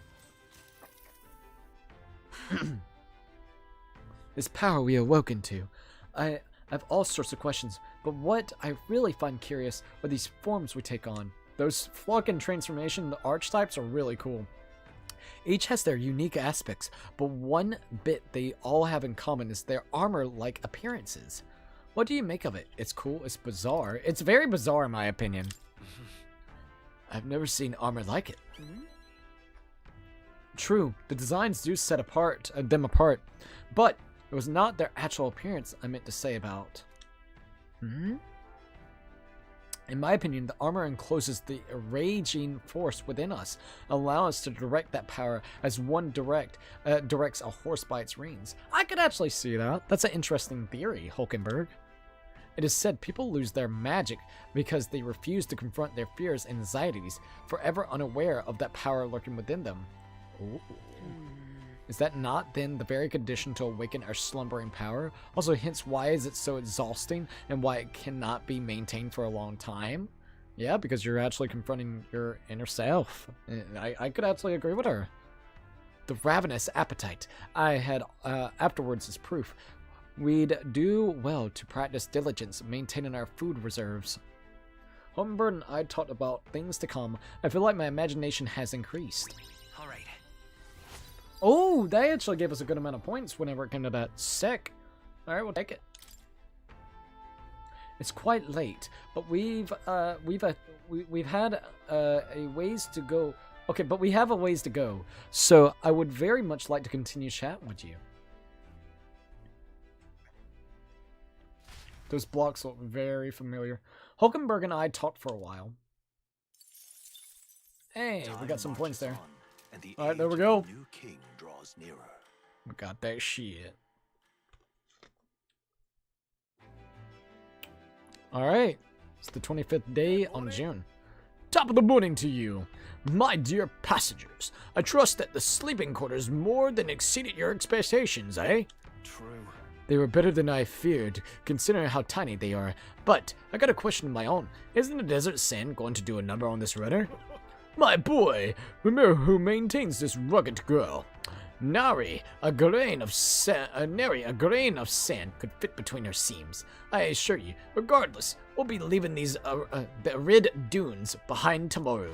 This power we awoken to. I have all sorts of questions, but what I really find curious are these forms we take on. Those fucking transformation archetypes are really cool. Each has their unique aspects, but one bit they all have in common is their armor-like appearances. What do you make of it? It's cool, it's bizarre. It's very bizarre in my opinion. I've never seen armor like it. True, the designs do set them apart, but it was not their actual appearance I meant to say about. In my opinion, the armor encloses the raging force within us, allow us to direct that power as one directs a horse by its reins. I could actually see that. That's an interesting theory, Hulkenberg. It is said people lose their magic because they refuse to confront their fears and anxieties, forever unaware of that power lurking within them. Ooh. Is that not then the very condition to awaken our slumbering power? Also, hence why is it so exhausting and why it cannot be maintained for a long time? Yeah, because you're actually confronting your inner self. I could actually agree with her. the ravenous appetite I had afterwards is proof. We'd do well to practice diligence, maintaining our food reserves. Hummingbird and I talked about things to come. I feel like my imagination has increased. All right. Oh, they actually gave us a good amount of points whenever it came to that. Sick. All right, we'll take it. It's quite late, but we've had a ways to go. Okay, but we have a ways to go. So I would very much like to continue chatting with you. Those blocks look very familiar. Hulkenberg and I talked for a while. Hey, we got some points there. Alright, there we go. New king draws nearer. We got that shit. Alright. It's the 25th day on June. Top of the morning to you. My dear passengers, I trust that the sleeping quarters more than exceeded your expectations, eh? True. They were better than I feared, considering how tiny they are. But I got a question of my own. Isn't the desert sand going to do a number on this runner? My boy, remember who maintains this rugged girl. Nary a grain of sand could fit between her seams. I assure you, regardless, we'll be leaving these arid dunes behind tomorrow.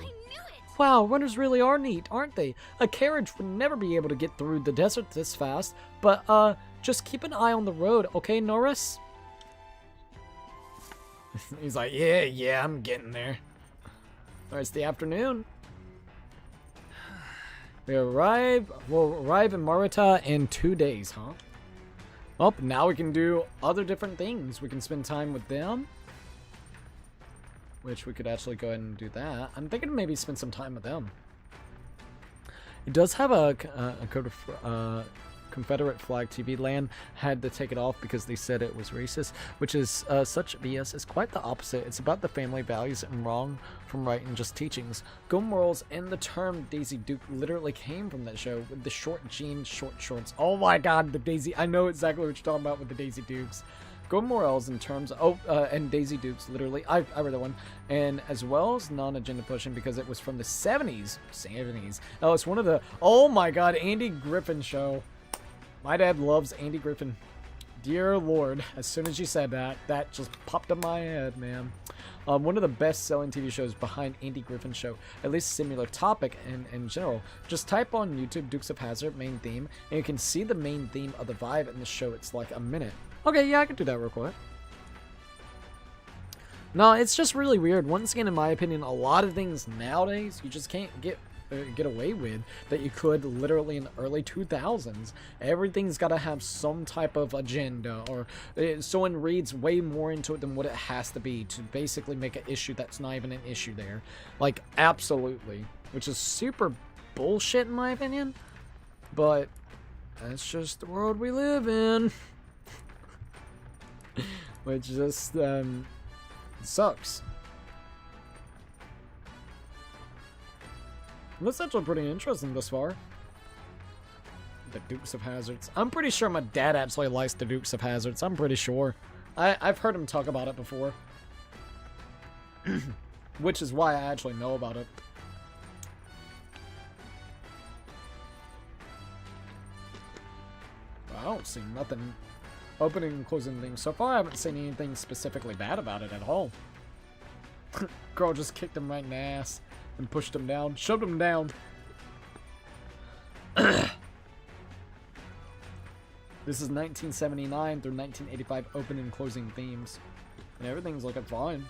Wow, runners really are neat, aren't they? A carriage would never be able to get through the desert this fast, but just keep an eye on the road, okay, Norris? He's like, yeah, I'm getting there. Alright, it's the afternoon. We'll arrive in Marita in 2 days, huh? Well, now we can do other different things. We can spend time with them. Which we could actually go ahead and do that. I'm thinking maybe spend some time with them. It does have a Confederate flag TV land. Had to take it off because they said it was racist, which is such BS. It's quite the opposite. It's about the family values and wrong from right and just teachings. Go morals and the term Daisy Duke literally came from that show with the short jeans, short shorts. Oh my god, the Daisy. I know exactly what you're talking about with the Daisy Dukes. Go morals in terms of, and Daisy Dukes, literally, I read that one, and as well as non-agenda pushing because it was from the 70s. Oh, it's one of the, oh my god, Andy Griffin show. My dad loves Andy Griffin. Dear Lord, as soon as you said that, that just popped in my head, man. One of the best-selling TV shows behind Andy Griffin show, at least similar topic in general. Just type on YouTube Dukes of Hazzard main theme, and you can see the main theme of the vibe in the show. It's like a minute. Okay, yeah, I can do that real quick. No, it's just really weird. Once again, in my opinion, a lot of things nowadays you just can't get away with that you could literally in the early 2000s. Everything's got to have some type of agenda, or someone reads way more into it than what it has to be to basically make an issue that's not even an issue there. Like, absolutely. Which is super bullshit in my opinion. But that's just the world we live in. Which just sucks. That's actually pretty interesting thus far. The Dukes of Hazzards. I'm pretty sure my dad actually likes the Dukes of Hazzards. I'm pretty sure. I've heard him talk about it before. Which is why I actually know about it. I don't see nothing. Opening and closing things. So far, I haven't seen anything specifically bad about it at all. Girl just kicked him right in the ass and pushed him down. Shoved him down. This is 1979 through 1985 opening and closing themes. And everything's looking fine.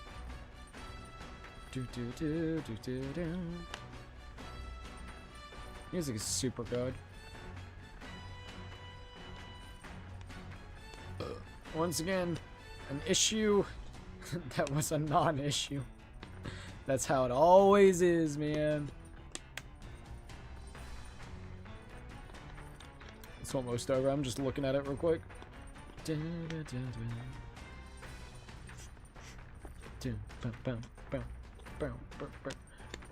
Music is super good. Once again, an issue that was a non-issue. That's how it always is, man. It's almost over. I'm just looking at it real quick.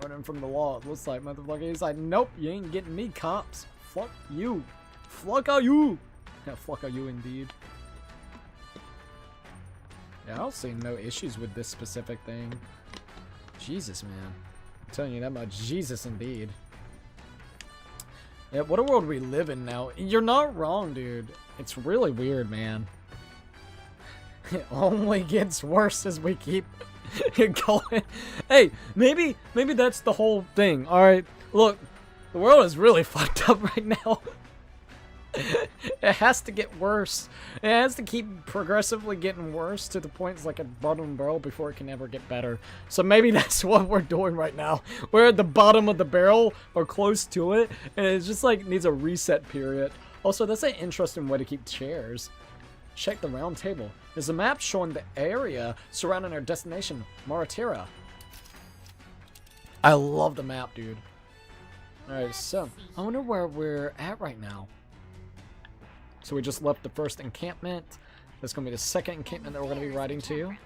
Running from the law, it looks like, motherfucker. He's like, nope, you ain't getting me, cops. Fuck you. Fuck are you. Yeah, fuck are you indeed. Yeah, I don't see no issues with this specific thing. Jesus, man. I'm telling you that much. Jesus, indeed. Yeah, what a world we live in now. You're not wrong, dude. It's really weird, man. It only gets worse as we keep going. Hey, maybe that's the whole thing. All right, look, the world is really fucked up right now. It has to get worse. It has to keep progressively getting worse to the point it's like a bottom barrel before it can ever get better. So maybe that's what we're doing right now. We're at the bottom of the barrel or close to it, and it just like needs a reset period. Also, that's an interesting way to keep chairs. Check the round table. There's a map showing the area surrounding our destination, Maratira. I love the map, dude. Alright, so I wonder where we're at right now. So we just left the first encampment. That's going to be the second encampment that we're going to be riding to.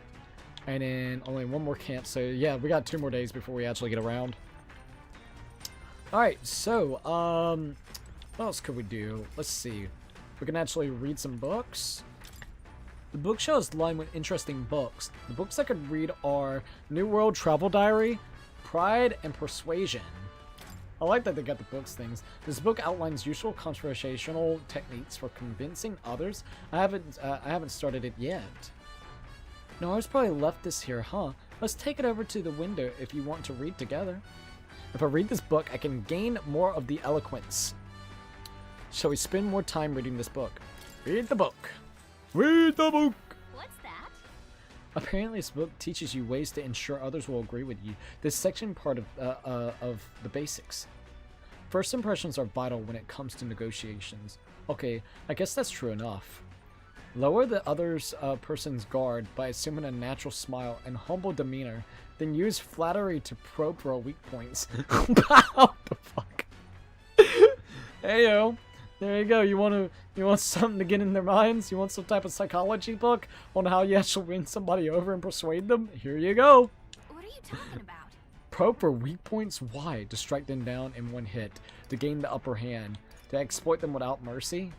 And then only one more camp. So yeah, we got 2 more days before we actually get around. Alright, so what else could we do? Let's see. We can actually read some books. The bookshelf is lined with interesting books. The books I could read are New World Travel Diary, Pride, and Persuasion. I like that they got the books things. This book outlines useful conversational techniques for convincing others. I haven't started it yet. No, I was probably left this here, huh? Let's take it over to the window if you want to read together. If I read this book, I can gain more of the eloquence. Shall we spend more time reading this book? Read the book. Read the book. What's that? Apparently, this book teaches you ways to ensure others will agree with you. This section part of the basics. First impressions are vital when it comes to negotiations. Okay, I guess that's true enough. Lower the other's person's guard by assuming a natural smile and humble demeanor, then use flattery to probe for weak points. What the fuck? Heyo. There you go. You want something to get in their minds? You want some type of psychology book on how you actually win somebody over and persuade them? Here you go. What are you talking about? Probe for weak points. Why? To strike them down in one hit. To gain the upper hand. To exploit them without mercy.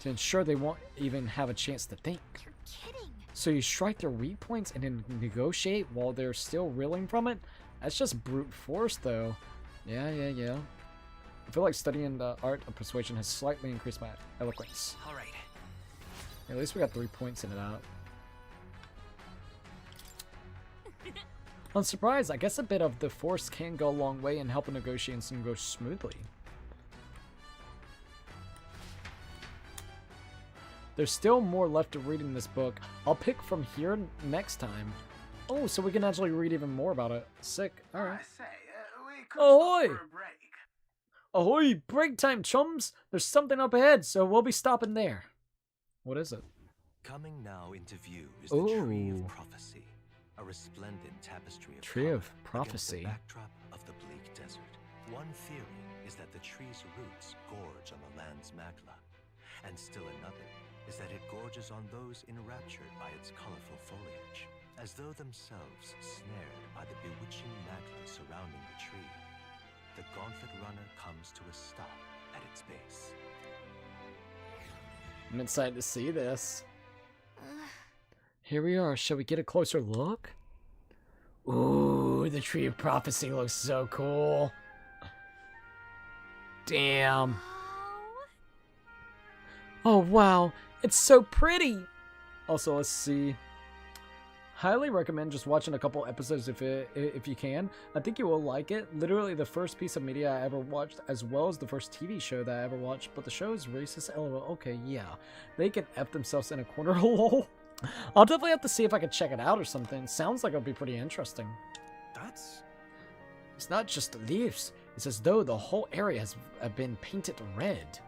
To ensure they won't even have a chance to think. You're kidding. So you strike their weak points and then negotiate while they're still reeling from it? That's just brute force, though. Yeah. I feel like studying the art of persuasion has slightly increased my eloquence. All right. At least we got 3 points in it out. I'm surprised. I guess a bit of the force can go a long way in helping negotiations go smoothly. There's still more left to read in this book. I'll pick from here next time. Oh, so we can actually read even more about it. Sick. Alright. We could Ahoy! stop for a break. Ahoy! Break time, chums! There's something up ahead, so we'll be stopping there. What is it? Coming now into view is the Tree of Prophecy, a resplendent tapestry of Tree color of Prophecy. against the backdrop of the bleak desert. One theory is that the tree's roots gorge on the land's magla, and still another is that it gorges on those enraptured by its colorful foliage, as though themselves snared by the bewitching magla surrounding the tree. The Gauntlet Runner comes to a stop at its base. I'm excited to see this. Here we are. Shall we get a closer look? Ooh, the Tree of Prophecy looks so cool. Damn. Oh, wow. It's so pretty. Also, let's see. Highly recommend just watching a couple episodes if you can. I think you will like it. Literally the first piece of media I ever watched, as well as the first TV show that I ever watched. But the show is racist. LOL. Okay, yeah. They can F themselves in a corner. Lol. I'll definitely have to see if I can check it out or something. Sounds like it'll be pretty interesting. It's not just the leaves. It's as though the whole area has been painted red.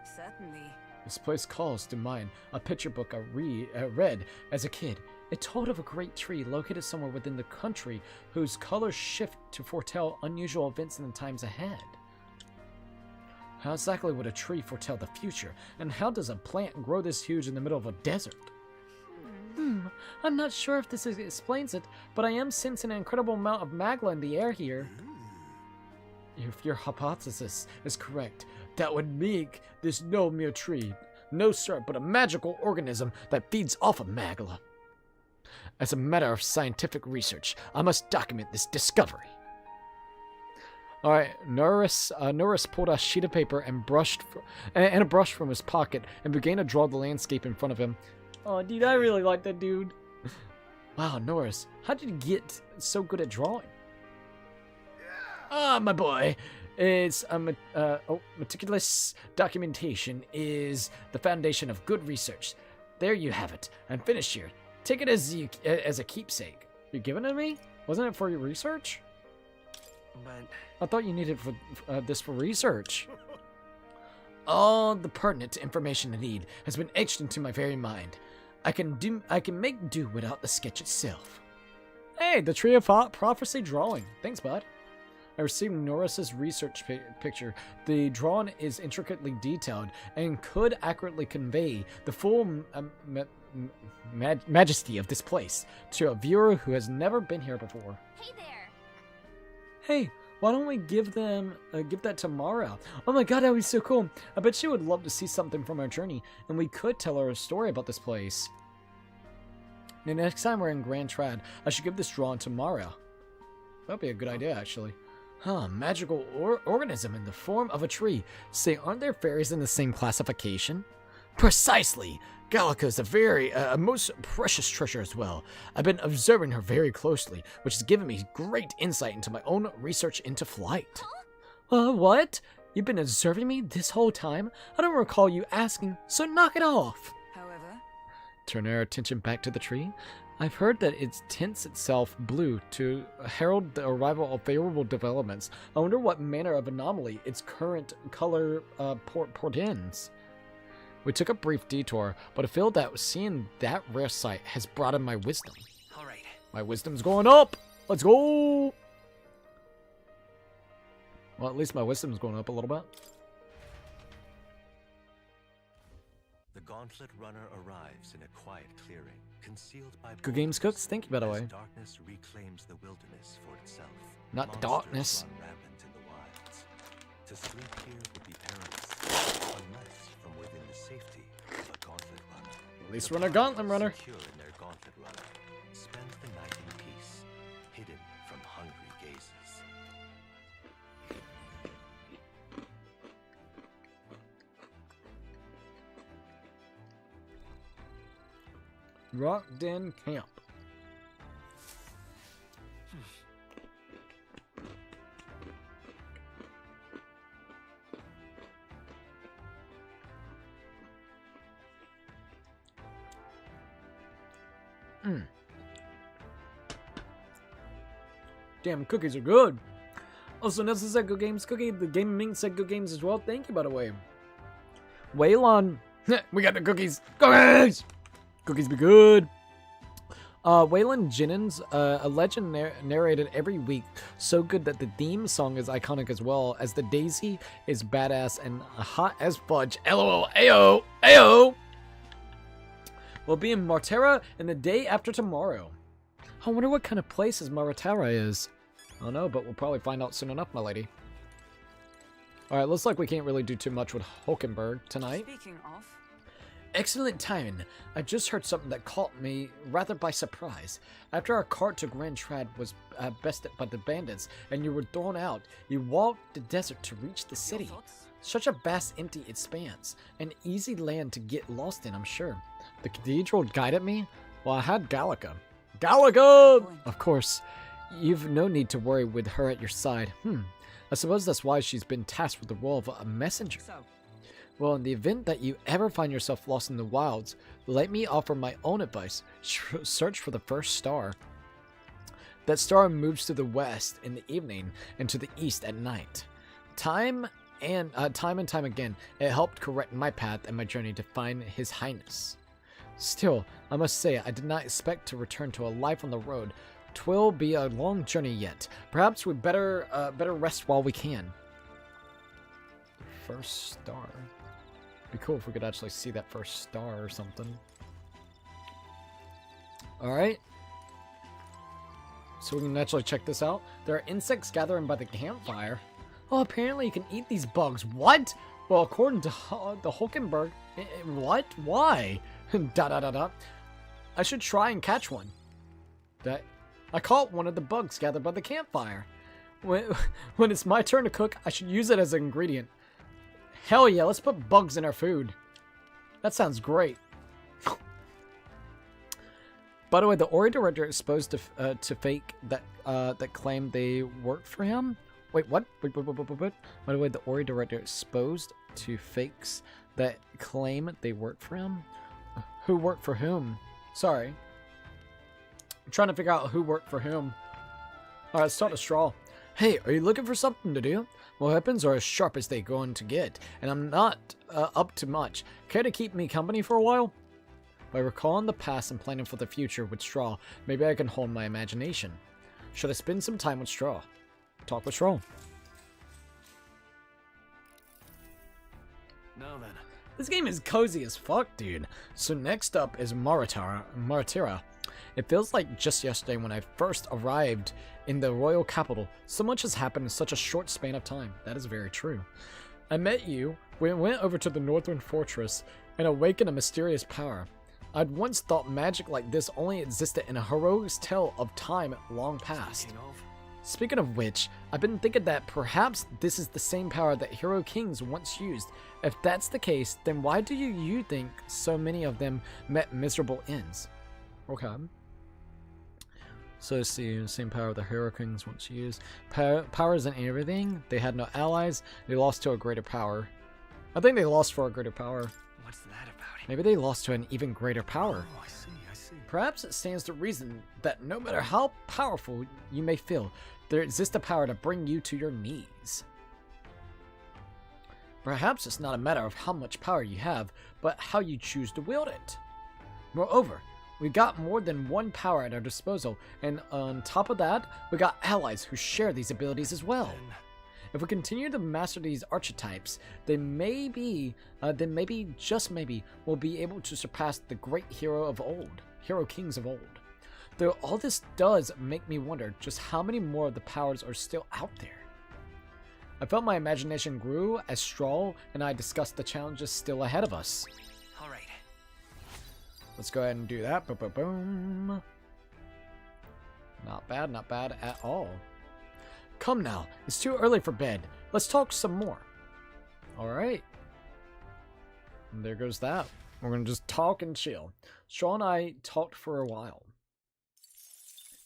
Certainly. This place calls to mind a picture book I read as a kid. It told of a great tree located somewhere within the country whose colors shift to foretell unusual events in the times ahead. How exactly would a tree foretell the future? And how does a plant grow this huge in the middle of a desert? I'm not sure if this explains it, but I am sensing an incredible amount of magla in the air here. If your hypothesis is correct, that would make this no mere tree. No, sir, but a magical organism that feeds off of magla. As a matter of scientific research, I must document this discovery. All right, Norris pulled a sheet of paper and a brush from his pocket and began to draw the landscape in front of him. Oh, dude, I really like that dude. Wow, Norris, how did you get so good at drawing? Ah, my boy, it's meticulous documentation is the foundation of good research. There you have it. I'm finished here. Take it as a keepsake. You're giving it to me? Wasn't it for your research? But I thought you needed this for research. All the pertinent information I need has been etched into my very mind. I can make do without the sketch itself. Hey, the Tree of Prophecy drawing. Thanks, bud. I received Norris's research picture. The drawing is intricately detailed and could accurately convey the full majesty of this place to a viewer who has never been here before. Hey there. Hey, why don't we give that to Mara? Oh my god, that would be so cool. I bet she would love to see something from our journey, and we could tell her a story about this place. The next time we're in Grand Trad, I should give this drawing to Mara. That'd be a good idea, actually. Huh, magical organism in the form of a tree. Say, aren't there fairies in the same classification? Precisely! Gallica's a most precious treasure as well. I've been observing her very closely, which has given me great insight into my own research into flight. What? You've been observing me this whole time? I don't recall you asking, so knock it off! However, Turn our attention back to the tree. I've heard that it tints itself blue to herald the arrival of favorable developments. I wonder what manner of anomaly its current color portends. We took a brief detour, but I feel that seeing that rare sight has broadened my wisdom. All right. My wisdom's going up! Let's go! Well, at least my wisdom's going up a little bit. The Gauntlet Runner arrives in a quiet clearing, concealed by Good games, Cooks. Thank you, by the as way. darkness reclaims the wilderness for itself. Not the Monsters darkness. run rampant in the wilds. To sleep here would be perilous, unless from within the safety of a Gauntlet Runner. At least The we're in a party, Gauntlet Runner. secure in their Gauntlet Runner, spends the night in peace, hidden from hungry gazes. Rock Den Camp. Damn, cookies are good. Also, Nessa said good games, Cookie. The Game Ming said good games as well. Thank you, by the way. Waylon. We got the cookies. Cookies! Cookies be good. Waylon Jennings, a legend narrated every week. So good that the theme song is iconic as well, as the Daisy is badass and hot as fudge. LOL. Ayo. Ayo. We'll be in Martera in the day after tomorrow. I wonder what kind of places Martera is. I don't know, but we'll probably find out soon enough, my lady. Alright, looks like we can't really do too much with Hulkenberg tonight. speaking of, Excellent timing. I just heard something that caught me rather by surprise. After our cart to Grand Trad was bested by the bandits and you were thrown out, you walked the desert to reach the city. Such a vast empty expanse. An easy land to get lost in, I'm sure. The cathedral guided me? Well, I had Gallica. Gallica! Of course. You've no need to worry with her at your side. I suppose that's why she's been tasked with the role of a messenger. Well, in the event that you ever find yourself lost in the wilds, let me offer my own advice. Search for the first star. That star moves to the west in the evening and to the east at night. Time and time again, it helped correct my path and my journey to find His Highness. Still, I must say, I did not expect to return to a life on the road. 'Twill be a long journey yet. Perhaps we better rest while we can. First star. Be cool if we could actually see that first star or something. Alright. So we can actually check this out. There are insects gathering by the campfire. Oh, apparently you can eat these bugs. What? Well, according to the Hulkenberg, what? Why? I should try and catch one. I caught one of the bugs gathered by the campfire. When it's my turn to cook, I should use it as an ingredient. Hell yeah, let's put bugs in our food. That sounds great. By the way, the Ori director is supposed to fake that claim they work for him. Wait, what? Wait. By the way, the Ori director is supposed to fakes that claim they work for him. Who worked for whom? Sorry. I'm trying to figure out who worked for whom. Alright, let's start a straw. Hey, are you looking for something to do? My weapons are as sharp as they're going to get, and I'm not up to much. Care to keep me company for a while? By recalling the past and planning for the future with Straw, maybe I can hold my imagination. Should I spend some time with Straw? Talk with Straw. Now then. This game is cozy as fuck, dude. So next up is Maratira. It feels like just yesterday when I first arrived in the royal capital. So much has happened in such a short span of time. That is very true. I met you when I went over to the northern fortress and awakened a mysterious power. I'd once thought magic like this only existed in a heroic tale of time long past. Speaking of which, I've been thinking that perhaps this is the same power that hero kings once used. If that's the case, then why do you think so many of them met miserable ends? Okay. So let's see, the same power the hero kings once used. Powers and everything. They had no allies. They lost to a greater power. I think they lost for a greater power. What's that about it? Maybe they lost to an even greater power. Oh, I see. Perhaps it stands to reason that no matter how powerful you may feel, there exists a power to bring you to your knees. Perhaps it's not a matter of how much power you have, but how you choose to wield it. Moreover, we got more than one power at our disposal, and on top of that, we got allies who share these abilities as well. If we continue to master these archetypes, then maybe, just maybe, we'll be able to surpass the great hero kings of old. Though all this does make me wonder just how many more of the powers are still out there. I felt my imagination grew as Straw and I discussed the challenges still ahead of us. All right. Let's go ahead and do that. Boom. Not bad at all. Come now, it's too early for bed. Let's talk some more. Alright. There goes that. We're gonna just talk and chill. Straw and I talked for a while.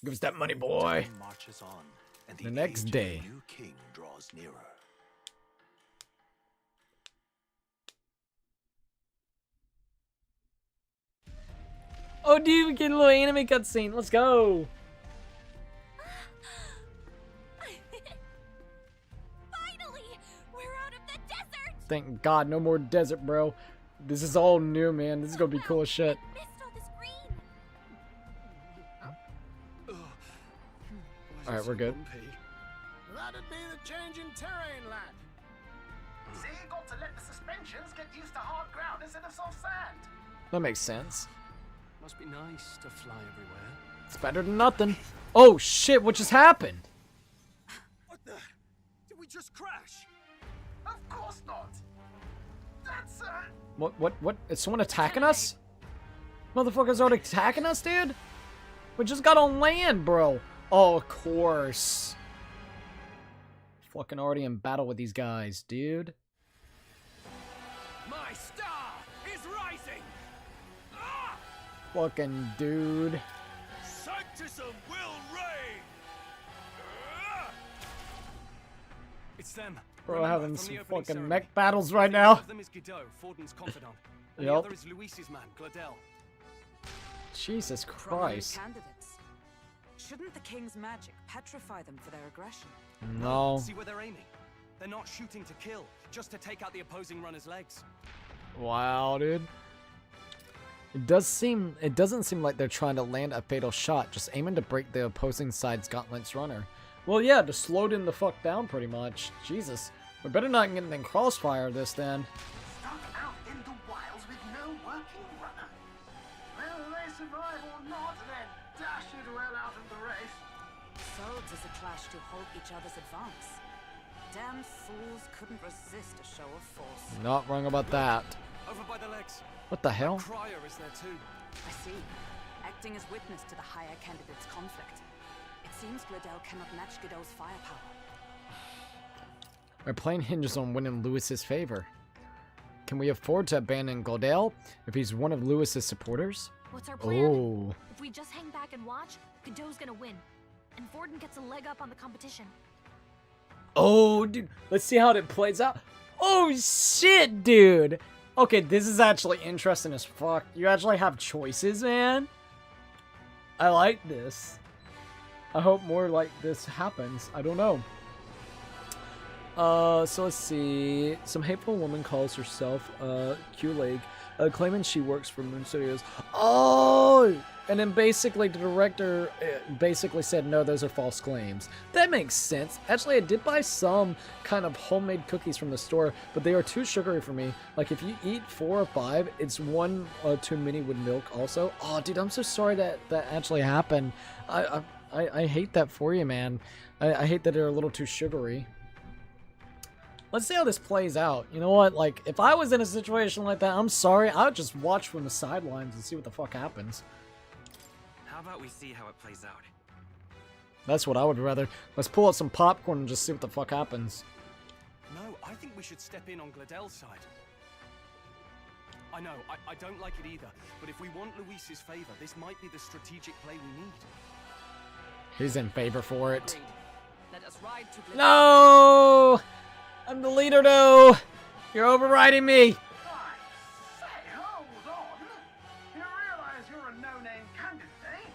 Give us that money, boy. Time marches on, and The next day. The new king draws nearer. Oh, dude, we get a little anime cutscene. Let's go. Finally! We're out of the desert! Thank God, no more desert, bro. This is all new, man. This is gonna be cool as shit. Mist on the screen! Alright, we're good. That'd be the change in terrain, lad. See, you got to let the suspensions get used to hard ground instead of soft sand. That makes sense. Must be nice to fly everywhere. It's better than nothing. Oh shit, what just happened? What the? Did we just crash? Of course not. That's What? Is someone attacking us? Motherfuckers are attacking us, dude? We just got on land, bro. Oh, of course. Fucking already in battle with these guys, dude. My star is rising! Ah! Fucking dude. Sanctism will reign! Ah! It's them. Bro, Remember, having from some the opening fucking ceremony. mech battles right One now. of them is Godot, Forden's confidant. And Yep. the other is Luis's man, Gladel. Jesus Prominent Christ. candidates. Shouldn't the king's magic petrify them for their aggression? No. See where they're aiming? They're not shooting to kill, just to take out the opposing runner's legs. Wow, dude. It doesn't seem like they're trying to land a fatal shot, just aiming to break the opposing side's gauntlet's runner. Well, yeah, to slow them the fuck down pretty much. Jesus. We better not get in crossfire this then. stuck out in the wilds with no working runner. Will they survive or not, then dash it well out of the race. So does a clash to halt each other's advance. Damn fools couldn't resist a show of force. Not wrong about that. Over by the legs. What the hell? Crier is there too. I see. Acting as witness to the higher candidate's conflict. It seems Gladel cannot match Godot's firepower. Our plan hinges on winning Lewis's favor. Can we afford to abandon Godel if he's one of Lewis's supporters? What's our plan? Oh. If we just hang back and watch, Godot's gonna win. And Vorden gets a leg up on the competition. Oh, dude. Let's see how it plays out. Oh, shit, dude. Okay, this is actually interesting as fuck. You actually have choices, man. I like this. I hope more like this happens. I don't know. So let's see. Some hateful woman calls herself, Q-Leg, claiming she works for Moon Studios. Oh! And then basically the director basically said, no, those are false claims. That makes sense. Actually, I did buy some kind of homemade cookies from the store, but they are too sugary for me. Like, if you eat 4 or 5, it's one too many with milk also. Oh, dude, I'm so sorry that actually happened. I hate that for you, man. I hate that they're a little too sugary. Let's see how this plays out. You know what? Like, if I was in a situation like that, I'm sorry. I would just watch from the sidelines and see what the fuck happens. How about we see how it plays out? That's what I would rather. Let's pull out some popcorn and just see what the fuck happens. No, I think we should step in on Gladel's side. I know, I don't like it either, but if we want Luis's favor, this might be the strategic play we need. He's in favor for it. Let us ride to Gladel. No! I'm the leader, though! You're overriding me! Say, hold on. You realize you're a no-name candidate, eh?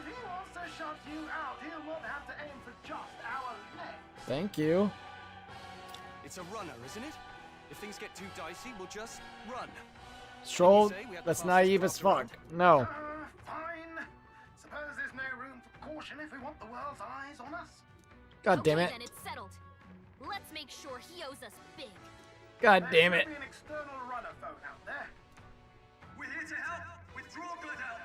If he wants to shut you out, he'll not have to aim for just our legs. Thank you. It's a runner, isn't it? If things get too dicey, we'll just run. Stroll, that's naive as fuck. No. Fine. Suppose there's no room for caution if we want the world's eyes on us. God damn it. Then it's settled. Let's make sure he owes us big. God damn it. There should be an external runner phone out there. We're here to help. Withdraw Gladel.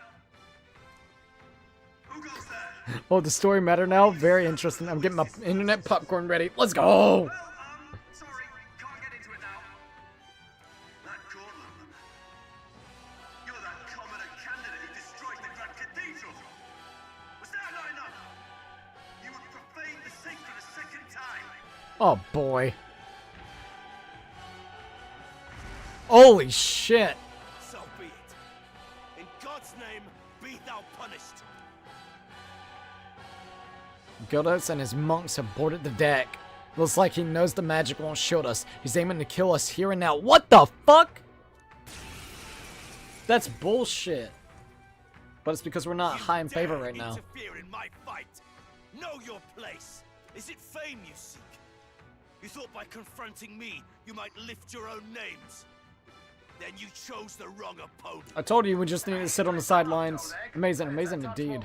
Who goes there? Oh, the story matter now? Very interesting. I'm getting my internet popcorn ready. Let's go! Sorry, can't get into it now. That Gauntlet, you're that commoner candidate who destroyed the Grand Cathedral. Was that not enough? You would profane the sacred a second time. Oh, boy. Holy shit. So be it. In God's name, be thou punished. Gildas and his monks have boarded the deck. Looks like he knows the magic won't shield us. He's aiming to kill us here and now. What the fuck? That's bullshit. But it's because we're not high in favor right now. Interfere in my fight. Know your place. Is it fame you seek? You thought by confronting me, you might lift your own names. Then you chose the wrong opponent. I told you we just need to sit on the sidelines. Amazing, amazing indeed.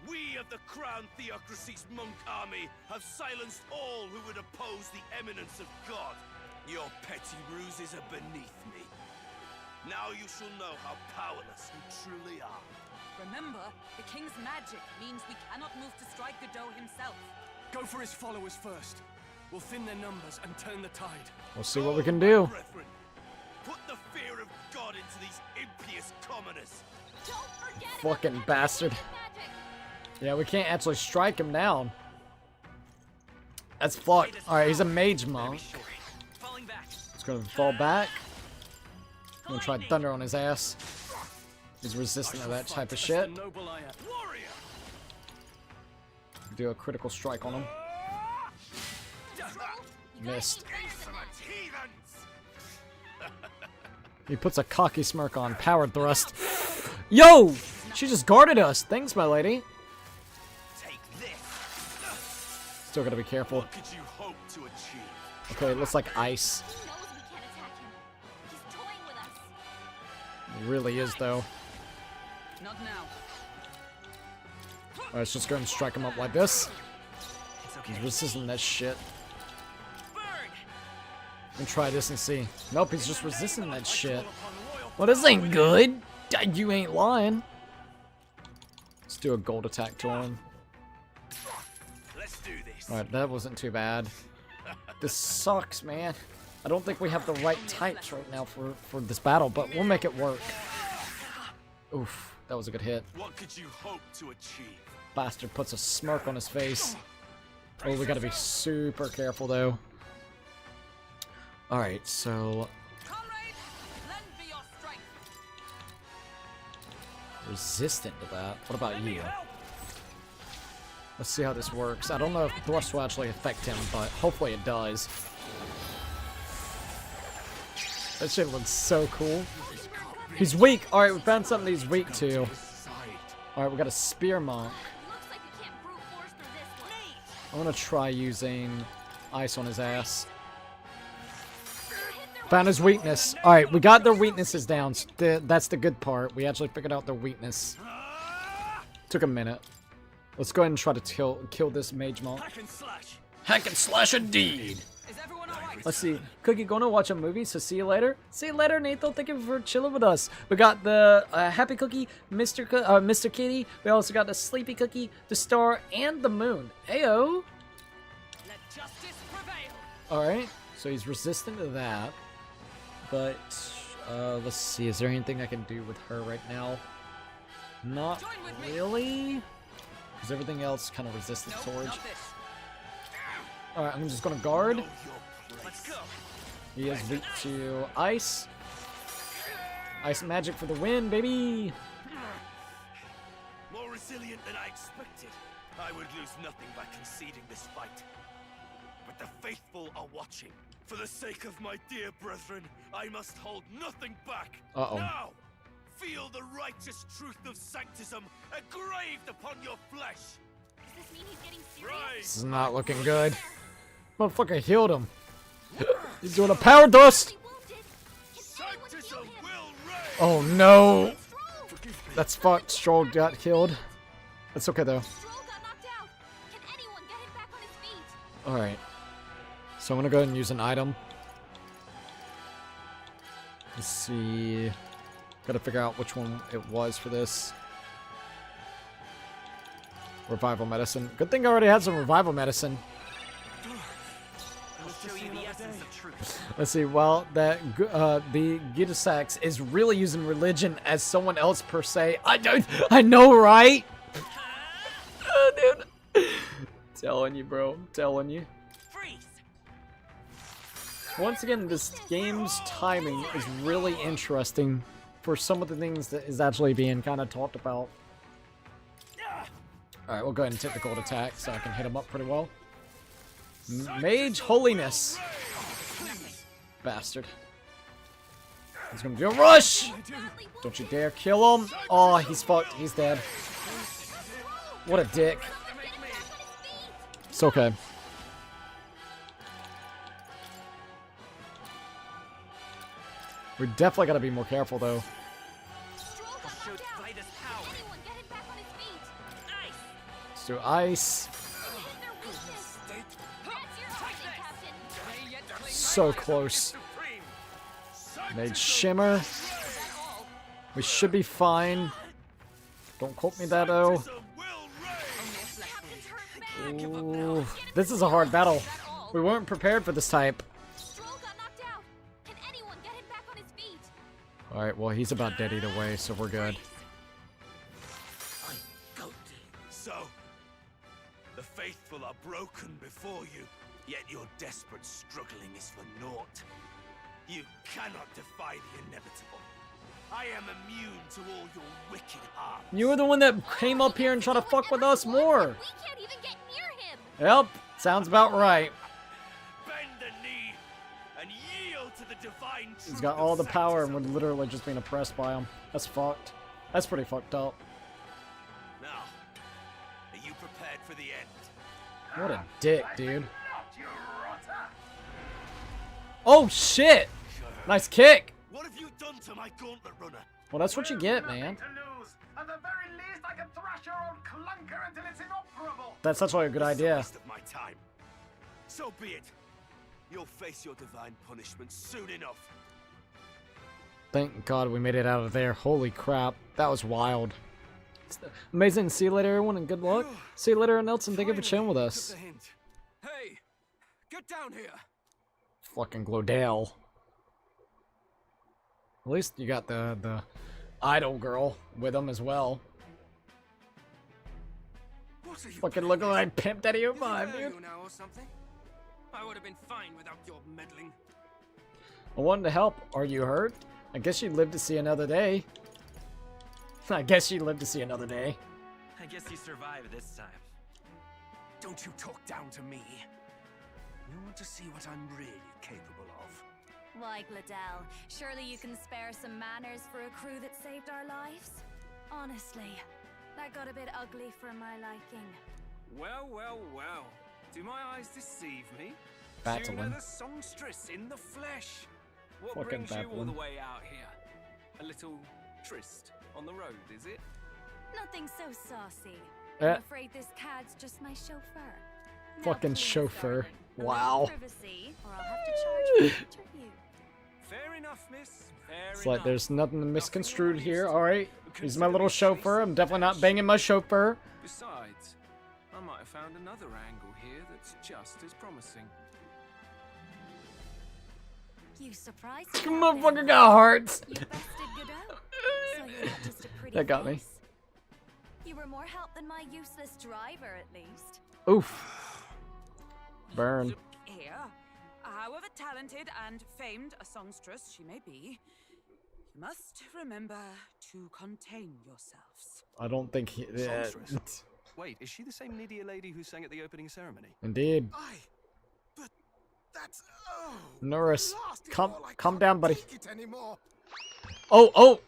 We of the Crown Theocracy's monk army have silenced all who would oppose the eminence of God. Your petty ruses are beneath me. Now you shall know how powerless you truly are. Remember, the king's magic means we cannot move to strike Godot himself. Go for his followers first. We'll thin their numbers and turn the tide. We'll see what we can do. Brethren, put the fear of God into these impious commoners. Fucking bastard. Yeah, we can't actually strike him down. That's fucked. Alright, he's a mage monk. He's gonna fall back. I'm gonna try thunder on his ass. He's resistant to that type of shit. Do a critical strike on him. Missed. He puts a cocky smirk on. Power thrust. Yo! She just guarded us. Thanks, my lady. Still gotta be careful. What could you hope to achieve? Okay, it looks like ice. He knows we can't attack him. He's toying with us. It really is, though. Not now. Alright, let's just go and strike him up like this. He's resisting that shit. And try this and see. Nope, he's just resisting that shit. Well, this ain't good. You ain't lying. Let's do a gold attack to him. Let's do this. Alright, that wasn't too bad. This sucks, man. I don't think we have the right types right now for this battle, but we'll make it work. Oof, that was a good hit. What could you hope to achieve? Bastard puts a smirk on his face. Oh, we gotta be super careful though. Alright, so... resistant to that. What about you? Let's see how this works. I don't know if thrust will actually affect him, but hopefully it does. That shit looks so cool. He's weak! Alright, we found something he's weak to. Alright, we got a spear monk. I'm gonna try using ice on his ass. Found his weakness. Alright, we got their weaknesses down. That's the good part. We actually figured out their weakness. Took a minute. Let's go ahead and try to kill this mage monk. Hack and slash indeed! Let's see. Cookie, going to watch a movie, so see you later. See you later, Nathan. Thank you for chilling with us. We got the Happy Cookie, Mr. Kitty. We also got the Sleepy Cookie, the Star, and the Moon. Ayo! Alright, so he's resistant to that. But, let's see. Is there anything I can do with her right now? Not really. Is everything else kind of resistant towards? Alright, I'm just gonna guard. He is weak to ice. Ice magic for the win, baby! More resilient than I expected. I would lose nothing by conceding this fight. But the faithful are watching. For the sake of my dear brethren, I must hold nothing back. Uh-oh. Now, feel the righteous truth of sanctism engraved upon your flesh. Does this mean he's getting serious? This is not looking good. Motherfucker healed him. He's doing a power dust! Oh no! That's fucked. Stroll got killed. That's okay though. Alright. So I'm gonna go ahead and use an item. Let's see. Gotta figure out which one it was for this. Revival medicine. Good thing I already had some revival medicine. Let's see. Well, the Gitasax is really using religion as someone else per se. I know, right? Oh, dude. Telling you, bro. I'm telling you. Once again, this game's timing is really interesting for some of the things that is actually being kind of talked about. Alright, we'll go ahead and take the gold attack so I can hit him up pretty well. Mage Holiness. Bastard. He's gonna do a rush! Don't you dare kill him! Oh, he's fucked. He's dead. What a dick. It's okay. We definitely gotta be more careful, though. Let's do ice. So close. Made shimmer. We should be fine. Don't quote me that, though. Ooh, this is a hard battle. We weren't prepared for this type. Alright, well, he's about dead either way, so we're good. So, the faithful are broken before you, yet your desperate struggling is for naught. You cannot defy the inevitable. I am immune to all your wicked heart. You were the one that came up here and tried to fuck with us more. We can't even get near him. Yep, sounds about right. Bend the knee and yield to the divine truth. He's got all the power and we're literally just being oppressed by him. That's fucked. That's pretty fucked up. Now, are you prepared for the end? What a dick, dude. Oh shit! Nice kick! What have you done to my gauntlet runner? Well, that's what you get, man. At the very least, I can thrash your old clunker until it's inoperable. That's actually a good idea. Waste of my time. So be it. You'll face your divine punishment soon enough. Thank God we made it out of there. Holy crap. That was wild. Amazing. See you later, everyone, and good luck. See you later, Nelson. Thank you for chilling with us. Hey, get down here. Fucking Glodale. At least you got the idol girl with him as well. What are you Fucking looking like Pimp Daddy Is it 05, her dude. you know or something? I would have been fine without your meddling. I wanted to help. Are you hurt? I guess you'd live to see another day. I guess you'd live to see another day. I guess you survived this time. Don't you talk down to me. You want to see what I'm really capable of. Why, Gladell, surely you can spare some manners for a crew that saved our lives? Honestly, that got a bit ugly for my liking. Well, well, well. Do my eyes deceive me? Battling. Tuna the songstress in the flesh. What Fucking brings you all the battling. way out here? A little tryst on the road, is it? Nothing so saucy. Eh. I'm afraid this cad's just my chauffeur. Now Fucking please, chauffeur. darling, a little Wow. privacy, or I'll have to charge for the interview. Fair enough, miss. Fair It's like enough. there's nothing misconstrued here. Alright. He's my little chauffeur. I'm definitely not banging my chauffeur. Besides, I might have found another angle here that's just as promising. You surprised Motherfucker got hearts. You bested Godot. So you're not just a pretty That got me. face. You were more help than my useless driver, at least. Oof. Burn. Here, however talented and famed a songstress she may be, you must remember to contain yourselves. I don't think he. Songstress? Wait, is she the same Nydia lady who sang at the opening ceremony? Indeed. But that's... Oh, Norris, blast it calm, all, I calm can't down, buddy. take it anymore. Oh.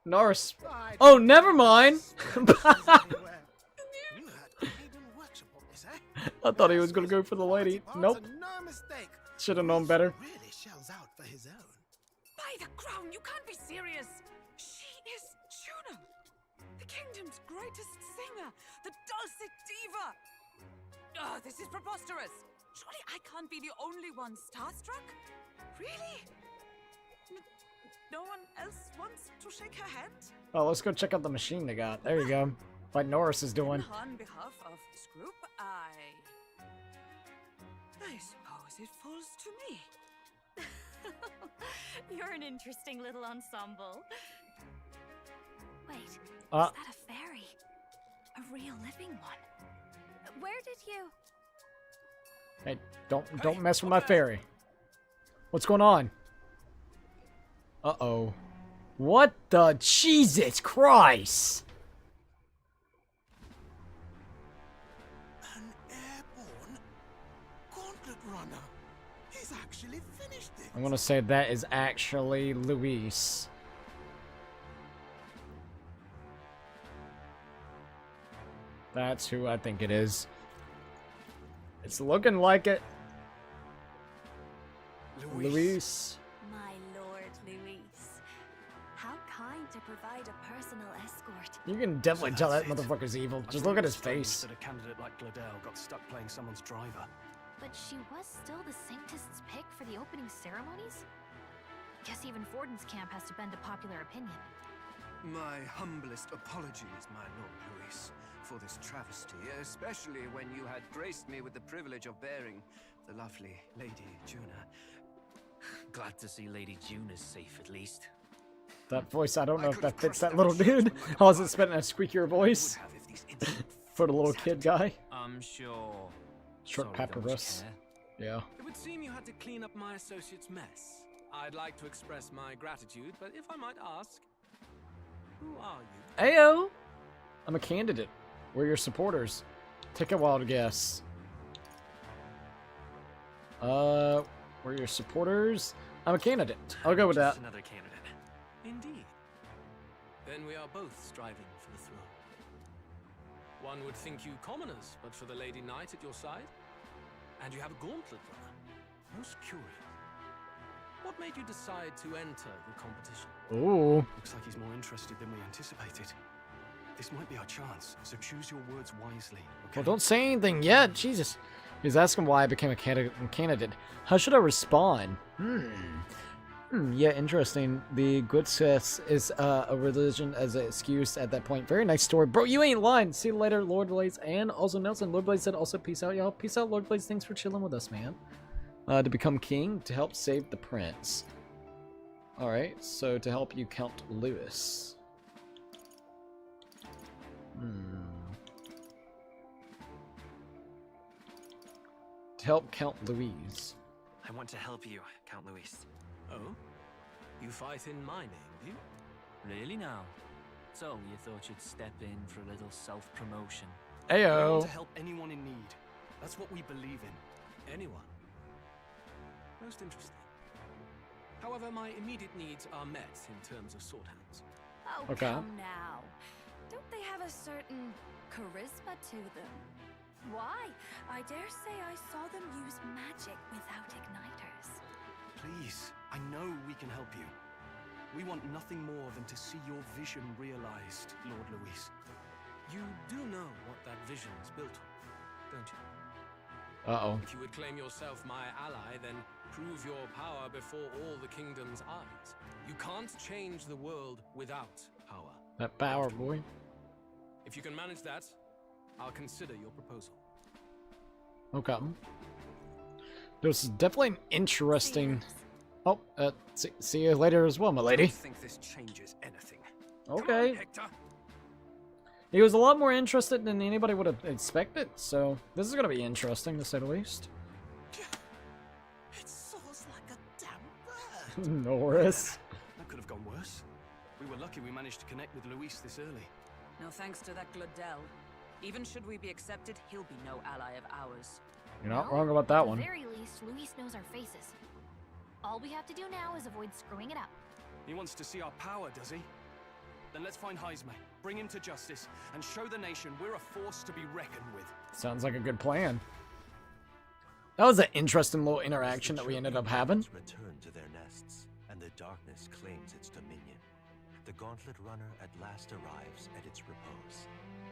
Norris. Oh, never mind. I thought he was gonna go for the lady. Nope. No mistake. Should have known better. Really shells out for his own. By the crown, you can't be serious! She is Juno, the kingdom's greatest singer, the dulcet diva! Oh, this is preposterous! Surely I can't be the only one starstruck? Really? No one else wants to shake her hand? Oh, let's go check out the machine they got. There you go. Like Norris is doing. On behalf of this group, I suppose it falls to me. You're an interesting little ensemble. Wait, is Uh. that a fairy? A real living one? Where did you... Hey, don't mess with my fairy. What's going on? Uh-oh. What the Jesus Christ? An airborne gauntlet runner. He's actually finished it. I'm gonna say that is actually Luis. That's who I think it is. It's looking like it. Luis. My lord, Luis. How kind to provide a personal escort. You can definitely tell that motherfucker's evil. Just look at his face. That a candidate like Gladell got stuck playing someone's driver. But she was still the saintest's pick for the opening ceremonies? Guess even Forden's camp has to bend to popular opinion. My humblest apologies, my Lord Luis, for this travesty, especially when you had graced me with the privilege of bearing the lovely Lady Juna. Glad to see Lady June is safe, at least. That voice, I don't know if that fits that little dude. I was expecting a squeakier voice for the little kid guy. I'm sure. Short Sorry, don't much papyrus. care. Yeah. It would seem you had to clean up my associate's mess. I'd like to express my gratitude, but if I might ask, who are you? Ayo! I'm a candidate. We're your supporters. Take a wild guess. We're your supporters. I'm a candidate. I'll go with that. Just another candidate. Indeed. Then we are both striving for the throne. One would think you commoners, but for the Lady Knight at your side. And you have a gauntlet runner. Most curious. What made you decide to enter the competition? Ooh. Looks like he's more interested than we anticipated. This might be our chance, so choose your words wisely, okay? Well, don't say anything yet. Jesus. He's asking why I became a candidate. How should I respond? Yeah, interesting. The good sis is a religion as an excuse at that point. Very nice story. Bro, you ain't lying. See you later, Lord Blaze. And also Nelson. Lord Blaze said also peace out, y'all. Peace out, Lord Blaze. Thanks for chilling with us, man. To become king, to help save the prince. Alright, so to help you Count Lewis. to help Count Louise. I want to help you, Count Luis. Oh? You fight in my name, do you? Really now? So, you thought you'd step in for a little self-promotion? We Ayo. want to help anyone in need. That's what we believe in. Anyone? Most interesting. However, my immediate needs are met in terms of sword hands. Oh, Okay. come now. Don't they have a certain charisma to them? Why? I dare say I saw them use magic without igniters. Please, I know we can help you. We want nothing more than to see your vision realized, Lord Luis. You do know what that vision is built on, don't you? Uh-oh. If you would claim yourself my ally, then prove your power before all the kingdom's eyes. You can't change the world without power. That power, boy. If you can manage that, I'll consider your proposal. Okay. This is definitely an interesting... Oh, see you later as well, my lady. I don't think this changes anything. Okay. Come on, Hector. He was a lot more interested than anybody would have expected, so this is going to be interesting, to say the least. It soars like a damn bird. Norris. That could have gone worse. We were lucky we managed to connect with Luis this early. No thanks to that Glodell. Even should we be accepted, he'll be no ally of ours. You're not wrong about that At one. the very least, Luis knows our faces. All we have to do now is avoid screwing it up. He wants to see our power, does he? Then let's find Heisme, bring him to justice, and show the nation we're a force to be reckoned with. Sounds like a good plan. That was an interesting little interaction that we ended up having. Return to their nests, and the darkness claims its dominion. The Gauntlet Runner at last arrives at its repose,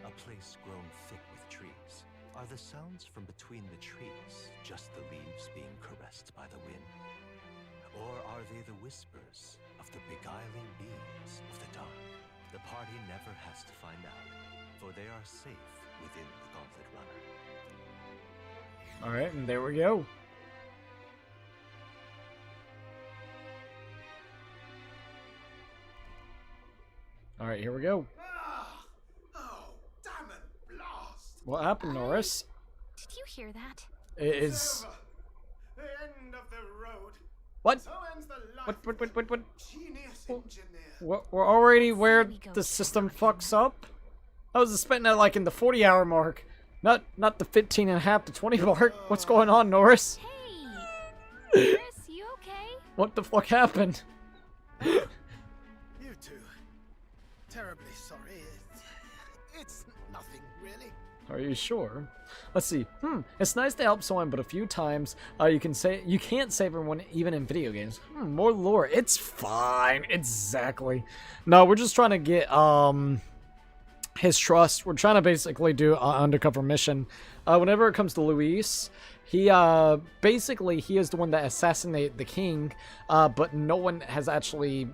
a place grown thick with trees. Are the sounds from between the trees just the leaves being caressed by the wind? Or are they the whispers of the beguiling beams of the dark? The party never has to find out, for they are safe within the Gauntlet Runner. Alright, and there we go. Alright, here we go. Oh, damn it, blast! What happened, Norris? Did you hear that? It is... The end of the road. What? So ends the life What? genius engineer. We're already where the system fucks up? I was expecting that like in the 40-hour mark. Not the 15 and a half to 20 mark. What's going on, Norris? Hey! Chris, you okay? What the fuck happened? You two. Terribly sorry. It's nothing, really. Are you sure? Let's see. It's nice to help someone, but a few times you can't save everyone, even in video games. More lore. It's fine. Exactly. No, we're just trying to get his trust. We're trying to basically do an undercover mission. Whenever it comes to Luis, he basically he is the one that assassinated the king, but no one has actually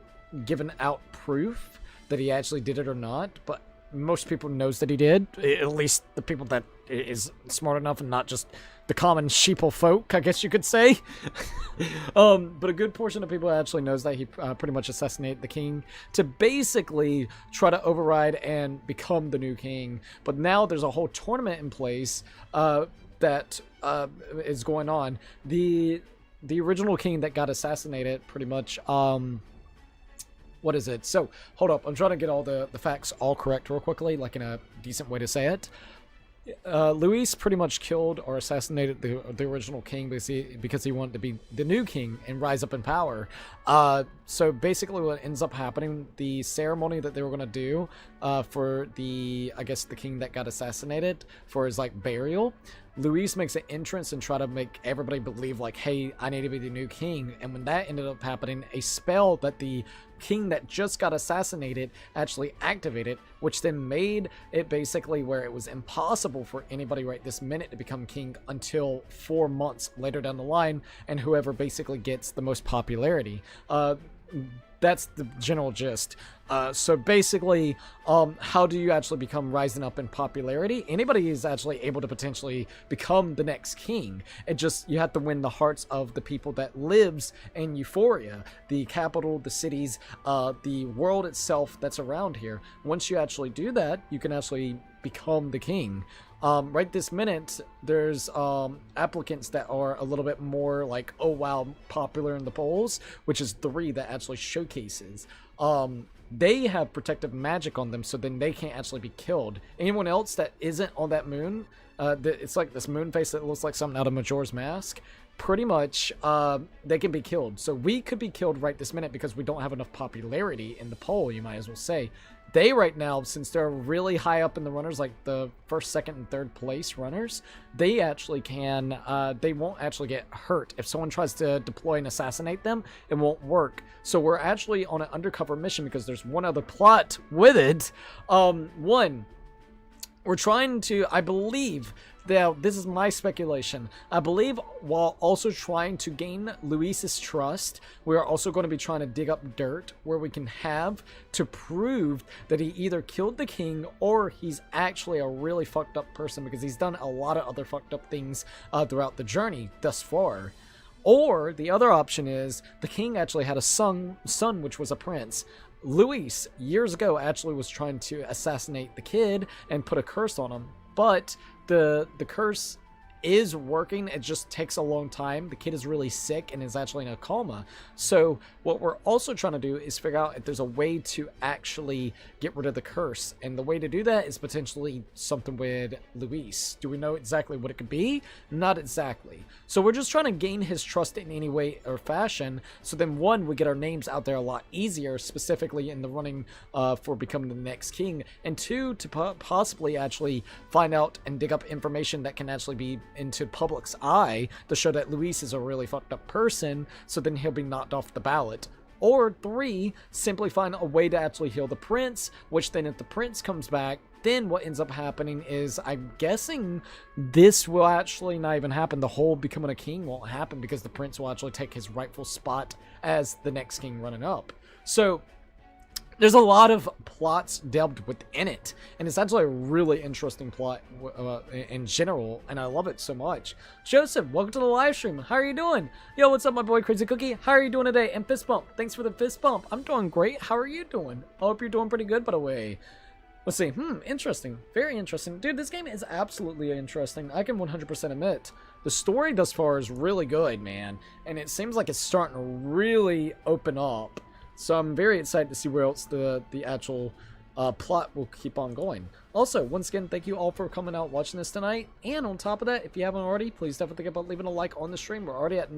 given out proof that he actually did it or not. But most people knows that he did, at least the people that is smart enough and not just the common sheeple folk, I guess you could say. But a good portion of people actually knows that he pretty much assassinated the king to basically try to override and become the new king. But now there's a whole tournament in place that is going on. The original king that got assassinated pretty much... what is it? So, hold up. I'm trying to get all the facts all correct real quickly, like in a decent way to say it. Luis pretty much killed or assassinated the original king because he wanted to be the new king and rise up in power. So basically what ends up happening, the ceremony that they were going to do for the king that got assassinated for his like burial, Luis makes an entrance and try to make everybody believe like, hey, I need to be the new king. And when that ended up happening, a spell that the king that just got assassinated actually activated, which then made it basically where it was impossible for anybody right this minute to become king until 4 months later down the line, and whoever basically gets the most popularity. That's the general gist. So basically, how do you actually become rising up in popularity? Anybody is actually able to potentially become the next king. You have to win the hearts of the people that lives in Euphoria, the capital, the cities, the world itself that's around here. Once you actually do that, you can actually become the king. Right this minute, there's applicants that are a little bit more like, oh wow, popular in the polls, which is 3 that actually showcases. They have protective magic on them, so then they can't actually be killed. Anyone else that isn't on that moon, it's like this moon face that looks like something out of Majora's Mask. Pretty much, they can be killed. So we could be killed right this minute because we don't have enough popularity in the poll, you might as well say. They right now, since they're really high up in the runners, like the 1st, 2nd, and 3rd place runners, they actually can, they won't actually get hurt. If someone tries to deploy and assassinate them, it won't work. So we're actually on an undercover mission because there's one other plot with it. One, we're trying to, I believe, now this is my speculation, I believe while also trying to gain Luis's trust, we are also going to be trying to dig up dirt where we can have to prove that he either killed the king or he's actually a really fucked up person, because he's done a lot of other fucked up things throughout the journey thus far. Or the other option is the king actually had a son which was a prince. Luis, years ago, actually was trying to assassinate the kid and put a curse on him, but the curse is working. It just takes a long time. The kid is really sick and is actually in a coma. So what we're also trying to do is figure out if there's a way to actually get rid of the curse. And the way to do that is potentially something with Luis. Do we know exactly what it could be? Not exactly. So we're just trying to gain his trust in any way or fashion. So then, one, we get our names out there a lot easier, specifically in the running for becoming the next king. And 2, to possibly actually find out and dig up information that can actually be into public's eye to show that Luis is a really fucked up person, so then he'll be knocked off the ballot. Or 3, simply find a way to actually heal the prince, which then if the prince comes back, then what ends up happening is, I'm guessing this will actually not even happen. The whole becoming a king won't happen because the prince will actually take his rightful spot as the next king running up. So there's a lot of plots delved within it, and it's actually a really interesting plot in general, and I love it so much. Joseph, welcome to the live stream. How are you doing? Yo, what's up, my boy Crazy Cookie? How are you doing today? And Fist Bump, thanks for the fist bump. I'm doing great. How are you doing? I hope you're doing pretty good, by the way. Let's see. Interesting. Very interesting. Dude, this game is absolutely interesting. I can 100% admit. The story thus far is really good, man, and it seems like it's starting to really open up. So I'm very excited to see where else the actual plot will keep on going. Also, once again, thank you all for coming out watching this tonight. And on top of that, if you haven't already, please definitely think about leaving a like on the stream. We're already at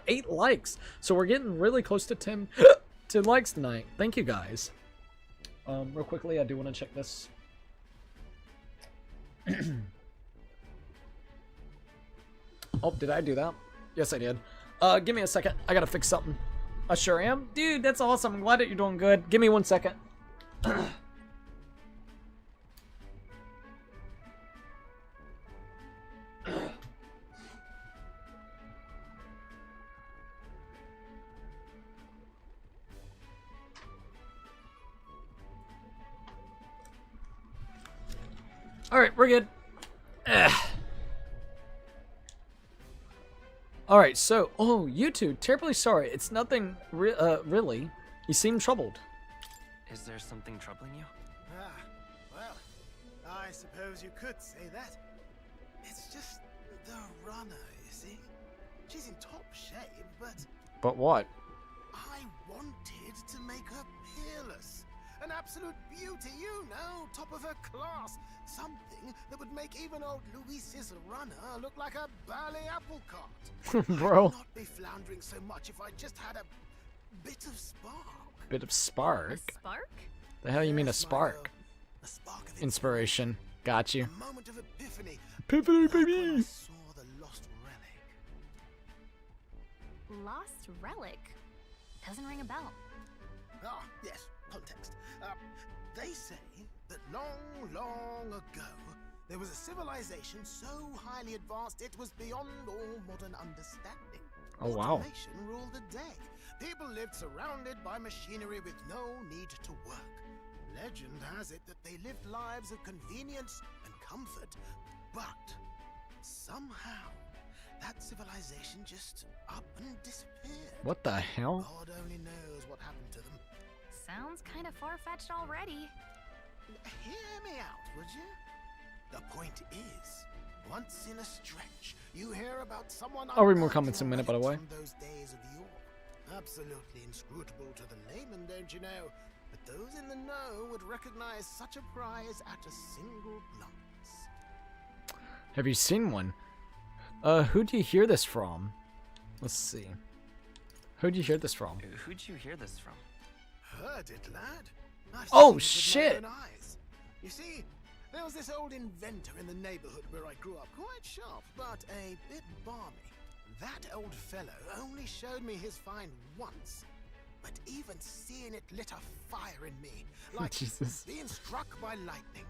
8 likes. So we're getting really close to 10 likes tonight. Thank you guys. Real quickly, I do want to check this. Oh, did I do that? Yes, I did. Give me a second. I gotta fix something. I sure am. Dude, that's awesome. I'm glad that you're doing good. Give me 1 second. Alright, we're good. Alright, so, you two, terribly sorry. It's nothing really. You seem troubled. Is there something troubling you? Well, I suppose you could say that. It's just the runner, you see. She's in top shape, but... But what? I wanted to make her peerless. An absolute beauty, you know, top of her class. Something that would make even old Luis's runner look like a ballet apple cart. Bro. I'd not be floundering so much if I just had a bit of spark. Bit of spark? A spark? The hell you mean a spark? A spark of inspiration. Got you. A moment of epiphany. Epiphany, baby! When I saw the lost relic. Lost relic? Doesn't ring a bell. Ah, yes, context. They say that long ago, there was a civilization so highly advanced it was beyond all modern understanding. Oh, wow. Automation ruled the day. People lived surrounded by machinery with no need to work. Legend has it that they lived lives of convenience and comfort, but somehow that civilization just up and disappeared. What the hell? God only knows what happened to them. Sounds kind of far-fetched already. Hear me out, would you? The point is, once in a stretch, you hear about someone. I'll read more comments in a minute, by the way. From those days of yore. Absolutely inscrutable to the layman, don't you know? But those in the know would recognize such a prize at a single glance. Have you seen one? Who do you hear this from? Let's see. Who'd you hear this from? Who'd you hear this from? Heard it, lad. I've Oh, seen it with my shit. own eyes. You see, there was this old inventor in the neighborhood where I grew up, quite sharp, but a bit balmy. That old fellow only showed me his find once, but even seeing it lit a fire in me, like Jesus. being struck by lightning.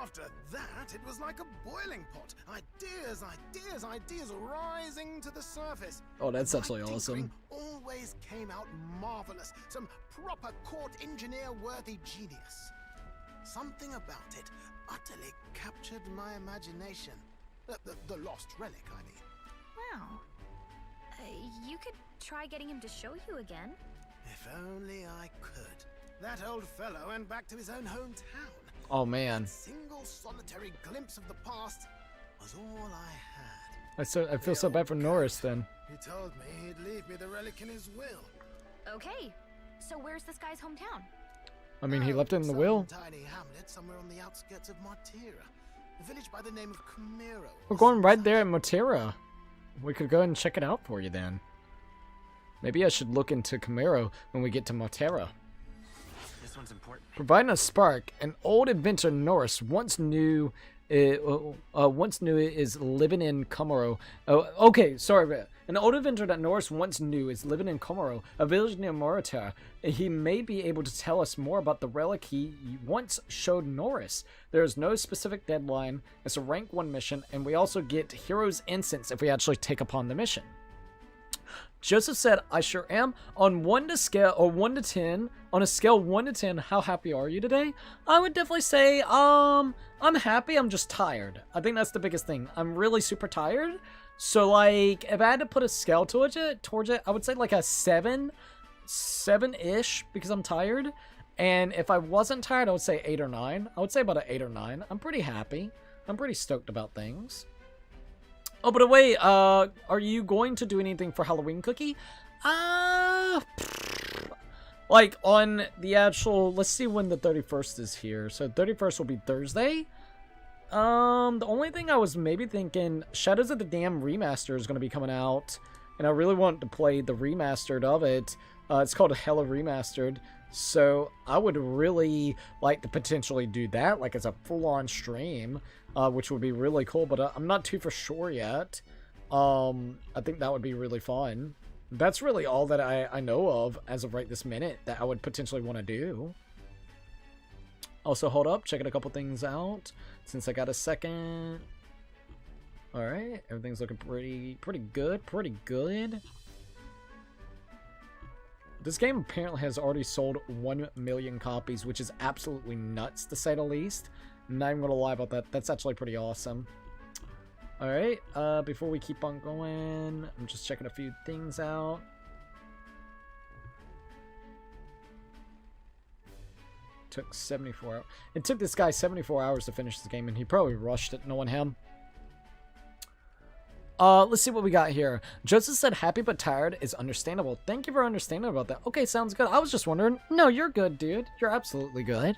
After that, it was like a boiling pot. Ideas, ideas, ideas rising to the surface. Oh, that's My actually awesome. tinkering always came out marvelous. Some proper court engineer-worthy genius. Something about it utterly captured my imagination. The lost relic, I mean. Wow. You could try getting him to show you again. If only I could. That old fellow went back to his own hometown. Oh, man. That single solitary glimpse of the past was all I had. I feel so bad for Norris then. He told me he'd leave me the relic in his will. Okay, so where's this guy's hometown? I mean, he left it in the will. Tiny hamlet somewhere on the outskirts of Martira. A village by the name of Camero. We're going right there at Motera. We could go ahead and check it out for you then. Maybe I should look into Camaro when we get to Motera. This one's important. Providing a spark, an old adventurer Norris once knew is living in Camaro. Oh, okay, sorry. An old adventurer that Norris once knew is living in Camaro, a village near Morita. He may be able to tell us more about the relic he once showed Norris. There is no specific deadline. It's a rank 1 mission, and we also get Hero's Incense if we actually take upon the mission. Joseph said, I sure am. On 1 to 10, on a scale 1 to 10, how happy are you today? I would definitely say, I'm happy, I'm just tired. I think that's the biggest thing. I'm really super tired. So, like, if I had to put a scale towards it, I would say like a 7-ish, because I'm tired. And if I wasn't tired, I would say 8 or 9. I would say about an 8 or 9. I'm pretty happy. I'm pretty stoked about things. Oh, by the way, are you going to do anything for Halloween Cookie? Like, on the actual... Let's see when the 31st is here. So, 31st will be Thursday. The only thing I was maybe thinking... Shadows of the Dam Remaster is going to be coming out. And I really want to play the remastered of it. It's called Hella Remastered. So, I would really like to potentially do that. Like, as a full-on stream. Which would be really cool, but I'm not too for sure yet. I think that would be really fun. That's really all that I know of as of right this minute that I would potentially want to do. Also, hold up, checking a couple things out since I got a second. Alright, everything's looking pretty good, This game apparently has already sold 1 million copies, which is absolutely nuts to say the least. Not even gonna lie about that. That's actually pretty awesome. Alright, before we keep on going, I'm just checking a few things out. Took 74 hours. It took this guy 74 hours to finish the game, and he probably rushed it, knowing him. Let's see what we got here. Joseph said happy but tired is understandable. Thank you for understanding about that. Okay, sounds good. I was just wondering. No, you're good, dude. You're absolutely good.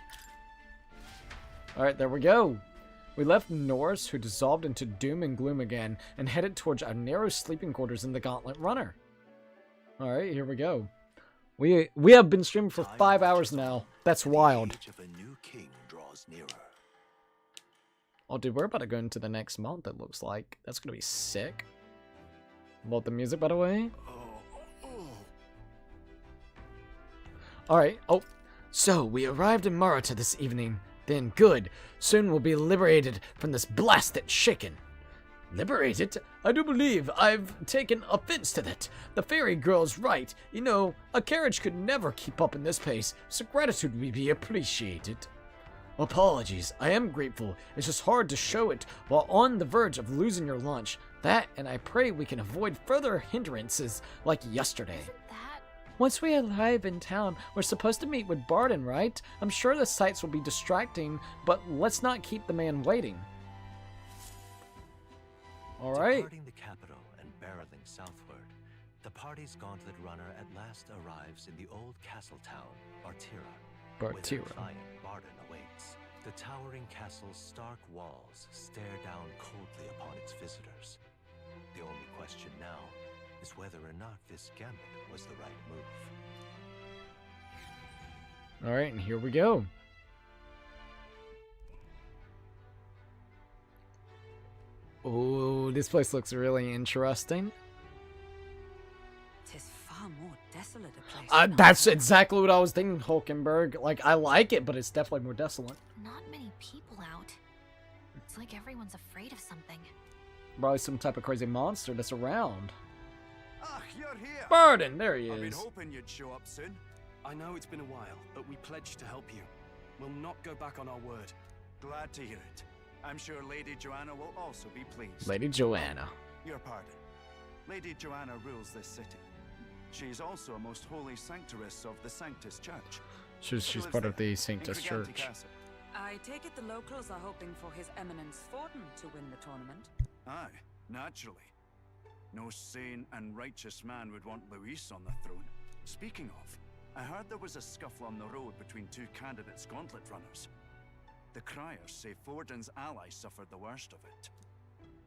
Alright, there we go. We left Norris, who dissolved into doom and gloom again, and headed towards our narrow sleeping quarters in the Gauntlet Runner. Alright, here we go. We have been streaming for 5 hours now. That's wild. Oh, dude, we're about to go into the next month, it looks like. That's gonna be sick. Love the music, by the way. Alright, oh. So, we arrived in Marita this evening. Then good. Soon we'll be liberated from this blasted chicken. Liberated? I do believe I've taken offense to that. The fairy girl's right. You know, a carriage could never keep up in this pace, so gratitude would be appreciated. Apologies, I am grateful. It's just hard to show it while on the verge of losing your lunch. That, and I pray we can avoid further hindrances like yesterday. Isn't that Once we arrive in town, we're supposed to meet with Barden, right? I'm sure the sights will be distracting, but let's not keep the man waiting. Alright. Departing the capital and barreling southward, the party's gauntlet runner at last arrives in the old castle town, Bartira. Where their client, Barden, awaits. The towering castle's stark walls stare down coldly upon its visitors. The only question now is whether or not this gambit was the right move. Alright, and here we go. Oh, this place looks really interesting. Tis far more desolate a place. That's exactly what I was thinking, Hulkenberg. Like, I like it, but it's definitely more desolate. Not many people out. It's like everyone's afraid of something. Probably some type of crazy monster that's around. Ah, you're here. Barden, there he I've been is. hoping you'd show up soon. I know it's been a while, but we pledged to help you. We'll not go back on our word. Glad to hear it. I'm sure Lady Joanna will also be pleased. Lady Joanna. Your pardon. Lady Joanna rules this city. She is also a most holy sanctuaress of the Sanctus Church. She's part of the Sanctus Church. I take it the locals are hoping for His Eminence Forden to win the tournament. Aye, naturally. No sane and righteous man would want Luis on the throne. Speaking of, I heard there was a scuffle on the road between two candidates gauntlet runners. The criers say Forden's allies suffered the worst of it.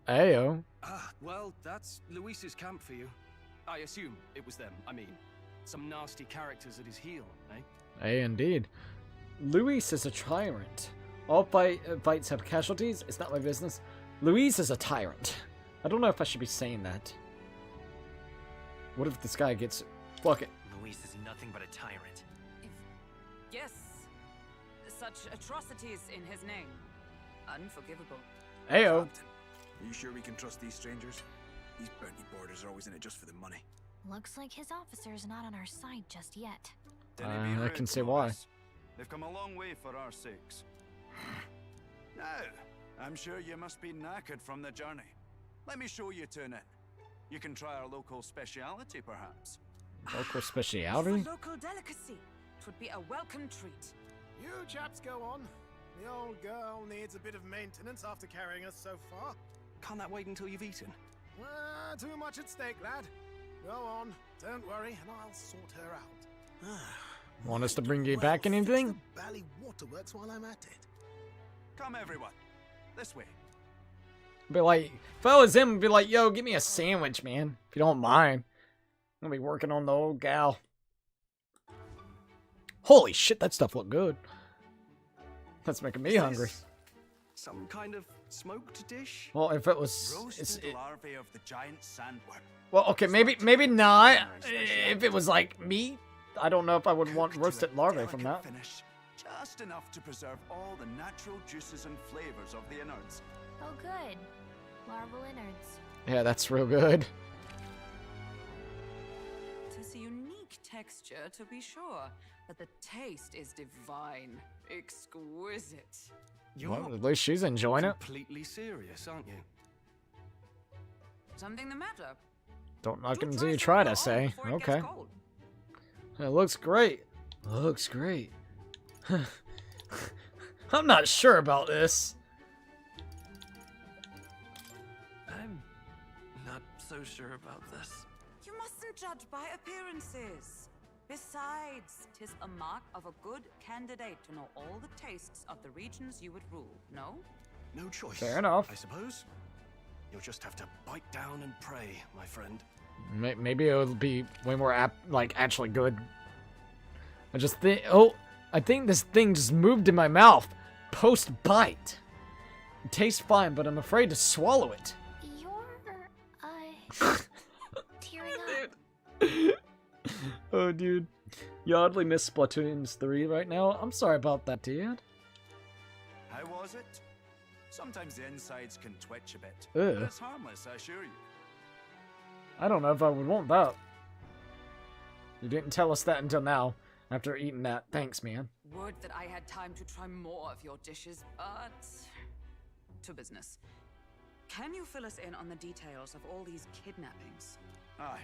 Ayo. Ah, well, that's Luis's camp for you. I assume it was them, I mean. Some nasty characters at his heel, eh? Hey, indeed. Luis is a tyrant. All fights have casualties. It's not my business. Luis is a tyrant. I don't know if I should be saying that. What if this guy gets... Fuck it. Luis is nothing but a tyrant. Yes, such atrocities in his name. Unforgivable. Ayo. Are you sure we can trust these strangers? These bounty boarders are always in it just for the money. Looks like his officer's not on our side just yet. I can see why. They've come a long way for our sakes. Now, I'm sure you must be knackered from the journey. Let me show you to an inn. You can try our local speciality, perhaps. Local speciality? For local delicacy. It would be a welcome treat. You chaps go on. The old girl needs a bit of maintenance after carrying us so far. Can't that wait until you've eaten? Too much at stake, lad. Go on, don't worry, and I'll sort her out. Want us to bring you back anything? Fix the Bally Waterworks while I'm at it. Come, everyone. This way. Be like, if I was him, I'd be like, yo, give me a sandwich, man. If you don't mind. I'm gonna be working on the old gal. Holy shit, that stuff looked good. That's making me hungry. Some kind of smoked dish? Well, if it was... Roasted larvae of the giant sandworm. Well, okay, maybe not. If it was like meat, I don't know if I would want roasted larvae from that. Finish, just enough to preserve all the natural juices and flavors of the innards. Oh, good. Larval innards. Yeah, that's real good. Tis a unique texture, to be sure, but the taste is divine, exquisite. Well, at least she's enjoying it. Completely serious, aren't you? Something the matter? Don't knock it until you try to say. Okay. It looks great. Looks great. I'm not sure about this. I'm not so sure about this. You mustn't judge by appearances. Besides, 'tis a mark of a good candidate to know all the tastes of the regions you would rule, no? No choice. Fair enough. I suppose. You'll just have to bite down and pray, my friend. Maybe it'll be way more actually good. I just think, I think this thing just moved in my mouth. Post-bite. It tastes fine, but I'm afraid to swallow it. You're, tearing up. Oh, dude. You oddly miss Splatoon 3 right now? I'm sorry about that, dude. How was it? Sometimes the insides can twitch a bit. Ugh. But it's harmless, I assure you. I don't know if I would want that. You didn't tell us that until now, after eating that. Thanks, man. Would that I had time to try more of your dishes, but... to business. Can you fill us in on the details of all these kidnappings? Aye.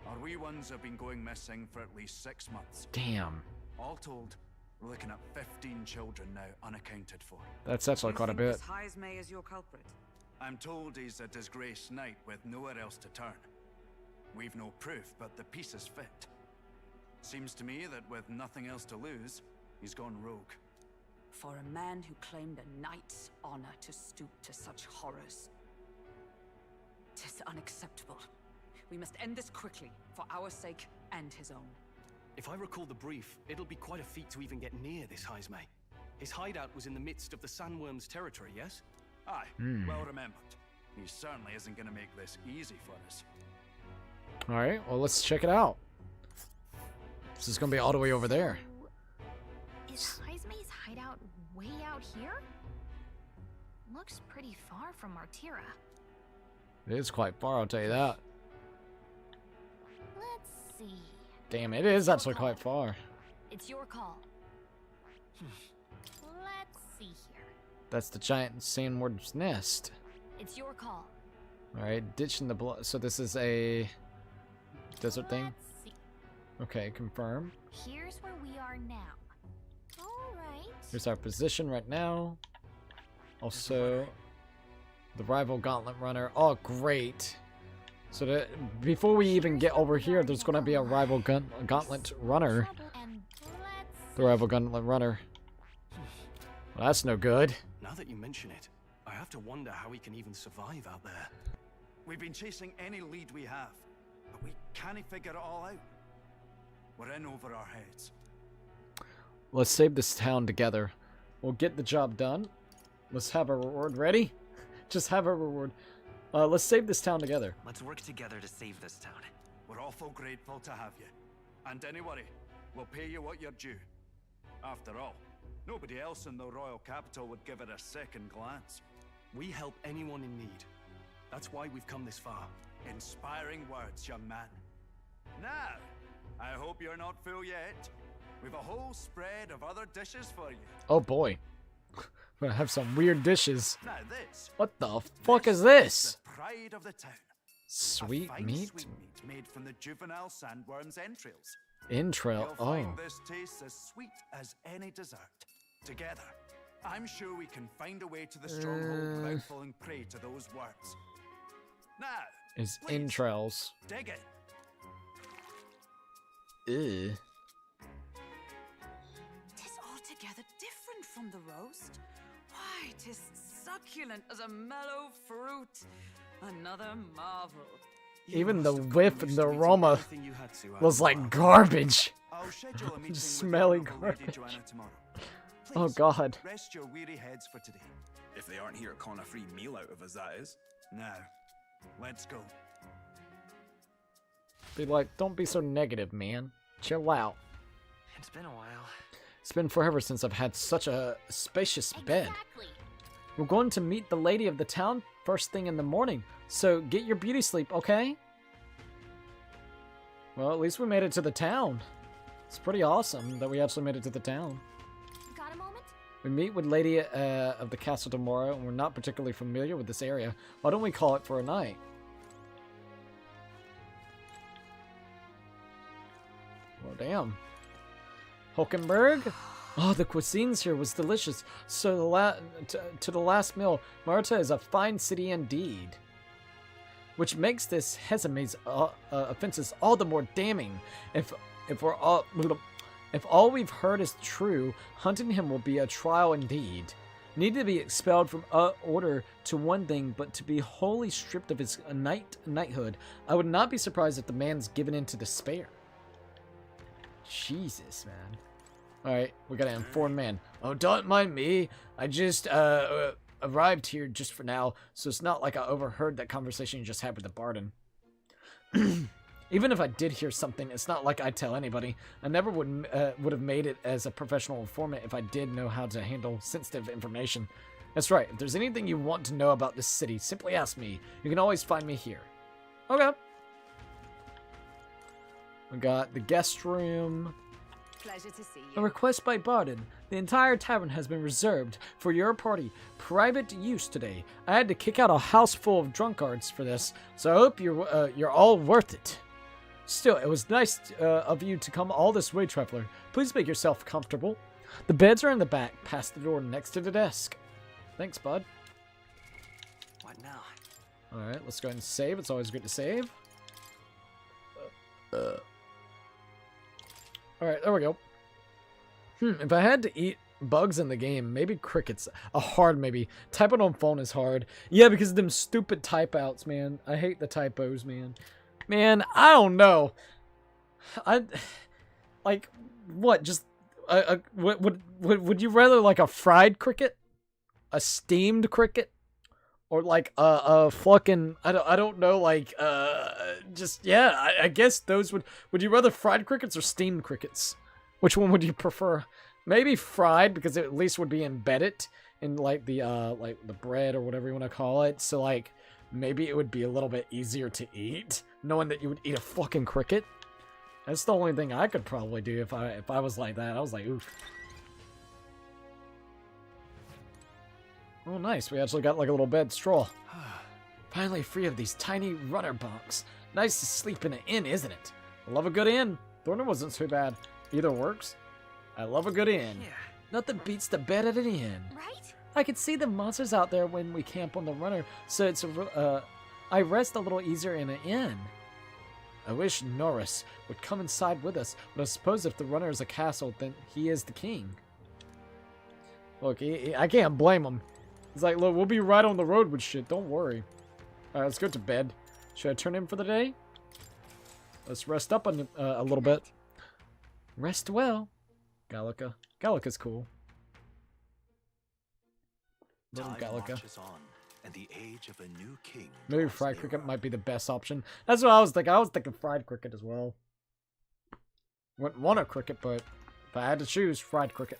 Our wee ones have been going missing for at least 6 months. Damn. All told, we're looking at 15 children now unaccounted for. That's actually quite a bit. This Heismay is your culprit? I'm told he's a disgraced knight with nowhere else to turn. We've no proof, but the pieces fit. Seems to me that with nothing else to lose, he's gone rogue. For a man who claimed a knight's honor to stoop to such horrors. 'Tis unacceptable. We must end this quickly, for our sake and his own. If I recall the brief, it'll be quite a feat to even get near this Heismay. His hideout was in the midst of the Sandworm's territory, yes? Aye, well remembered. He certainly isn't going to make this easy for us. Alright, well, let's check it out. This is gonna be all the way over there. Is Heismay's hideout way out here? Looks pretty far from Martira. It is quite far, I'll tell you that. Let's see. Damn, it is actually quite far. It's your call. Let's see here. That's the giant sandward's nest. It's your call. Alright, ditching the blood. So this is a desert thing? Let's see. Okay, confirm. Here's where we are now. Alright. Here's our position right now. Also, the rival gauntlet runner. Oh, great. So that before we even get over here, there's going to be a rival gauntlet runner. The rival gauntlet runner. Well, that's no good. Now that you mention it, I have to wonder how he can even survive out there. We've been chasing any lead we have, but we can't figure it all out. We're in over our heads. Let's save this town together. We'll get the job done. Let's have a reward ready. Just have a reward. Let's save this town together. Let's work together to save this town. We're awful grateful to have you. And don't worry, we'll pay you what you're due. After all, nobody else in the royal capital would give it a second glance. We help anyone in need. That's why we've come this far. Inspiring words, young man. Now, I hope you're not full yet. We've a whole spread of other dishes for you. Oh boy. We're gonna have some weird dishes. Now this. What the fuck is this? The pride of the town. Sweet a fine meat? sweetmeat made from the juvenile sandworm's entrails. Entrail. You'll find Oh. this tastes as sweet as any dessert. Together, I'm sure we can find a way to the stronghold without falling prey to those worms. Now, Is please, entrails. dig it. Ew. Tis altogether different from the roast. Why, tis succulent as a mellow fruit. Another marvel. Even the whiff and the aroma was like garbage. I'll schedule a meeting with Smelly the Honorable Lady garbage. Joanna tomorrow. Oh Please, god. Rest your weary heads for today. If they aren't here calling a free meal out of us, that is. Now, let's go. Be like, don't be so negative, man. Chill out. It's been a while. It's been forever since I've had such a spacious bed. We're going to meet the lady of the town first thing in the morning, so get your beauty sleep, okay? Well, at least we made it to the town. It's pretty awesome that we actually made it to the town. Got a moment? We meet with Lady of the Castle tomorrow, and we're not particularly familiar with this area. Why don't we call it for a night? Well, damn. Hulkenberg? Oh, the cuisines here was delicious. So to the last meal, Marta is a fine city indeed. Which makes this Heseme's offenses all the more damning. If all we've heard is true, hunting him will be a trial indeed. Need to be expelled from order to one thing, but to be wholly stripped of his knighthood. I would not be surprised if the man's given in to despair. Jesus, man. Alright, we gotta inform man. Oh, don't mind me. I just arrived here just for now, so it's not like I overheard that conversation you just had with the Barden. Even if I did hear something, it's not like I'd tell anybody. I never would have made it as a professional informant if I did know how to handle sensitive information. That's right, if there's anything you want to know about this city, simply ask me. You can always find me here. Okay. We got the guest room. Pleasure to see A you. request by Barden. The entire tavern has been reserved for your party, private use today. I had to kick out a house full of drunkards for this, so I hope you're all worth it. Still, it was nice of you to come all this way, traveler. Please make yourself comfortable. The beds are in the back, past the door next to the desk. Thanks, bud. What now? Alright, let's go ahead and save. It's always good to save. Alright, there we go. If I had to eat bugs in the game, maybe crickets. A hard maybe. Typing on phone is hard. Yeah, because of them stupid type outs, man. I hate the typos, man. Man, I don't know. Like, what? Just would you rather like a fried cricket, a steamed cricket, or like a fucking I don't know, like just yeah. I guess those would you rather fried crickets or steamed crickets? Which one would you prefer? Maybe fried, because it at least would be embedded in like the bread or whatever you want to call it. So like maybe it would be a little bit easier to eat, knowing that you would eat a fucking cricket. That's the only thing I could probably do if I was like that. I was like, oof. Oh, nice. We actually got like a little bed straw. Finally free of these tiny runner bunks. Nice to sleep in an inn, isn't it? I love a good inn. Thornton wasn't too bad. Either works. I love a good inn. Yeah. Nothing beats the bed at an inn. Right? I can see the monsters out there when we camp on the runner, so it's I rest a little easier in an inn. I wish Norris would come inside with us, but I suppose if the runner is a castle, then he is the king. Look, I can't blame him. He's like, look, we'll be right on the road with shit, don't worry. Alright, let's go to bed. Should I turn in for the day? Let's rest up a little bit. Rest well. Gallica. Gallica's cool. Little Gallica. And the age of a new king. Maybe fried cricket might be the best option. That's what I was thinking. I was thinking fried cricket as well. Wouldn't want a cricket, but if I had to choose, fried cricket.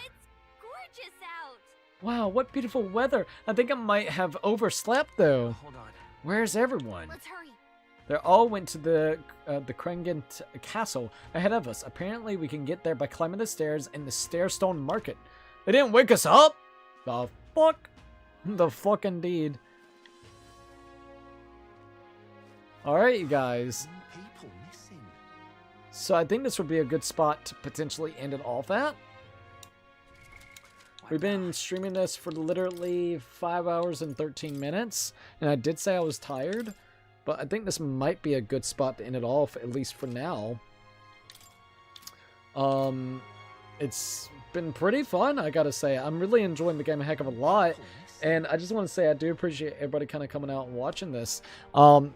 It's gorgeous out. Wow, what beautiful weather. I think I might have overslept though. Hold on. Where's everyone? Let's hurry. They all went to the Krengent Castle ahead of us. Apparently, we can get there by climbing the stairs in the Stairstone Market. They didn't wake us up? The fuck? The fuck indeed. Alright, you guys. So I think this would be a good spot to potentially end it off at. We've been streaming this for literally 5 hours and 13 minutes. And I did say I was tired. But I think this might be a good spot to end it off, at least for now. It's been pretty fun, I gotta say. I'm really enjoying the game a heck of a lot. And I just want to say I do appreciate everybody kind of coming out and watching this.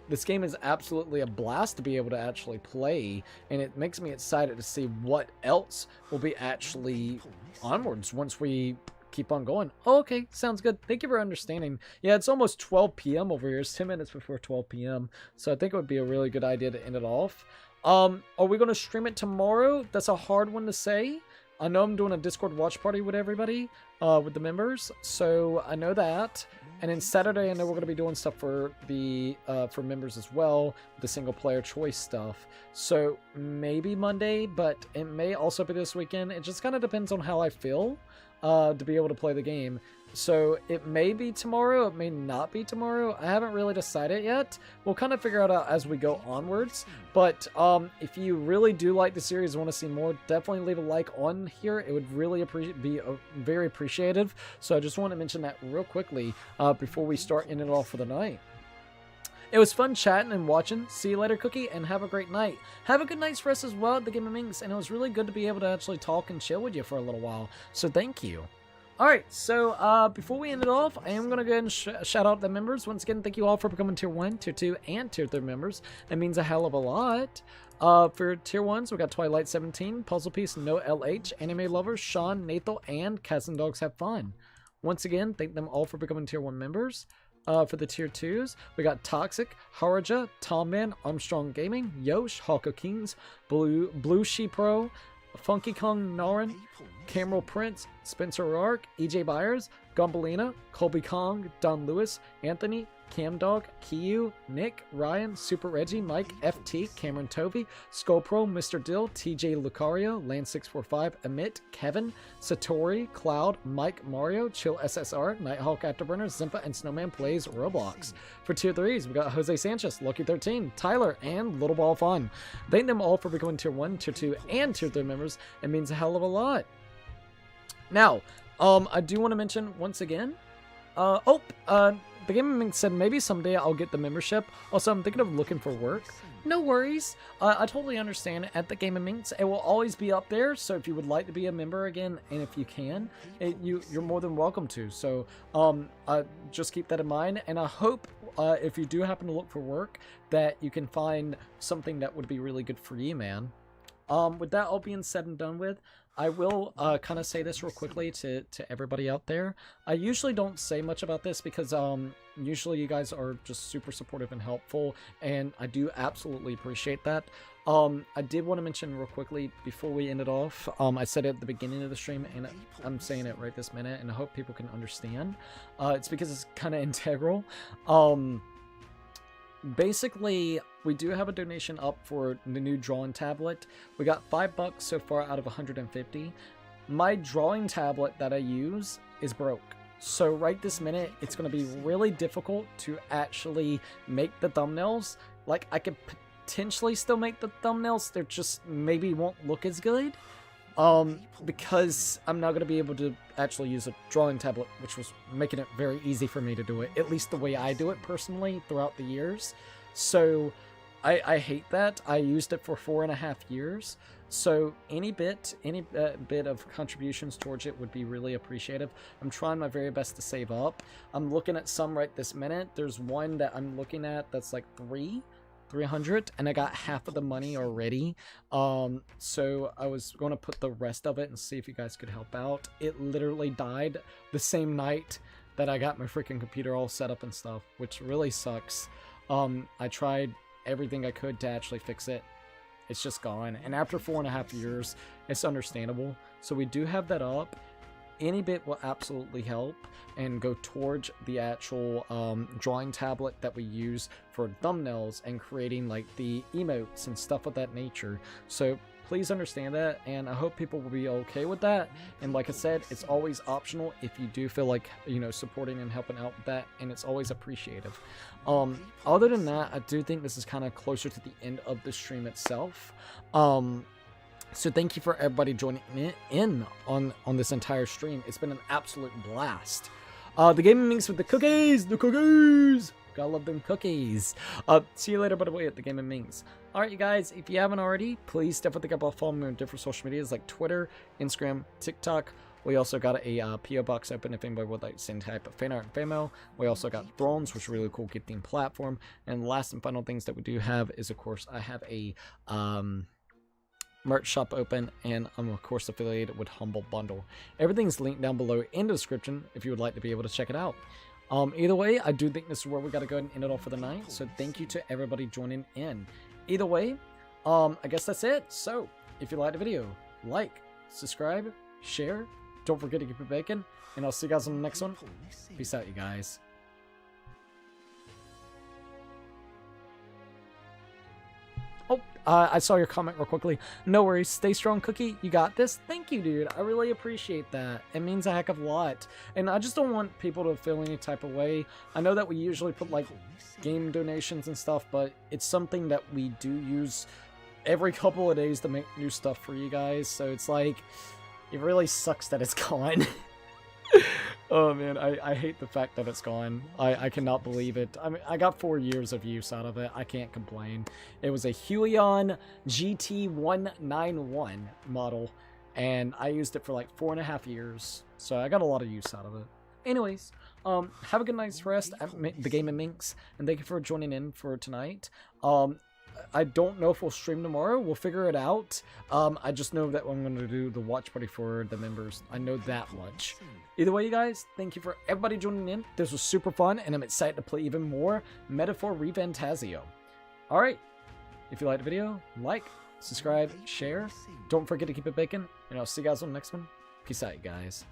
This game is absolutely a blast to be able to actually play. And it makes me excited to see what else will be actually onwards once we keep on going. Oh, okay, sounds good. Thank you for understanding. Yeah, it's almost 12 p.m. over here. It's 10 minutes before 12 p.m. So I think it would be a really good idea to end it off. Are we going to stream it tomorrow? That's a hard one to say. I know I'm doing a Discord watch party with everybody, with the members, so I know that. And then Saturday, I know we're going to be doing stuff for the for members as well, the single player choice stuff. So maybe Monday, but it may also be this weekend. It just kind of depends on how I feel to be able to play the game. So it may be tomorrow, it may not be tomorrow. I haven't really decided yet. We'll kind of figure it out as we go onwards. But if you really do like the series and want to see more, definitely leave a like on here. It would really be very appreciative. So I just want to mention that real quickly before we start ending it off for the night. It was fun chatting and watching. See you later, Cookie, and have a great night. Have a good night's rest as well at the Game of Minx, and it was really good to be able to actually talk and chill with you for a little while. So thank you. Alright, so before we end it off, I am going to go ahead and shout out the members. Once again, thank you all for becoming Tier 1, Tier 2, and Tier 3 members. That means a hell of a lot. For Tier 1s, we got Twilight17, Puzzle Piece, No LH, Anime Lovers, Sean, Nathal, and Cats and Dogs Have Fun. Once again, thank them all for becoming Tier 1 members. For the Tier 2s, we got Toxic, Haraja, Tomman, Armstrong Gaming, Yosh, Hawko Kings, Blue She Pro, Funky Kong Narin, Cameral Prince, Spencer Ark, EJ Byers, Gumbalina, Colby Kong, Don Lewis, Anthony, Camdog, Kiyu, Nick, Ryan, Super Reggie, Mike, FT, Cameron Tovey, Skullpro, Mr. Dill, TJ Lucario, Land645, Amit, Kevin, Satori, Cloud, Mike, Mario, Chill SSR, Nighthawk Afterburner, Zimpa, and Snowman Plays Roblox. For tier 3s, we got Jose Sanchez, Lucky13, Tyler, and Little Ball Fun. Thank them all for becoming tier 1, tier 2, and tier 3 members. It means a hell of a lot. Now, I do want to mention once again, the Gaming said maybe someday I'll get the membership. Also, I'm thinking of looking for work. No worries. I totally understand. At the Gaming Minx, it will always be up there. So if you would like to be a member again, and if you can, you're more than welcome to. So just keep that in mind. And I hope if you do happen to look for work, that you can find something that would be really good for you, man. With that all being said and done with, I will kind of say this real quickly to everybody out there. I usually don't say much about this because usually you guys are just super supportive and helpful, and I do absolutely appreciate that. I did want to mention real quickly before we end it off, I said it at the beginning of the stream, and I'm saying it right this minute, and I hope people can understand. It's because it's kind of integral. Basically, we do have a donation up for the new drawing tablet. We got $5 so far out of 150. My drawing tablet that I use is broke. So right this minute, it's going to be really difficult to actually make the thumbnails. Like, I could potentially still make the thumbnails. They're just maybe won't look as good. Because I'm not going to be able to actually use a drawing tablet, which was making it very easy for me to do it, at least the way I do it personally throughout the years. So I hate that. I used it for 4.5 years. So any bit of contributions towards it would be really appreciative. I'm trying my very best to save up. I'm looking at some right this minute. There's one that I'm looking at that's like 300, and I got half of the money already. So I was going to put the rest of it and see if you guys could help out. It literally died the same night that I got my freaking computer all set up and stuff, which really sucks. I tried everything I could to actually fix it. It's just gone, and after 4.5 years, it's understandable. So we do have that up. Any bit will absolutely help and go towards the actual drawing tablet that we use for thumbnails and creating like the emotes and stuff of that nature. So please understand that, and I hope people will be okay with that. And like I said, it's always optional if you do feel like, you know, supporting and helping out with that, and it's always appreciative. Other than that, I do think this is kind of closer to the end of the stream itself. So thank you for everybody joining in on this entire stream. It's been an absolute blast. The Gaming Minx with the cookies! The cookies! Gotta love them cookies. See you later, by the way, at the Gaming Minx. Alright, you guys, if you haven't already, please definitely follow me on different social medias like Twitter, Instagram, TikTok. We also got a P.O. box open if anybody would like to send type of fan art and fan mail. We also got Thrones, which is a really cool gift-themed platform. And the last and final things that we do have is, of course, I have a merch shop open, and I'm of course affiliated with Humble Bundle. Everything's linked down below in the description if you would like to be able to check it out. Either way, I do think this is where we got to go and end it off for the night. So thank you to everybody joining in. Either way, I guess that's it. So if you liked the video, like, subscribe, share. Don't forget to keep it bacon, and I'll see you guys on the next one. Peace out, you guys. Oh, I saw your comment real quickly. No worries. Stay strong, Cookie. You got this. Thank you, dude. I really appreciate that. It means a heck of a lot. And I just don't want people to feel any type of way. I know that we usually put, like, game donations and stuff, but it's something that we do use every couple of days to make new stuff for you guys. So it's like, it really sucks that it's gone. Oh man, I hate the fact that it's gone. I cannot believe it. I mean, I got 4 years of use out of it. I can't complain. It was a Helion GT191 model, and I used it for like 4.5 years. So I got a lot of use out of it. Anyways, have a good night's rest at the Gaming Minx, and thank you for joining in for tonight. I don't know if we'll stream tomorrow. We'll figure it out. I just know that I'm going to do the watch party for the members. I know that much. Either way, you guys, thank you for everybody joining in. This was super fun, and I'm excited to play even more Metaphor ReFantazio. Alright, if you liked the video, like, subscribe, share. Don't forget to keep it bacon, and I'll see you guys on the next one. Peace out, you guys.